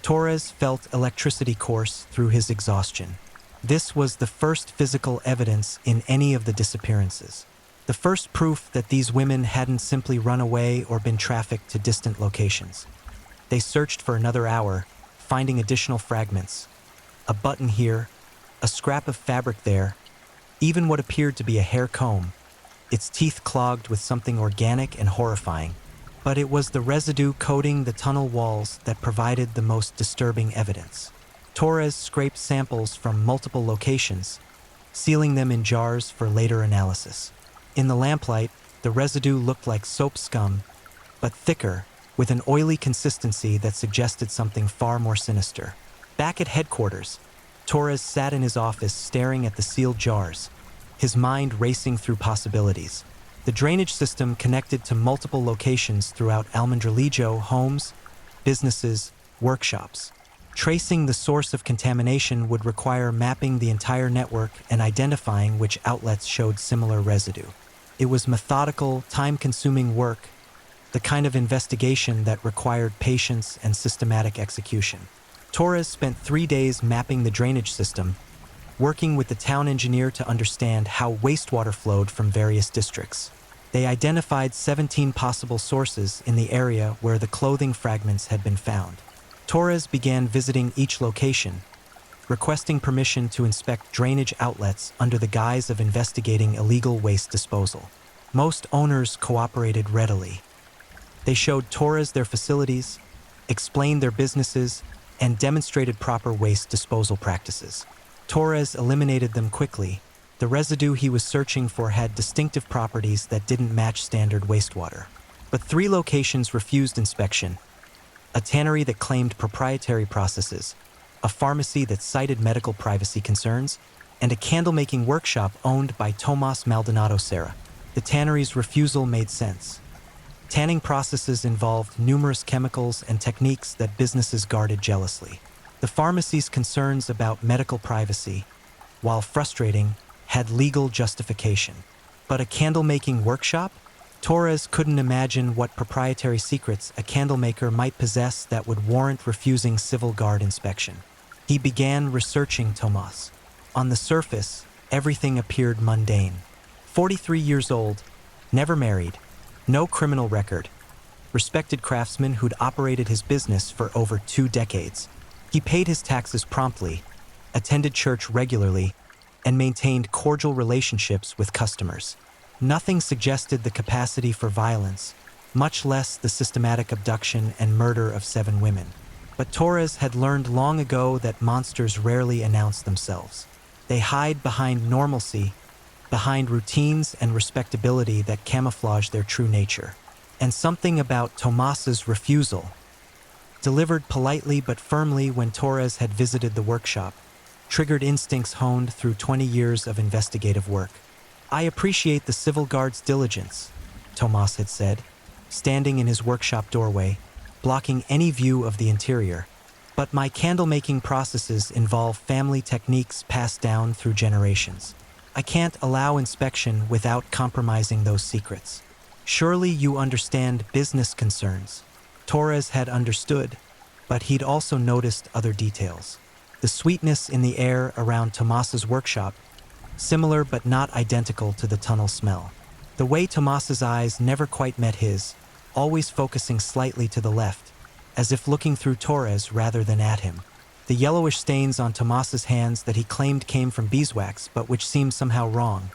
Torres felt electricity course through his exhaustion. This was the first physical evidence in any of the disappearances. The first proof that these women hadn't simply run away or been trafficked to distant locations. They searched for another hour, finding additional fragments. A button here, a scrap of fabric there, even what appeared to be a hair comb, its teeth clogged with something organic and horrifying. But it was the residue coating the tunnel walls that provided the most disturbing evidence. Torres scraped samples from multiple locations, sealing them in jars for later analysis. In the lamplight, the residue looked like soap scum, but thicker, with an oily consistency that suggested something far more sinister. Back at headquarters, Torres sat in his office staring at the sealed jars, his mind racing through possibilities. The drainage system connected to multiple locations throughout Almendralejo: homes, businesses, workshops. Tracing the source of contamination would require mapping the entire network and identifying which outlets showed similar residue. It was methodical, time-consuming work, the kind of investigation that required patience and systematic execution. Torres spent 3 days mapping the drainage system, working with the town engineer to understand how wastewater flowed from various districts. They identified 17 possible sources in the area where the clothing fragments had been found. Torres began visiting each location, requesting permission to inspect drainage outlets under the guise of investigating illegal waste disposal. Most owners cooperated readily. They showed Torres their facilities, explained their businesses, and demonstrated proper waste disposal practices. Torres eliminated them quickly. The residue he was searching for had distinctive properties that didn't match standard wastewater. But 3 locations refused inspection: a tannery that claimed proprietary processes, a pharmacy that cited medical privacy concerns, and a candle-making workshop owned by Tomas Maldonado Serra. The tannery's refusal made sense. Tanning processes involved numerous chemicals and techniques that businesses guarded jealously. The pharmacy's concerns about medical privacy, while frustrating, had legal justification. But a candle-making workshop? Torres couldn't imagine what proprietary secrets a candlemaker might possess that would warrant refusing civil guard inspection. He began researching Tomas. On the surface, everything appeared mundane. 43 years old, never married, no criminal record, respected craftsman who'd operated his business for over 2 decades. He paid his taxes promptly, attended church regularly, and maintained cordial relationships with customers. Nothing suggested the capacity for violence, much less the systematic abduction and murder of 7 women. But Torres had learned long ago that monsters rarely announce themselves. They hide behind normalcy, behind routines and respectability that camouflage their true nature. And something about Tomas's refusal, delivered politely but firmly when Torres had visited the workshop, triggered instincts honed through 20 years of investigative work. "I appreciate the civil guard's diligence," Tomas had said, standing in his workshop doorway, blocking any view of the interior. "But my candle-making processes involve family techniques passed down through generations. I can't allow inspection without compromising those secrets." Surely you understand business concerns. Torres had understood, but he'd also noticed other details. The sweetness in the air around Tomas's workshop, similar but not identical to the tunnel smell. The way Tomas's eyes never quite met his, always focusing slightly to the left, as if looking through Torres rather than at him. The yellowish stains on Tomas's hands that he claimed came from beeswax but which seemed somehow wrong,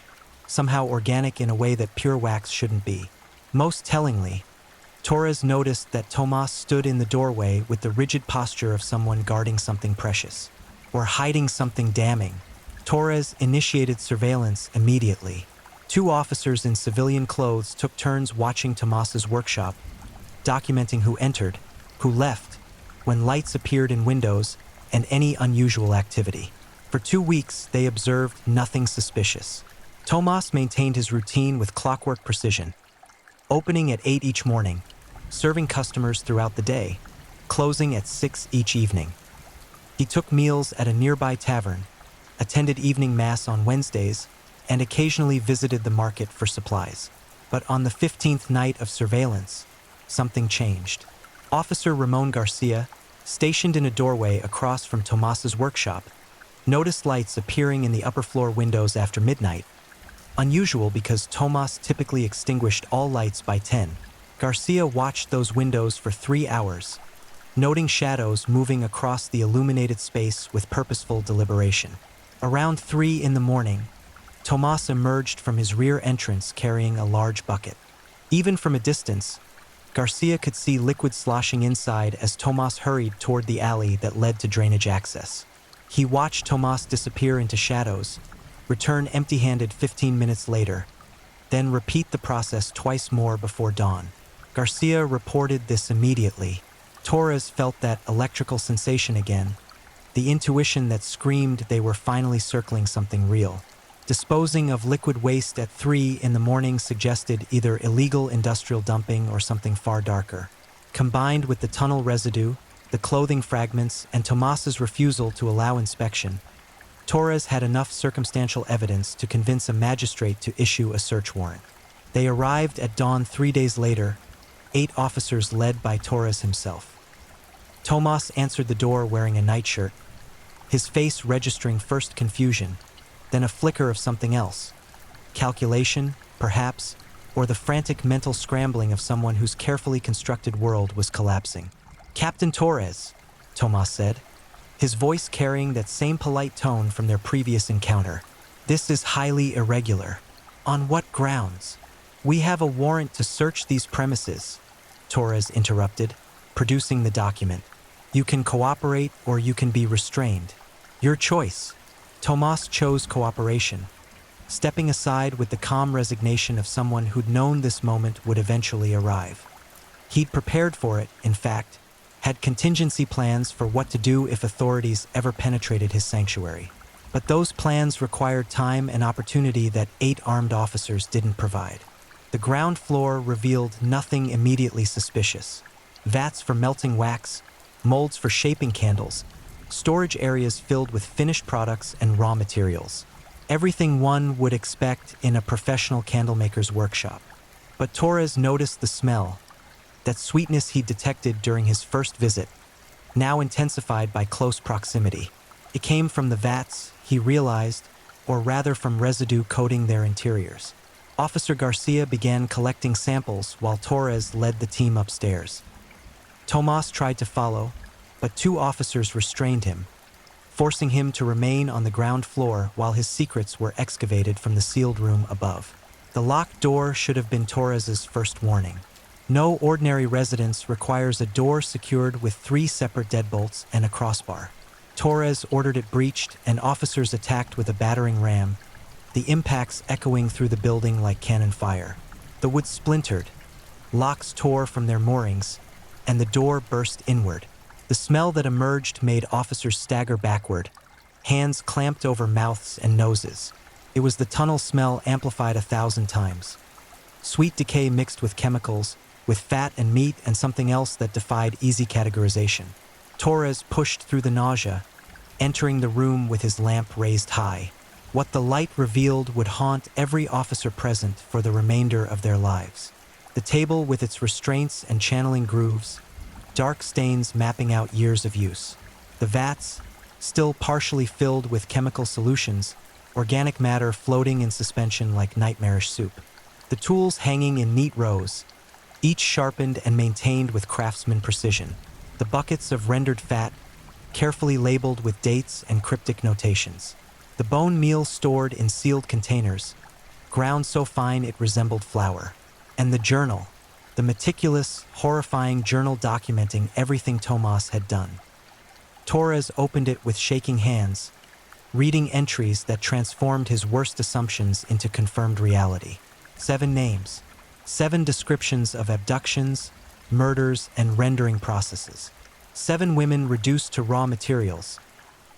somehow organic in a way that pure wax shouldn't be. Most tellingly, Torres noticed that Tomas stood in the doorway with the rigid posture of someone guarding something precious, or hiding something damning. Torres initiated surveillance immediately. 2 officers in civilian clothes took turns watching Tomas's workshop, documenting who entered, who left, when lights appeared in windows, and any unusual activity. For 2 weeks, they observed nothing suspicious. Tomas maintained his routine with clockwork precision, opening at 8 each morning, serving customers throughout the day, closing at 6 each evening. He took meals at a nearby tavern, attended evening mass on Wednesdays, and occasionally visited the market for supplies. But on the 15th night of surveillance, something changed. Officer Ramon Garcia, stationed in a doorway across from Tomas's workshop, noticed lights appearing in the upper floor windows after midnight. Unusual because Tomas typically extinguished all lights by 10. Garcia watched those windows for 3 hours, noting shadows moving across the illuminated space with purposeful deliberation. Around 3 in the morning, Tomas emerged from his rear entrance carrying a large bucket. Even from a distance, Garcia could see liquid sloshing inside as Tomas hurried toward the alley that led to drainage access. He watched Tomas disappear into shadows, return empty-handed 15 minutes later, then repeat the process twice more before dawn. Garcia reported this immediately. Torres felt that electrical sensation again, the intuition that screamed they were finally circling something real. Disposing of liquid waste at 3 in the morning suggested either illegal industrial dumping or something far darker. Combined with the tunnel residue, the clothing fragments, and Tomas's refusal to allow inspection, Torres had enough circumstantial evidence to convince a magistrate to issue a search warrant. They arrived at dawn 3 days later, 8 officers led by Torres himself. Tomas answered the door wearing a nightshirt, his face registering first confusion, then a flicker of something else. Calculation, perhaps, or the frantic mental scrambling of someone whose carefully constructed world was collapsing. "Captain Torres," Tomas said, his voice carrying that same polite tone from their previous encounter. "This is highly irregular. On what grounds?" "We have a warrant to search these premises," Torres interrupted, producing the document. "You can cooperate or you can be restrained. Your choice." Tomas chose cooperation, stepping aside with the calm resignation of someone who'd known this moment would eventually arrive. He'd prepared for it, in fact, had contingency plans for what to do if authorities ever penetrated his sanctuary. But those plans required time and opportunity that 8 armed officers didn't provide. The ground floor revealed nothing immediately suspicious. Vats for melting wax, molds for shaping candles, storage areas filled with finished products and raw materials. Everything one would expect in a professional candlemaker's workshop. But Torres noticed the smell, that sweetness he detected during his first visit, now intensified by close proximity. It came from the vats, he realized, or rather from residue coating their interiors. Officer Garcia began collecting samples while Torres led the team upstairs. Tomas tried to follow, but two officers restrained him, forcing him to remain on the ground floor while his secrets were excavated from the sealed room above. The locked door should have been Torres's first warning. No ordinary residence requires a door secured with 3 separate deadbolts and a crossbar. Torres ordered it breached and officers attacked with a battering ram, the impacts echoing through the building like cannon fire. The wood splintered, locks tore from their moorings, and the door burst inward. The smell that emerged made officers stagger backward, hands clamped over mouths and noses. It was the tunnel smell amplified 1,000 times. Sweet decay mixed with chemicals, with fat and meat and something else that defied easy categorization. Torres pushed through the nausea, entering the room with his lamp raised high. What the light revealed would haunt every officer present for the remainder of their lives. The table with its restraints and channeling grooves, dark stains mapping out years of use. The vats, still partially filled with chemical solutions, organic matter floating in suspension like nightmarish soup. The tools hanging in neat rows, each sharpened and maintained with craftsman precision. The buckets of rendered fat, carefully labeled with dates and cryptic notations. The bone meal stored in sealed containers, ground so fine it resembled flour. And the journal, the meticulous, horrifying journal documenting everything Tomas had done. Torres opened it with shaking hands, reading entries that transformed his worst assumptions into confirmed reality. 7 names, 7 descriptions of abductions, murders, and rendering processes. 7 women reduced to raw materials,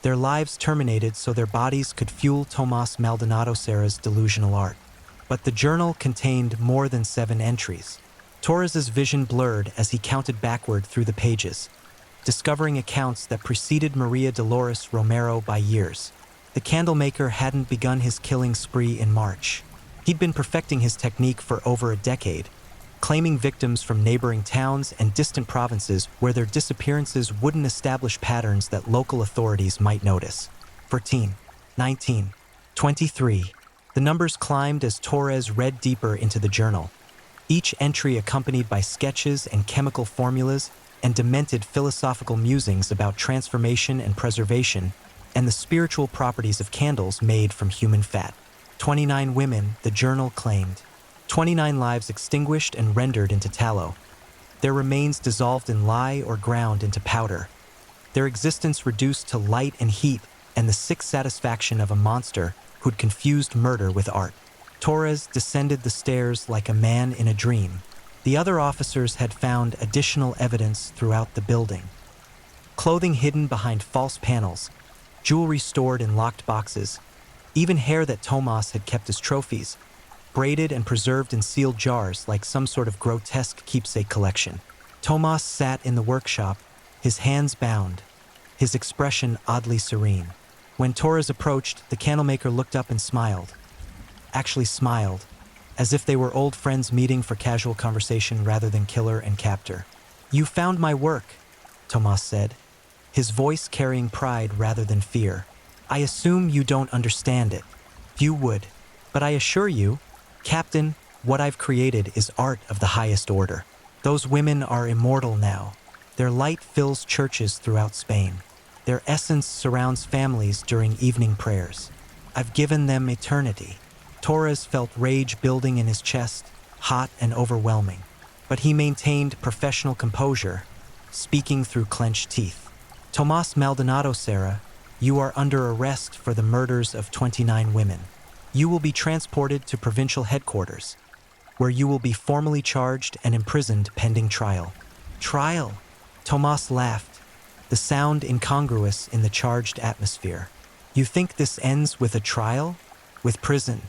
their lives terminated so their bodies could fuel Tomas Maldonado Serra's delusional art. But the journal contained more than 7 entries. Torres's vision blurred as he counted backward through the pages, discovering accounts that preceded Maria Dolores Romero by years. The candlemaker hadn't begun his killing spree in March. He'd been perfecting his technique for over a decade, claiming victims from neighboring towns and distant provinces where their disappearances wouldn't establish patterns that local authorities might notice. 14, 19, 23. The numbers climbed as Torres read deeper into the journal, each entry accompanied by sketches and chemical formulas and demented philosophical musings about transformation and preservation and the spiritual properties of candles made from human fat. 29 women, the journal claimed. 29 lives extinguished and rendered into tallow. Their remains dissolved in lye or ground into powder. Their existence reduced to light and heat and the sick satisfaction of a monster who'd confused murder with art. Torres descended the stairs like a man in a dream. The other officers had found additional evidence throughout the building. Clothing hidden behind false panels, jewelry stored in locked boxes, even hair that Tomas had kept as trophies, braided and preserved in sealed jars like some sort of grotesque keepsake collection. Tomas sat in the workshop, his hands bound, his expression oddly serene. When Torres approached, the candlemaker looked up and smiled. Actually smiled, as if they were old friends meeting for casual conversation rather than killer and captor. "You found my work," Tomas said, his voice carrying pride rather than fear. "I assume you don't understand it. You would. But I assure you, Captain, what I've created is art of the highest order. Those women are immortal now. Their light fills churches throughout Spain. Their essence surrounds families during evening prayers. I've given them eternity." Torres felt rage building in his chest, hot and overwhelming. But he maintained professional composure, speaking through clenched teeth. "Tomas Maldonado Serra, you are under arrest for the murders of 29 women. You will be transported to provincial headquarters, where you will be formally charged and imprisoned pending trial." "Trial?" Tomas laughed, the sound incongruous in the charged atmosphere. "You think this ends with a trial? With prison?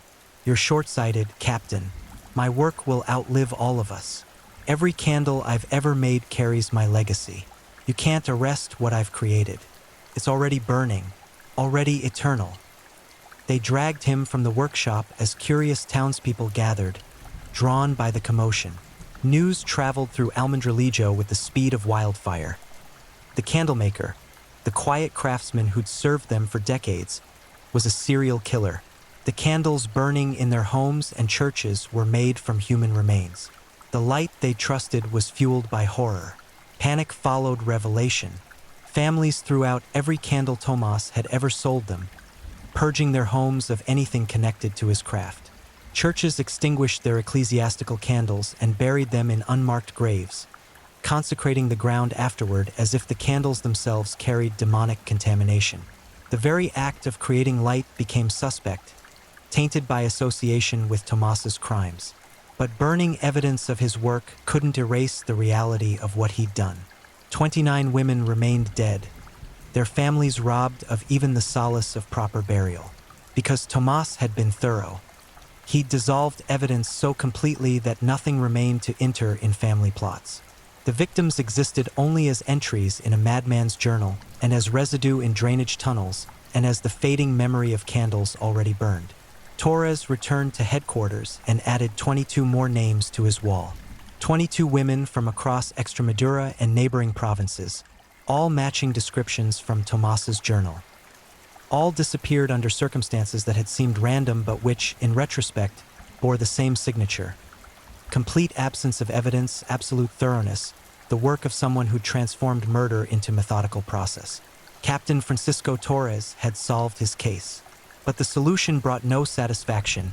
You're short-sighted, Captain. My work will outlive all of us. Every candle I've ever made carries my legacy. You can't arrest what I've created. It's already burning, already eternal." They dragged him from the workshop as curious townspeople gathered, drawn by the commotion. News traveled through Almendrelejo with the speed of wildfire. The candlemaker, the quiet craftsman who'd served them for decades, was a serial killer. The candles burning in their homes and churches were made from human remains. The light they trusted was fueled by horror. Panic followed revelation. Families threw out every candle Tomas had ever sold them, purging their homes of anything connected to his craft. Churches extinguished their ecclesiastical candles and buried them in unmarked graves, consecrating the ground afterward as if the candles themselves carried demonic contamination. The very act of creating light became suspect, tainted by association with Tomas's crimes. But burning evidence of his work couldn't erase the reality of what he'd done. 29 women remained dead, their families robbed of even the solace of proper burial. Because Tomas had been thorough, he'd dissolved evidence so completely that nothing remained to enter in family plots. The victims existed only as entries in a madman's journal, and as residue in drainage tunnels, and as the fading memory of candles already burned. Torres returned to headquarters and added 22 more names to his wall. 22 women from across Extremadura and neighboring provinces, all matching descriptions from Tomas's journal. All disappeared under circumstances that had seemed random but which, in retrospect, bore the same signature. Complete absence of evidence, absolute thoroughness, the work of someone who transformed murder into methodical process. Captain Francisco Torres had solved his case. But the solution brought no satisfaction,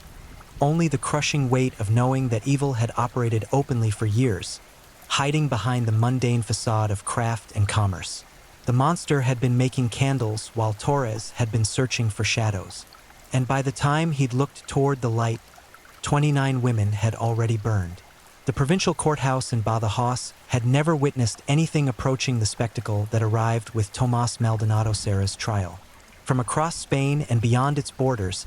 only the crushing weight of knowing that evil had operated openly for years, hiding behind the mundane facade of craft and commerce. The monster had been making candles while Torres had been searching for shadows. And by the time he'd looked toward the light, 29 women had already burned. The provincial courthouse in Badajoz had never witnessed anything approaching the spectacle that arrived with Tomas Maldonado Serra's trial. From across Spain and beyond its borders,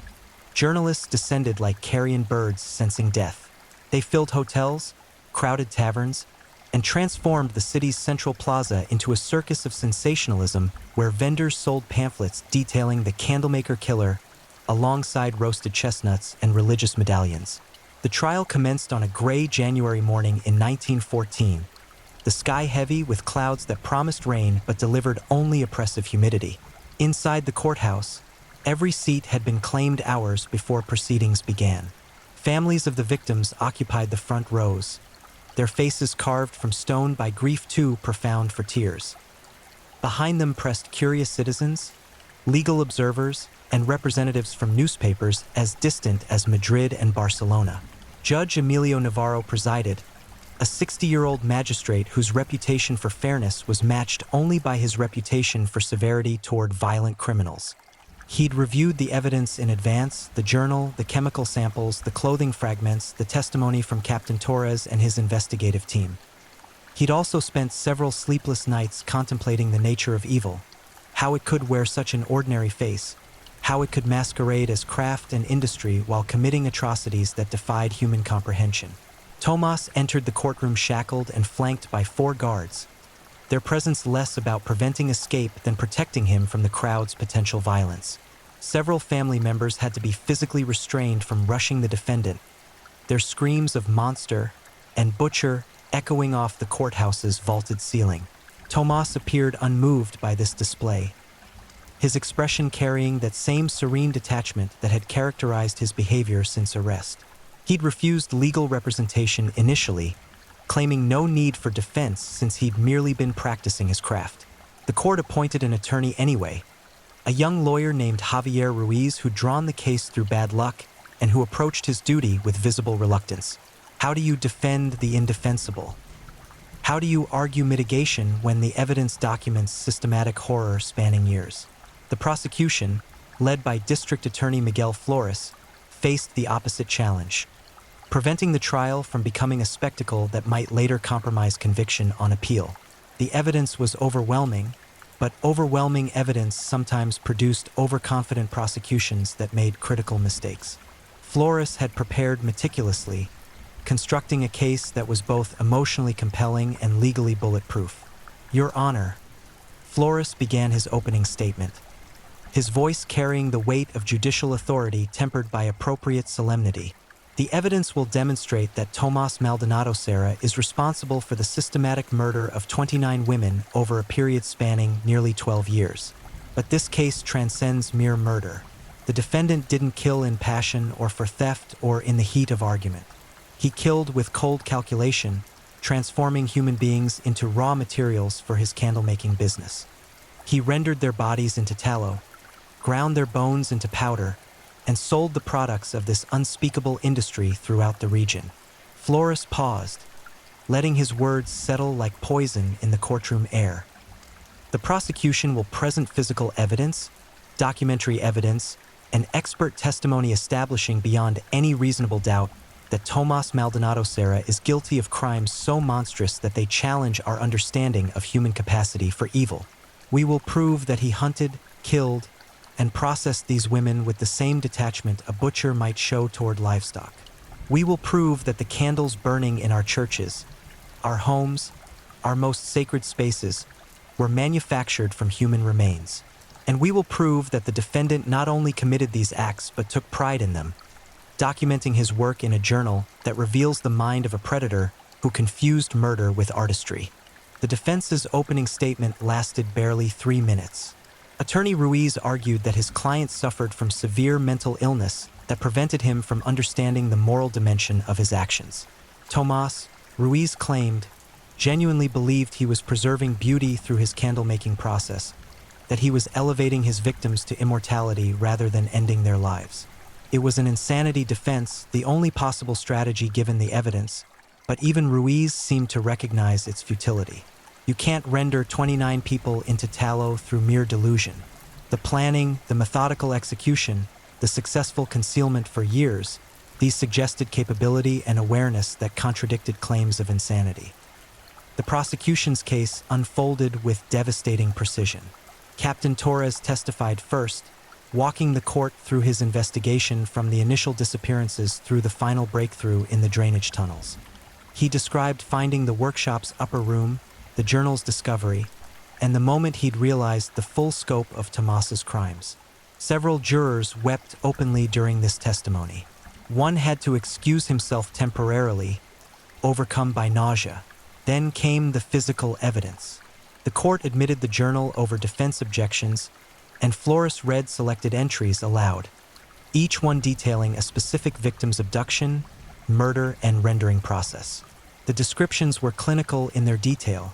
journalists descended like carrion birds sensing death. They filled hotels, crowded taverns, and transformed the city's central plaza into a circus of sensationalism where vendors sold pamphlets detailing the candlemaker killer alongside roasted chestnuts and religious medallions. The trial commenced on a gray January morning in 1914, the sky heavy with clouds that promised rain but delivered only oppressive humidity. Inside the courthouse, every seat had been claimed hours before proceedings began. Families of the victims occupied the front rows, their faces carved from stone by grief too profound for tears. Behind them pressed curious citizens, legal observers, and representatives from newspapers as distant as Madrid and Barcelona. Judge Emilio Navarro presided, a 60-year-old magistrate whose reputation for fairness was matched only by his reputation for severity toward violent criminals. He'd reviewed the evidence in advance, the journal, the chemical samples, the clothing fragments, the testimony from Captain Torres and his investigative team. He'd also spent several sleepless nights contemplating the nature of evil, how it could wear such an ordinary face, how it could masquerade as craft and industry while committing atrocities that defied human comprehension. Tomas entered the courtroom shackled and flanked by 4 guards, their presence less about preventing escape than protecting him from the crowd's potential violence. Several family members had to be physically restrained from rushing the defendant, their screams of monster and butcher echoing off the courthouse's vaulted ceiling. Tomas appeared unmoved by this display, his expression carrying that same serene detachment that had characterized his behavior since arrest. He'd refused legal representation initially, claiming no need for defense since he'd merely been practicing his craft. The court appointed an attorney anyway, a young lawyer named Javier Ruiz who'd drawn the case through bad luck and who approached his duty with visible reluctance. How do you defend the indefensible? How do you argue mitigation when the evidence documents systematic horror spanning years? The prosecution, led by District Attorney Miguel Flores, faced the opposite challenge, preventing the trial from becoming a spectacle that might later compromise conviction on appeal. The evidence was overwhelming, but overwhelming evidence sometimes produced overconfident prosecutions that made critical mistakes. Flores had prepared meticulously, constructing a case that was both emotionally compelling and legally bulletproof. Your Honor, Flores began his opening statement. his voice carrying the weight of judicial authority tempered by appropriate solemnity. The evidence will demonstrate that Tomás Maldonado Serra is responsible for the systematic murder of 29 women over a period spanning nearly 12 years. But this case transcends mere murder. The defendant didn't kill in passion or for theft or in the heat of argument. He killed with cold calculation, transforming human beings into raw materials for his candle-making business. He rendered their bodies into tallow, ground their bones into powder, and sold the products of this unspeakable industry throughout the region. Flores paused, letting his words settle like poison in the courtroom air. The prosecution will present physical evidence, documentary evidence, and expert testimony establishing beyond any reasonable doubt that Tomás Maldonado Serra is guilty of crimes so monstrous that they challenge our understanding of human capacity for evil. We will prove that he hunted, killed, and processed these women with the same detachment a butcher might show toward livestock. We will prove that the candles burning in our churches, our homes, our most sacred spaces, were manufactured from human remains. And we will prove that the defendant not only committed these acts but took pride in them, documenting his work in a journal that reveals the mind of a predator who confused murder with artistry. The defense's opening statement lasted barely 3 minutes. Attorney Ruiz argued that his client suffered from severe mental illness that prevented him from understanding the moral dimension of his actions. Tomás, Ruiz claimed, genuinely believed he was preserving beauty through his candle-making process, that he was elevating his victims to immortality rather than ending their lives. It was an insanity defense, the only possible strategy given the evidence, but even Ruiz seemed to recognize its futility. You can't render 29 people into tallow through mere delusion. The planning, the methodical execution, the successful concealment for years, these suggested capability and awareness that contradicted claims of insanity. The prosecution's case unfolded with devastating precision. Captain Torres testified first, walking the court through his investigation from the initial disappearances through the final breakthrough in the drainage tunnels. He described finding the workshop's upper room, the journal's discovery, and the moment he'd realized the full scope of Tomás's crimes. Several jurors wept openly during this testimony. One had to excuse himself temporarily, overcome by nausea. Then came the physical evidence. The court admitted the journal over defense objections, and Flores read selected entries aloud, each one detailing a specific victim's abduction, murder, and rendering process. The descriptions were clinical in their detail,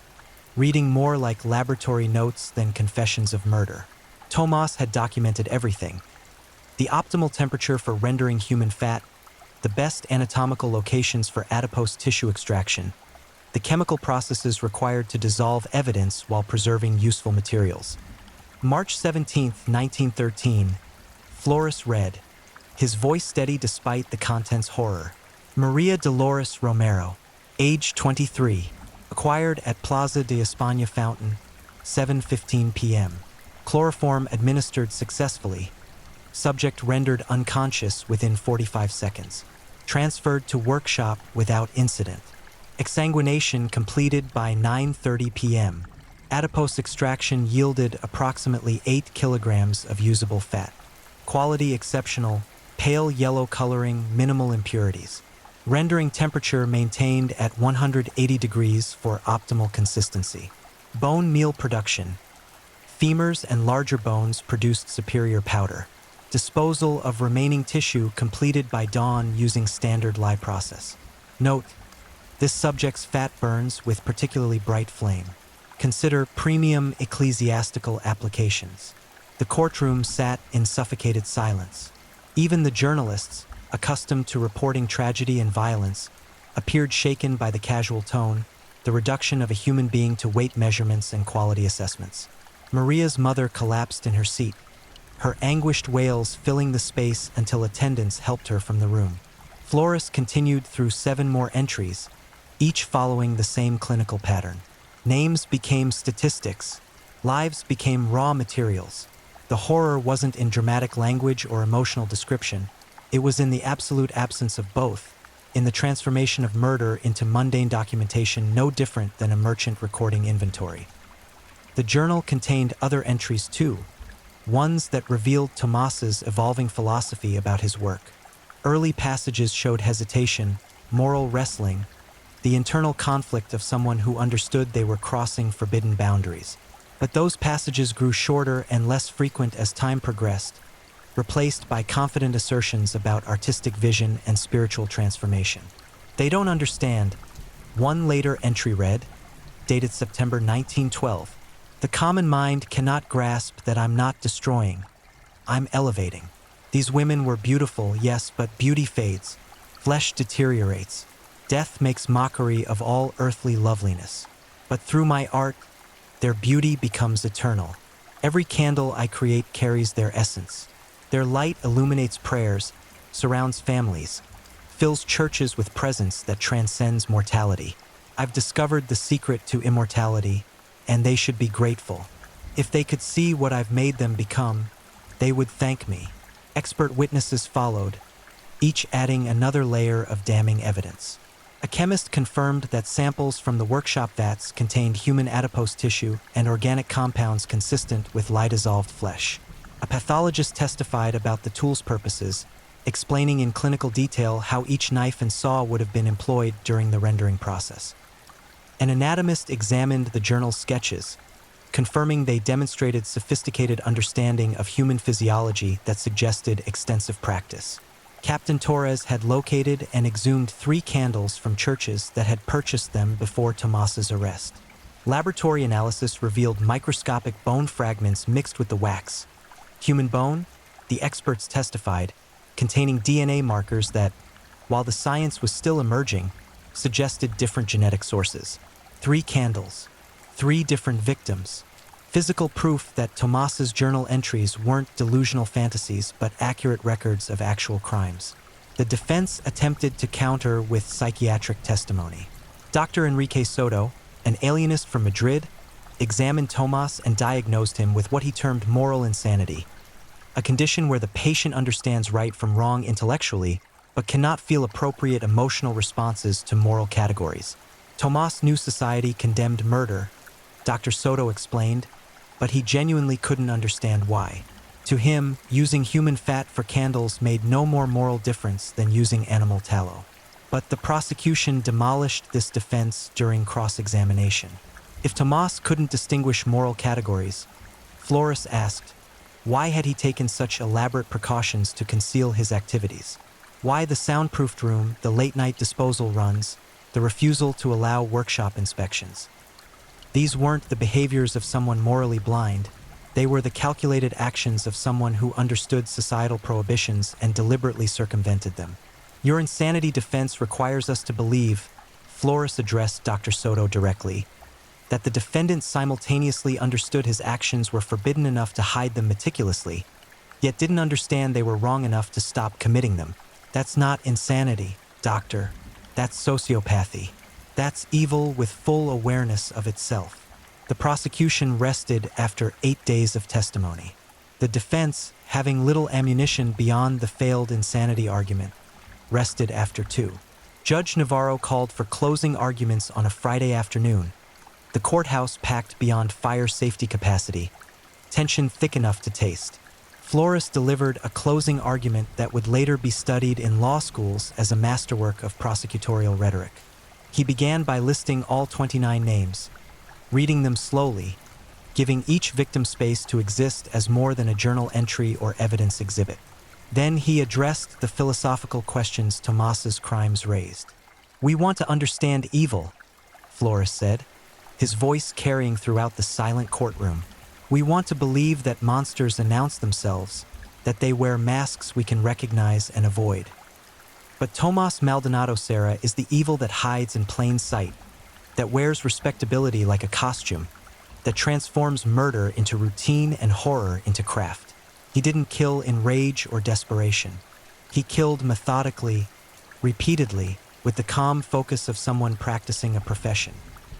reading more like laboratory notes than confessions of murder. Tomás had documented everything: the optimal temperature for rendering human fat, the best anatomical locations for adipose tissue extraction, the chemical processes required to dissolve evidence while preserving useful materials. March 17, 1913, Flores read, his voice steady despite the content's horror. Maria Dolores Romero, age 23, acquired at Plaza de España Fountain, 7:15 p.m. Chloroform administered successfully. Subject rendered unconscious within 45 seconds. Transferred to workshop without incident. Exsanguination completed by 9:30 p.m. Adipose extraction yielded approximately 8 kilograms of usable fat. Quality exceptional, pale yellow coloring, minimal impurities. Rendering temperature maintained at 180 degrees for optimal consistency. Bone meal production. Femurs and larger bones produced superior powder. Disposal of remaining tissue completed by dawn using standard lye process. Note: this subject's fat burns with particularly bright flame. Consider premium ecclesiastical applications. The courtroom sat in suffocated silence. Even the journalists, accustomed to reporting tragedy and violence, appeared shaken by the casual tone, the reduction of a human being to weight measurements and quality assessments. Maria's mother collapsed in her seat, her anguished wails filling the space until attendants helped her from the room. Flores continued through 7 more entries, each following the same clinical pattern. Names became statistics. Lives became raw materials. The horror wasn't in dramatic language or emotional description. It was in the absolute absence of both, in the transformation of murder into mundane documentation no different than a merchant recording inventory. The journal contained other entries too. ones that revealed Tomas's evolving philosophy about his work. Early passages showed hesitation, moral wrestling, the internal conflict of someone who understood they were crossing forbidden boundaries. But those passages grew shorter and less frequent as time progressed, replaced by confident assertions about artistic vision and spiritual transformation. They don't understand. One later entry read, dated September 1912, "The common mind cannot grasp that I'm not destroying, I'm elevating. These women were beautiful, yes, but beauty fades, flesh deteriorates, death makes mockery of all earthly loveliness. But through my art, their beauty becomes eternal. Every candle I create carries their essence. Their light illuminates prayers, surrounds families, fills churches with presence that transcends mortality. I've discovered the secret to immortality, and they should be grateful. If they could see what I've made them become, they would thank me." Expert witnesses followed, each adding another layer of damning evidence. A chemist confirmed that samples from the workshop vats contained human adipose tissue and organic compounds consistent with lye-dissolved flesh. A pathologist testified about the tool's purposes, explaining in clinical detail how each knife and saw would have been employed during the rendering process. An anatomist examined the journal's sketches, confirming they demonstrated sophisticated understanding of human physiology that suggested extensive practice. Captain Torres had located and exhumed 3 candles from churches that had purchased them before Tomas's arrest. Laboratory analysis revealed microscopic bone fragments mixed with the wax. Human bone, the experts testified, containing DNA markers that, while the science was still emerging, suggested different genetic sources. 3 candles, 3 different victims. Physical proof that Tomas's journal entries weren't delusional fantasies but accurate records of actual crimes. The defense attempted to counter with psychiatric testimony. Dr. Enrique Soto, an alienist from Madrid, examined Tomas and diagnosed him with what he termed moral insanity, a condition where the patient understands right from wrong intellectually but cannot feel appropriate emotional responses to moral categories. Tomas knew society condemned murder, Dr. Soto explained, but he genuinely couldn't understand why. To him, using human fat for candles made no more moral difference than using animal tallow. But the prosecution demolished this defense during cross-examination. If Tomas couldn't distinguish moral categories, Flores asked, why had he taken such elaborate precautions to conceal his activities? Why the soundproofed room, the late-night disposal runs, the refusal to allow workshop inspections? These weren't the behaviors of someone morally blind. They were the calculated actions of someone who understood societal prohibitions and deliberately circumvented them. Your insanity defense requires us to believe, Flores addressed Dr. Soto directly, that the defendant simultaneously understood his actions were forbidden enough to hide them meticulously, yet didn't understand they were wrong enough to stop committing them. That's not insanity, doctor. That's sociopathy. That's evil with full awareness of itself. The prosecution rested after 8 days of testimony. The defense, having little ammunition beyond the failed insanity argument, rested after 2. Judge Navarro called for closing arguments on a Friday afternoon, the courthouse packed beyond fire safety capacity, tension thick enough to taste. Flores delivered a closing argument that would later be studied in law schools as a masterwork of prosecutorial rhetoric. He began by listing all 29 names, reading them slowly, giving each victim space to exist as more than a journal entry or evidence exhibit. Then he addressed the philosophical questions Tomas's crimes raised. "We want to understand evil," Flores said, his voice carrying throughout the silent courtroom. "We want to believe that monsters announce themselves, that they wear masks we can recognize and avoid. But Tomas Maldonado Serra is the evil that hides in plain sight, that wears respectability like a costume, that transforms murder into routine and horror into craft. He didn't kill in rage or desperation. He killed methodically, repeatedly, with the calm focus of someone practicing a profession."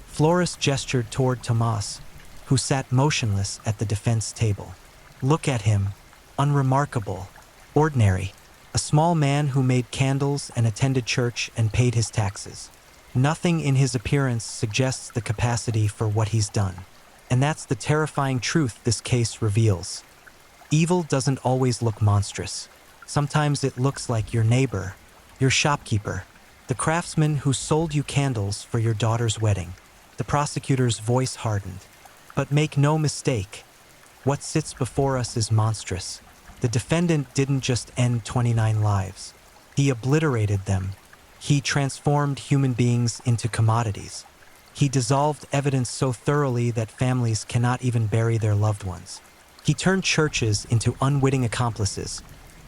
Flores gestured toward Tomas, who sat motionless at the defense table. "Look at him, unremarkable, ordinary. A small man who made candles and attended church and paid his taxes. Nothing in his appearance suggests the capacity for what he's done. And that's the terrifying truth this case reveals. Evil doesn't always look monstrous. Sometimes it looks like your neighbor, your shopkeeper, the craftsman who sold you candles for your daughter's wedding. The prosecutor's voice hardened. But make no mistake, what sits before us is monstrous. The defendant didn't just end 29 lives. He obliterated them. He transformed human beings into commodities. He dissolved evidence so thoroughly that families cannot even bury their loved ones. He turned churches into unwitting accomplices,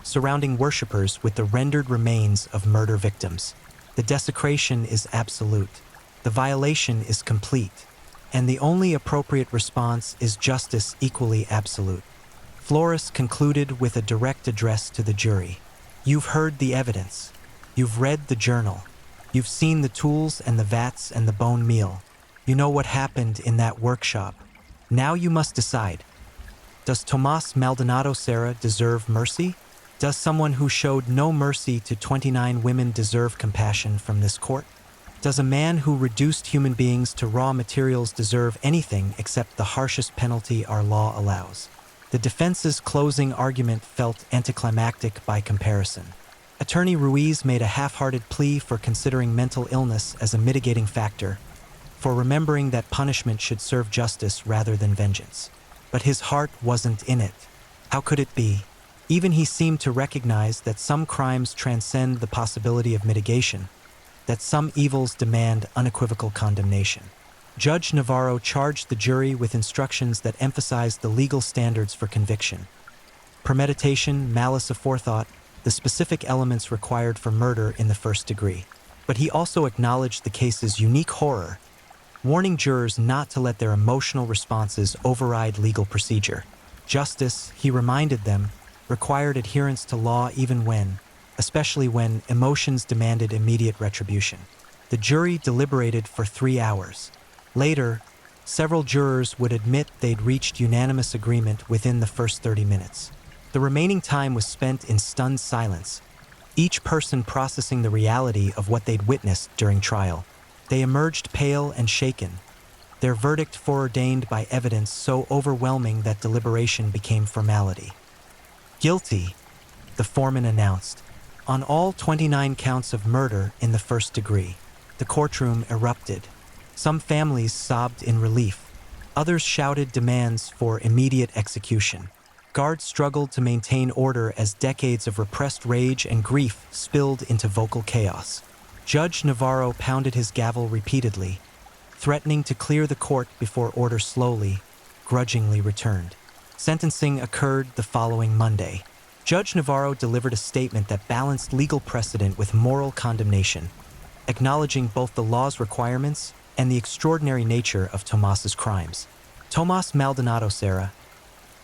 surrounding worshippers with the rendered remains of murder victims. The desecration is absolute. The violation is complete. And the only appropriate response is justice equally absolute. Flores concluded with a direct address to the jury. You've heard the evidence. You've read the journal. You've seen the tools and the vats and the bone meal. You know what happened in that workshop. Now you must decide. Does Tomas Maldonado Serra deserve mercy? Does someone who showed no mercy to 29 women deserve compassion from this court? Does a man who reduced human beings to raw materials deserve anything except the harshest penalty our law allows? The defense's closing argument felt anticlimactic by comparison. Attorney Ruiz made a half-hearted plea for considering mental illness as a mitigating factor, for remembering that punishment should serve justice rather than vengeance. But his heart wasn't in it. How could it be? Even he seemed to recognize that some crimes transcend the possibility of mitigation, that some evils demand unequivocal condemnation. Judge Navarro charged the jury with instructions that emphasized the legal standards for conviction. Premeditation, malice aforethought, the specific elements required for murder in the first degree. But he also acknowledged the case's unique horror, warning jurors not to let their emotional responses override legal procedure. Justice, he reminded them, required adherence to law especially when emotions demanded immediate retribution. The jury deliberated for 3 hours. Later, several jurors would admit they'd reached unanimous agreement within the first 30 minutes. The remaining time was spent in stunned silence, each person processing the reality of what they'd witnessed during trial. They emerged pale and shaken, their verdict foreordained by evidence so overwhelming that deliberation became formality. Guilty, the foreman announced, on all 29 counts of murder in the first degree. The courtroom erupted. Some families sobbed in relief. Others shouted demands for immediate execution. Guards struggled to maintain order as decades of repressed rage and grief spilled into vocal chaos. Judge Navarro pounded his gavel repeatedly, threatening to clear the court before order slowly, grudgingly returned. Sentencing occurred the following Monday. Judge Navarro delivered a statement that balanced legal precedent with moral condemnation, acknowledging both the law's requirements and the extraordinary nature of Tomas's crimes. Tomas Maldonado Serra,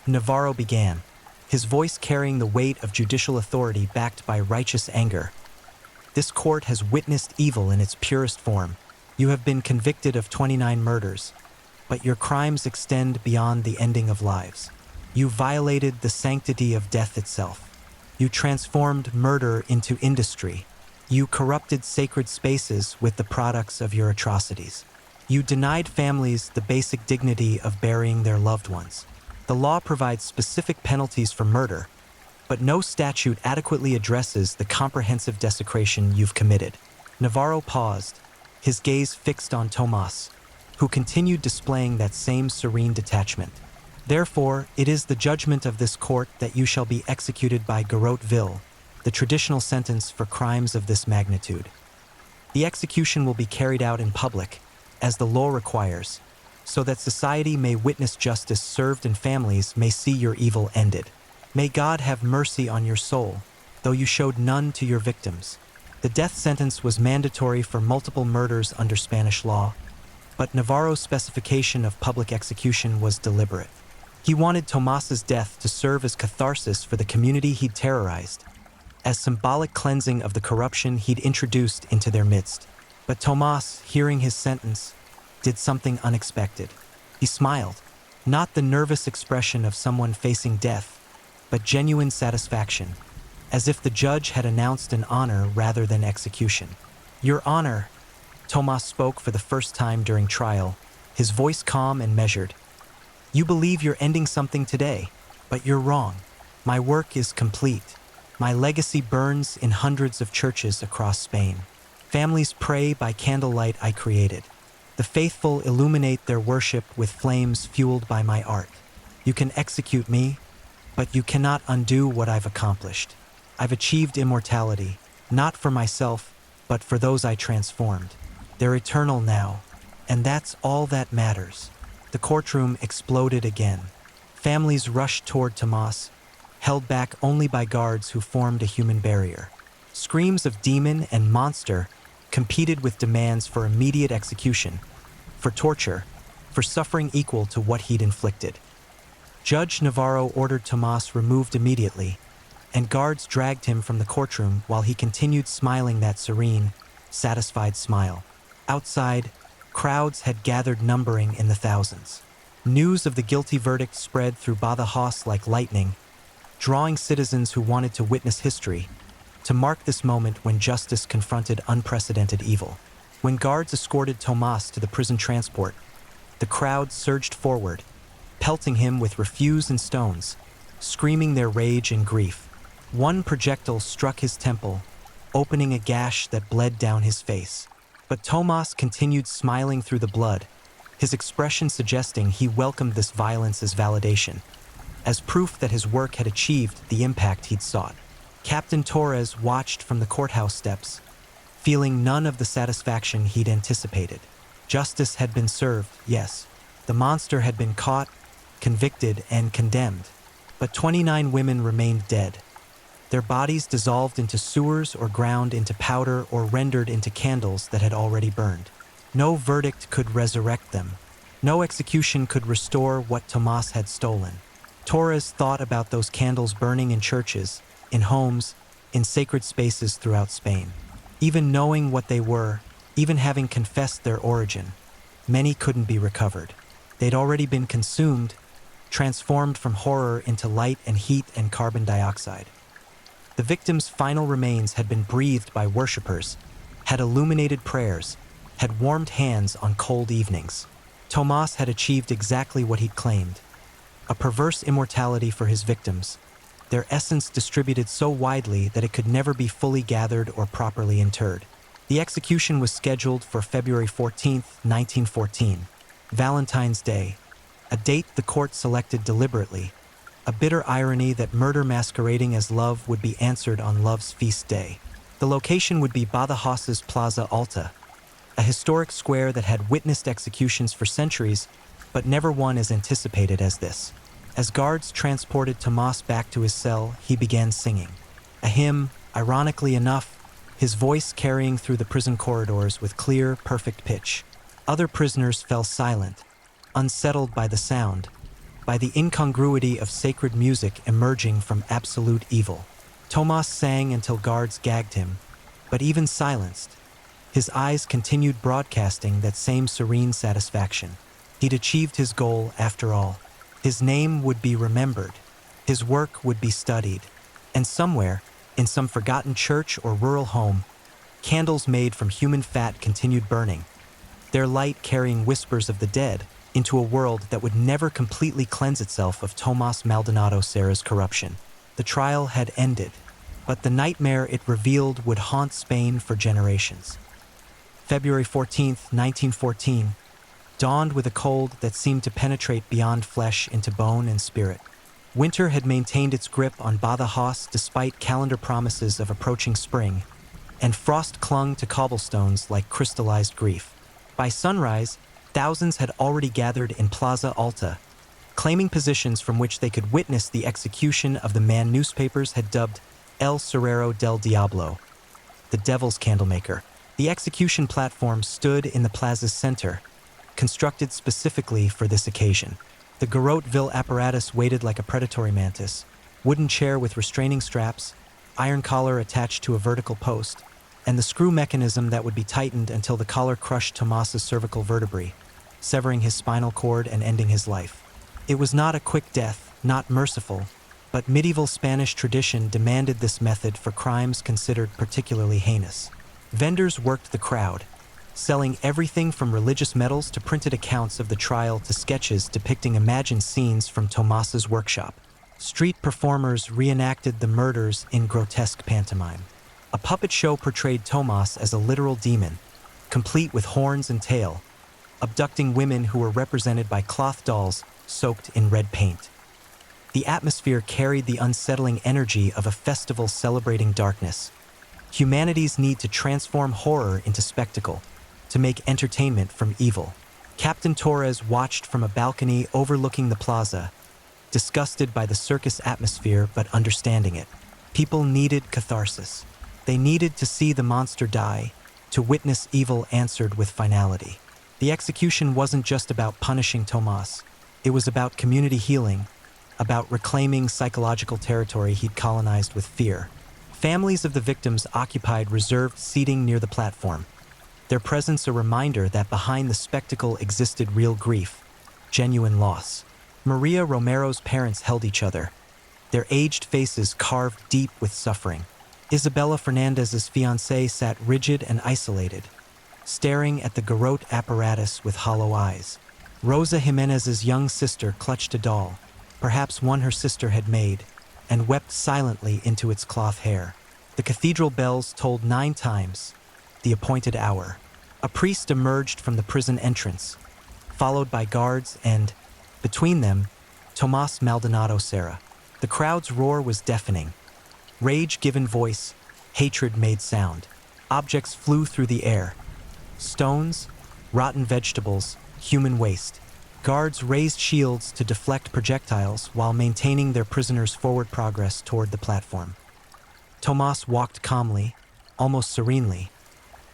Navarro began, his voice carrying the weight of judicial authority backed by righteous anger. This court has witnessed evil in its purest form. You have been convicted of 29 murders, but your crimes extend beyond the ending of lives. You violated the sanctity of death itself. You transformed murder into industry. You corrupted sacred spaces with the products of your atrocities. You denied families the basic dignity of burying their loved ones. The law provides specific penalties for murder, but no statute adequately addresses the comprehensive desecration you've committed. Navarro paused, his gaze fixed on Tomas, who continued displaying that same serene detachment. Therefore, it is the judgment of this court that you shall be executed by garrote vil, the traditional sentence for crimes of this magnitude. The execution will be carried out in public, as the law requires, so that society may witness justice served and families may see your evil ended. May God have mercy on your soul, though you showed none to your victims. The death sentence was mandatory for multiple murders under Spanish law, but Navarro's specification of public execution was deliberate. He wanted Tomas's death to serve as catharsis for the community he'd terrorized, as symbolic cleansing of the corruption he'd introduced into their midst. But Tomas, hearing his sentence, did something unexpected. He smiled, not the nervous expression of someone facing death, but genuine satisfaction, as if the judge had announced an honor rather than execution. Your Honor, Tomas spoke for the first time during trial, his voice calm and measured. You believe you're ending something today, but you're wrong. My work is complete. My legacy burns in hundreds of churches across Spain. Families pray by candlelight I created. The faithful illuminate their worship with flames fueled by my art. You can execute me, but you cannot undo what I've accomplished. I've achieved immortality, not for myself, but for those I transformed. They're eternal now, and that's all that matters. The courtroom exploded again. Families rushed toward Tomas, held back only by guards who formed a human barrier. Screams of demon and monster competed with demands for immediate execution, for torture, for suffering equal to what he'd inflicted. Judge Navarro ordered Tomas removed immediately, and guards dragged him from the courtroom while he continued smiling that serene, satisfied smile. Outside, crowds had gathered numbering in the thousands. News of the guilty verdict spread through Badajoz like lightning, drawing citizens who wanted to witness history, to mark this moment when justice confronted unprecedented evil. When guards escorted Tomas to the prison transport, the crowd surged forward, pelting him with refuse and stones, screaming their rage and grief. One projectile struck his temple, opening a gash that bled down his face. But Tomas continued smiling through the blood, his expression suggesting he welcomed this violence as validation, as proof that his work had achieved the impact he'd sought. Captain Torres watched from the courthouse steps, feeling none of the satisfaction he'd anticipated. Justice had been served, yes. The monster had been caught, convicted, and condemned. But 29 women remained dead. Their bodies dissolved into sewers or ground into powder or rendered into candles that had already burned. No verdict could resurrect them. No execution could restore what Tomas had stolen. Torres thought about those candles burning in churches, in homes, in sacred spaces throughout Spain. Even knowing what they were, even having confessed their origin, many couldn't be recovered. They'd already been consumed, transformed from horror into light and heat and carbon dioxide. The victims' final remains had been breathed by worshippers, had illuminated prayers, had warmed hands on cold evenings. Tomas had achieved exactly what he'd claimed, a perverse immortality for his victims, their essence distributed so widely that it could never be fully gathered or properly interred. The execution was scheduled for February 14, 1914, Valentine's Day, a date the court selected deliberately, a bitter irony that murder masquerading as love would be answered on love's feast day. The location would be Badajos's Plaza Alta, a historic square that had witnessed executions for centuries, but never one as anticipated as this. As guards transported Tomas back to his cell, he began singing. A hymn, ironically enough, his voice carrying through the prison corridors with clear, perfect pitch. Other prisoners fell silent, unsettled by the sound, by the incongruity of sacred music emerging from absolute evil. Tomas sang until guards gagged him, but even silenced, his eyes continued broadcasting that same serene satisfaction. He'd achieved his goal after all. His name would be remembered, his work would be studied, and somewhere, in some forgotten church or rural home, candles made from human fat continued burning, their light carrying whispers of the dead into a world that would never completely cleanse itself of Tomas Maldonado Serra's corruption. The trial had ended, but the nightmare it revealed would haunt Spain for generations. February 14, 1914, dawned with a cold that seemed to penetrate beyond flesh into bone and spirit. Winter had maintained its grip on Badajoz despite calendar promises of approaching spring, and frost clung to cobblestones like crystallized grief. By sunrise, thousands had already gathered in Plaza Alta, claiming positions from which they could witness the execution of the man newspapers had dubbed El Cerrero del Diablo, the Devil's Candlemaker. The execution platform stood in the plaza's center, constructed specifically for this occasion. The Garrotteville apparatus waited like a predatory mantis, wooden chair with restraining straps, iron collar attached to a vertical post, and the screw mechanism that would be tightened until the collar crushed Tomas's cervical vertebrae, severing his spinal cord and ending his life. It was not a quick death, not merciful, but medieval Spanish tradition demanded this method for crimes considered particularly heinous. Vendors worked the crowd, selling everything from religious medals to printed accounts of the trial to sketches depicting imagined scenes from Tomas's workshop. Street performers reenacted the murders in grotesque pantomime. A puppet show portrayed Tomas as a literal demon, complete with horns and tail, abducting women who were represented by cloth dolls soaked in red paint. The atmosphere carried the unsettling energy of a festival celebrating darkness. Humanity's need to transform horror into spectacle, to make entertainment from evil. Captain Torres watched from a balcony overlooking the plaza, disgusted by the circus atmosphere but understanding it. People needed catharsis. They needed to see the monster die, to witness evil answered with finality. The execution wasn't just about punishing Tomas. It was about community healing, about reclaiming psychological territory he'd colonized with fear. Families of the victims occupied reserved seating near the platform, their presence a reminder that behind the spectacle existed real grief, genuine loss. Maria Romero's parents held each other, their aged faces carved deep with suffering. Isabella Fernandez's fiancé sat rigid and isolated, staring at the garrote apparatus with hollow eyes. Rosa Jimenez's young sister clutched a doll, perhaps one her sister had made, and wept silently into its cloth hair. The cathedral bells tolled 9 times, the appointed hour. A priest emerged from the prison entrance, followed by guards and, between them, Tomas Maldonado Serra. The crowd's roar was deafening. Rage given voice, hatred made sound. Objects flew through the air. Stones, rotten vegetables, human waste. Guards raised shields to deflect projectiles while maintaining their prisoners' forward progress toward the platform. Tomas walked calmly, almost serenely,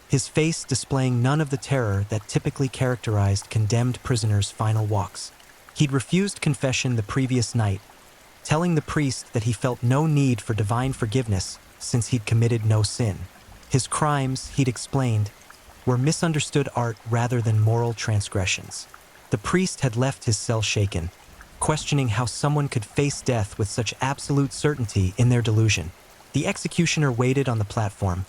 his face displaying none of the terror that typically characterized condemned prisoners' final walks. He'd refused confession the previous night, telling the priest that he felt no need for divine forgiveness since he'd committed no sin. His crimes, he'd explained, were misunderstood art rather than moral transgressions. The priest had left his cell shaken, questioning how someone could face death with such absolute certainty in their delusion. The executioner waited on the platform,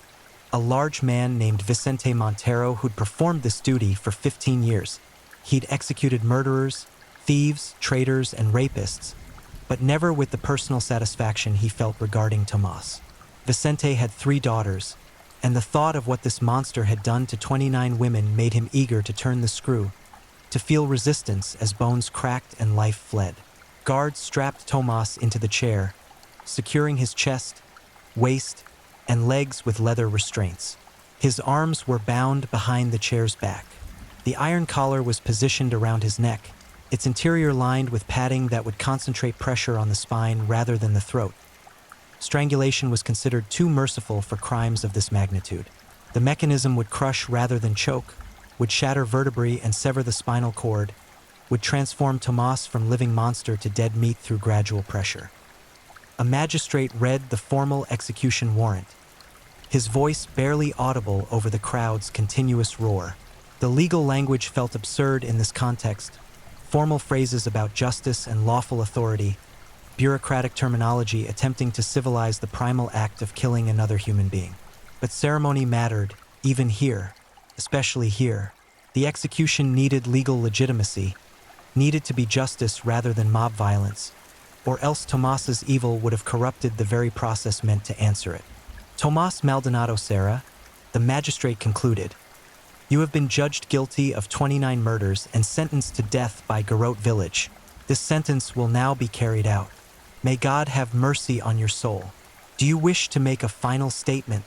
a large man named Vicente Montero who'd performed this duty for 15 years. He'd executed murderers, thieves, traitors, and rapists, but never with the personal satisfaction he felt regarding Tomas. Vicente had 3 daughters, and the thought of what this monster had done to 29 women made him eager to turn the screw, to feel resistance as bones cracked and life fled. Guards strapped Tomas into the chair, securing his chest, waist, and legs with leather restraints. His arms were bound behind the chair's back. The iron collar was positioned around his neck, its interior lined with padding that would concentrate pressure on the spine rather than the throat. Strangulation was considered too merciful for crimes of this magnitude. The mechanism would crush rather than choke, would shatter vertebrae and sever the spinal cord, would transform Tomas from living monster to dead meat through gradual pressure. A magistrate read the formal execution warrant, his voice barely audible over the crowd's continuous roar. The legal language felt absurd in this context. Formal phrases about justice and lawful authority, bureaucratic terminology attempting to civilize the primal act of killing another human being. But ceremony mattered, even here, especially here. The execution needed legal legitimacy, needed to be justice rather than mob violence, or else Tomas's evil would have corrupted the very process meant to answer it. Tomas Maldonado Serra, the magistrate concluded, "You have been judged guilty of 29 murders and sentenced to death by Garrote Village. This sentence will now be carried out. May God have mercy on your soul. Do you wish to make a final statement?"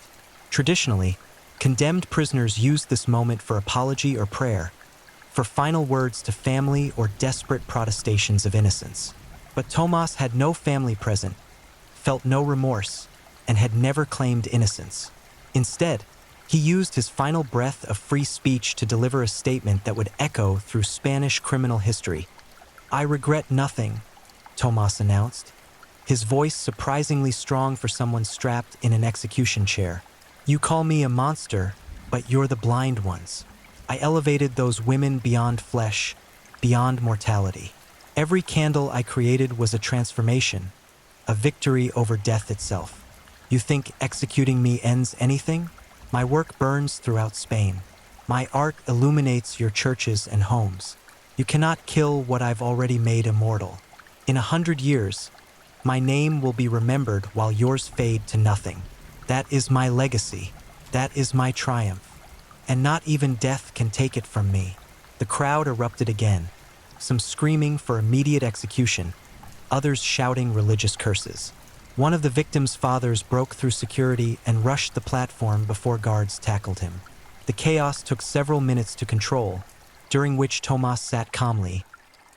Traditionally, condemned prisoners used this moment for apology or prayer, for final words to family or desperate protestations of innocence. But Tomas had no family present, felt no remorse, and had never claimed innocence. Instead, he used his final breath of free speech to deliver a statement that would echo through Spanish criminal history. "I regret nothing," Tomas announced, his voice surprisingly strong for someone strapped in an execution chair. "You call me a monster, but you're the blind ones. I elevated those women beyond flesh, beyond mortality. Every candle I created was a transformation, a victory over death itself. You think executing me ends anything? My work burns throughout Spain. My art illuminates your churches and homes. You cannot kill what I've already made immortal. In 100 years, My name will be remembered while yours fade to nothing. That is my legacy. That is my triumph. And not even death can take it from me." The crowd erupted again, some screaming for immediate execution, others shouting religious curses. One of the victim's fathers broke through security and rushed the platform before guards tackled him. The chaos took several minutes to control, during which Tomas sat calmly,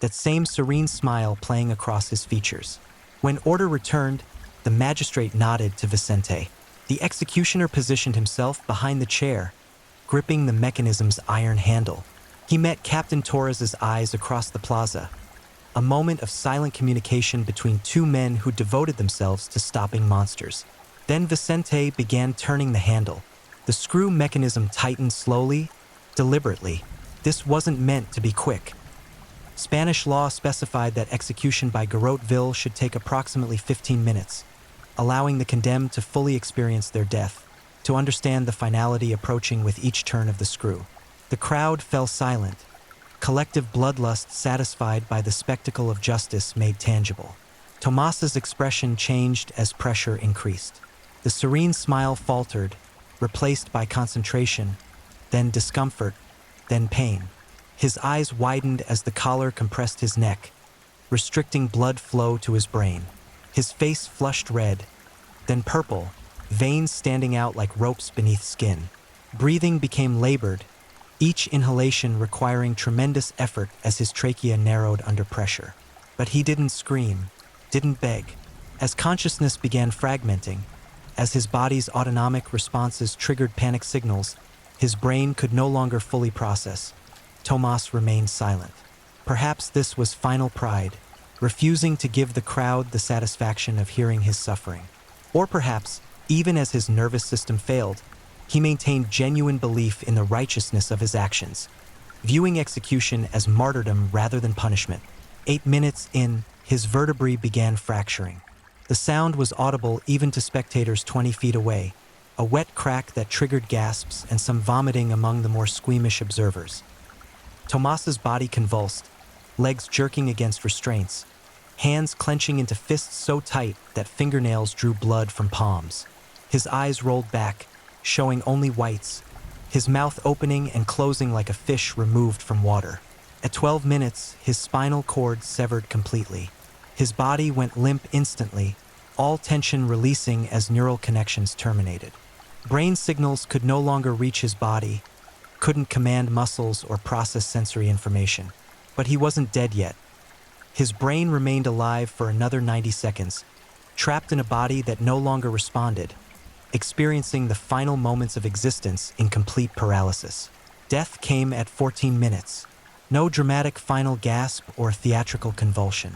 that same serene smile playing across his features. When order returned, the magistrate nodded to Vicente. The executioner positioned himself behind the chair, gripping the mechanism's iron handle. He met Captain Torres's eyes across the plaza, a moment of silent communication between two men who devoted themselves to stopping monsters. Then Vicente began turning the handle. The screw mechanism tightened slowly, deliberately. This wasn't meant to be quick. Spanish law specified that execution by garrote vil should take approximately 15 minutes, allowing the condemned to fully experience their death, to understand the finality approaching with each turn of the screw. The crowd fell silent, collective bloodlust satisfied by the spectacle of justice made tangible. Tomas's expression changed as pressure increased. The serene smile faltered, replaced by concentration, then discomfort, then pain. His eyes widened as the collar compressed his neck, restricting blood flow to his brain. His face flushed red, then purple, veins standing out like ropes beneath skin. Breathing became labored, each inhalation requiring tremendous effort as his trachea narrowed under pressure. But he didn't scream, didn't beg. As consciousness began fragmenting, as his body's autonomic responses triggered panic signals, his brain could no longer fully process. Tomas remained silent. Perhaps this was final pride, refusing to give the crowd the satisfaction of hearing his suffering. Or perhaps, even as his nervous system failed, he maintained genuine belief in the righteousness of his actions, viewing execution as martyrdom rather than punishment. 8 minutes in, his vertebrae began fracturing. The sound was audible even to spectators 20 feet away, a wet crack that triggered gasps and some vomiting among the more squeamish observers. Tomas's body convulsed, legs jerking against restraints, hands clenching into fists so tight that fingernails drew blood from palms. His eyes rolled back, showing only whites, his mouth opening and closing like a fish removed from water. At 12 minutes, his spinal cord severed completely. His body went limp instantly, all tension releasing as neural connections terminated. Brain signals could no longer reach his body, couldn't command muscles or process sensory information. But he wasn't dead yet. His brain remained alive for another 90 seconds, trapped in a body that no longer responded, experiencing the final moments of existence in complete paralysis. Death came at 14 minutes. No dramatic final gasp or theatrical convulsion.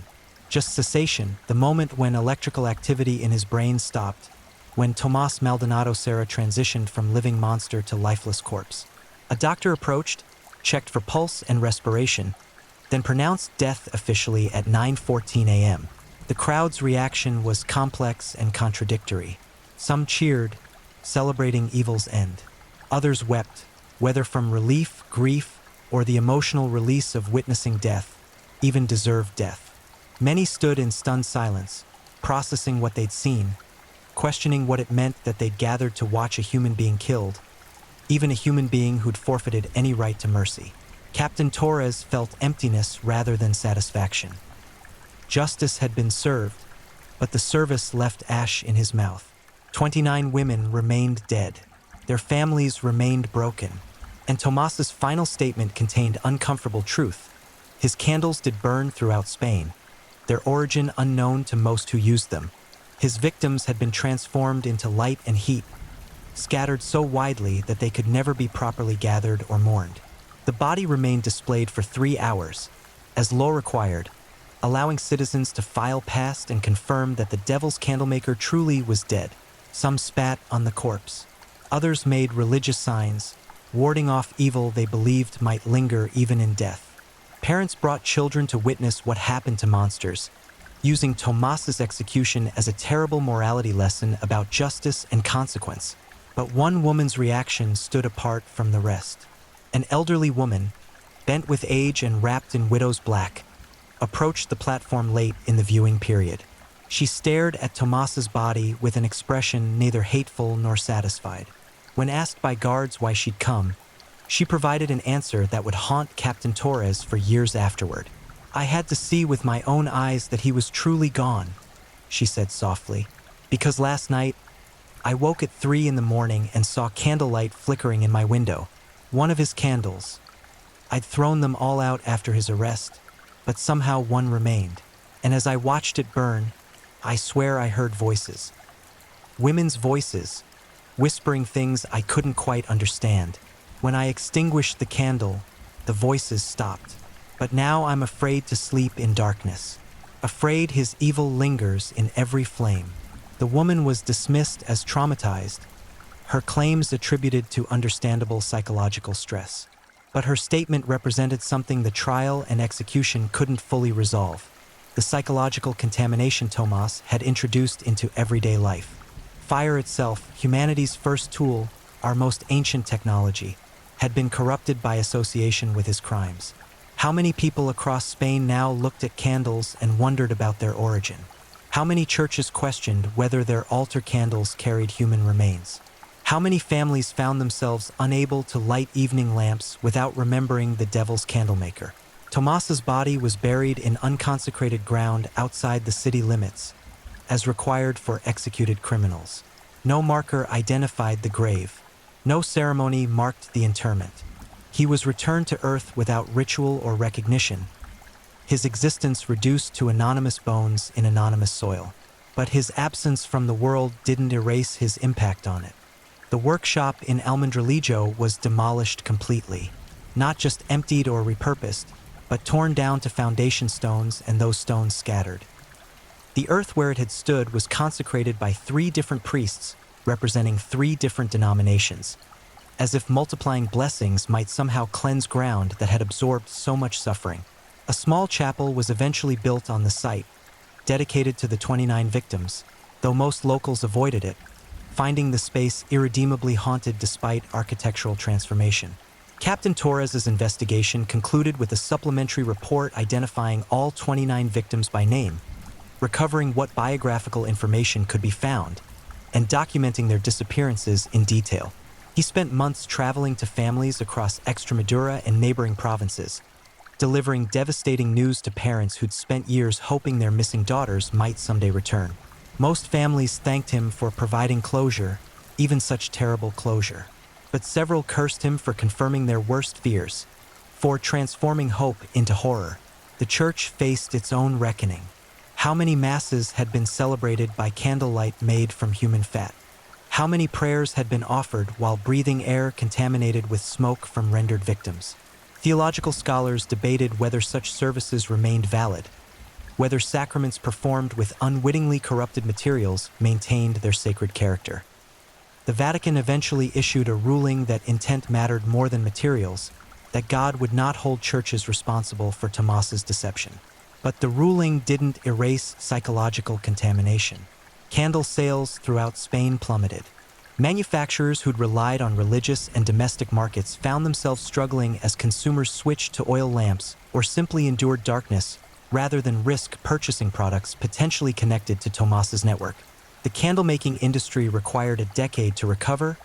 Just cessation, the moment when electrical activity in his brain stopped, when Tomas Maldonado Serra transitioned from living monster to lifeless corpse. A doctor approached, checked for pulse and respiration, then pronounced death officially at 9:14 a.m. The crowd's reaction was complex and contradictory. Some cheered, celebrating evil's end. Others wept, whether from relief, grief, or the emotional release of witnessing death, even deserved death. Many stood in stunned silence, processing what they'd seen, questioning what it meant that they'd gathered to watch a human being killed, even a human being who'd forfeited any right to mercy. Captain Torres felt emptiness rather than satisfaction. Justice had been served, but the service left ash in his mouth. 29 women remained dead. Their families remained broken. And Tomas's final statement contained uncomfortable truth. His candles did burn throughout Spain, their origin unknown to most who used them. His victims had been transformed into light and heat, scattered so widely that they could never be properly gathered or mourned. The body remained displayed for 3 hours, as law required, allowing citizens to file past and confirm that the devil's candlemaker truly was dead. Some spat on the corpse. Others made religious signs, warding off evil they believed might linger even in death. Parents brought children to witness what happened to monsters, using Tomas's execution as a terrible morality lesson about justice and consequence. But one woman's reaction stood apart from the rest. An elderly woman, bent with age and wrapped in widow's black, approached the platform late in the viewing period. She stared at Tomas's body with an expression neither hateful nor satisfied. When asked by guards why she'd come, she provided an answer that would haunt Captain Torres for years afterward. "I had to see with my own eyes that he was truly gone," she said softly, "because last night I woke at 3 in the morning and saw candlelight flickering in my window. One of his candles. I'd thrown them all out after his arrest, but somehow one remained. And as I watched it burn, I swear I heard voices. Women's voices, whispering things I couldn't quite understand. When I extinguished the candle, the voices stopped. But now I'm afraid to sleep in darkness. Afraid his evil lingers in every flame." The woman was dismissed as traumatized, her claims attributed to understandable psychological stress. But her statement represented something the trial and execution couldn't fully resolve: the psychological contamination Tomas had introduced into everyday life. Fire itself, humanity's first tool, our most ancient technology, had been corrupted by association with his crimes. How many people across Spain now looked at candles and wondered about their origin? How many churches questioned whether their altar candles carried human remains? How many families found themselves unable to light evening lamps without remembering the devil's candlemaker? Tomas's body was buried in unconsecrated ground outside the city limits, as required for executed criminals. No marker identified the grave. No ceremony marked the interment. He was returned to Earth without ritual or recognition, his existence reduced to anonymous bones in anonymous soil. But his absence from the world didn't erase his impact on it. The workshop in Almendralejo was demolished completely, not just emptied or repurposed, but torn down to foundation stones and those stones scattered. The earth where it had stood was consecrated by 3 different priests representing 3 different denominations, as if multiplying blessings might somehow cleanse ground that had absorbed so much suffering. A small chapel was eventually built on the site, dedicated to the 29 victims, though most locals avoided it, finding the space irredeemably haunted despite architectural transformation. Captain Torres's investigation concluded with a supplementary report identifying all 29 victims by name, recovering what biographical information could be found, and documenting their disappearances in detail. He spent months traveling to families across Extremadura and neighboring provinces, delivering devastating news to parents who'd spent years hoping their missing daughters might someday return. Most families thanked him for providing closure, even such terrible closure. But several cursed him for confirming their worst fears, for transforming hope into horror. The church faced its own reckoning. How many masses had been celebrated by candlelight made from human fat? How many prayers had been offered while breathing air contaminated with smoke from rendered victims? Theological scholars debated whether such services remained valid, whether sacraments performed with unwittingly corrupted materials maintained their sacred character. The Vatican eventually issued a ruling that intent mattered more than materials, that God would not hold churches responsible for Tomas's deception. But the ruling didn't erase psychological contamination. Candle sales throughout Spain plummeted. Manufacturers who'd relied on religious and domestic markets found themselves struggling as consumers switched to oil lamps or simply endured darkness rather than risk purchasing products potentially connected to Tomas's network. The candlemaking industry required a decade to recover,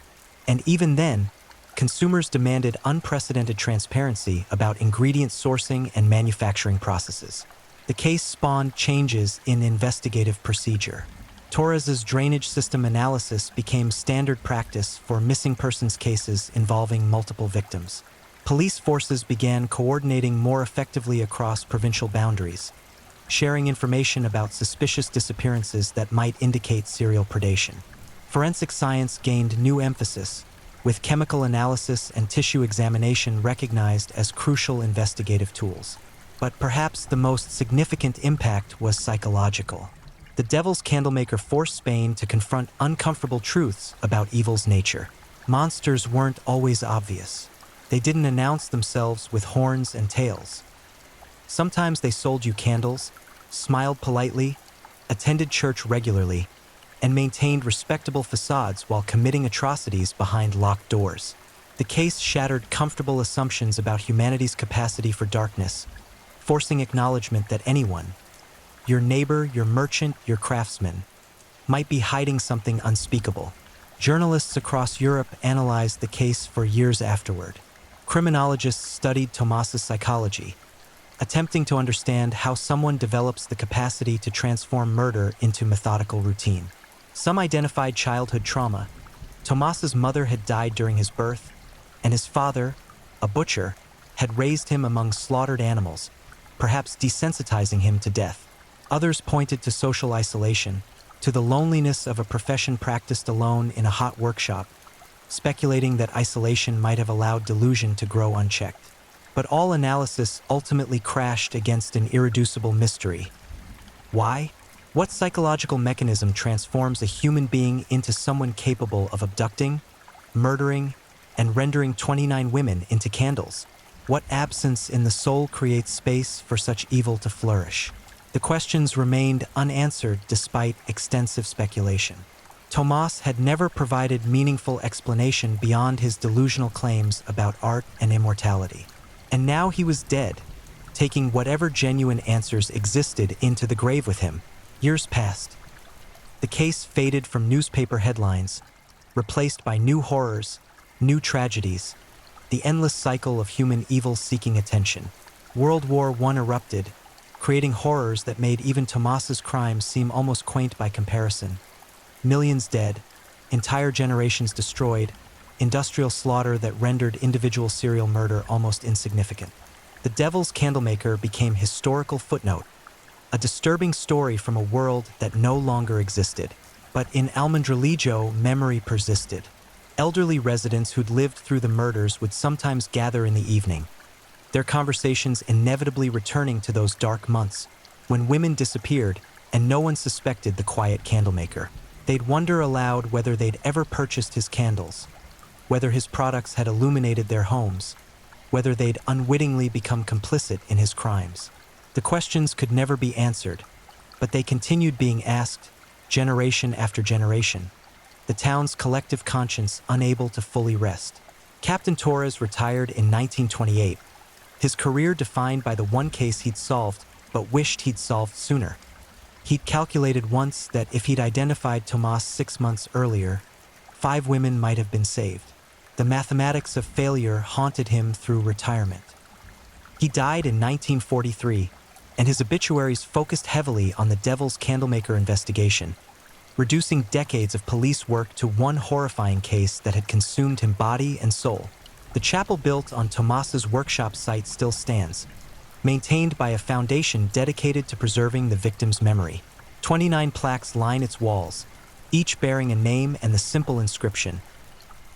and even then, consumers demanded unprecedented transparency about ingredient sourcing and manufacturing processes. The case spawned changes in investigative procedure. Torres's drainage system analysis became standard practice for missing persons cases involving multiple victims. Police forces began coordinating more effectively across provincial boundaries, sharing information about suspicious disappearances that might indicate serial predation. Forensic science gained new emphasis, with chemical analysis and tissue examination recognized as crucial investigative tools. But perhaps the most significant impact was psychological. The devil's candlemaker forced Spain to confront uncomfortable truths about evil's nature. Monsters weren't always obvious. They didn't announce themselves with horns and tails. Sometimes they sold you candles, smiled politely, attended church regularly, and maintained respectable facades while committing atrocities behind locked doors. The case shattered comfortable assumptions about humanity's capacity for darkness, forcing acknowledgement that anyone, your neighbor, your merchant, your craftsman, might be hiding something unspeakable. Journalists across Europe analyzed the case for years afterward. Criminologists studied Tomas's psychology, attempting to understand how someone develops the capacity to transform murder into methodical routine. Some identified childhood trauma. Tomas's mother had died during his birth, and his father, a butcher, had raised him among slaughtered animals, perhaps desensitizing him to death. Others pointed to social isolation, to the loneliness of a profession practiced alone in a hot workshop, speculating that isolation might have allowed delusion to grow unchecked. But all analysis ultimately crashed against an irreducible mystery. Why? What psychological mechanism transforms a human being into someone capable of abducting, murdering, and rendering 29 women into candles? What absence in the soul creates space for such evil to flourish? The questions remained unanswered despite extensive speculation. Tomas had never provided meaningful explanation beyond his delusional claims about art and immortality. And now he was dead, taking whatever genuine answers existed into the grave with him. Years passed. The case faded from newspaper headlines, replaced by new horrors, new tragedies, the endless cycle of human evil seeking attention. World War I erupted, creating horrors that made even Tomas's crimes seem almost quaint by comparison. Millions dead, entire generations destroyed, industrial slaughter that rendered individual serial murder almost insignificant. The Devil's Candlemaker became historical footnote, a disturbing story from a world that no longer existed. But in Almendralejo, memory persisted. Elderly residents who'd lived through the murders would sometimes gather in the evening, their conversations inevitably returning to those dark months when women disappeared and no one suspected the quiet candlemaker. They'd wonder aloud whether they'd ever purchased his candles, whether his products had illuminated their homes, whether they'd unwittingly become complicit in his crimes. The questions could never be answered, but they continued being asked, generation after generation, the town's collective conscience unable to fully rest. Captain Torres retired in 1928, his career defined by the one case he'd solved but wished he'd solved sooner. He'd calculated once that if he'd identified Tomas 6 months earlier, 5 women might have been saved. The mathematics of failure haunted him through retirement. He died in 1943, and his obituaries focused heavily on the Devil's Candlemaker investigation, reducing decades of police work to one horrifying case that had consumed him body and soul. The chapel built on Tomas's workshop site still stands, maintained by a foundation dedicated to preserving the victim's memory. 29 plaques line its walls, each bearing a name and the simple inscription,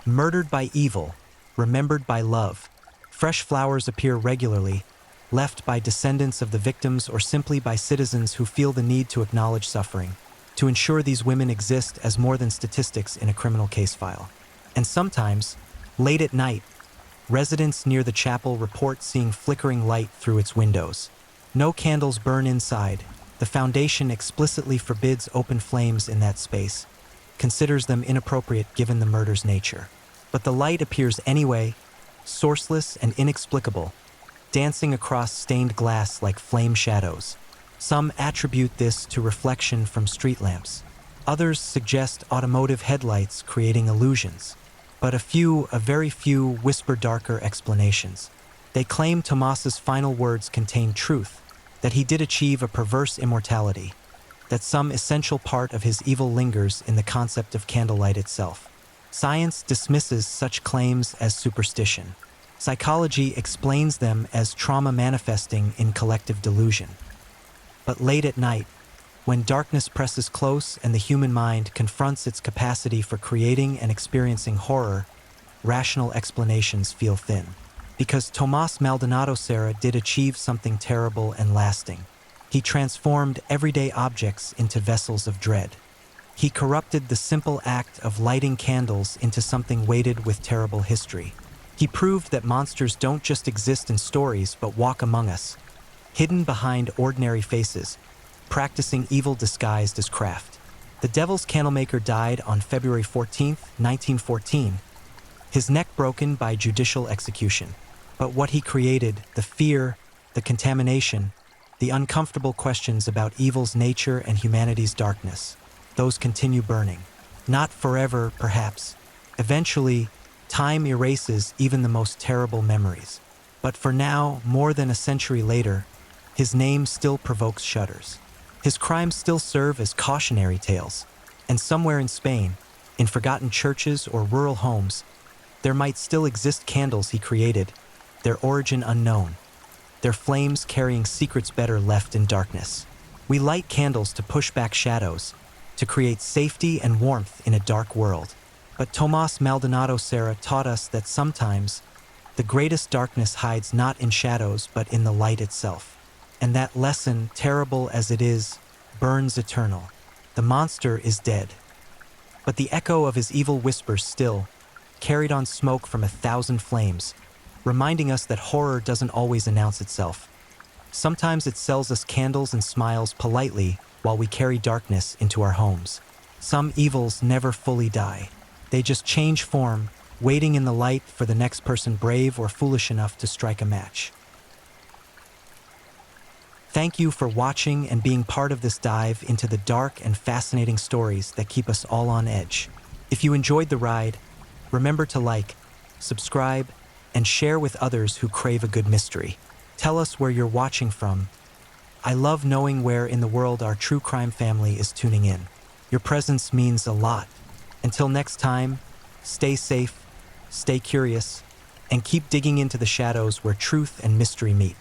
"Murdered by evil, remembered by love." Fresh flowers appear regularly, left by descendants of the victims or simply by citizens who feel the need to acknowledge suffering, to ensure these women exist as more than statistics in a criminal case file. And sometimes, late at night, residents near the chapel report seeing flickering light through its windows. No candles burn inside. The foundation explicitly forbids open flames in that space, considers them inappropriate given the murder's nature. But the light appears anyway, sourceless and inexplicable, dancing across stained glass like flame shadows. Some attribute this to reflection from street lamps. Others suggest automotive headlights creating illusions. But a very few, whisper darker explanations. They claim Tomas's final words contain truth, that he did achieve a perverse immortality, that some essential part of his evil lingers in the concept of candlelight itself. Science dismisses such claims as superstition. Psychology explains them as trauma manifesting in collective delusion. But late at night, when darkness presses close and the human mind confronts its capacity for creating and experiencing horror, rational explanations feel thin. Because Tomas Maldonado Serra did achieve something terrible and lasting. He transformed everyday objects into vessels of dread. He corrupted the simple act of lighting candles into something weighted with terrible history. He proved that monsters don't just exist in stories but walk among us, hidden behind ordinary faces, practicing evil disguised as craft. The Devil's Candlemaker died on February 14, 1914, his neck broken by judicial execution. But what he created, the fear, the contamination, The uncomfortable questions about evil's nature and humanity's darkness. Those continue burning. Not forever, perhaps. Eventually, time erases even the most terrible memories. But for now, more than a century later, his name still provokes shudders. His crimes still serve as cautionary tales. And somewhere in Spain, in forgotten churches or rural homes, there might still exist candles he created, their origin unknown, their flames carrying secrets better left in darkness. We light candles to push back shadows, to create safety and warmth in a dark world. But Tomás Maldonado Serra taught us that sometimes the greatest darkness hides not in shadows but in the light itself. And that lesson, terrible as it is, burns eternal. The monster is dead. But the echo of his evil whispers still carried on smoke from 1,000 flames, reminding us that horror doesn't always announce itself. Sometimes it sells us candles and smiles politely while we carry darkness into our homes. Some evils never fully die. They just change form, waiting in the light for the next person brave or foolish enough to strike a match. Thank you for watching and being part of this dive into the dark and fascinating stories that keep us all on edge. If you enjoyed the ride, remember to like, subscribe, and share with others who crave a good mystery. Tell us where you're watching from. I love knowing where in the world our true crime family is tuning in. Your presence means a lot. Until next time, stay safe, stay curious, and keep digging into the shadows where truth and mystery meet.